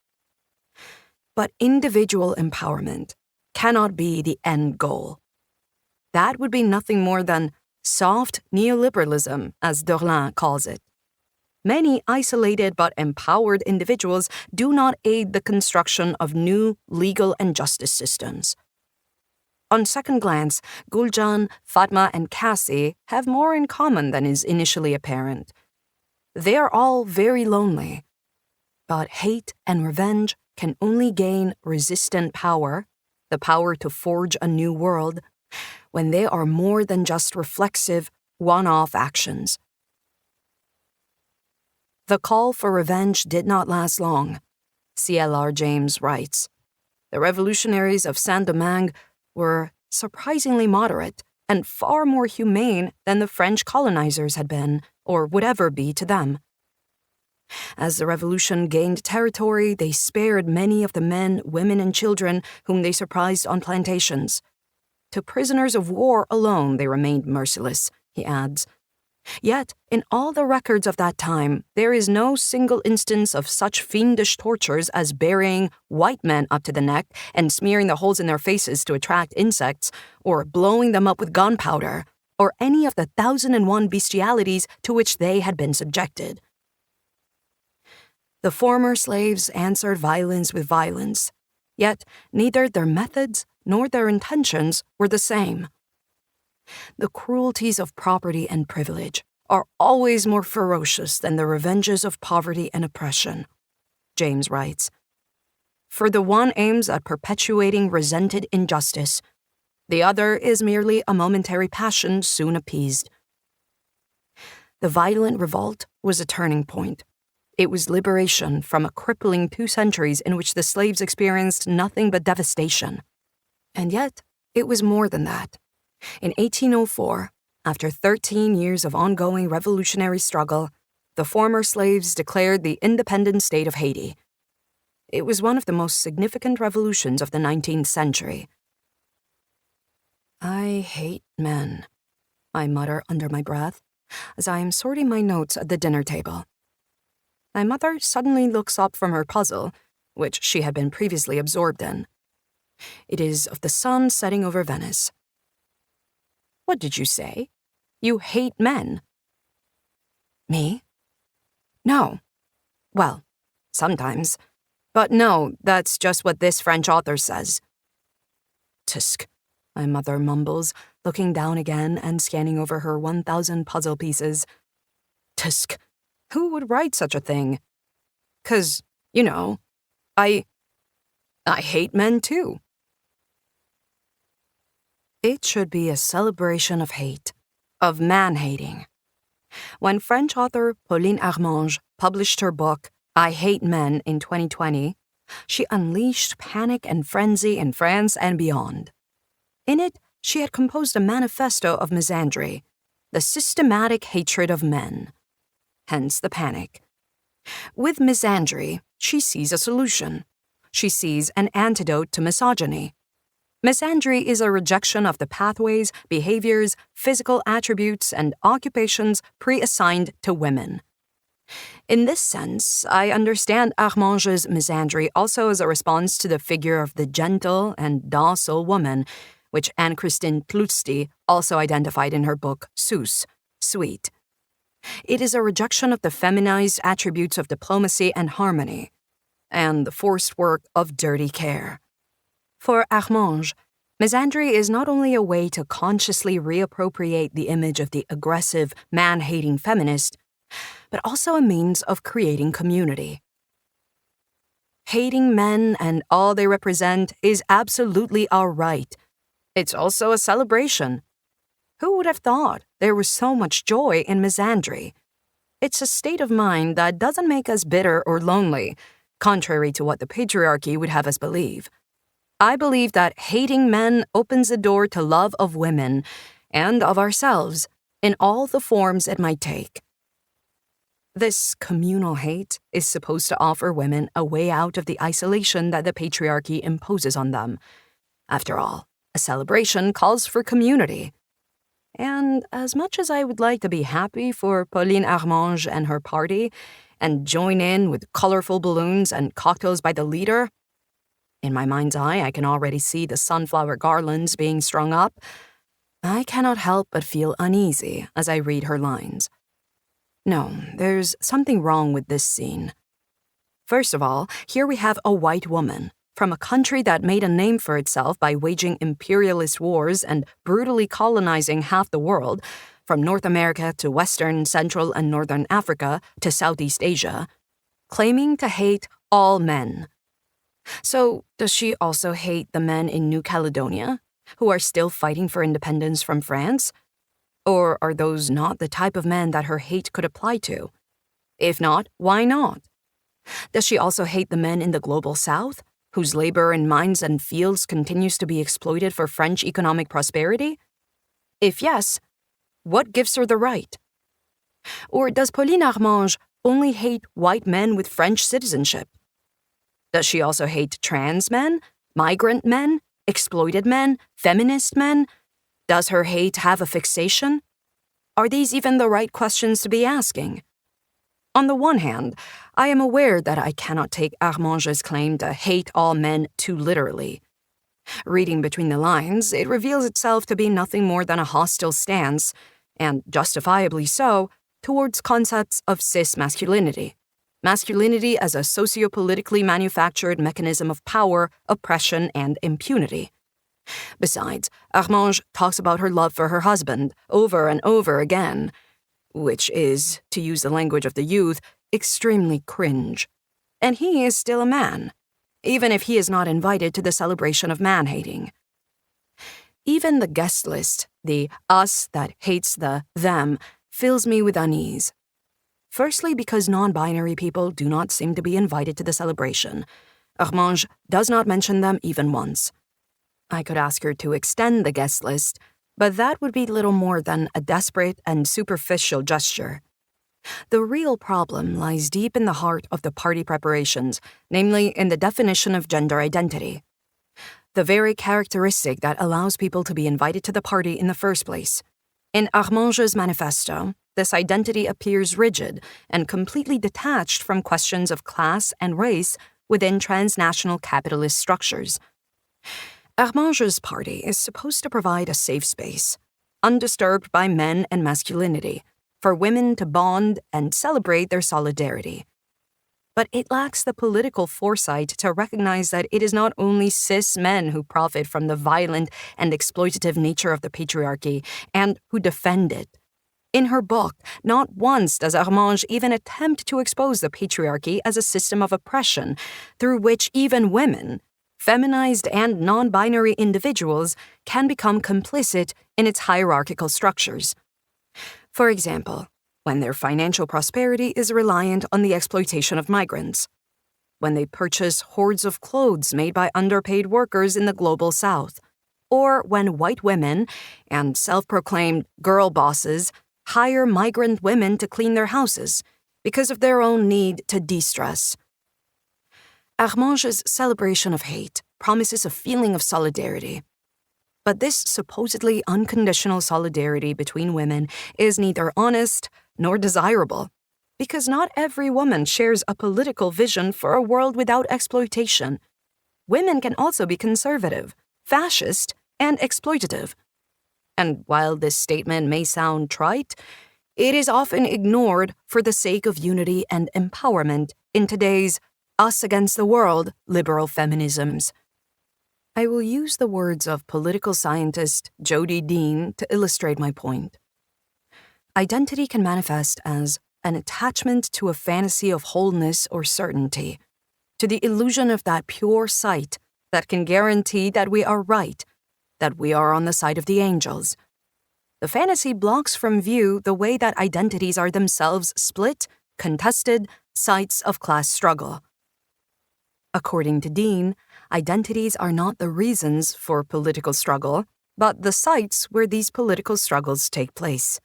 But individual empowerment cannot be the end goal. That would be nothing more than soft neoliberalism, as Dorlin calls it. Many isolated but empowered individuals do not aid the construction of new legal and justice systems. On second glance, Gulcan, Fatma, and Cassie have more in common than is initially apparent. They are all very lonely. But hate and revenge can only gain resistant power, the power to forge a new world, when they are more than just reflexive, one-off actions. The call for revenge did not last long. C.L.R. James writes, "The revolutionaries of Saint-Domingue were surprisingly moderate and far more humane than the French colonizers had been, or would ever be to them. As the revolution gained territory, they spared many of the men, women, and children whom they surprised on plantations. To prisoners of war alone they remained merciless," he adds. Yet, in all the records of that time, there is no single instance of such fiendish tortures as burying white men up to the neck and smearing the holes in their faces to attract insects, or blowing them up with gunpowder, or any of the 1,001 bestialities to which they had been subjected. The former slaves answered violence with violence, yet neither their methods nor their intentions were the same. The cruelties of property and privilege are always more ferocious than the revenges of poverty and oppression, James writes. For the one aims at perpetuating resented injustice, the other is merely a momentary passion soon appeased. The violent revolt was a turning point. It was liberation from a crippling 2 centuries in which the slaves experienced nothing but devastation. And yet, it was more than that. In 1804, after 13 years of ongoing revolutionary struggle, the former slaves declared the independent state of Haiti. It was one of the most significant revolutions of the 19th century. "I hate men," I mutter under my breath, as I am sorting my notes at the dinner table. My mother suddenly looks up from her puzzle, which she had been previously absorbed in. It is of the sun setting over Venice. "What did you say? You hate men?" "Me? No. Well, sometimes. But no, that's just what this French author says." "Tusk," my mother mumbles, looking down again and scanning over her 1,000 puzzle pieces. "Tusk. Who would write such a thing? 'Cause, you know, I hate men too." It should be a celebration of hate, of man-hating. When French author Pauline Armange published her book, I Hate Men, in 2020, she unleashed panic and frenzy in France and beyond. In it, she had composed a manifesto of misandry, the systematic hatred of men. Hence the panic. With misandry, she sees a solution. She sees an antidote to misogyny. Misandry is a rejection of the pathways, behaviors, physical attributes, and occupations pre-assigned to women. In this sense, I understand Armange's misandry also as a response to the figure of the gentle and docile woman, which Anne-Christine Tlusty also identified in her book Sus, Sweet. It is a rejection of the feminized attributes of diplomacy and harmony. and the forced work of dirty care. For Armange, misandry is not only a way to consciously reappropriate the image of the aggressive, man-hating feminist, but also a means of creating community. Hating men and all they represent is absolutely our right. It's also a celebration. Who would have thought there was so much joy in misandry? It's a state of mind that doesn't make us bitter or lonely, contrary to what the patriarchy would have us believe. I believe that hating men opens the door to love of women and of ourselves in all the forms it might take. This communal hate is supposed to offer women a way out of the isolation that the patriarchy imposes on them. After all, a celebration calls for community. And as much as I would like to be happy for Pauline Armange and her party and join in with colorful balloons and cocktails by the leader, in my mind's eye I can already see the sunflower garlands being strung up, I cannot help but feel uneasy as I read her lines. No, there's something wrong with this scene. First of all, here we have a white woman from a country that made a name for itself by waging imperialist wars and brutally colonizing half the world, from North America to Western, Central, and Northern Africa to Southeast Asia, claiming to hate all men. So, does she also hate the men in New Caledonia, who are still fighting for independence from France? Or are those not the type of men that her hate could apply to? If not, why not? Does she also hate the men in the global South, whose labor in mines and fields continues to be exploited for French economic prosperity? If yes, what gives her the right? Or does Pauline Armange only hate white men with French citizenship? Does she also hate trans men, migrant men, exploited men, feminist men? Does her hate have a fixation? Are these even the right questions to be asking? On the one hand, I am aware that I cannot take Armange's claim to hate all men too literally. Reading between the lines, it reveals itself to be nothing more than a hostile stance, and justifiably so, towards concepts of cis masculinity. Masculinity as a sociopolitically manufactured mechanism of power, oppression, and impunity. Besides, Armange talks about her love for her husband over and over again, which is, to use the language of the youth, extremely cringe. And he is still a man, even if he is not invited to the celebration of man-hating. Even the guest list, the us that hates the them, fills me with unease. Firstly, because non-binary people do not seem to be invited to the celebration. Armange does not mention them even once. I could ask her to extend the guest list, but that would be little more than a desperate and superficial gesture. The real problem lies deep in the heart of the party preparations, namely in the definition of gender identity. The very characteristic that allows people to be invited to the party in the first place. In Armange's manifesto, this identity appears rigid and completely detached from questions of class and race within transnational capitalist structures. Armange's party is supposed to provide a safe space, undisturbed by men and masculinity, for women to bond and celebrate their solidarity. But it lacks the political foresight to recognize that it is not only cis men who profit from the violent and exploitative nature of the patriarchy and who defend it. In her book, not once does Armange even attempt to expose the patriarchy as a system of oppression through which even women, feminized and non-binary individuals, can become complicit in its hierarchical structures. For example, when their financial prosperity is reliant on the exploitation of migrants, when they purchase hordes of clothes made by underpaid workers in the global South, or when white women and self-proclaimed girl bosses hire migrant women to clean their houses because of their own need to de-stress. Armange's celebration of hate promises a feeling of solidarity. But this supposedly unconditional solidarity between women is neither honest nor desirable, because not every woman shares a political vision for a world without exploitation. Women can also be conservative, fascist, and exploitative. And while this statement may sound trite, it is often ignored for the sake of unity and empowerment in today's us against the world, liberal feminisms. I will use the words of political scientist Jodi Dean to illustrate my point. Identity can manifest as an attachment to a fantasy of wholeness or certainty, to the illusion of that pure sight that can guarantee that we are right, that we are on the side of the angels. The fantasy blocks from view the way that identities are themselves split, contested, sites of class struggle. According to Dean, identities are not the reasons for political struggle, but the sites where these political struggles take place.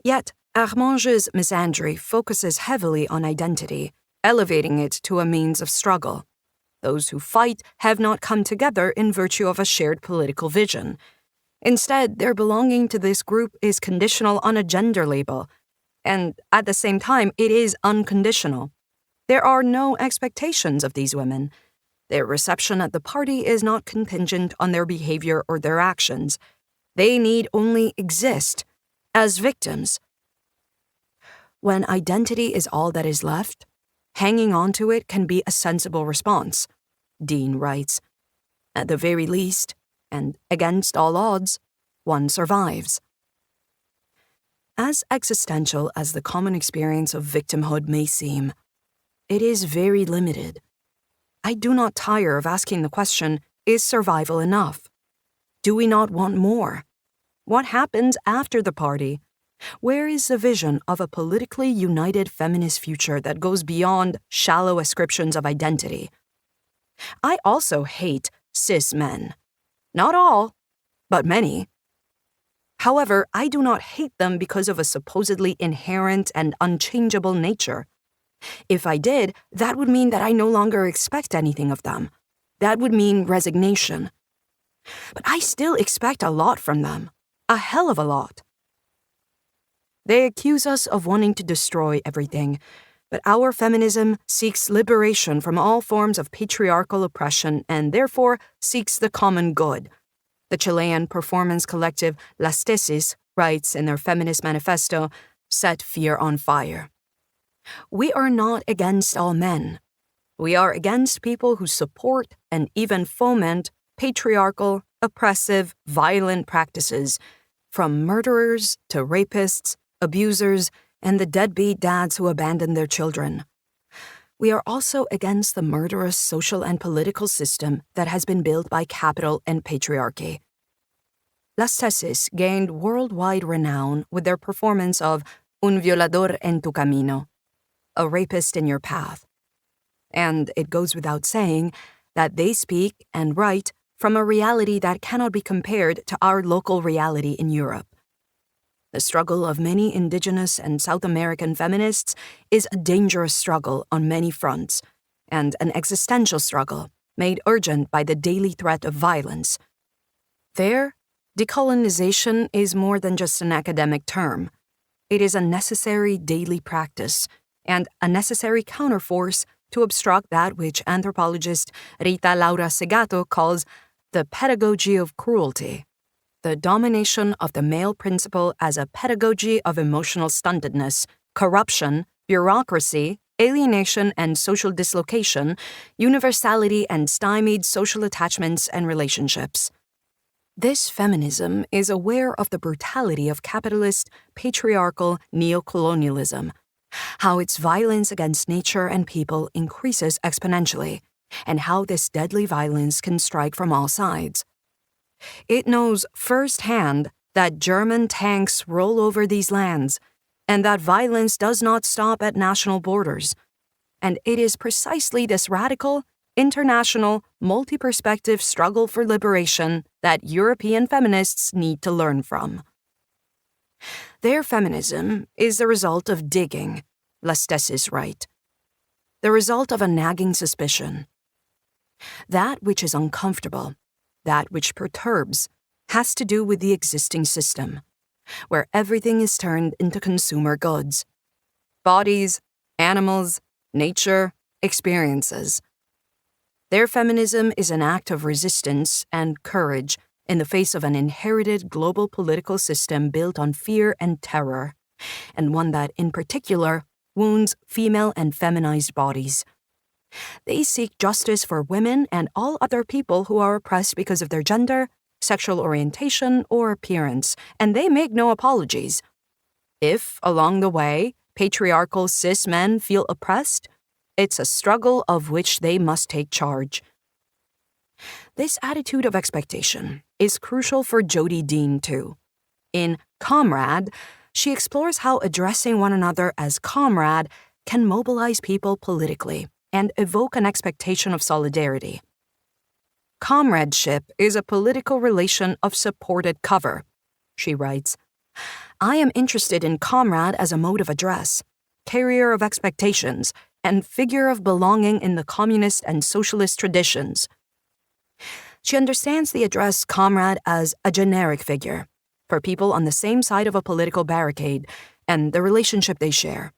Yet, Armange's misandry focuses heavily on identity, elevating it to a means of struggle. Those who fight have not come together in virtue of a shared political vision. Instead, their belonging to this group is conditional on a gender label, and at the same time, it is unconditional. There are no expectations of these women. Their reception at the party is not contingent on their behavior or their actions. They need only exist as victims. When identity is all that is left, hanging on to it can be a sensible response, Dean writes. At the very least, and against all odds, one survives. As existential as the common experience of victimhood may seem, it is very limited. I do not tire of asking the question, is survival enough? Do we not want more? What happens after the party? Where is the vision of a politically united feminist future that goes beyond shallow ascriptions of identity? I also hate cis men. Not all, but many. However, I do not hate them because of a supposedly inherent and unchangeable nature. If I did, that would mean that I no longer expect anything of them. That would mean resignation. But I still expect a lot from them. A hell of a lot. They accuse us of wanting to destroy everything, but our feminism seeks liberation from all forms of patriarchal oppression and therefore seeks the common good. The Chilean performance collective Las Tesis writes in their feminist manifesto, "Set fear on fire." We are not against all men. We are against people who support and even foment patriarchal, oppressive, violent practices, from murderers to rapists, abusers, and the deadbeat dads who abandon their children. We are also against the murderous social and political system that has been built by capital and patriarchy. Las Tesis gained worldwide renown with their performance of Un violador en tu camino, a rapist in your path. And it goes without saying that they speak and write from a reality that cannot be compared to our local reality in Europe. The struggle of many indigenous and South American feminists is a dangerous struggle on many fronts, and an existential struggle made urgent by the daily threat of violence. There, decolonization is more than just an academic term. It is a necessary daily practice and a necessary counterforce to obstruct that which anthropologist Rita Laura Segato calls the pedagogy of cruelty, the domination of the male principle as a pedagogy of emotional stuntedness, corruption, bureaucracy, alienation and social dislocation, universality and stymied social attachments and relationships. This feminism is aware of the brutality of capitalist, patriarchal neocolonialism, how its violence against nature and people increases exponentially, and how this deadly violence can strike from all sides. It knows firsthand that German tanks roll over these lands, and that violence does not stop at national borders. And it is precisely this radical, international, multi-perspective struggle for liberation that European feminists need to learn from. Their feminism is the result of digging, Las Tesis write. The result of a nagging suspicion. That which is uncomfortable, that which perturbs, has to do with the existing system, where everything is turned into consumer goods. Bodies, animals, nature, experiences. Their feminism is an act of resistance and courage in the face of an inherited global political system built on fear and terror, and one that, in particular, wounds female and feminized bodies. They seek justice for women and all other people who are oppressed because of their gender, sexual orientation, or appearance, and they make no apologies. If, along the way, patriarchal cis men feel oppressed, it's a struggle of which they must take charge. This attitude of expectation is crucial for Jodi Dean, too. In Comrade, she explores how addressing one another as comrade can mobilize people politically and evoke an expectation of solidarity. Comradeship is a political relation of supported cover, she writes. I am interested in comrade as a mode of address, carrier of expectations, and figure of belonging in the communist and socialist traditions. She understands the address comrade as a generic figure for people on the same side of a political barricade and the relationship they share.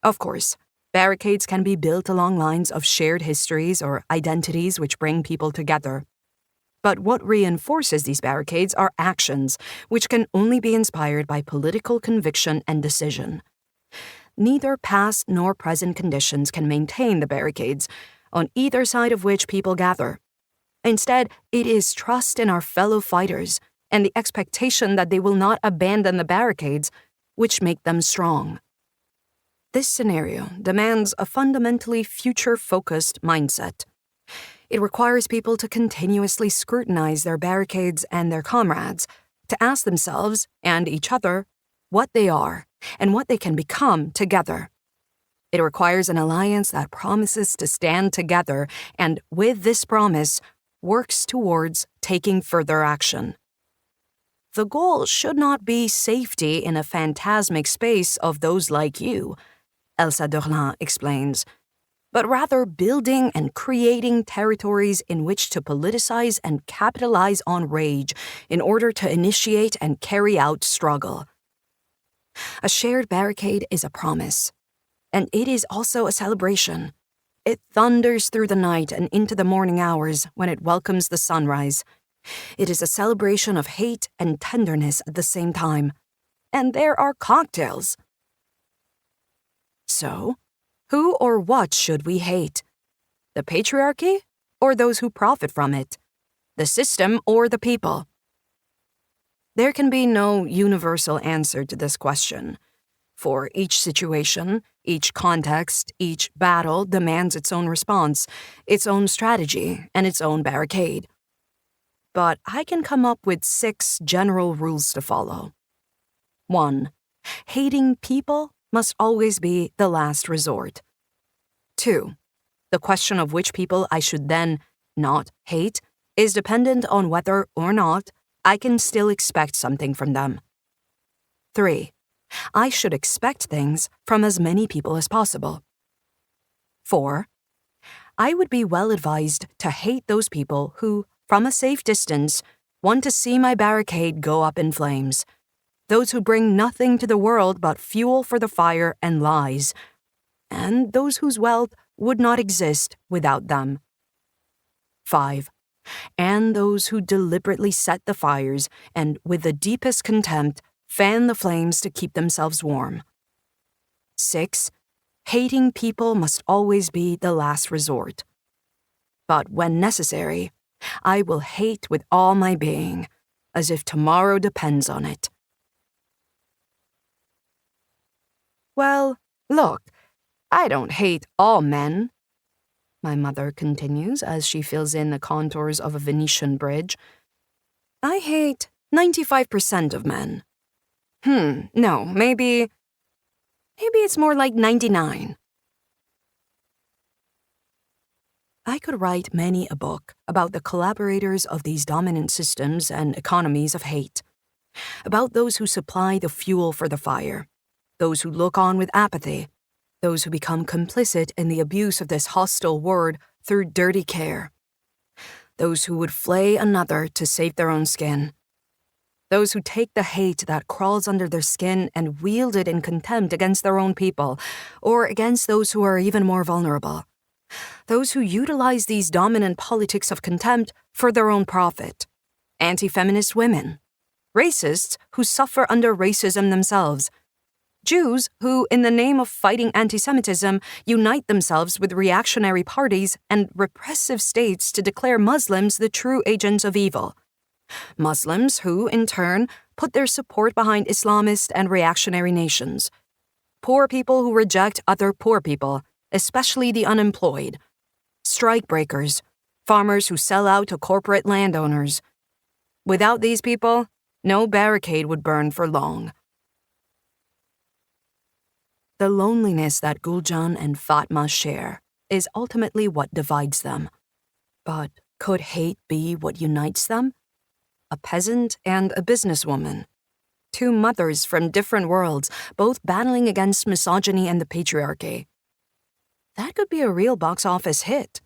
Of course, barricades can be built along lines of shared histories or identities which bring people together. But what reinforces these barricades are actions, which can only be inspired by political conviction and decision. Neither past nor present conditions can maintain the barricades, on either side of which people gather. Instead, it is trust in our fellow fighters and the expectation that they will not abandon the barricades which make them strong. This scenario demands a fundamentally future-focused mindset. It requires people to continuously scrutinize their barricades and their comrades, to ask themselves and each other what they are and what they can become together. It requires an alliance that promises to stand together and, with this promise, works towards taking further action. The goal should not be safety in a phantasmic space of those like you, Elsa Dorlin explains, but rather building and creating territories in which to politicize and capitalize on rage in order to initiate and carry out struggle. A shared barricade is a promise, and it is also a celebration. It thunders through the night and into the morning hours when it welcomes the sunrise. It is a celebration of hate and tenderness at the same time. And there are cocktails. So, who or what should we hate? The patriarchy or those who profit from it? The system or the people? There can be no universal answer to this question. For each situation, each context, each battle demands its own response, its own strategy, and its own barricade. But I can come up with 6 general rules to follow. 1. Hating people must always be the last resort. 2. The question of which people I should then not hate is dependent on whether or not I can still expect something from them. 3. I should expect things from as many people as possible. 4. I would be well advised to hate those people who, from a safe distance, want to see my barricade go up in flames. Those who bring nothing to the world but fuel for the fire and lies, and those whose wealth would not exist without them. 5. And those who deliberately set the fires and, with the deepest contempt, fan the flames to keep themselves warm. 6. Hating people must always be the last resort. But when necessary, I will hate with all my being, as if tomorrow depends on it. Well, look, I don't hate all men, my mother continues as she fills in the contours of a Venetian bridge. I hate 95% of men. No, maybe it's more like 99. I could write many a book about the collaborators of these dominant systems and economies of hate, about those who supply the fuel for the fire, those who look on with apathy, those who become complicit in the abuse of this hostile word through dirty care, those who would flay another to save their own skin, those who take the hate that crawls under their skin and wield it in contempt against their own people, or against those who are even more vulnerable, those who utilize these dominant politics of contempt for their own profit, anti-feminist women, racists who suffer under racism themselves, Jews who, in the name of fighting anti-Semitism, unite themselves with reactionary parties and repressive states to declare Muslims the true agents of evil. Muslims who, in turn, put their support behind Islamist and reactionary nations. Poor people who reject other poor people, especially the unemployed. Strikebreakers, farmers who sell out to corporate landowners. Without these people, no barricade would burn for long. The loneliness that Gulcan and Fatma share is ultimately what divides them. But could hate be what unites them? A peasant and a businesswoman. Two mothers from different worlds, both battling against misogyny and the patriarchy. That could be a real box office hit.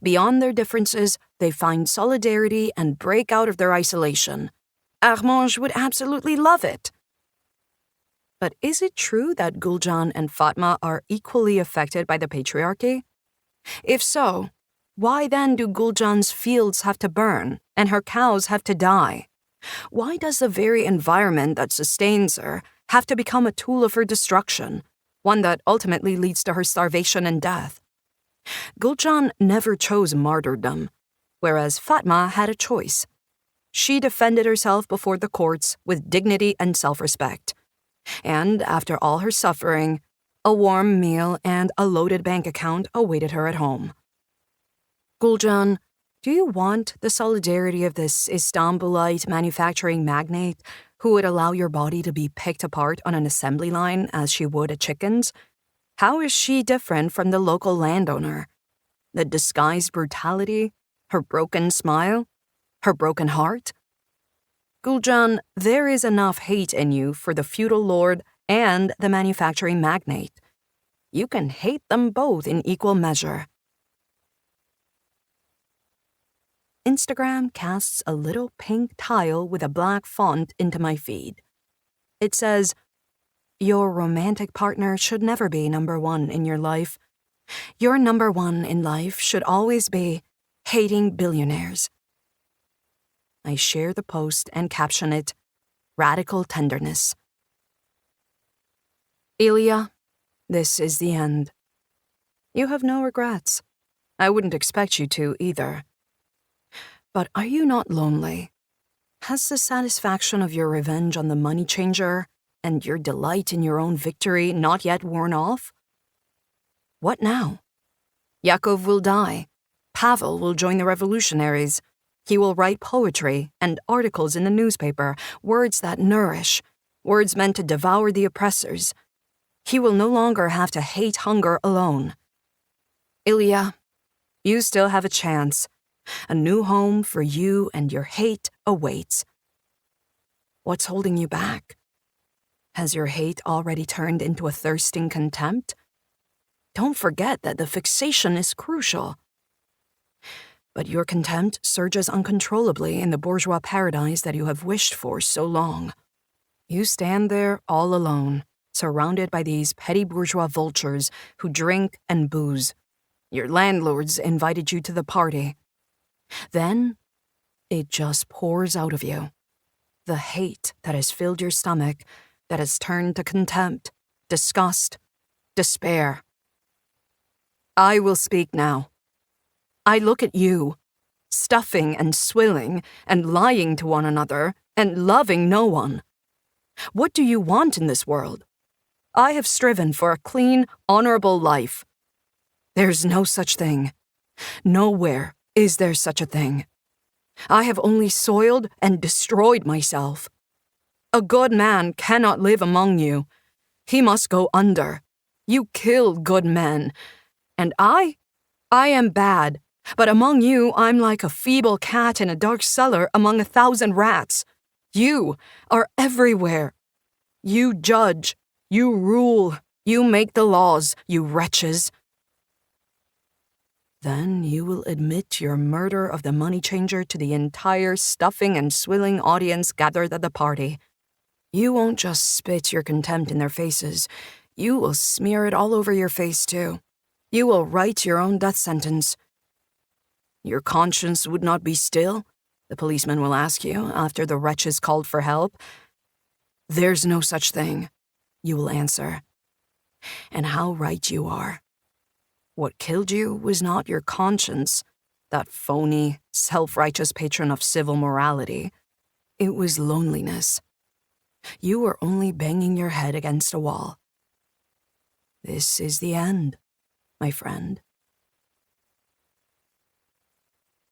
Beyond their differences, they find solidarity and break out of their isolation. Armange would absolutely love it. But is it true that Gulcan and Fatma are equally affected by the patriarchy? If so, why then do Gulcan's fields have to burn and her cows have to die? Why does the very environment that sustains her have to become a tool of her destruction, one that ultimately leads to her starvation and death? Gulcan never chose martyrdom, whereas Fatma had a choice. She defended herself before the courts with dignity and self-respect. And after all her suffering, a warm meal and a loaded bank account awaited her at home. Gulcan, do you want the solidarity of this Istanbulite manufacturing magnate who would allow your body to be picked apart on an assembly line as she would a chicken's? How is she different from the local landowner? The disguised brutality? Her broken smile? Her broken heart? Gulcan, there is enough hate in you for the feudal lord and the manufacturing magnate. You can hate them both in equal measure. Instagram casts a little pink tile with a black font into my feed. It says, "Your romantic partner should never be number one in your life. Your number one in life should always be hating billionaires." I share the post and caption it, "Radical Tenderness." Ilya, this is the end. You have no regrets. I wouldn't expect you to either. But are you not lonely? Has the satisfaction of your revenge on the money changer and your delight in your own victory not yet worn off? What now? Yakov will die. Pavel will join the revolutionaries. He will write poetry and articles in the newspaper, words that nourish, words meant to devour the oppressors. He will no longer have to hate hunger alone. Ilya, you still have a chance. A new home for you and your hate awaits. What's holding you back? Has your hate already turned into a thirsting contempt? Don't forget that the fixation is crucial. But your contempt surges uncontrollably in the bourgeois paradise that you have wished for so long. You stand there all alone, surrounded by these petty bourgeois vultures who drink and booze. Your landlords invited you to the party. Then, it just pours out of you. The hate that has filled your stomach, that has turned to contempt, disgust, despair. I will speak now. I look at you, stuffing and swilling and lying to one another and loving no one. What do you want in this world? I have striven for a clean, honorable life. There's no such thing. Nowhere is there such a thing. I have only soiled and destroyed myself. A good man cannot live among you. He must go under. You kill good men. And I am bad. But among you, I'm like a feeble cat in a dark cellar among 1,000 rats. You are everywhere. You judge. You rule. You make the laws, you wretches. Then you will admit your murder of the money changer to the entire stuffing and swilling audience gathered at the party. You won't just spit your contempt in their faces. You will smear it all over your face, too. You will write your own death sentence. Your conscience would not be still? The policeman will ask you after the wretches called for help. There's no such thing. you will answer. And how right you are. What killed you was not your conscience, that phony, self-righteous patron of civil morality. It was loneliness. You were only banging your head against a wall. This is the end, my friend.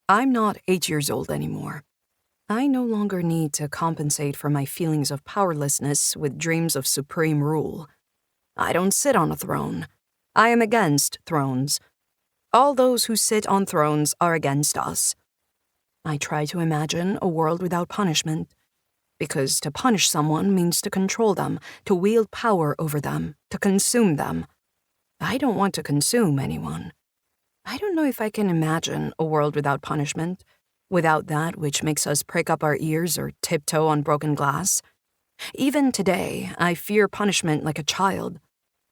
I'm not 8 years old anymore. I no longer need to compensate for my feelings of powerlessness with dreams of supreme rule. I don't sit on a throne. I am against thrones. All those who sit on thrones are against us. I try to imagine a world without punishment, because to punish someone means to control them, to wield power over them, to consume them. I don't want to consume anyone. I don't know if I can imagine a world without punishment, without that which makes us prick up our ears or tiptoe on broken glass. Even today, I fear punishment like a child.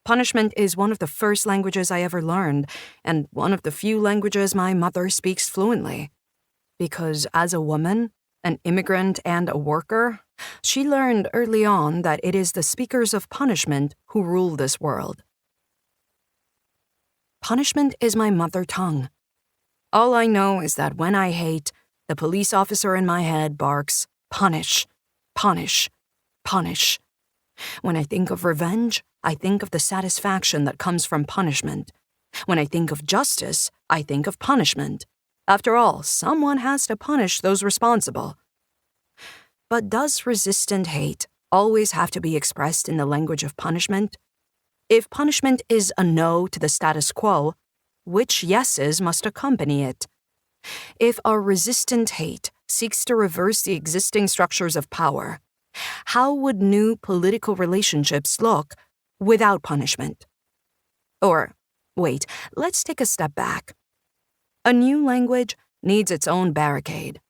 Punishment is one of the first languages I ever learned, and one of the few languages my mother speaks fluently. Because as a woman, an immigrant and a worker, she learned early on that it is the speakers of punishment who rule this world. Punishment is my mother tongue. All I know is that when I hate, the police officer in my head barks, "Punish, punish, punish." When I think of revenge, I think of the satisfaction that comes from punishment. When I think of justice, I think of punishment. After all, someone has to punish those responsible. But does resistant hate always have to be expressed in the language of punishment? If punishment is a no to the status quo, which yeses must accompany it? If our resistant hate seeks to reverse the existing structures of power, how would new political relationships look without punishment? Or, wait, let's take a step back. A new language needs its own barricade.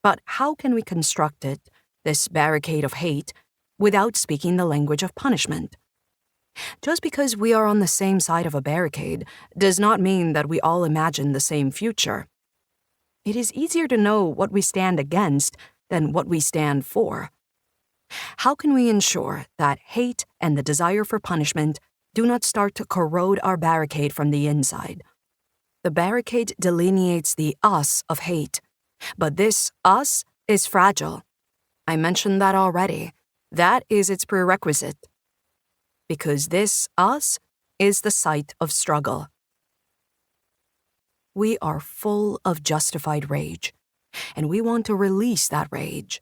But how can we construct it, this barricade of hate, without speaking the language of punishment? Just because we are on the same side of a barricade does not mean that we all imagine the same future. It is easier to know what we stand against than what we stand for. How can we ensure that hate and the desire for punishment do not start to corrode our barricade from the inside? The barricade delineates the us of hate, but this us is fragile. I mentioned that already. That is its prerequisite. Because this us is the site of struggle. We are full of justified rage, and we want to release that rage.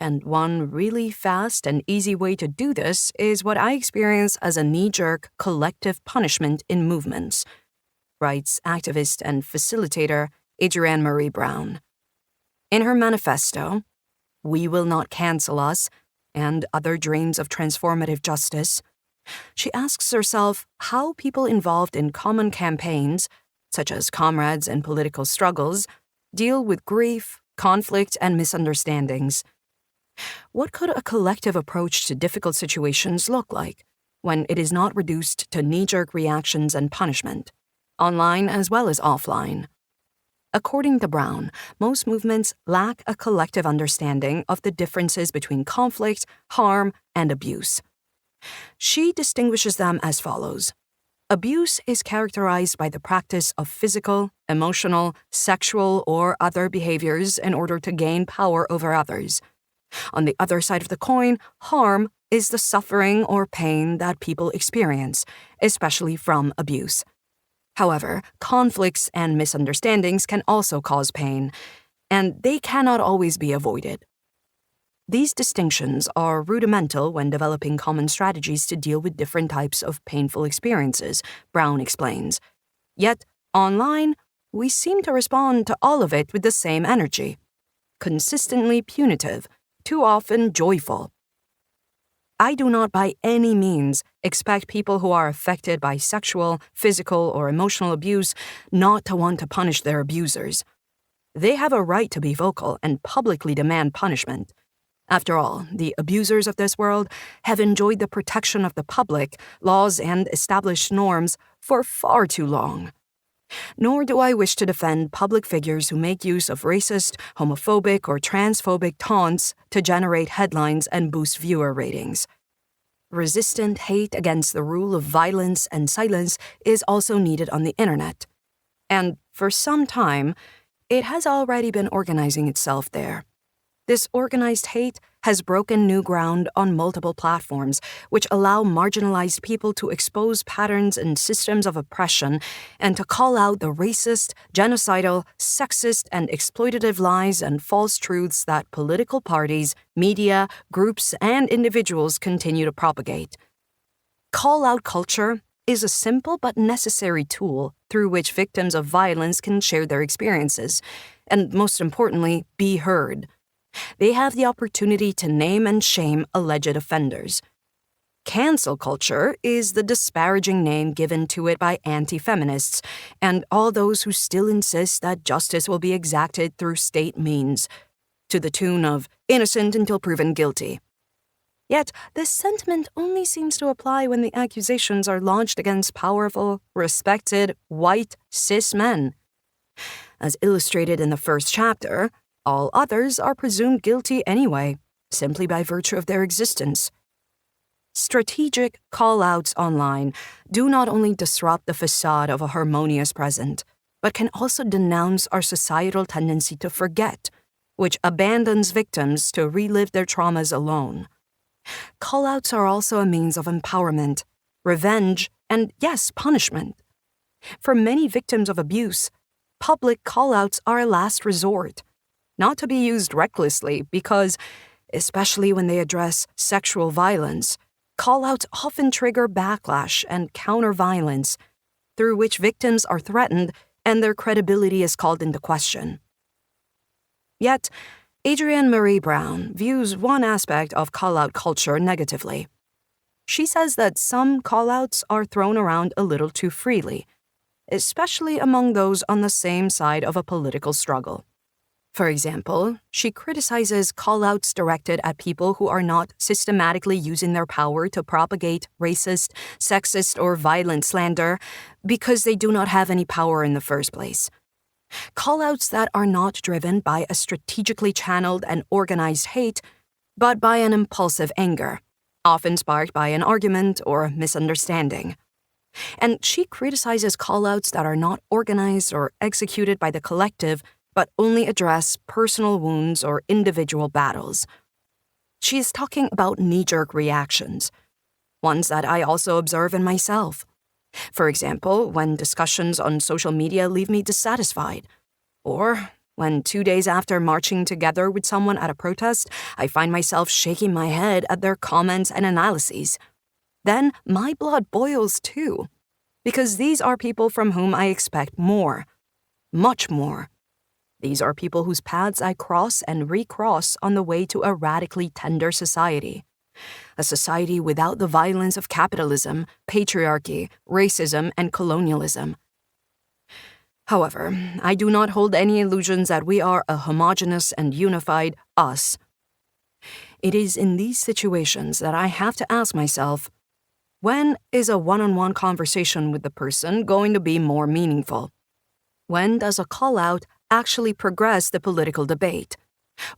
And one really fast and easy way to do this is what I experience as a knee-jerk collective punishment in movements, writes activist and facilitator Adrienne Marie Brown. In her manifesto, "We Will Not Cancel Us," and other dreams of transformative justice, she asks herself how people involved in common campaigns, such as comrades in political struggles, deal with grief, conflict, and misunderstandings. What could a collective approach to difficult situations look like when it is not reduced to knee-jerk reactions and punishment, online as well as offline? According to Brown, most movements lack a collective understanding of the differences between conflict, harm, and abuse. She distinguishes them as follows. Abuse is characterized by the practice of physical, emotional, sexual, or other behaviors in order to gain power over others. On the other side of the coin, harm is the suffering or pain that people experience, especially from abuse. However, conflicts and misunderstandings can also cause pain, and they cannot always be avoided. These distinctions are rudimental when developing common strategies to deal with different types of painful experiences, Brown explains. Yet, online, we seem to respond to all of it with the same energy. Consistently punitive, too often joyful. I do not by any means expect people who are affected by sexual, physical, or emotional abuse not to want to punish their abusers. They have a right to be vocal and publicly demand punishment. After all, the abusers of this world have enjoyed the protection of the public, laws, and established norms for far too long. Nor do I wish to defend public figures who make use of racist, homophobic, or transphobic taunts to generate headlines and boost viewer ratings. Resistant hate against the rule of violence and silence is also needed on the internet. And for some time, it has already been organizing itself there. This organized hate has broken new ground on multiple platforms, which allow marginalized people to expose patterns and systems of oppression and to call out the racist, genocidal, sexist, and exploitative lies and false truths that political parties, media, groups, and individuals continue to propagate. Call-out culture is a simple but necessary tool through which victims of violence can share their experiences, and most importantly, be heard. They have the opportunity to name and shame alleged offenders. Cancel culture is the disparaging name given to it by anti-feminists and all those who still insist that justice will be exacted through state means, to the tune of innocent until proven guilty. Yet, this sentiment only seems to apply when the accusations are launched against powerful, respected, white, cis men. As illustrated in the first chapter, all others are presumed guilty anyway, simply by virtue of their existence. Strategic call-outs online do not only disrupt the facade of a harmonious present, but can also denounce our societal tendency to forget, which abandons victims to relive their traumas alone. Call-outs are also a means of empowerment, revenge, and yes, punishment. For many victims of abuse, public call-outs are a last resort, not to be used recklessly because, especially when they address sexual violence, call-outs often trigger backlash and counter-violence, through which victims are threatened and their credibility is called into question. Yet, Adrienne Marie Brown views one aspect of call-out culture negatively. She says that some call-outs are thrown around a little too freely, especially among those on the same side of a political struggle. For example, she criticizes call-outs directed at people who are not systematically using their power to propagate racist, sexist, or violent slander because they do not have any power in the first place. Call-outs that are not driven by a strategically channeled and organized hate, but by an impulsive anger, often sparked by an argument or misunderstanding. And she criticizes call-outs that are not organized or executed by the collective, but only address personal wounds or individual battles. She is talking about knee-jerk reactions, ones that I also observe in myself. For example, when discussions on social media leave me dissatisfied, or when 2 days after marching together with someone at a protest, I find myself shaking my head at their comments and analyses. Then my blood boils too, because these are people from whom I expect more, much more. These are people whose paths I cross and recross on the way to a radically tender society. A society without the violence of capitalism, patriarchy, racism, and colonialism. However, I do not hold any illusions that we are a homogeneous and unified us. It is in these situations that I have to ask myself, when is a one-on-one conversation with the person going to be more meaningful? When does a call-out actually progress the political debate?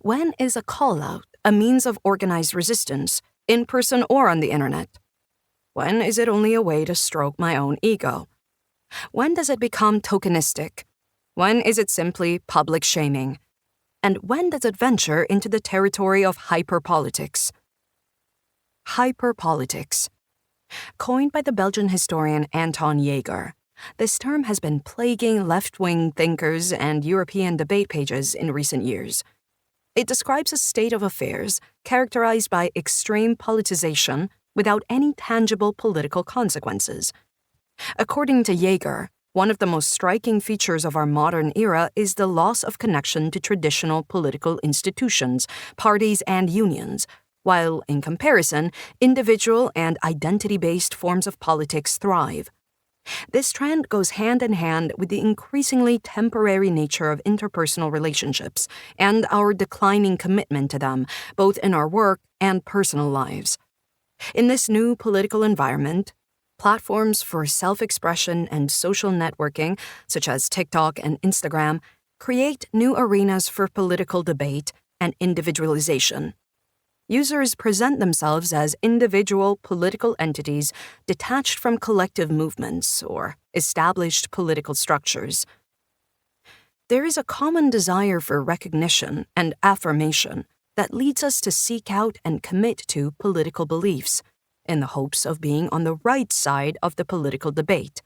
When is a call-out a means of organized resistance, in person or on the internet? When is it only a way to stroke my own ego? When does it become tokenistic? When is it simply public shaming? And when does it venture into the territory of hyperpolitics? Hyperpolitics. Coined by the Belgian historian Anton Jaeger, this term has been plaguing left-wing thinkers and European debate pages in recent years. It describes a state of affairs characterized by extreme politicization without any tangible political consequences. According to Jaeger, one of the most striking features of our modern era is the loss of connection to traditional political institutions, parties, and unions, while, in comparison, individual and identity-based forms of politics thrive. This trend goes hand in hand with the increasingly temporary nature of interpersonal relationships and our declining commitment to them, both in our work and personal lives. In this new political environment, platforms for self-expression and social networking, such as TikTok and Instagram, create new arenas for political debate and individualization. users present themselves as individual political entities detached from collective movements or established political structures. There is a common desire for recognition and affirmation that leads us to seek out and commit to political beliefs, in the hopes of being on the right side of the political debate.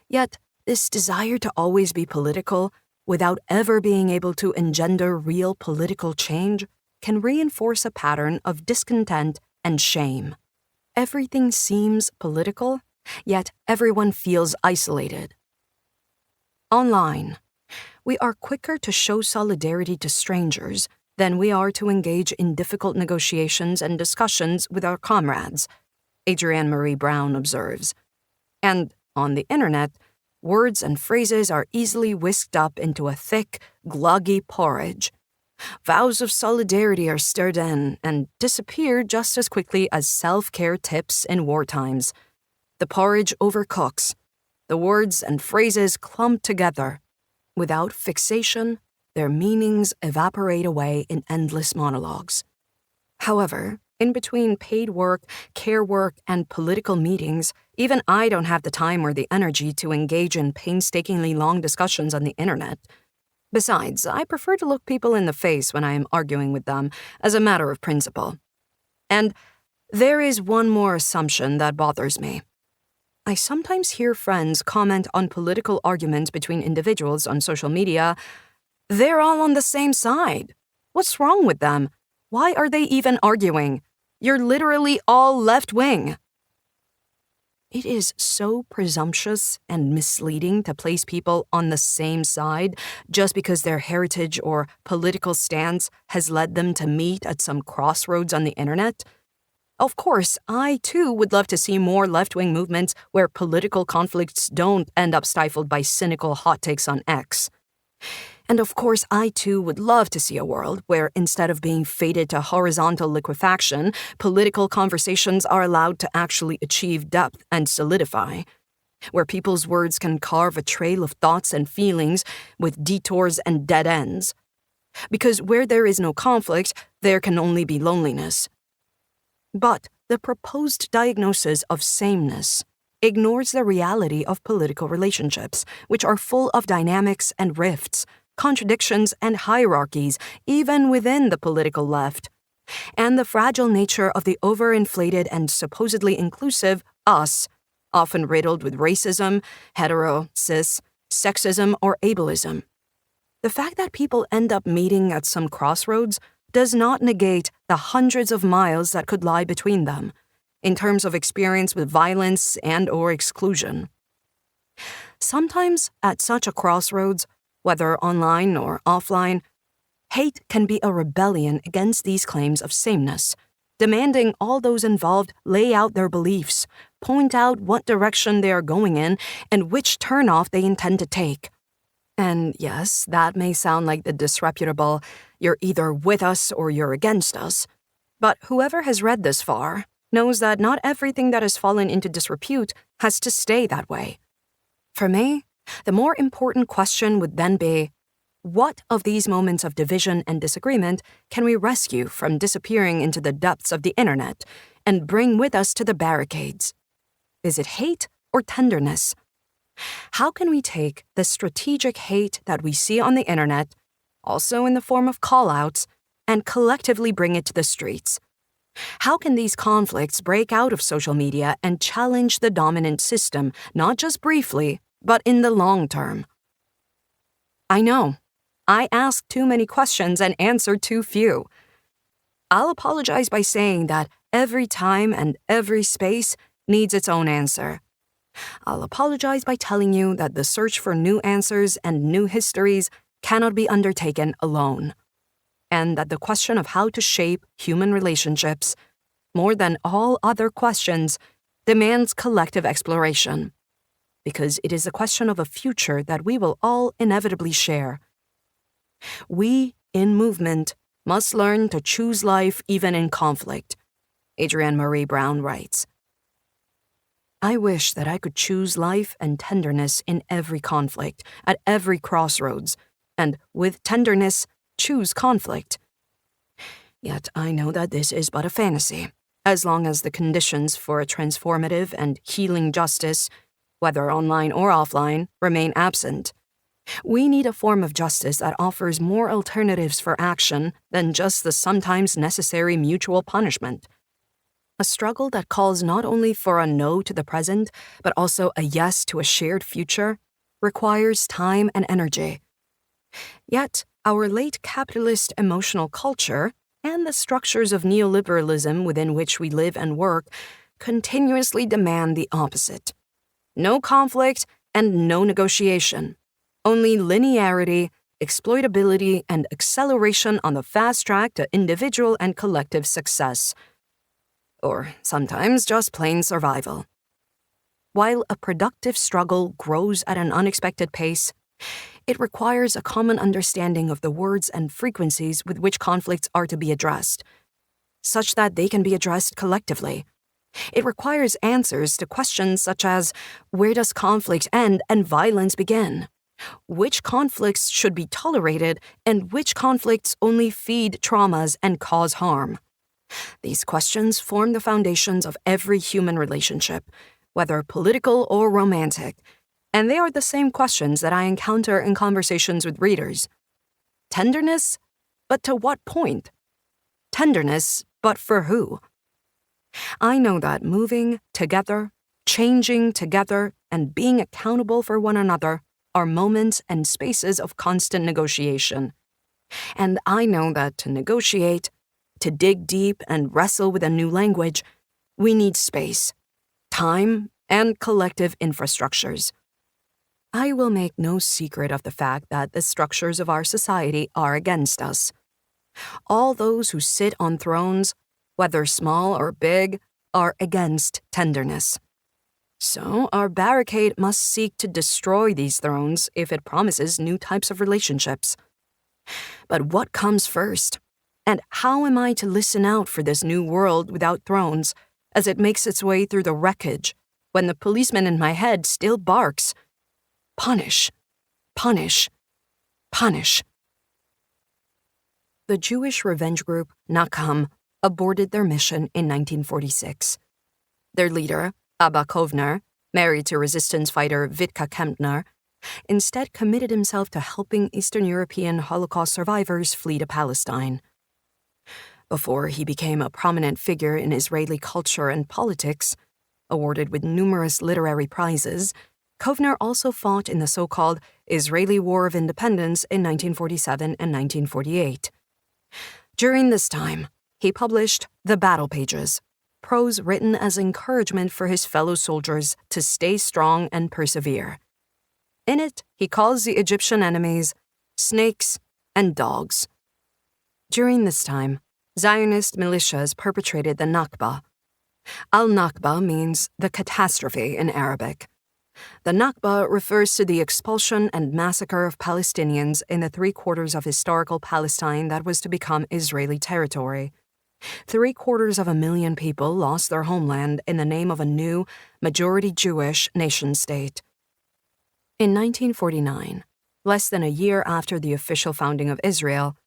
Yet, this desire to always be political, without ever being able to engender real political change, can reinforce a pattern of discontent and shame. Everything seems political, yet everyone feels isolated. Online, we are quicker to show solidarity to strangers than we are to engage in difficult negotiations and discussions with our comrades, Adrienne Marie Brown observes. And on the internet, words and phrases are easily whisked up into a thick, gloggy porridge. Vows of solidarity are stirred in and disappear just as quickly as self-care tips in war times. The porridge overcooks. The words and phrases clump together. Without fixation, their meanings evaporate away in endless monologues. However, in between paid work, care work, and political meetings, even I don't have the time or the energy to engage in painstakingly long discussions on the internet. Besides, I prefer to look people in the face when I am arguing with them, as a matter of principle. And there is one more assumption that bothers me. I sometimes hear friends comment on political arguments between individuals on social media. They're all on the same side. What's wrong with them? Why are they even arguing? You're literally all left-wing. It is so presumptuous and misleading to place people on the same side just because their heritage or political stance has led them to meet at some crossroads on the internet. Of course, I too would love to see more left-wing movements where political conflicts don't end up stifled by cynical hot takes on X. And of course, I too would love to see a world where instead of being fated to horizontal liquefaction, political conversations are allowed to actually achieve depth and solidify, where people's words can carve a trail of thoughts and feelings with detours and dead ends. Because where there is no conflict, there can only be loneliness. But the proposed diagnosis of sameness ignores the reality of political relationships, which are full of dynamics and rifts, contradictions and hierarchies, even within the political left, and the fragile nature of the overinflated and supposedly inclusive us, often riddled with racism, hetero, cis, sexism, or ableism. The fact that people end up meeting at some crossroads does not negate the hundreds of miles that could lie between them, in terms of experience with violence and/or exclusion. Sometimes, at such a crossroads, whether online or offline, hate can be a rebellion against these claims of sameness, demanding all those involved lay out their beliefs, point out what direction they are going in, and which turnoff they intend to take. And yes, that may sound like the disreputable, you're either with us or you're against us. But whoever has read this far knows that not everything that has fallen into disrepute has to stay that way. For me, the more important question would then be, what of these moments of division and disagreement can we rescue from disappearing into the depths of the internet and bring with us to the barricades? Is it hate or tenderness? How can we take the strategic hate that we see on the internet, also in the form of call-outs, and collectively bring it to the streets? How can these conflicts break out of social media and challenge the dominant system, not just briefly, but in the long term? I know, I asked too many questions and answered too few. I'll apologize by saying that every time and every space needs its own answer. I'll apologize by telling you that the search for new answers and new histories cannot be undertaken alone, and that the question of how to shape human relationships, more than all other questions, demands collective exploration, because it is a question of a future that we will all inevitably share. We, in movement, must learn to choose life even in conflict, Adrienne Marie Brown writes. I wish that I could choose life and tenderness in every conflict, at every crossroads, and with tenderness, choose conflict. Yet I know that this is but a fantasy, as long as the conditions for a transformative and healing justice, whether online or offline, remain absent. We need a form of justice that offers more alternatives for action than just the sometimes necessary mutual punishment. A struggle that calls not only for a no to the present, but also a yes to a shared future, requires time and energy. Yet, our late capitalist emotional culture and the structures of neoliberalism within which we live and work continuously demand the opposite. No conflict and no negotiation. Only linearity, exploitability, and acceleration on the fast track to individual and collective success. Or sometimes just plain survival. While a productive struggle grows at an unexpected pace, it requires a common understanding of the words and frequencies with which conflicts are to be addressed, such that they can be addressed collectively. It requires answers to questions such as, where does conflict end and violence begin? Which conflicts should be tolerated and which conflicts only feed traumas and cause harm? These questions form the foundations of every human relationship, whether political or romantic, and they are the same questions that I encounter in conversations with readers. Tenderness? But to what point? Tenderness, but for who? I know that moving together, changing together, and being accountable for one another are moments and spaces of constant negotiation. And I know that to negotiate, to dig deep and wrestle with a new language, we need space, time, and collective infrastructures. I will make no secret of the fact that the structures of our society are against us. All those who sit on thrones, whether small or big, are against tenderness. So our barricade must seek to destroy these thrones if it promises new types of relationships. But what comes first? And how am I to listen out for this new world without thrones as it makes its way through the wreckage when the policeman in my head still barks, "Punish, punish, punish"? The Jewish revenge group Nakam aborted their mission in 1946. Their leader, Abba Kovner, married to resistance fighter Vitka Kempner, instead committed himself to helping Eastern European Holocaust survivors flee to Palestine. Before he became a prominent figure in Israeli culture and politics, awarded with numerous literary prizes, Kovner also fought in the so-called Israeli War of Independence in 1947 and 1948. During this time, he published The Battle Pages, prose written as encouragement for his fellow soldiers to stay strong and persevere. In it, he calls the Egyptian enemies snakes and dogs. During this time, Zionist militias perpetrated the Nakba. Al-Nakba means the catastrophe in Arabic. The Nakba refers to the expulsion and massacre of Palestinians in the 3/4 of historical Palestine that was to become Israeli territory. 750,000 people lost their homeland in the name of a new, majority Jewish nation-state. In 1949, less than a year after the official founding of Israel,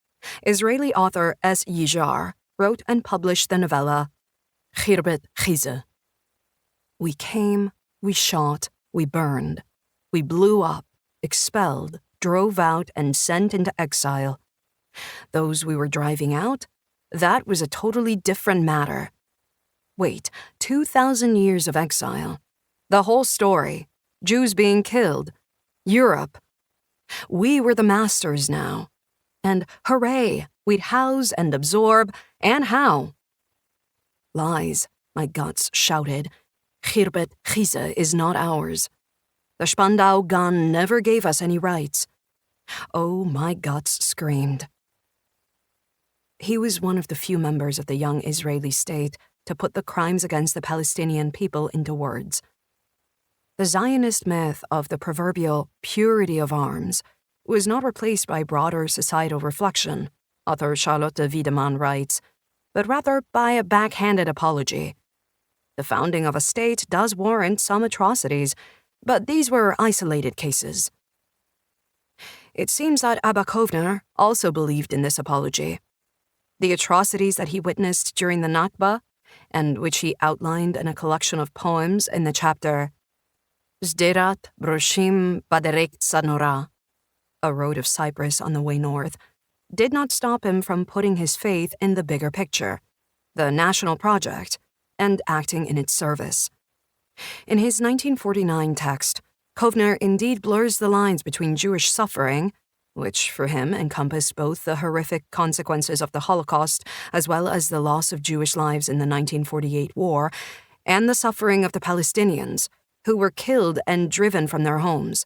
Israeli author S. Yijar wrote and published the novella Khirbet Khize. We came, we shot, we burned, we blew up, expelled, drove out, and sent into exile. Those we were driving out, that was a totally different matter. Wait, 2,000 years of exile. The whole story. Jews being killed. Europe. We were the masters now. And hooray, we'd house and absorb, and how? Lies, my guts shouted. Khirbet Khize is not ours. The Spandau gun never gave us any rights. Oh, my guts screamed. He was one of the few members of the young Israeli state to put the crimes against the Palestinian people into words. The Zionist myth of the proverbial purity of arms was not replaced by broader societal reflection, author Charlotte Wiedemann writes, but rather by a backhanded apology. The founding of a state does warrant some atrocities, but these were isolated cases. It seems that Abba Kovner also believed in this apology. the atrocities that he witnessed during the Nakba, and which he outlined in a collection of poems in the chapter Zderat Broshim Baderek Sanora, a road of Cyprus on the way north, did not stop him from putting his faith in the bigger picture, the national project, and acting in its service. In his 1949 text, Kovner indeed blurs the lines between Jewish suffering, which for him encompassed both the horrific consequences of the Holocaust as well as the loss of Jewish lives in the 1948 war, and the suffering of the Palestinians, who were killed and driven from their homes.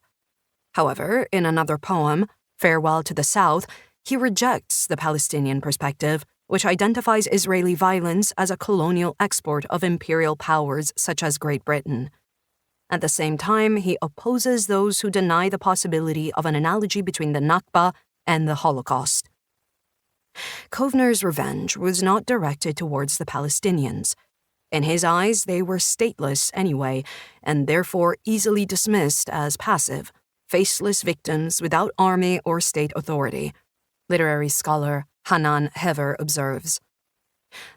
However, in another poem, Farewell to the South, he rejects the Palestinian perspective, which identifies Israeli violence as a colonial export of imperial powers such as Great Britain. At the same time, he opposes those who deny the possibility of an analogy between the Nakba and the Holocaust. Kovner's revenge was not directed towards the Palestinians. In his eyes, they were stateless anyway, and therefore easily dismissed as passive, faceless victims without army or state authority. Literary scholar Hanan Hever observes.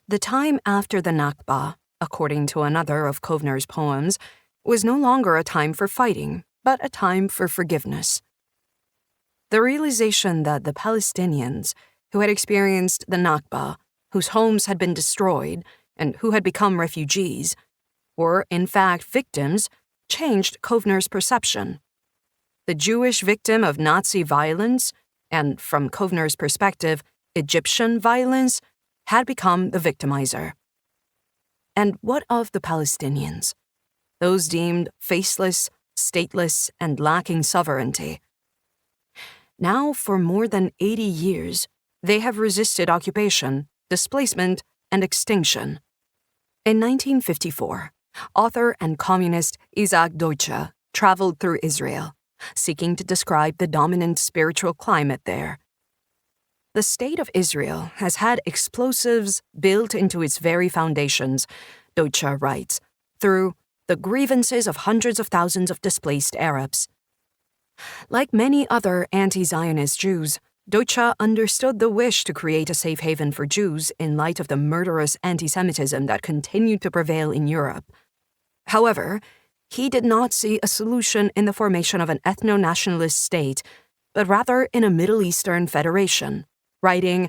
The time after the Nakba, according to another of Kovner's poems, was no longer a time for fighting, but a time for forgiveness. The realization that the Palestinians, who had experienced the Nakba, whose homes had been destroyed, and who had become refugees, were in fact victims, changed Kovner's perception. The Jewish victim of Nazi violence, and from Kovner's perspective, Egyptian violence, had become the victimizer. And what of the Palestinians? Those deemed faceless, stateless, and lacking sovereignty. Now, for more than 80 years, they have resisted occupation, displacement, and extinction. In 1954, author and communist Isaac Deutsche traveled through Israel, seeking to describe the dominant spiritual climate there. The state of Israel has had explosives built into its very foundations, Deutsche writes, through the grievances of hundreds of thousands of displaced Arabs. Like many other anti-Zionist Jews, Deutsche understood the wish to create a safe haven for Jews in light of the murderous anti-Semitism that continued to prevail in Europe. However, he did not see a solution in the formation of an ethno-nationalist state, but rather in a Middle Eastern federation, writing,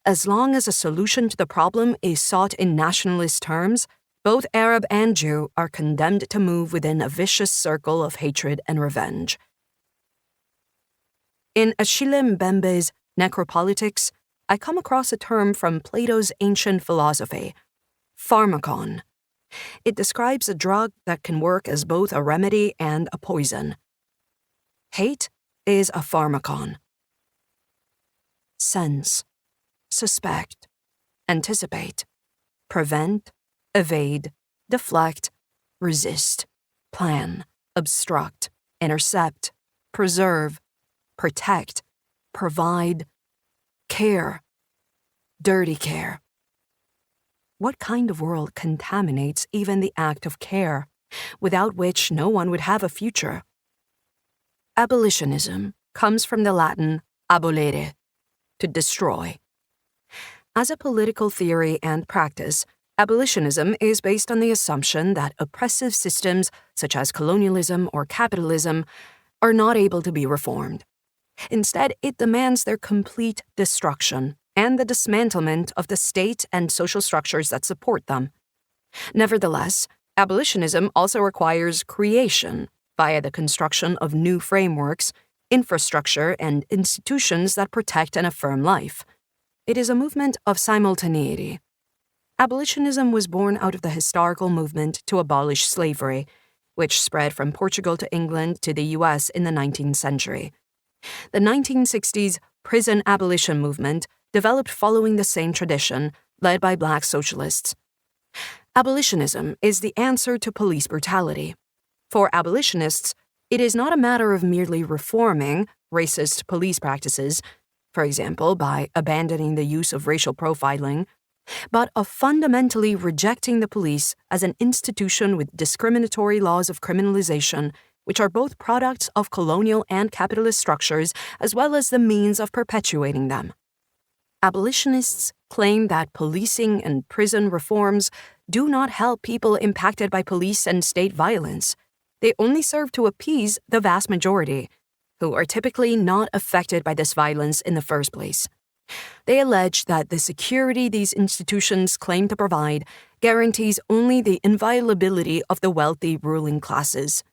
"As long as a solution to the problem is sought in nationalist terms, both Arab and Jew are condemned to move within a vicious circle of hatred and revenge." In Achille Mbembe's Necropolitics, I come across a term from Plato's ancient philosophy, pharmakon. It describes a drug that can work as both a remedy and a poison. Hate is a pharmakon. Sense, suspect, anticipate, prevent, evade, deflect, resist, plan, obstruct, intercept, preserve, protect, provide, care, dirty care. What kind of world contaminates even the act of care, without which no one would have a future? Abolitionism comes from the Latin abolere, to destroy. As a political theory and practice, abolitionism is based on the assumption that oppressive systems, such as colonialism or capitalism, are not able to be reformed. Instead, it demands their complete destruction and the dismantlement of the state and social structures that support them. Nevertheless, abolitionism also requires creation via the construction of new frameworks, infrastructure, and institutions that protect and affirm life. It is a movement of simultaneity. Abolitionism was born out of the historical movement to abolish slavery, which spread from Portugal to England to the US in the 19th century. The 1960s prison abolition movement developed following the same tradition, led by Black socialists. Abolitionism is the answer to police brutality. For abolitionists, it is not a matter of merely reforming racist police practices, for example, by abandoning the use of racial profiling, but of fundamentally rejecting the police as an institution with discriminatory laws of criminalization, which are both products of colonial and capitalist structures as well as the means of perpetuating them. Abolitionists claim that policing and prison reforms do not help people impacted by police and state violence. They only serve to appease the vast majority, who are typically not affected by this violence in the first place. They allege that the security these institutions claim to provide guarantees only the inviolability of the wealthy ruling classes.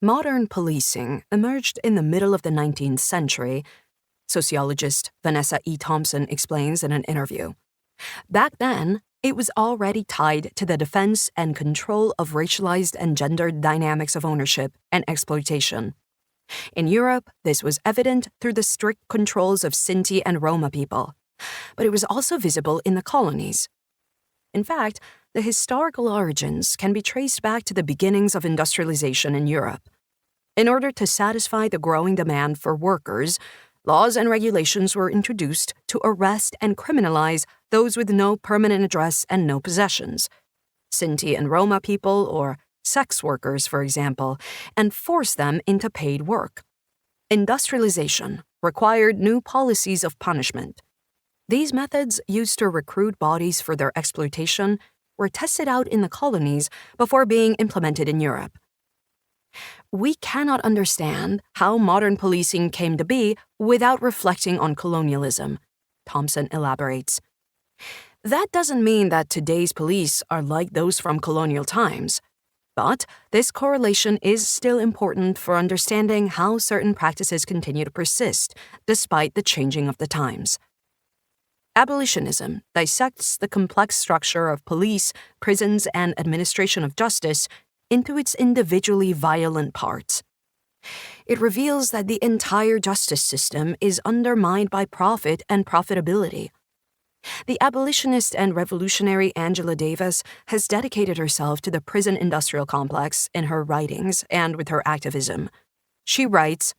Modern policing emerged in the middle of the 19th century, sociologist Vanessa E. Thompson explains in an interview. Back then, it was already tied to the defense and control of racialized and gendered dynamics of ownership and exploitation. In Europe, this was evident through the strict controls of Sinti and Roma people, but it was also visible in the colonies. In fact, the historical origins can be traced back to the beginnings of industrialization in Europe. In order to satisfy the growing demand for workers, laws and regulations were introduced to arrest and criminalize those with no permanent address and no possessions, Sinti and Roma people, or sex workers, for example, and force them into paid work. Industrialization required new policies of punishment. These methods, used to recruit bodies for their exploitation, were tested out in the colonies before being implemented in Europe. We cannot understand how modern policing came to be without reflecting on colonialism, Thompson elaborates. That doesn't mean that today's police are like those from colonial times. But this correlation is still important for understanding how certain practices continue to persist, despite the changing of the times. Abolitionism dissects the complex structure of police, prisons, and administration of justice into its individually violent parts. It reveals that the entire justice system is undermined by profit and profitability. The abolitionist and revolutionary Angela Davis has dedicated herself to the prison industrial complex in her writings and with her activism. She writes,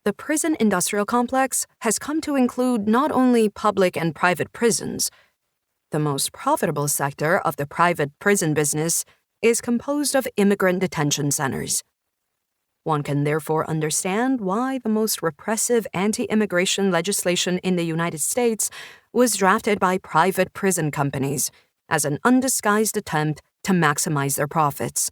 "The prison industrial complex has come to include not only public and private prisons. The most profitable sector of the private prison business is composed of immigrant detention centers. One can therefore understand why the most repressive anti-immigration legislation in the United States was drafted by private prison companies as an undisguised attempt to maximize their profits.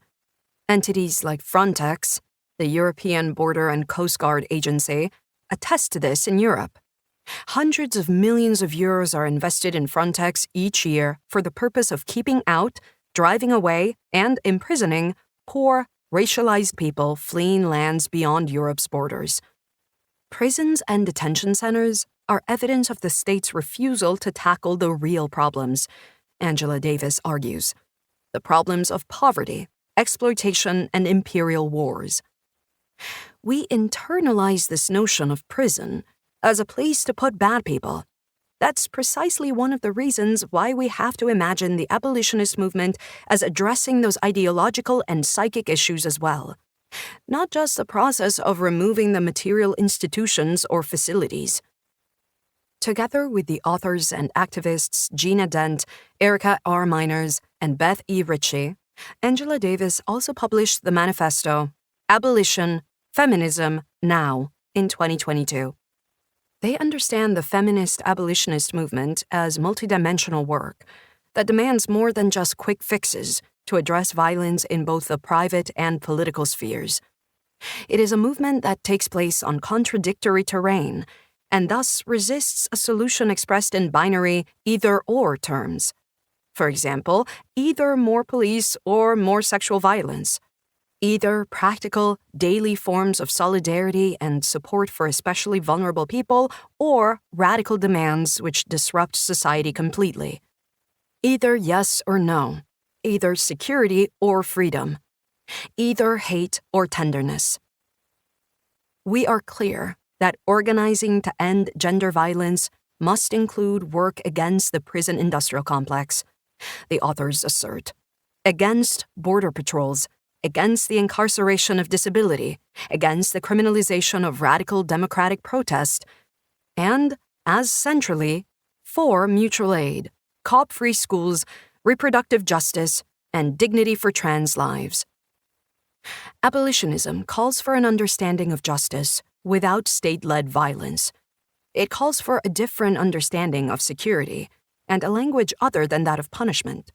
Entities like Frontex, the European Border and Coast Guard Agency, attest to this in Europe. Hundreds of millions of euros are invested in Frontex each year for the purpose of keeping out, driving away, and imprisoning poor, racialized people fleeing lands beyond Europe's borders. Prisons and detention centers are evidence of the state's refusal to tackle the real problems, Angela Davis argues. The problems of poverty, exploitation, and imperial wars. We internalize this notion of prison as a place to put bad people. That's precisely one of the reasons why we have to imagine the abolitionist movement as addressing those ideological and psychic issues as well, not just the process of removing the material institutions or facilities. Together with the authors and activists Gina Dent, Erica R. Miners, and Beth E. Ritchie, Angela Davis also published the manifesto, Abolition, Feminism, Now, in 2022. They understand the feminist abolitionist movement as multidimensional work that demands more than just quick fixes to address violence in both the private and political spheres. It is a movement that takes place on contradictory terrain and thus resists a solution expressed in binary either-or terms. For example, either more police or more sexual violence. Either practical, daily forms of solidarity and support for especially vulnerable people, or radical demands which disrupt society completely. Either yes or no. Either security or freedom. Either hate or tenderness. We are clear that organizing to end gender violence must include work against the prison industrial complex, the authors assert, against border patrols, against the incarceration of disability, against the criminalization of radical democratic protest, and, as centrally, for mutual aid, cop-free schools, reproductive justice, and dignity for trans lives. Abolitionism calls for an understanding of justice without state-led violence. It calls for a different understanding of security and a language other than that of punishment.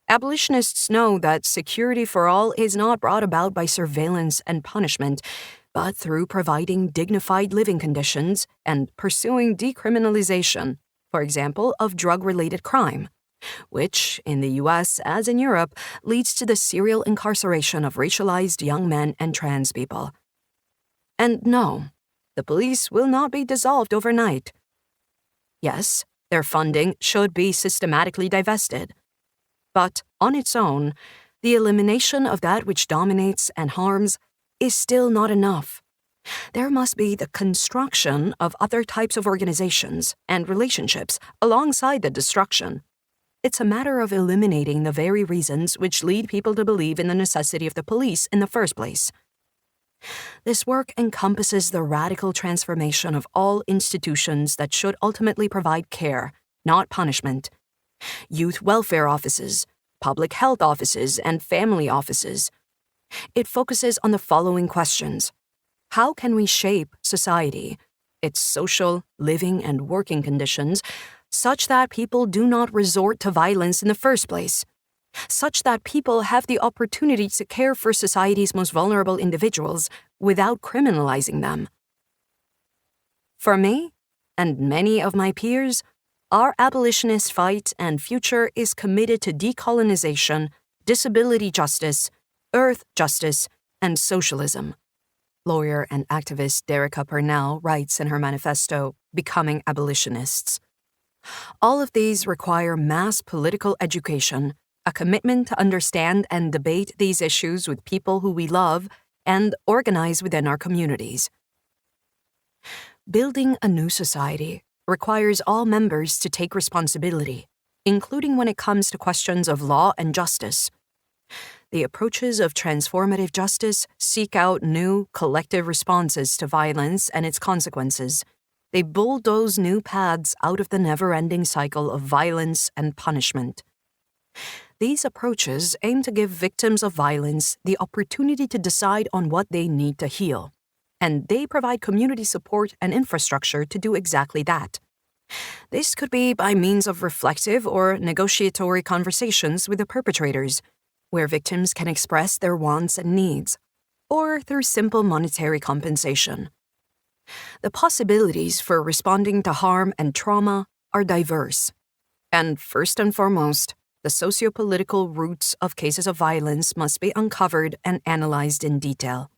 Abolitionists know that security for all is not brought about by surveillance and punishment, but through providing dignified living conditions and pursuing decriminalization, for example, of drug-related crime, which, in the US as in Europe, leads to the serial incarceration of racialized young men and trans people. And no, the police will not be dissolved overnight. Yes, their funding should be systematically divested. But on its own, the elimination of that which dominates and harms is still not enough. There must be the construction of other types of organizations and relationships alongside the destruction. It's a matter of eliminating the very reasons which lead people to believe in the necessity of the police in the first place. This work encompasses the radical transformation of all institutions that should ultimately provide care, not punishment. Youth welfare offices, public health offices, and family offices. It focuses on the following questions. How can we shape society, its social, living, and working conditions, such that people do not resort to violence in the first place? Such that people have the opportunity to care for society's most vulnerable individuals without criminalizing them. For me, and many of my peers, our abolitionist fight and future is committed to decolonization, disability justice, earth justice, and socialism. Lawyer and activist Derica Purnell writes in her manifesto, Becoming Abolitionists. All of these require mass political education, a commitment to understand and debate these issues with people who we love, and organize within our communities. Building a new society requires all members to take responsibility, including when it comes to questions of law and justice. The approaches of transformative justice seek out new, collective responses to violence and its consequences. They bulldoze new paths out of the never-ending cycle of violence and punishment. These approaches aim to give victims of violence the opportunity to decide on what they need to heal, and they provide community support and infrastructure to do exactly that. This could be by means of reflective or negotiatory conversations with the perpetrators, where victims can express their wants and needs, or through simple monetary compensation. The possibilities for responding to harm and trauma are diverse, and first and foremost, the sociopolitical roots of cases of violence must be uncovered and analyzed in detail.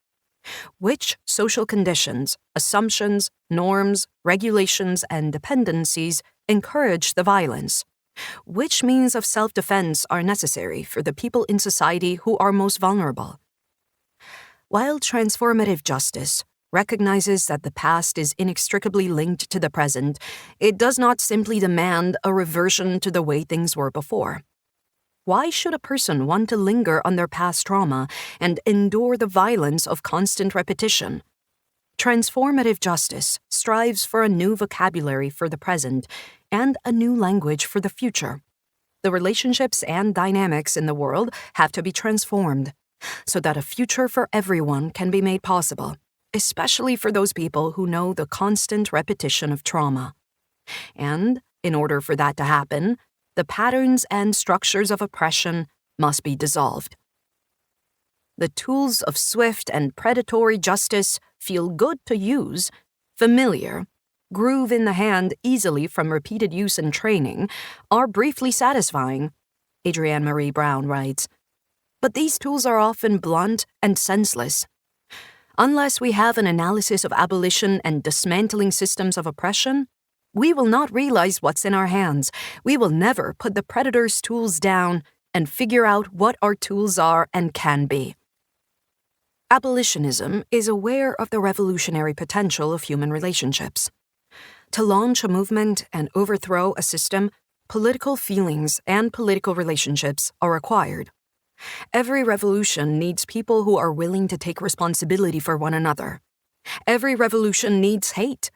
Which social conditions, assumptions, norms, regulations, and dependencies encourage the violence? Which means of self-defense are necessary for the people in society who are most vulnerable? While transformative justice recognizes that the past is inextricably linked to the present, it does not simply demand a reversion to the way things were before. Why should a person want to linger on their past trauma and endure the violence of constant repetition? Transformative justice strives for a new vocabulary for the present and a new language for the future. The relationships and dynamics in the world have to be transformed so that a future for everyone can be made possible, especially for those people who know the constant repetition of trauma. And, in order for that to happen, the patterns and structures of oppression must be dissolved. The tools of swift and predatory justice feel good to use, familiar, groove in the hand easily from repeated use and training, are briefly satisfying, Adrienne Marie Brown writes. But these tools are often blunt and senseless. Unless we have an analysis of abolition and dismantling systems of oppression, we will not realize what's in our hands. We will never put the predator's tools down and figure out what our tools are and can be. Abolitionism is aware of the revolutionary potential of human relationships. To launch a movement and overthrow a system, political feelings and political relationships are required. Every revolution needs people who are willing to take responsibility for one another. Every revolution needs hate,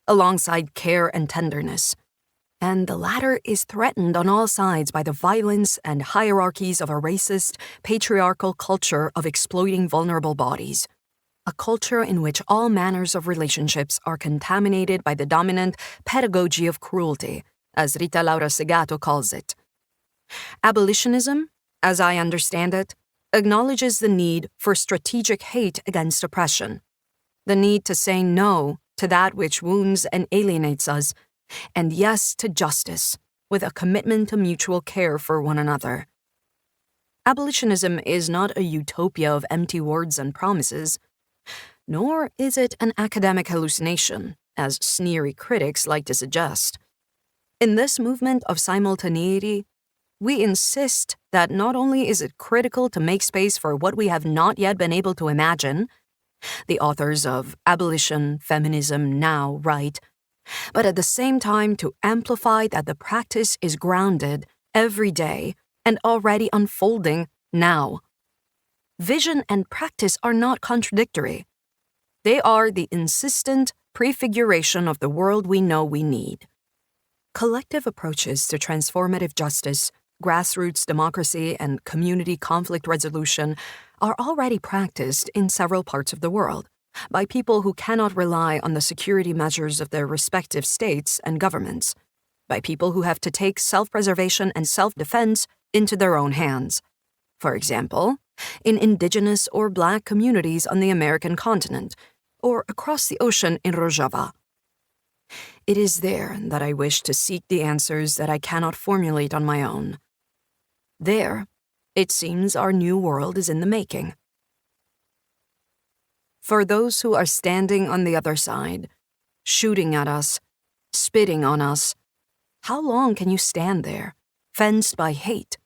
alongside care and tenderness. And the latter is threatened on all sides by the violence and hierarchies of a racist, patriarchal culture of exploiting vulnerable bodies. a culture in which all manners of relationships are contaminated by the dominant pedagogy of cruelty, as Rita Laura Segato calls it. Abolitionism, as I understand it, acknowledges the need for strategic hate against oppression, the need to say no to that which wounds and alienates us, and yes to justice, with a commitment to mutual care for one another. Abolitionism is not a utopia of empty words and promises, nor is it an academic hallucination, as sneery critics like to suggest. In this movement of simultaneity, we insist that not only is it critical to make space for what we have not yet been able to imagine, the authors of Abolition, Feminism, Now write, but at the same time to amplify that the practice is grounded every day and already unfolding now. Vision and practice are not contradictory. They are the insistent prefiguration of the world we know we need. Collective approaches to transformative justice, grassroots democracy, and community conflict resolution are already practiced in several parts of the world by people who cannot rely on the security measures of their respective states and governments, by people who have to take self-preservation and self-defense into their own hands. For example, in indigenous or Black communities on the American continent, or across the ocean in Rojava. It is there that I wish to seek the answers that I cannot formulate on my own. There, it seems our new world is in the making. For those who are standing on the other side, shooting at us, spitting on us, how long can you stand there, fenced by hate?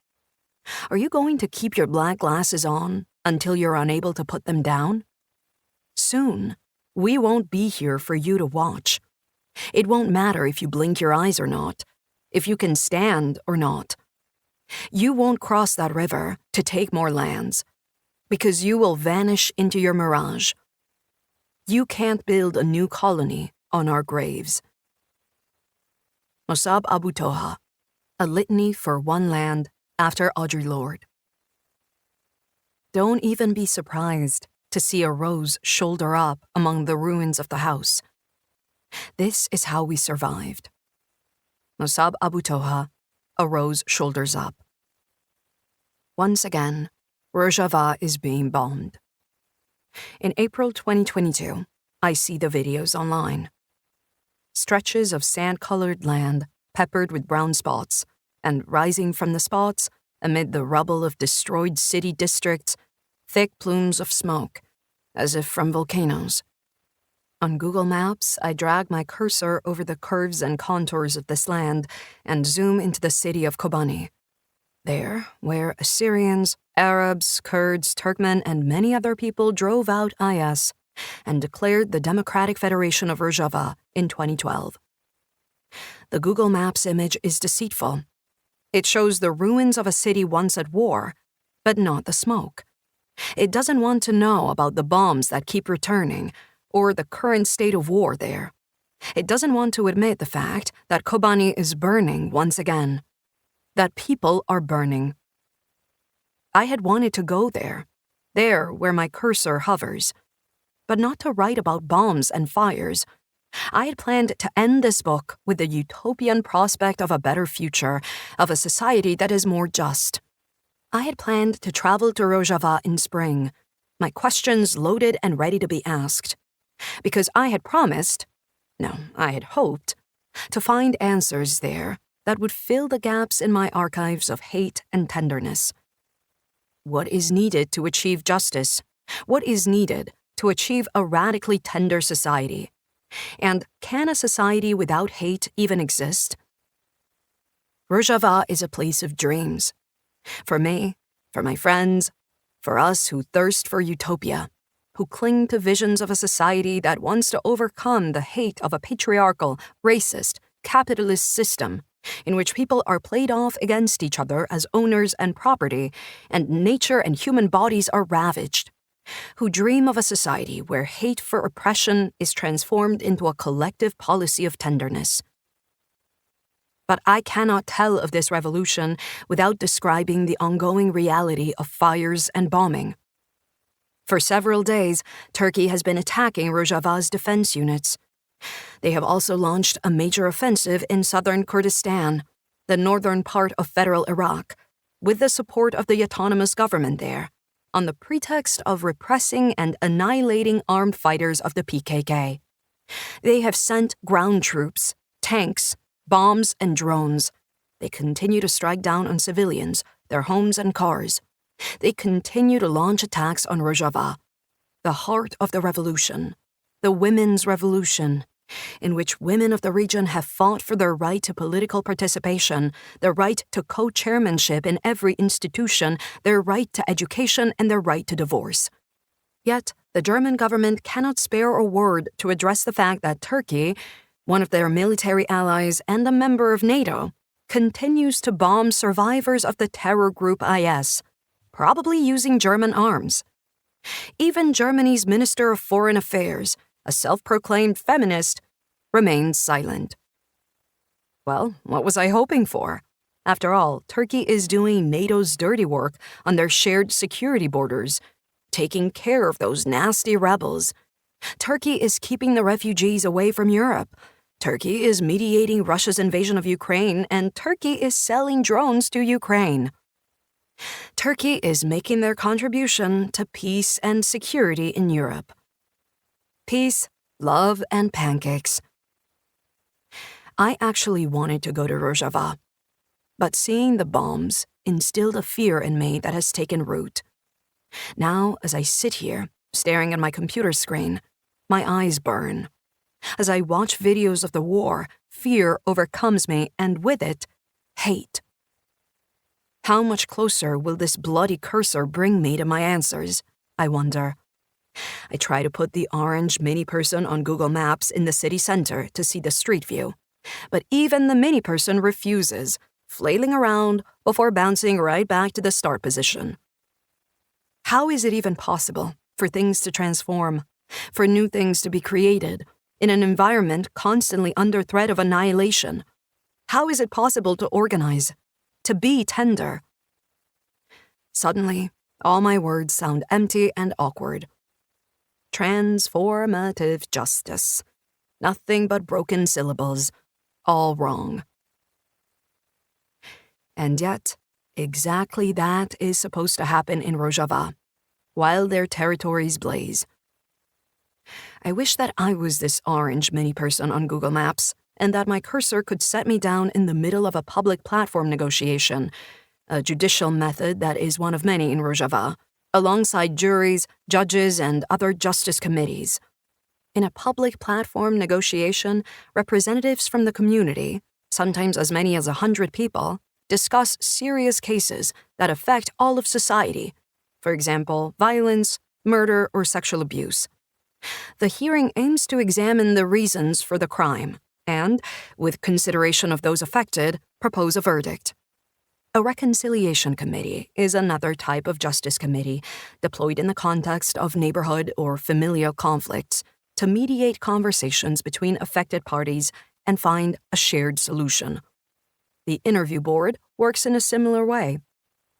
Are you going to keep your black glasses on until you're unable to put them down? Soon, we won't be here for you to watch. It won't matter if you blink your eyes or not, if you can stand or not. You won't cross that river to take more lands, because you will vanish into your mirage. You can't build a new colony on our graves. Mossab Abu Toha, A Litany for One Land after Audre Lorde. Don't even be surprised to see a rose shoulder up among the ruins of the house. This is how we survived. Mossab Abu Toha, A Rose Shoulders Up. Once again, Rojava is being bombed. In April 2022, I see the videos online. Stretches of sand-colored land peppered with brown spots, and rising from the spots, amid the rubble of destroyed city districts, thick plumes of smoke, as if from volcanoes. On Google Maps, I drag my cursor over the curves and contours of this land and zoom into the city of Kobani. There, where Assyrians, Arabs, Kurds, Turkmen, and many other people drove out IS and declared the Democratic Federation of Rojava in 2012. The Google Maps image is deceitful. It shows the ruins of a city once at war, but not the smoke. It doesn't want to know about the bombs that keep returning, or the current state of war there. It doesn't want to admit the fact that Kobani is burning once again, that people are burning. I had wanted to go there where my cursor hovers, but not to write about bombs and fires. I had planned to end this book with the utopian prospect of a better future, of a society that is more just. I had planned to travel to Rojava in spring, my questions loaded and ready to be asked, because I had promised, no, I had hoped, to find answers there that would fill the gaps in my archives of hate and tenderness. What is needed to achieve justice? What is needed to achieve a radically tender society? And can a society without hate even exist? Rojava is a place of dreams. For me, for my friends, for us who thirst for utopia, who cling to visions of a society that wants to overcome the hate of a patriarchal, racist, capitalist system in which people are played off against each other as owners and property, and nature and human bodies are ravaged, who dream of a society where hate for oppression is transformed into a collective policy of tenderness. But I cannot tell of this revolution without describing the ongoing reality of fires and bombing. For several days, Turkey has been attacking Rojava's defense units. They have also launched a major offensive in southern Kurdistan, the northern part of federal Iraq, with the support of the autonomous government there, on the pretext of repressing and annihilating armed fighters of the PKK. They have sent ground troops, tanks, bombs, and drones. They continue to strike down on civilians, their homes and cars. They continue to launch attacks on Rojava, the heart of the revolution, the women's revolution, in which women of the region have fought for their right to political participation, their right to co-chairmanship in every institution, their right to education, and their right to divorce. Yet, the German government cannot spare a word to address the fact that Turkey, one of their military allies and a member of NATO, continues to bomb survivors of the terror group IS, probably using German arms. Even Germany's Minister of Foreign Affairs, a self-proclaimed feminist, remains silent. Well, what was I hoping for? After all, Turkey is doing NATO's dirty work on their shared security borders, taking care of those nasty rebels. Turkey is keeping the refugees away from Europe. Turkey is mediating Russia's invasion of Ukraine, and Turkey is selling drones to Ukraine. Turkey is making their contribution to peace and security in Europe. Peace, love, and pancakes. I actually wanted to go to Rojava, but seeing the bombs instilled a fear in me that has taken root. Now, as I sit here, staring at my computer screen, my eyes burn. As I watch videos of the war, fear overcomes me, and with it, hate. How much closer will this bloody cursor bring me to my answers? I wonder. I try to put the orange mini person on Google Maps in the city center to see the street view, but even the mini person refuses, flailing around before bouncing right back to the start position. How is it even possible for things to transform, for new things to be created, in an environment constantly under threat of annihilation? How is it possible to organize, to be tender? Suddenly, all my words sound empty and awkward. Transformative justice. Nothing but broken syllables, all wrong. And yet, exactly that is supposed to happen in Rojava, while their territories blaze. I wish that I was this orange mini person on Google Maps, and that my cursor could set me down in the middle of a public platform negotiation, a judicial method that is one of many in Rojava, alongside juries, judges, and other justice committees. In a public platform negotiation, representatives from the community, sometimes as many as 100 people, discuss serious cases that affect all of society, for example, violence, murder, or sexual abuse. The hearing aims to examine the reasons for the crime and, with consideration of those affected, propose a verdict. A reconciliation committee is another type of justice committee deployed in the context of neighborhood or familial conflicts to mediate conversations between affected parties and find a shared solution. The interview board works in a similar way.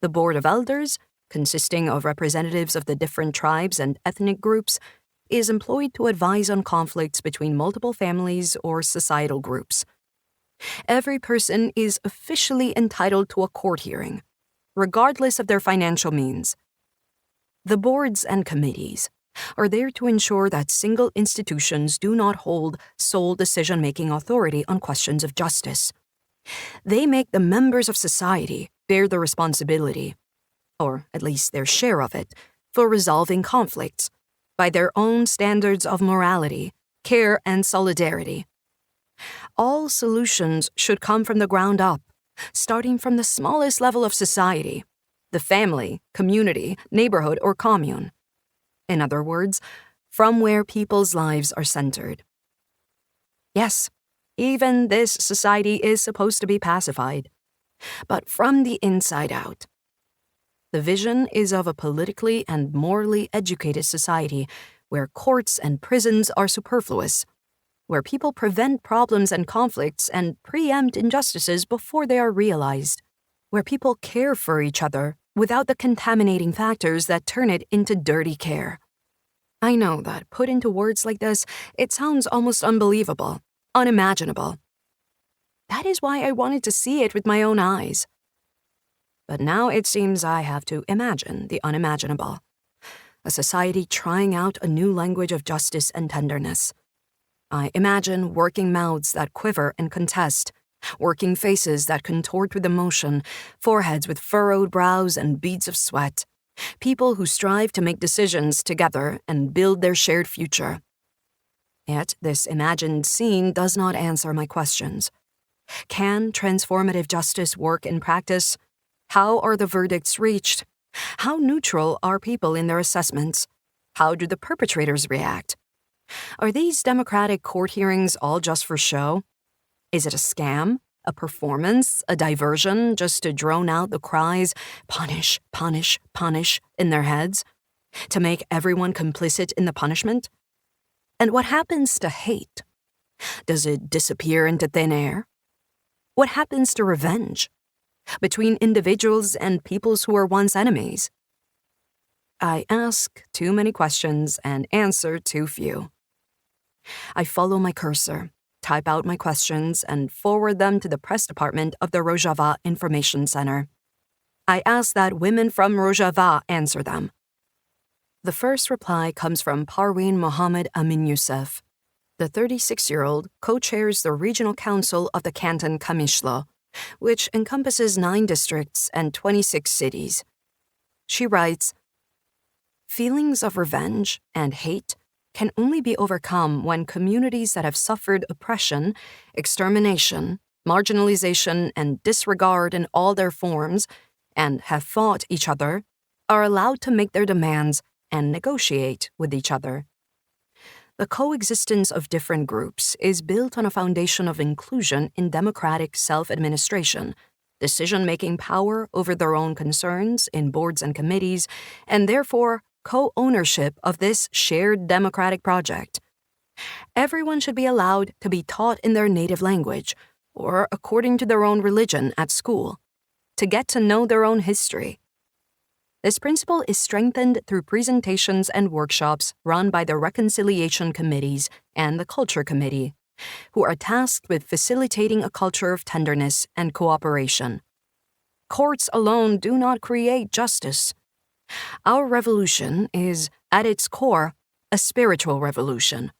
The board of elders, consisting of representatives of the different tribes and ethnic groups, is employed to advise on conflicts between multiple families or societal groups. Every person is officially entitled to a court hearing, regardless of their financial means. The boards and committees are there to ensure that single institutions do not hold sole decision-making authority on questions of justice. They make the members of society bear the responsibility, or at least their share of it, for resolving conflicts by their own standards of morality, care, and solidarity. All solutions should come from the ground up, starting from the smallest level of society, the family, community, neighborhood, or commune. In other words, from where people's lives are centered. Yes, even this society is supposed to be pacified, but from the inside out. The vision is of a politically and morally educated society where courts and prisons are superfluous, where people prevent problems and conflicts and preempt injustices before they are realized, where people care for each other without the contaminating factors that turn it into dirty care. I know that put into words like this, it sounds almost unbelievable, unimaginable. That is why I wanted to see it with my own eyes. But now it seems I have to imagine the unimaginable. A society trying out a new language of justice and tenderness. I imagine working mouths that quiver and contest, working faces that contort with emotion, foreheads with furrowed brows and beads of sweat, people who strive to make decisions together and build their shared future. Yet this imagined scene does not answer my questions. Can transformative justice work in practice? How are the verdicts reached? How neutral are people in their assessments? How do the perpetrators react? Are these democratic court hearings all just for show? Is it a scam, a performance, a diversion just to drone out the cries, punish, punish, punish in their heads? To make everyone complicit in the punishment? And what happens to hate? Does it disappear into thin air? What happens to revenge? Between individuals and peoples who were once enemies? I ask too many questions and answer too few. I follow my cursor, type out my questions, and forward them to the press department of the Rojava Information Center. I ask that women from Rojava answer them. The first reply comes from Parveen Mohammed Amin Youssef. The 36-year-old co-chairs the Regional Council of the Canton Kamishlo, which encompasses 9 districts and 26 cities. She writes, "Feelings of revenge and hate can only be overcome when communities that have suffered oppression, extermination, marginalization, and disregard in all their forms, and have fought each other, are allowed to make their demands and negotiate with each other. The coexistence of different groups is built on a foundation of inclusion in democratic self-administration, decision-making power over their own concerns in boards and committees, and therefore co-ownership of this shared democratic project. Everyone should be allowed to be taught in their native language, or according to their own religion at school, to get to know their own history. This principle is strengthened through presentations and workshops run by the Reconciliation Committees and the Culture Committee, who are tasked with facilitating a culture of tenderness and cooperation. Courts alone do not create justice. Our revolution is, at its core, a spiritual revolution.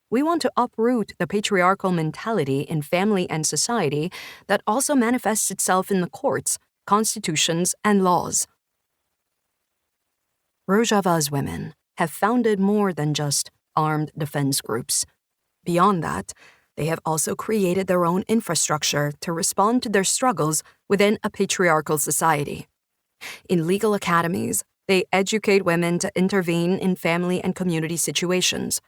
We want to uproot the patriarchal mentality in family and society that also manifests itself in the courts, constitutions, and laws. Rojava's women have founded more than just armed defense groups. Beyond that, they have also created their own infrastructure to respond to their struggles within a patriarchal society. In legal academies, they educate women to intervene in family and community situations.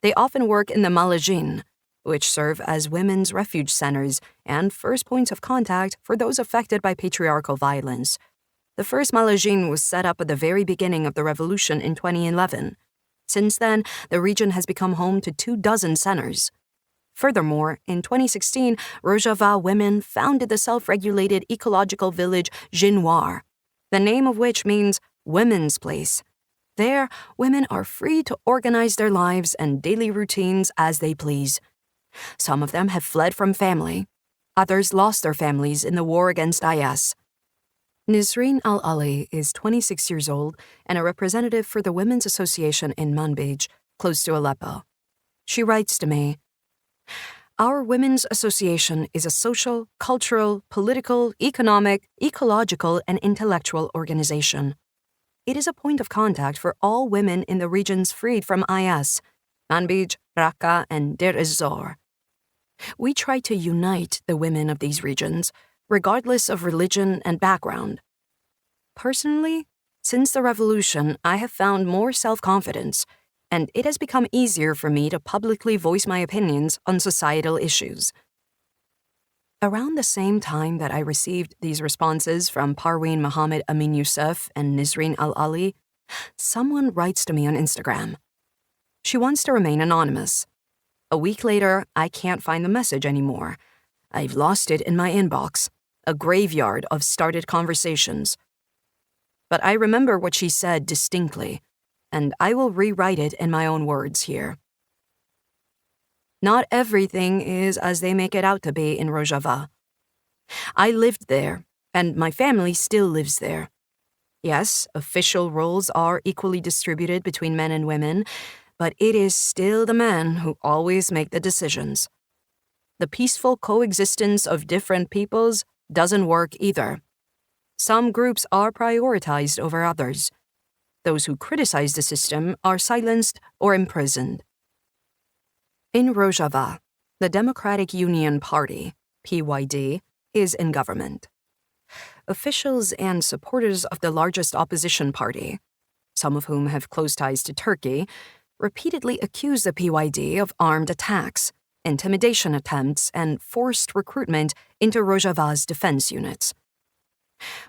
They often work in the malajin, which serve as women's refuge centers and first points of contact for those affected by patriarchal violence. The first malajin was set up at the very beginning of the revolution in 2011. Since then, the region has become home to 24 centers. Furthermore, in 2016, Rojava women founded the self-regulated ecological village Jinwar, the name of which means women's place. There, women are free to organize their lives and daily routines as they please. Some of them have fled from family. Others lost their families in the war against IS. Nisreen Al-Ali is 26 years old and a representative for the Women's Association in Manbij, close to Aleppo. She writes to me, "Our Women's Association is a social, cultural, political, economic, ecological, and intellectual organization. It is a point of contact for all women in the regions freed from IS, Manbij, Raqqa, and Deir ez-Zor. We try to unite the women of these regions, regardless of religion and background. Personally, since the revolution, I have found more self-confidence, and it has become easier for me to publicly voice my opinions on societal issues." Around the same time that I received these responses from Parveen Mohammed Amin Youssef and Nisreen Al-Ali, someone writes to me on Instagram. She wants to remain anonymous. A week later, I can't find the message anymore. I've lost it in my inbox, a graveyard of started conversations. But I remember what she said distinctly. and I will rewrite it in my own words here. Not everything is as they make it out to be in Rojava. I lived there, and my family still lives there. Yes, official roles are equally distributed between men and women, but it is still the men who always make the decisions. The peaceful coexistence of different peoples doesn't work either. Some groups are prioritized over others. Those who criticize the system are silenced or imprisoned. In Rojava, the Democratic Union Party, PYD, is in government. Officials and supporters of the largest opposition party, some of whom have close ties to Turkey, repeatedly accuse the PYD of armed attacks, intimidation attempts, and forced recruitment into Rojava's defense units.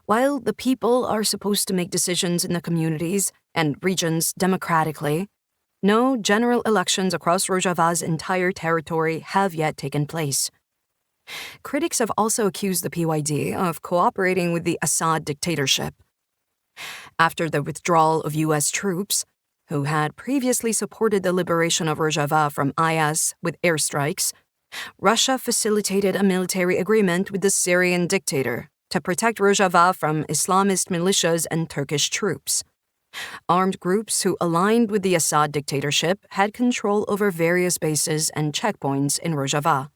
While the people are supposed to make decisions in the communities and regions democratically, no general elections across Rojava's entire territory have yet taken place. Critics have also accused the PYD of cooperating with the Assad dictatorship. After the withdrawal of U.S. troops, who had previously supported the liberation of Rojava from IS with airstrikes, Russia facilitated a military agreement with the Syrian dictator to protect Rojava from Islamist militias and Turkish troops. Armed groups who aligned with the Assad dictatorship had control over various bases and checkpoints in Rojava.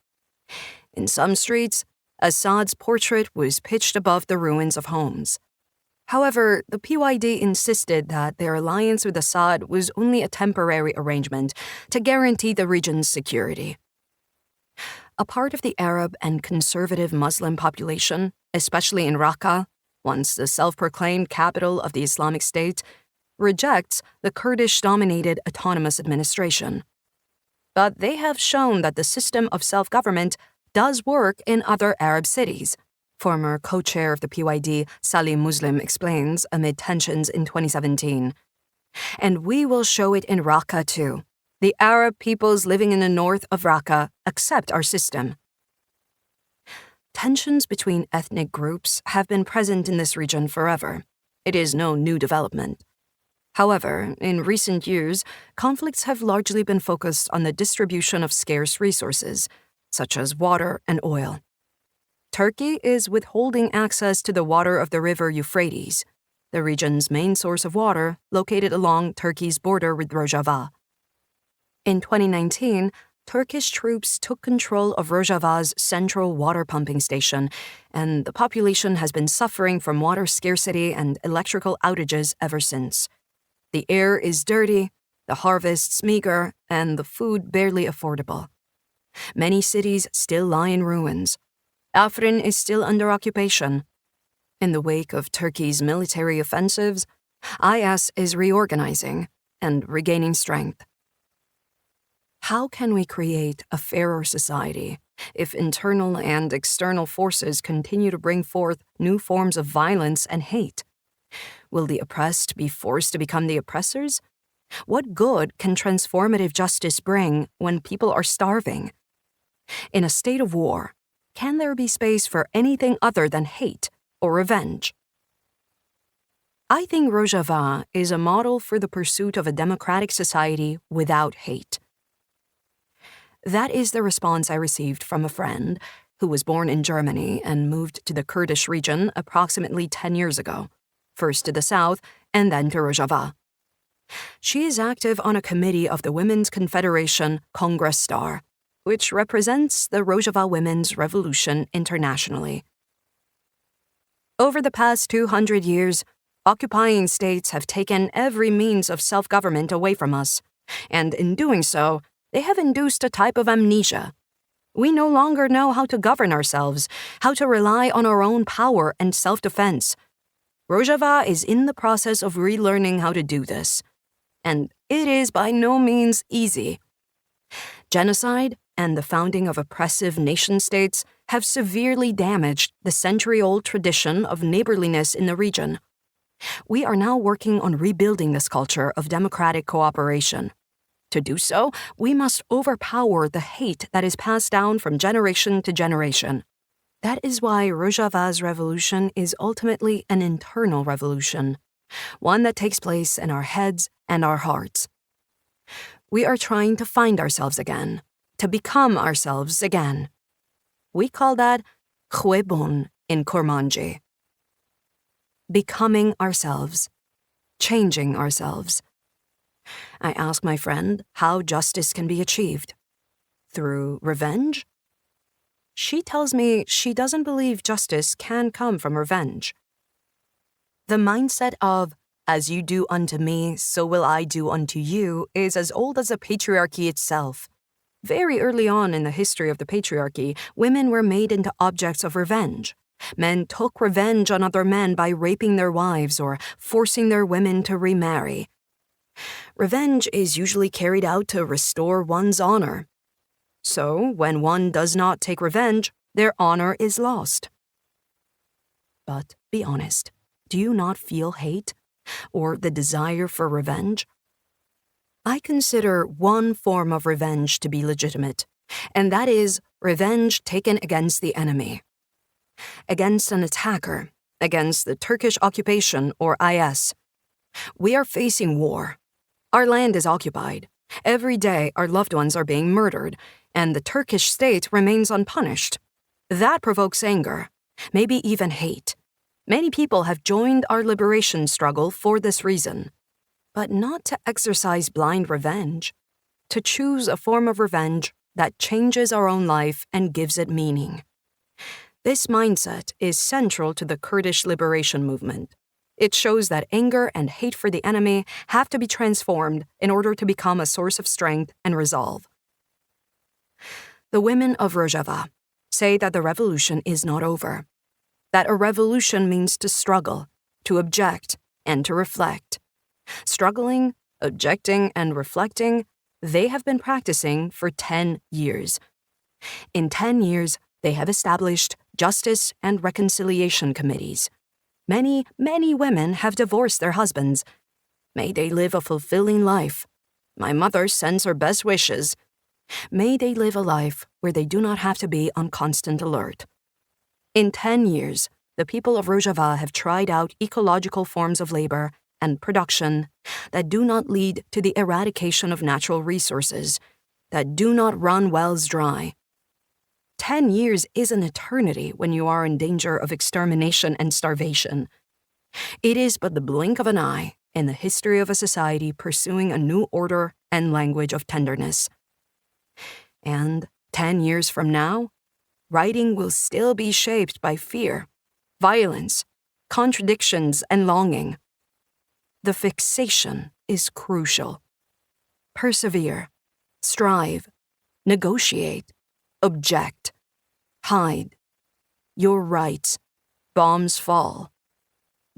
In some streets, Assad's portrait was pitched above the ruins of homes. However, the PYD insisted that their alliance with Assad was only a temporary arrangement to guarantee the region's security. A part of the Arab and conservative Muslim population, especially in Raqqa, once the self-proclaimed capital of the Islamic State, rejects the Kurdish-dominated autonomous administration. But they have shown that the system of self-government does work in other Arab cities, former co-chair of the PYD Salim Muslim explains amid tensions in 2017. And we will show it in Raqqa too. The Arab peoples living in the north of Raqqa accept our system. Tensions between ethnic groups have been present in this region forever. It is no new development. However, in recent years, conflicts have largely been focused on the distribution of scarce resources, such as water and oil. Turkey is withholding access to the water of the river Euphrates, the region's main source of water located along Turkey's border with Rojava. In 2019, Turkish troops took control of Rojava's central water pumping station, and the population has been suffering from water scarcity and electrical outages ever since. The air is dirty, the harvests meager, and the food barely affordable. Many cities still lie in ruins. Afrin is still under occupation. In the wake of Turkey's military offensives, IS is reorganizing and regaining strength. How can we create a fairer society if internal and external forces continue to bring forth new forms of violence and hate? Will the oppressed be forced to become the oppressors? What good can transformative justice bring when people are starving? In a state of war, can there be space for anything other than hate or revenge? I think Rojava is a model for the pursuit of a democratic society without hate. That is the response I received from a friend who was born in Germany and moved to the Kurdish region approximately 10 years ago, first to the south and then to Rojava. She is active on a committee of the Women's Confederation Congress Star, which represents the Rojava Women's Revolution internationally. Over the past 200 years, occupying states have taken every means of self-government away from us, and in doing so, they have induced a type of amnesia. We no longer know how to govern ourselves, how to rely on our own power and self-defense. Rojava is in the process of relearning how to do this, and it is by no means easy. Genocide and the founding of oppressive nation-states have severely damaged the century-old tradition of neighborliness in the region. We are now working on rebuilding this culture of democratic cooperation. To do so, we must overpower the hate that is passed down from generation to generation. That is why Rojava's revolution is ultimately an internal revolution, one that takes place in our heads and our hearts. We are trying to find ourselves again, to become ourselves again. We call that chwebon in Kurmanji. Becoming ourselves, changing ourselves. I ask my friend how justice can be achieved. Through revenge? She tells me she doesn't believe justice can come from revenge. The mindset of, as you do unto me, so will I do unto you, is as old as the patriarchy itself. Very early on in the history of the patriarchy, women were made into objects of revenge. Men took revenge on other men by raping their wives or forcing their women to remarry. Revenge is usually carried out to restore one's honor. So, when one does not take revenge, their honor is lost. But be honest, do you not feel hate or the desire for revenge? I consider one form of revenge to be legitimate, and that is revenge taken against the enemy. Against an attacker, against the Turkish occupation or IS. We are facing war. Our land is occupied. Every day our loved ones are being murdered, and the Turkish state remains unpunished. That provokes anger, maybe even hate. Many people have joined our liberation struggle for this reason. But not to exercise blind revenge, to choose a form of revenge that changes our own life and gives it meaning. This mindset is central to the Kurdish liberation movement. It shows that anger and hate for the enemy have to be transformed in order to become a source of strength and resolve. The women of Rojava say that the revolution is not over, that a revolution means to struggle, to object, and to reflect. Struggling, objecting, and reflecting, they have been practicing for 10 years. In 10 years, they have established justice and reconciliation committees. Many, many women have divorced their husbands. May they live a fulfilling life. My mother sends her best wishes. May they live a life where they do not have to be on constant alert. In 10 years, the people of Rojava have tried out ecological forms of labor and production that do not lead to the eradication of natural resources, that do not run wells dry. 10 years is an eternity when you are in danger of extermination and starvation. It is but the blink of an eye in the history of a society pursuing a new order and language of tenderness. And 10 years from now, writing will still be shaped by fear, violence, contradictions, and longing. The fixation is crucial. Persevere, strive, negotiate, object, hide. Your rights, bombs fall.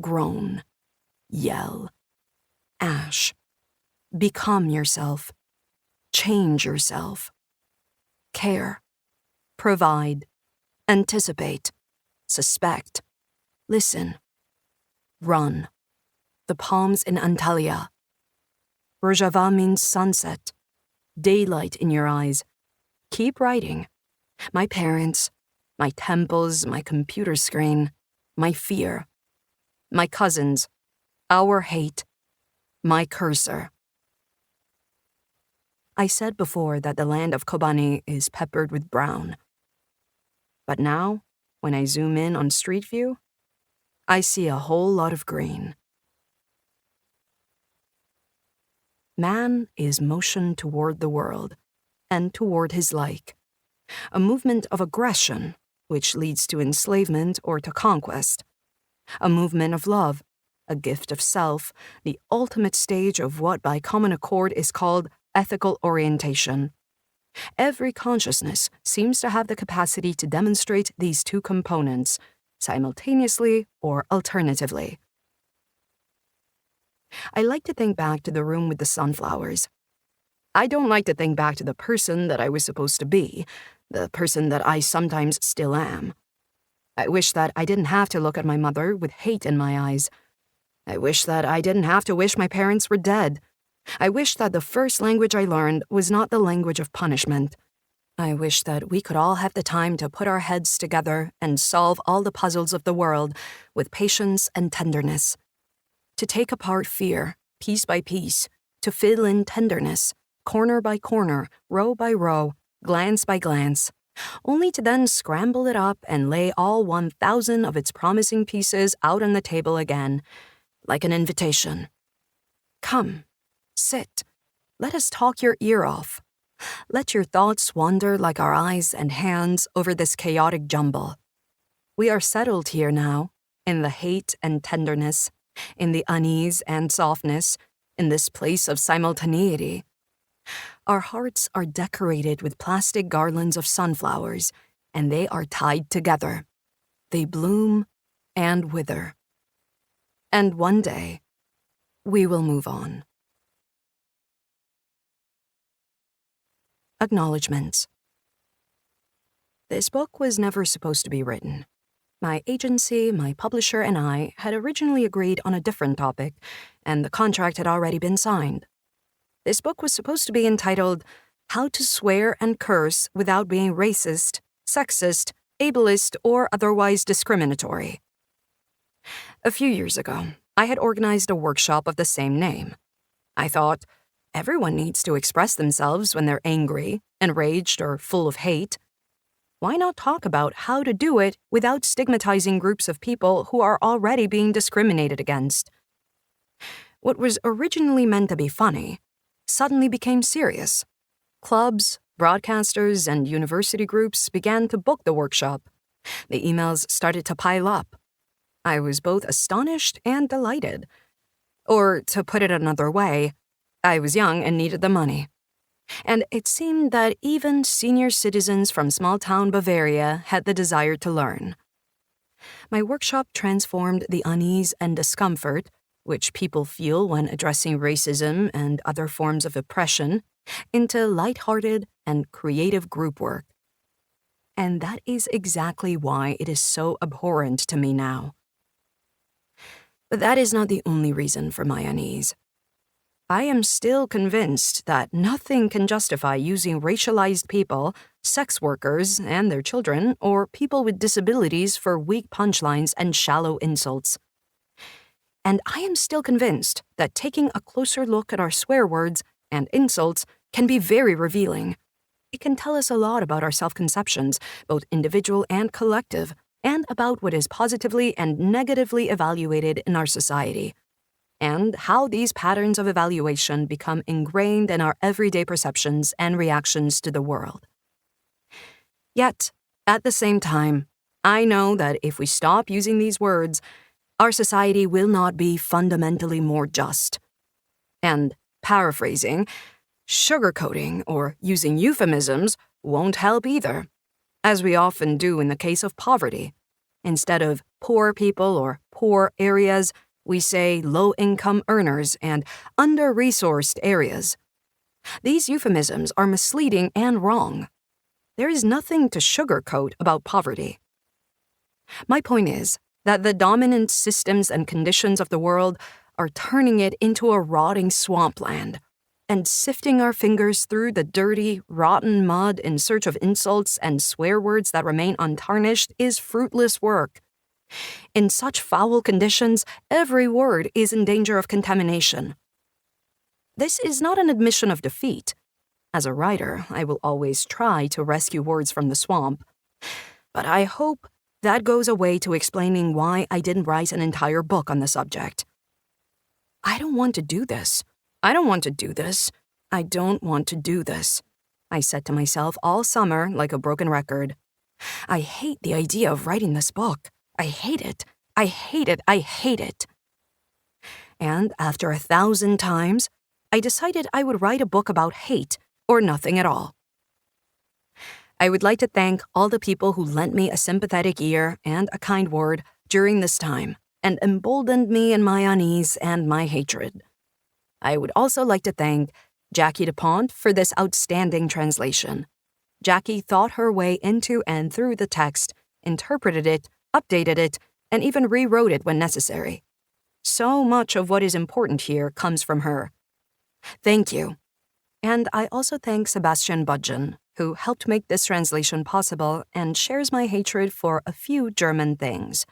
Groan, yell, ash. Become yourself. Change yourself. Care, provide, anticipate, suspect, listen, run. The palms in Antalya. Rojava means sunset, daylight in your eyes. Keep writing. My parents, my temples, my computer screen, my fear, my cousins, our hate, my cursor. I said before that the land of Kobani is peppered with brown. But now, when I zoom in on Street View, I see a whole lot of green. Man is motion toward the world, and toward his like. A movement of aggression, which leads to enslavement or to conquest. A movement of love, a gift of self, the ultimate stage of what by common accord is called ethical orientation. Every consciousness seems to have the capacity to demonstrate these two components, simultaneously or alternatively. I like to think back to the room with the sunflowers. I don't like to think back to the person that I was supposed to be, the person that I sometimes still am. I wish that I didn't have to look at my mother with hate in my eyes. I wish that I didn't have to wish my parents were dead. I wish that the first language I learned was not the language of punishment. I wish that we could all have the time to put our heads together and solve all the puzzles of the world with patience and tenderness. to take apart fear, piece by piece, to fill in tenderness, corner by corner, row by row, glance by glance, only to then scramble it up and lay all 1,000 of its promising pieces out on the table again, like an invitation. Come, sit, let us talk your ear off. Let your thoughts wander like our eyes and hands over this chaotic jumble. We are settled here now, in the hate and tenderness, in the unease and softness, in this place of simultaneity. Our hearts are decorated with plastic garlands of sunflowers, and they are tied together. They bloom and wither. And one day, we will move on. Acknowledgements. This book was never supposed to be written. My agency, my publisher, and I had originally agreed on a different topic, and the contract had already been signed. This book was supposed to be entitled How to Swear and Curse Without Being Racist, Sexist, Ableist, or Otherwise Discriminatory. A few years ago, I had organized a workshop of the same name. I thought, everyone needs to express themselves when they're angry, enraged, or full of hate. Why not talk about how to do it without stigmatizing groups of people who are already being discriminated against? What was originally meant to be funny suddenly became serious. Clubs, broadcasters, and university groups began to book the workshop. The emails started to pile up. I was both astonished and delighted. Or, to put it another way, I was young and needed the money. And it seemed that even senior citizens from small-town Bavaria had the desire to learn. My workshop transformed the unease and discomfort, which people feel when addressing racism and other forms of oppression, into lighthearted and creative group work. And that is exactly why it is so abhorrent to me now. But that is not the only reason for my unease. I am still convinced that nothing can justify using racialized people, sex workers and their children, or people with disabilities for weak punchlines and shallow insults. And I am still convinced that taking a closer look at our swear words and insults can be very revealing. It can tell us a lot about our self-conceptions, both individual and collective, and about what is positively and negatively evaluated in our society, and how these patterns of evaluation become ingrained in our everyday perceptions and reactions to the world. Yet, at the same time, I know that if we stop using these words, our society will not be fundamentally more just. And, paraphrasing, sugarcoating or using euphemisms won't help either, as we often do in the case of poverty. Instead of poor people or poor areas, we say low-income earners and under-resourced areas. These euphemisms are misleading and wrong. There is nothing to sugarcoat about poverty. My point is that the dominant systems and conditions of the world are turning it into a rotting swampland, and sifting our fingers through the dirty, rotten mud in search of insults and swear words that remain untarnished is fruitless work. In such foul conditions, every word is in danger of contamination. This is not an admission of defeat. As a writer, I will always try to rescue words from the swamp. But I hope that goes away to explaining why I didn't write an entire book on the subject. I don't want to do this. I don't want to do this. I don't want to do this, I said to myself all summer like a broken record. I hate the idea of writing this book. I hate it. I hate it. I hate it. And after 1,000 times, I decided I would write a book about hate or nothing at all. I would like to thank all the people who lent me a sympathetic ear and a kind word during this time and emboldened me in my unease and my hatred. I would also like to thank Jackie DuPont for this outstanding translation. Jackie thought her way into and through the text, interpreted it, updated it, and even rewrote it when necessary. So much of what is important here comes from her. Thank you. And I also thank Sebastian Budgen, who helped make this translation possible and shares my hatred for a few German things.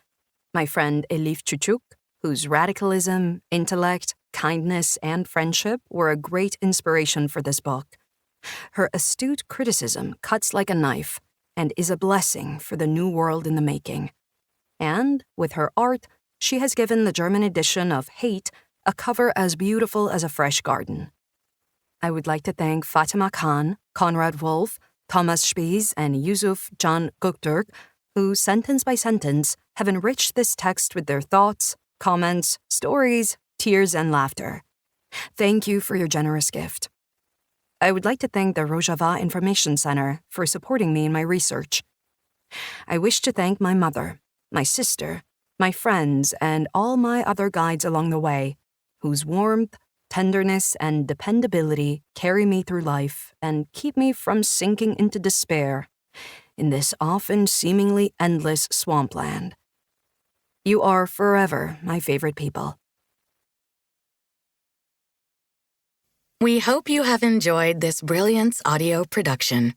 My friend Elif Çuçuk, whose radicalism, intellect, kindness, and friendship were a great inspiration for this book. Her astute criticism cuts like a knife and is a blessing for the new world in the making. And, with her art, she has given the German edition of Hate a cover as beautiful as a fresh garden. I would like to thank Fatima Khan, Conrad Wolf, Thomas Spies, and Yusuf Can Göktürk, who, sentence by sentence, have enriched this text with their thoughts, comments, stories, tears, and laughter. Thank you for your generous gift. I would like to thank the Rojava Information Center for supporting me in my research. I wish to thank my mother, my sister, my friends, and all my other guides along the way, whose warmth, tenderness, and dependability carry me through life and keep me from sinking into despair in this often seemingly endless swampland. You are forever my favorite people. We hope you have enjoyed this Brilliance audio production.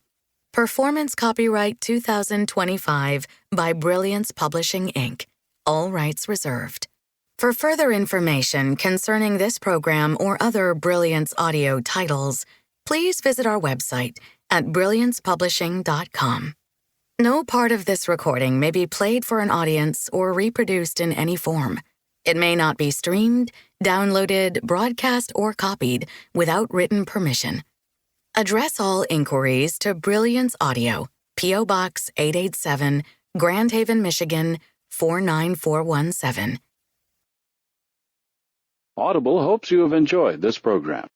Performance copyright 2025 by Brilliance Publishing, Inc. All rights reserved. For further information concerning this program or other Brilliance audio titles, please visit our website at brilliancepublishing.com. No part of this recording may be played for an audience or reproduced in any form. It may not be streamed, downloaded, broadcast, or copied without written permission. Address all inquiries to Brilliance Audio, P.O. Box 887, Grand Haven, Michigan 49417. Audible hopes you have enjoyed this program.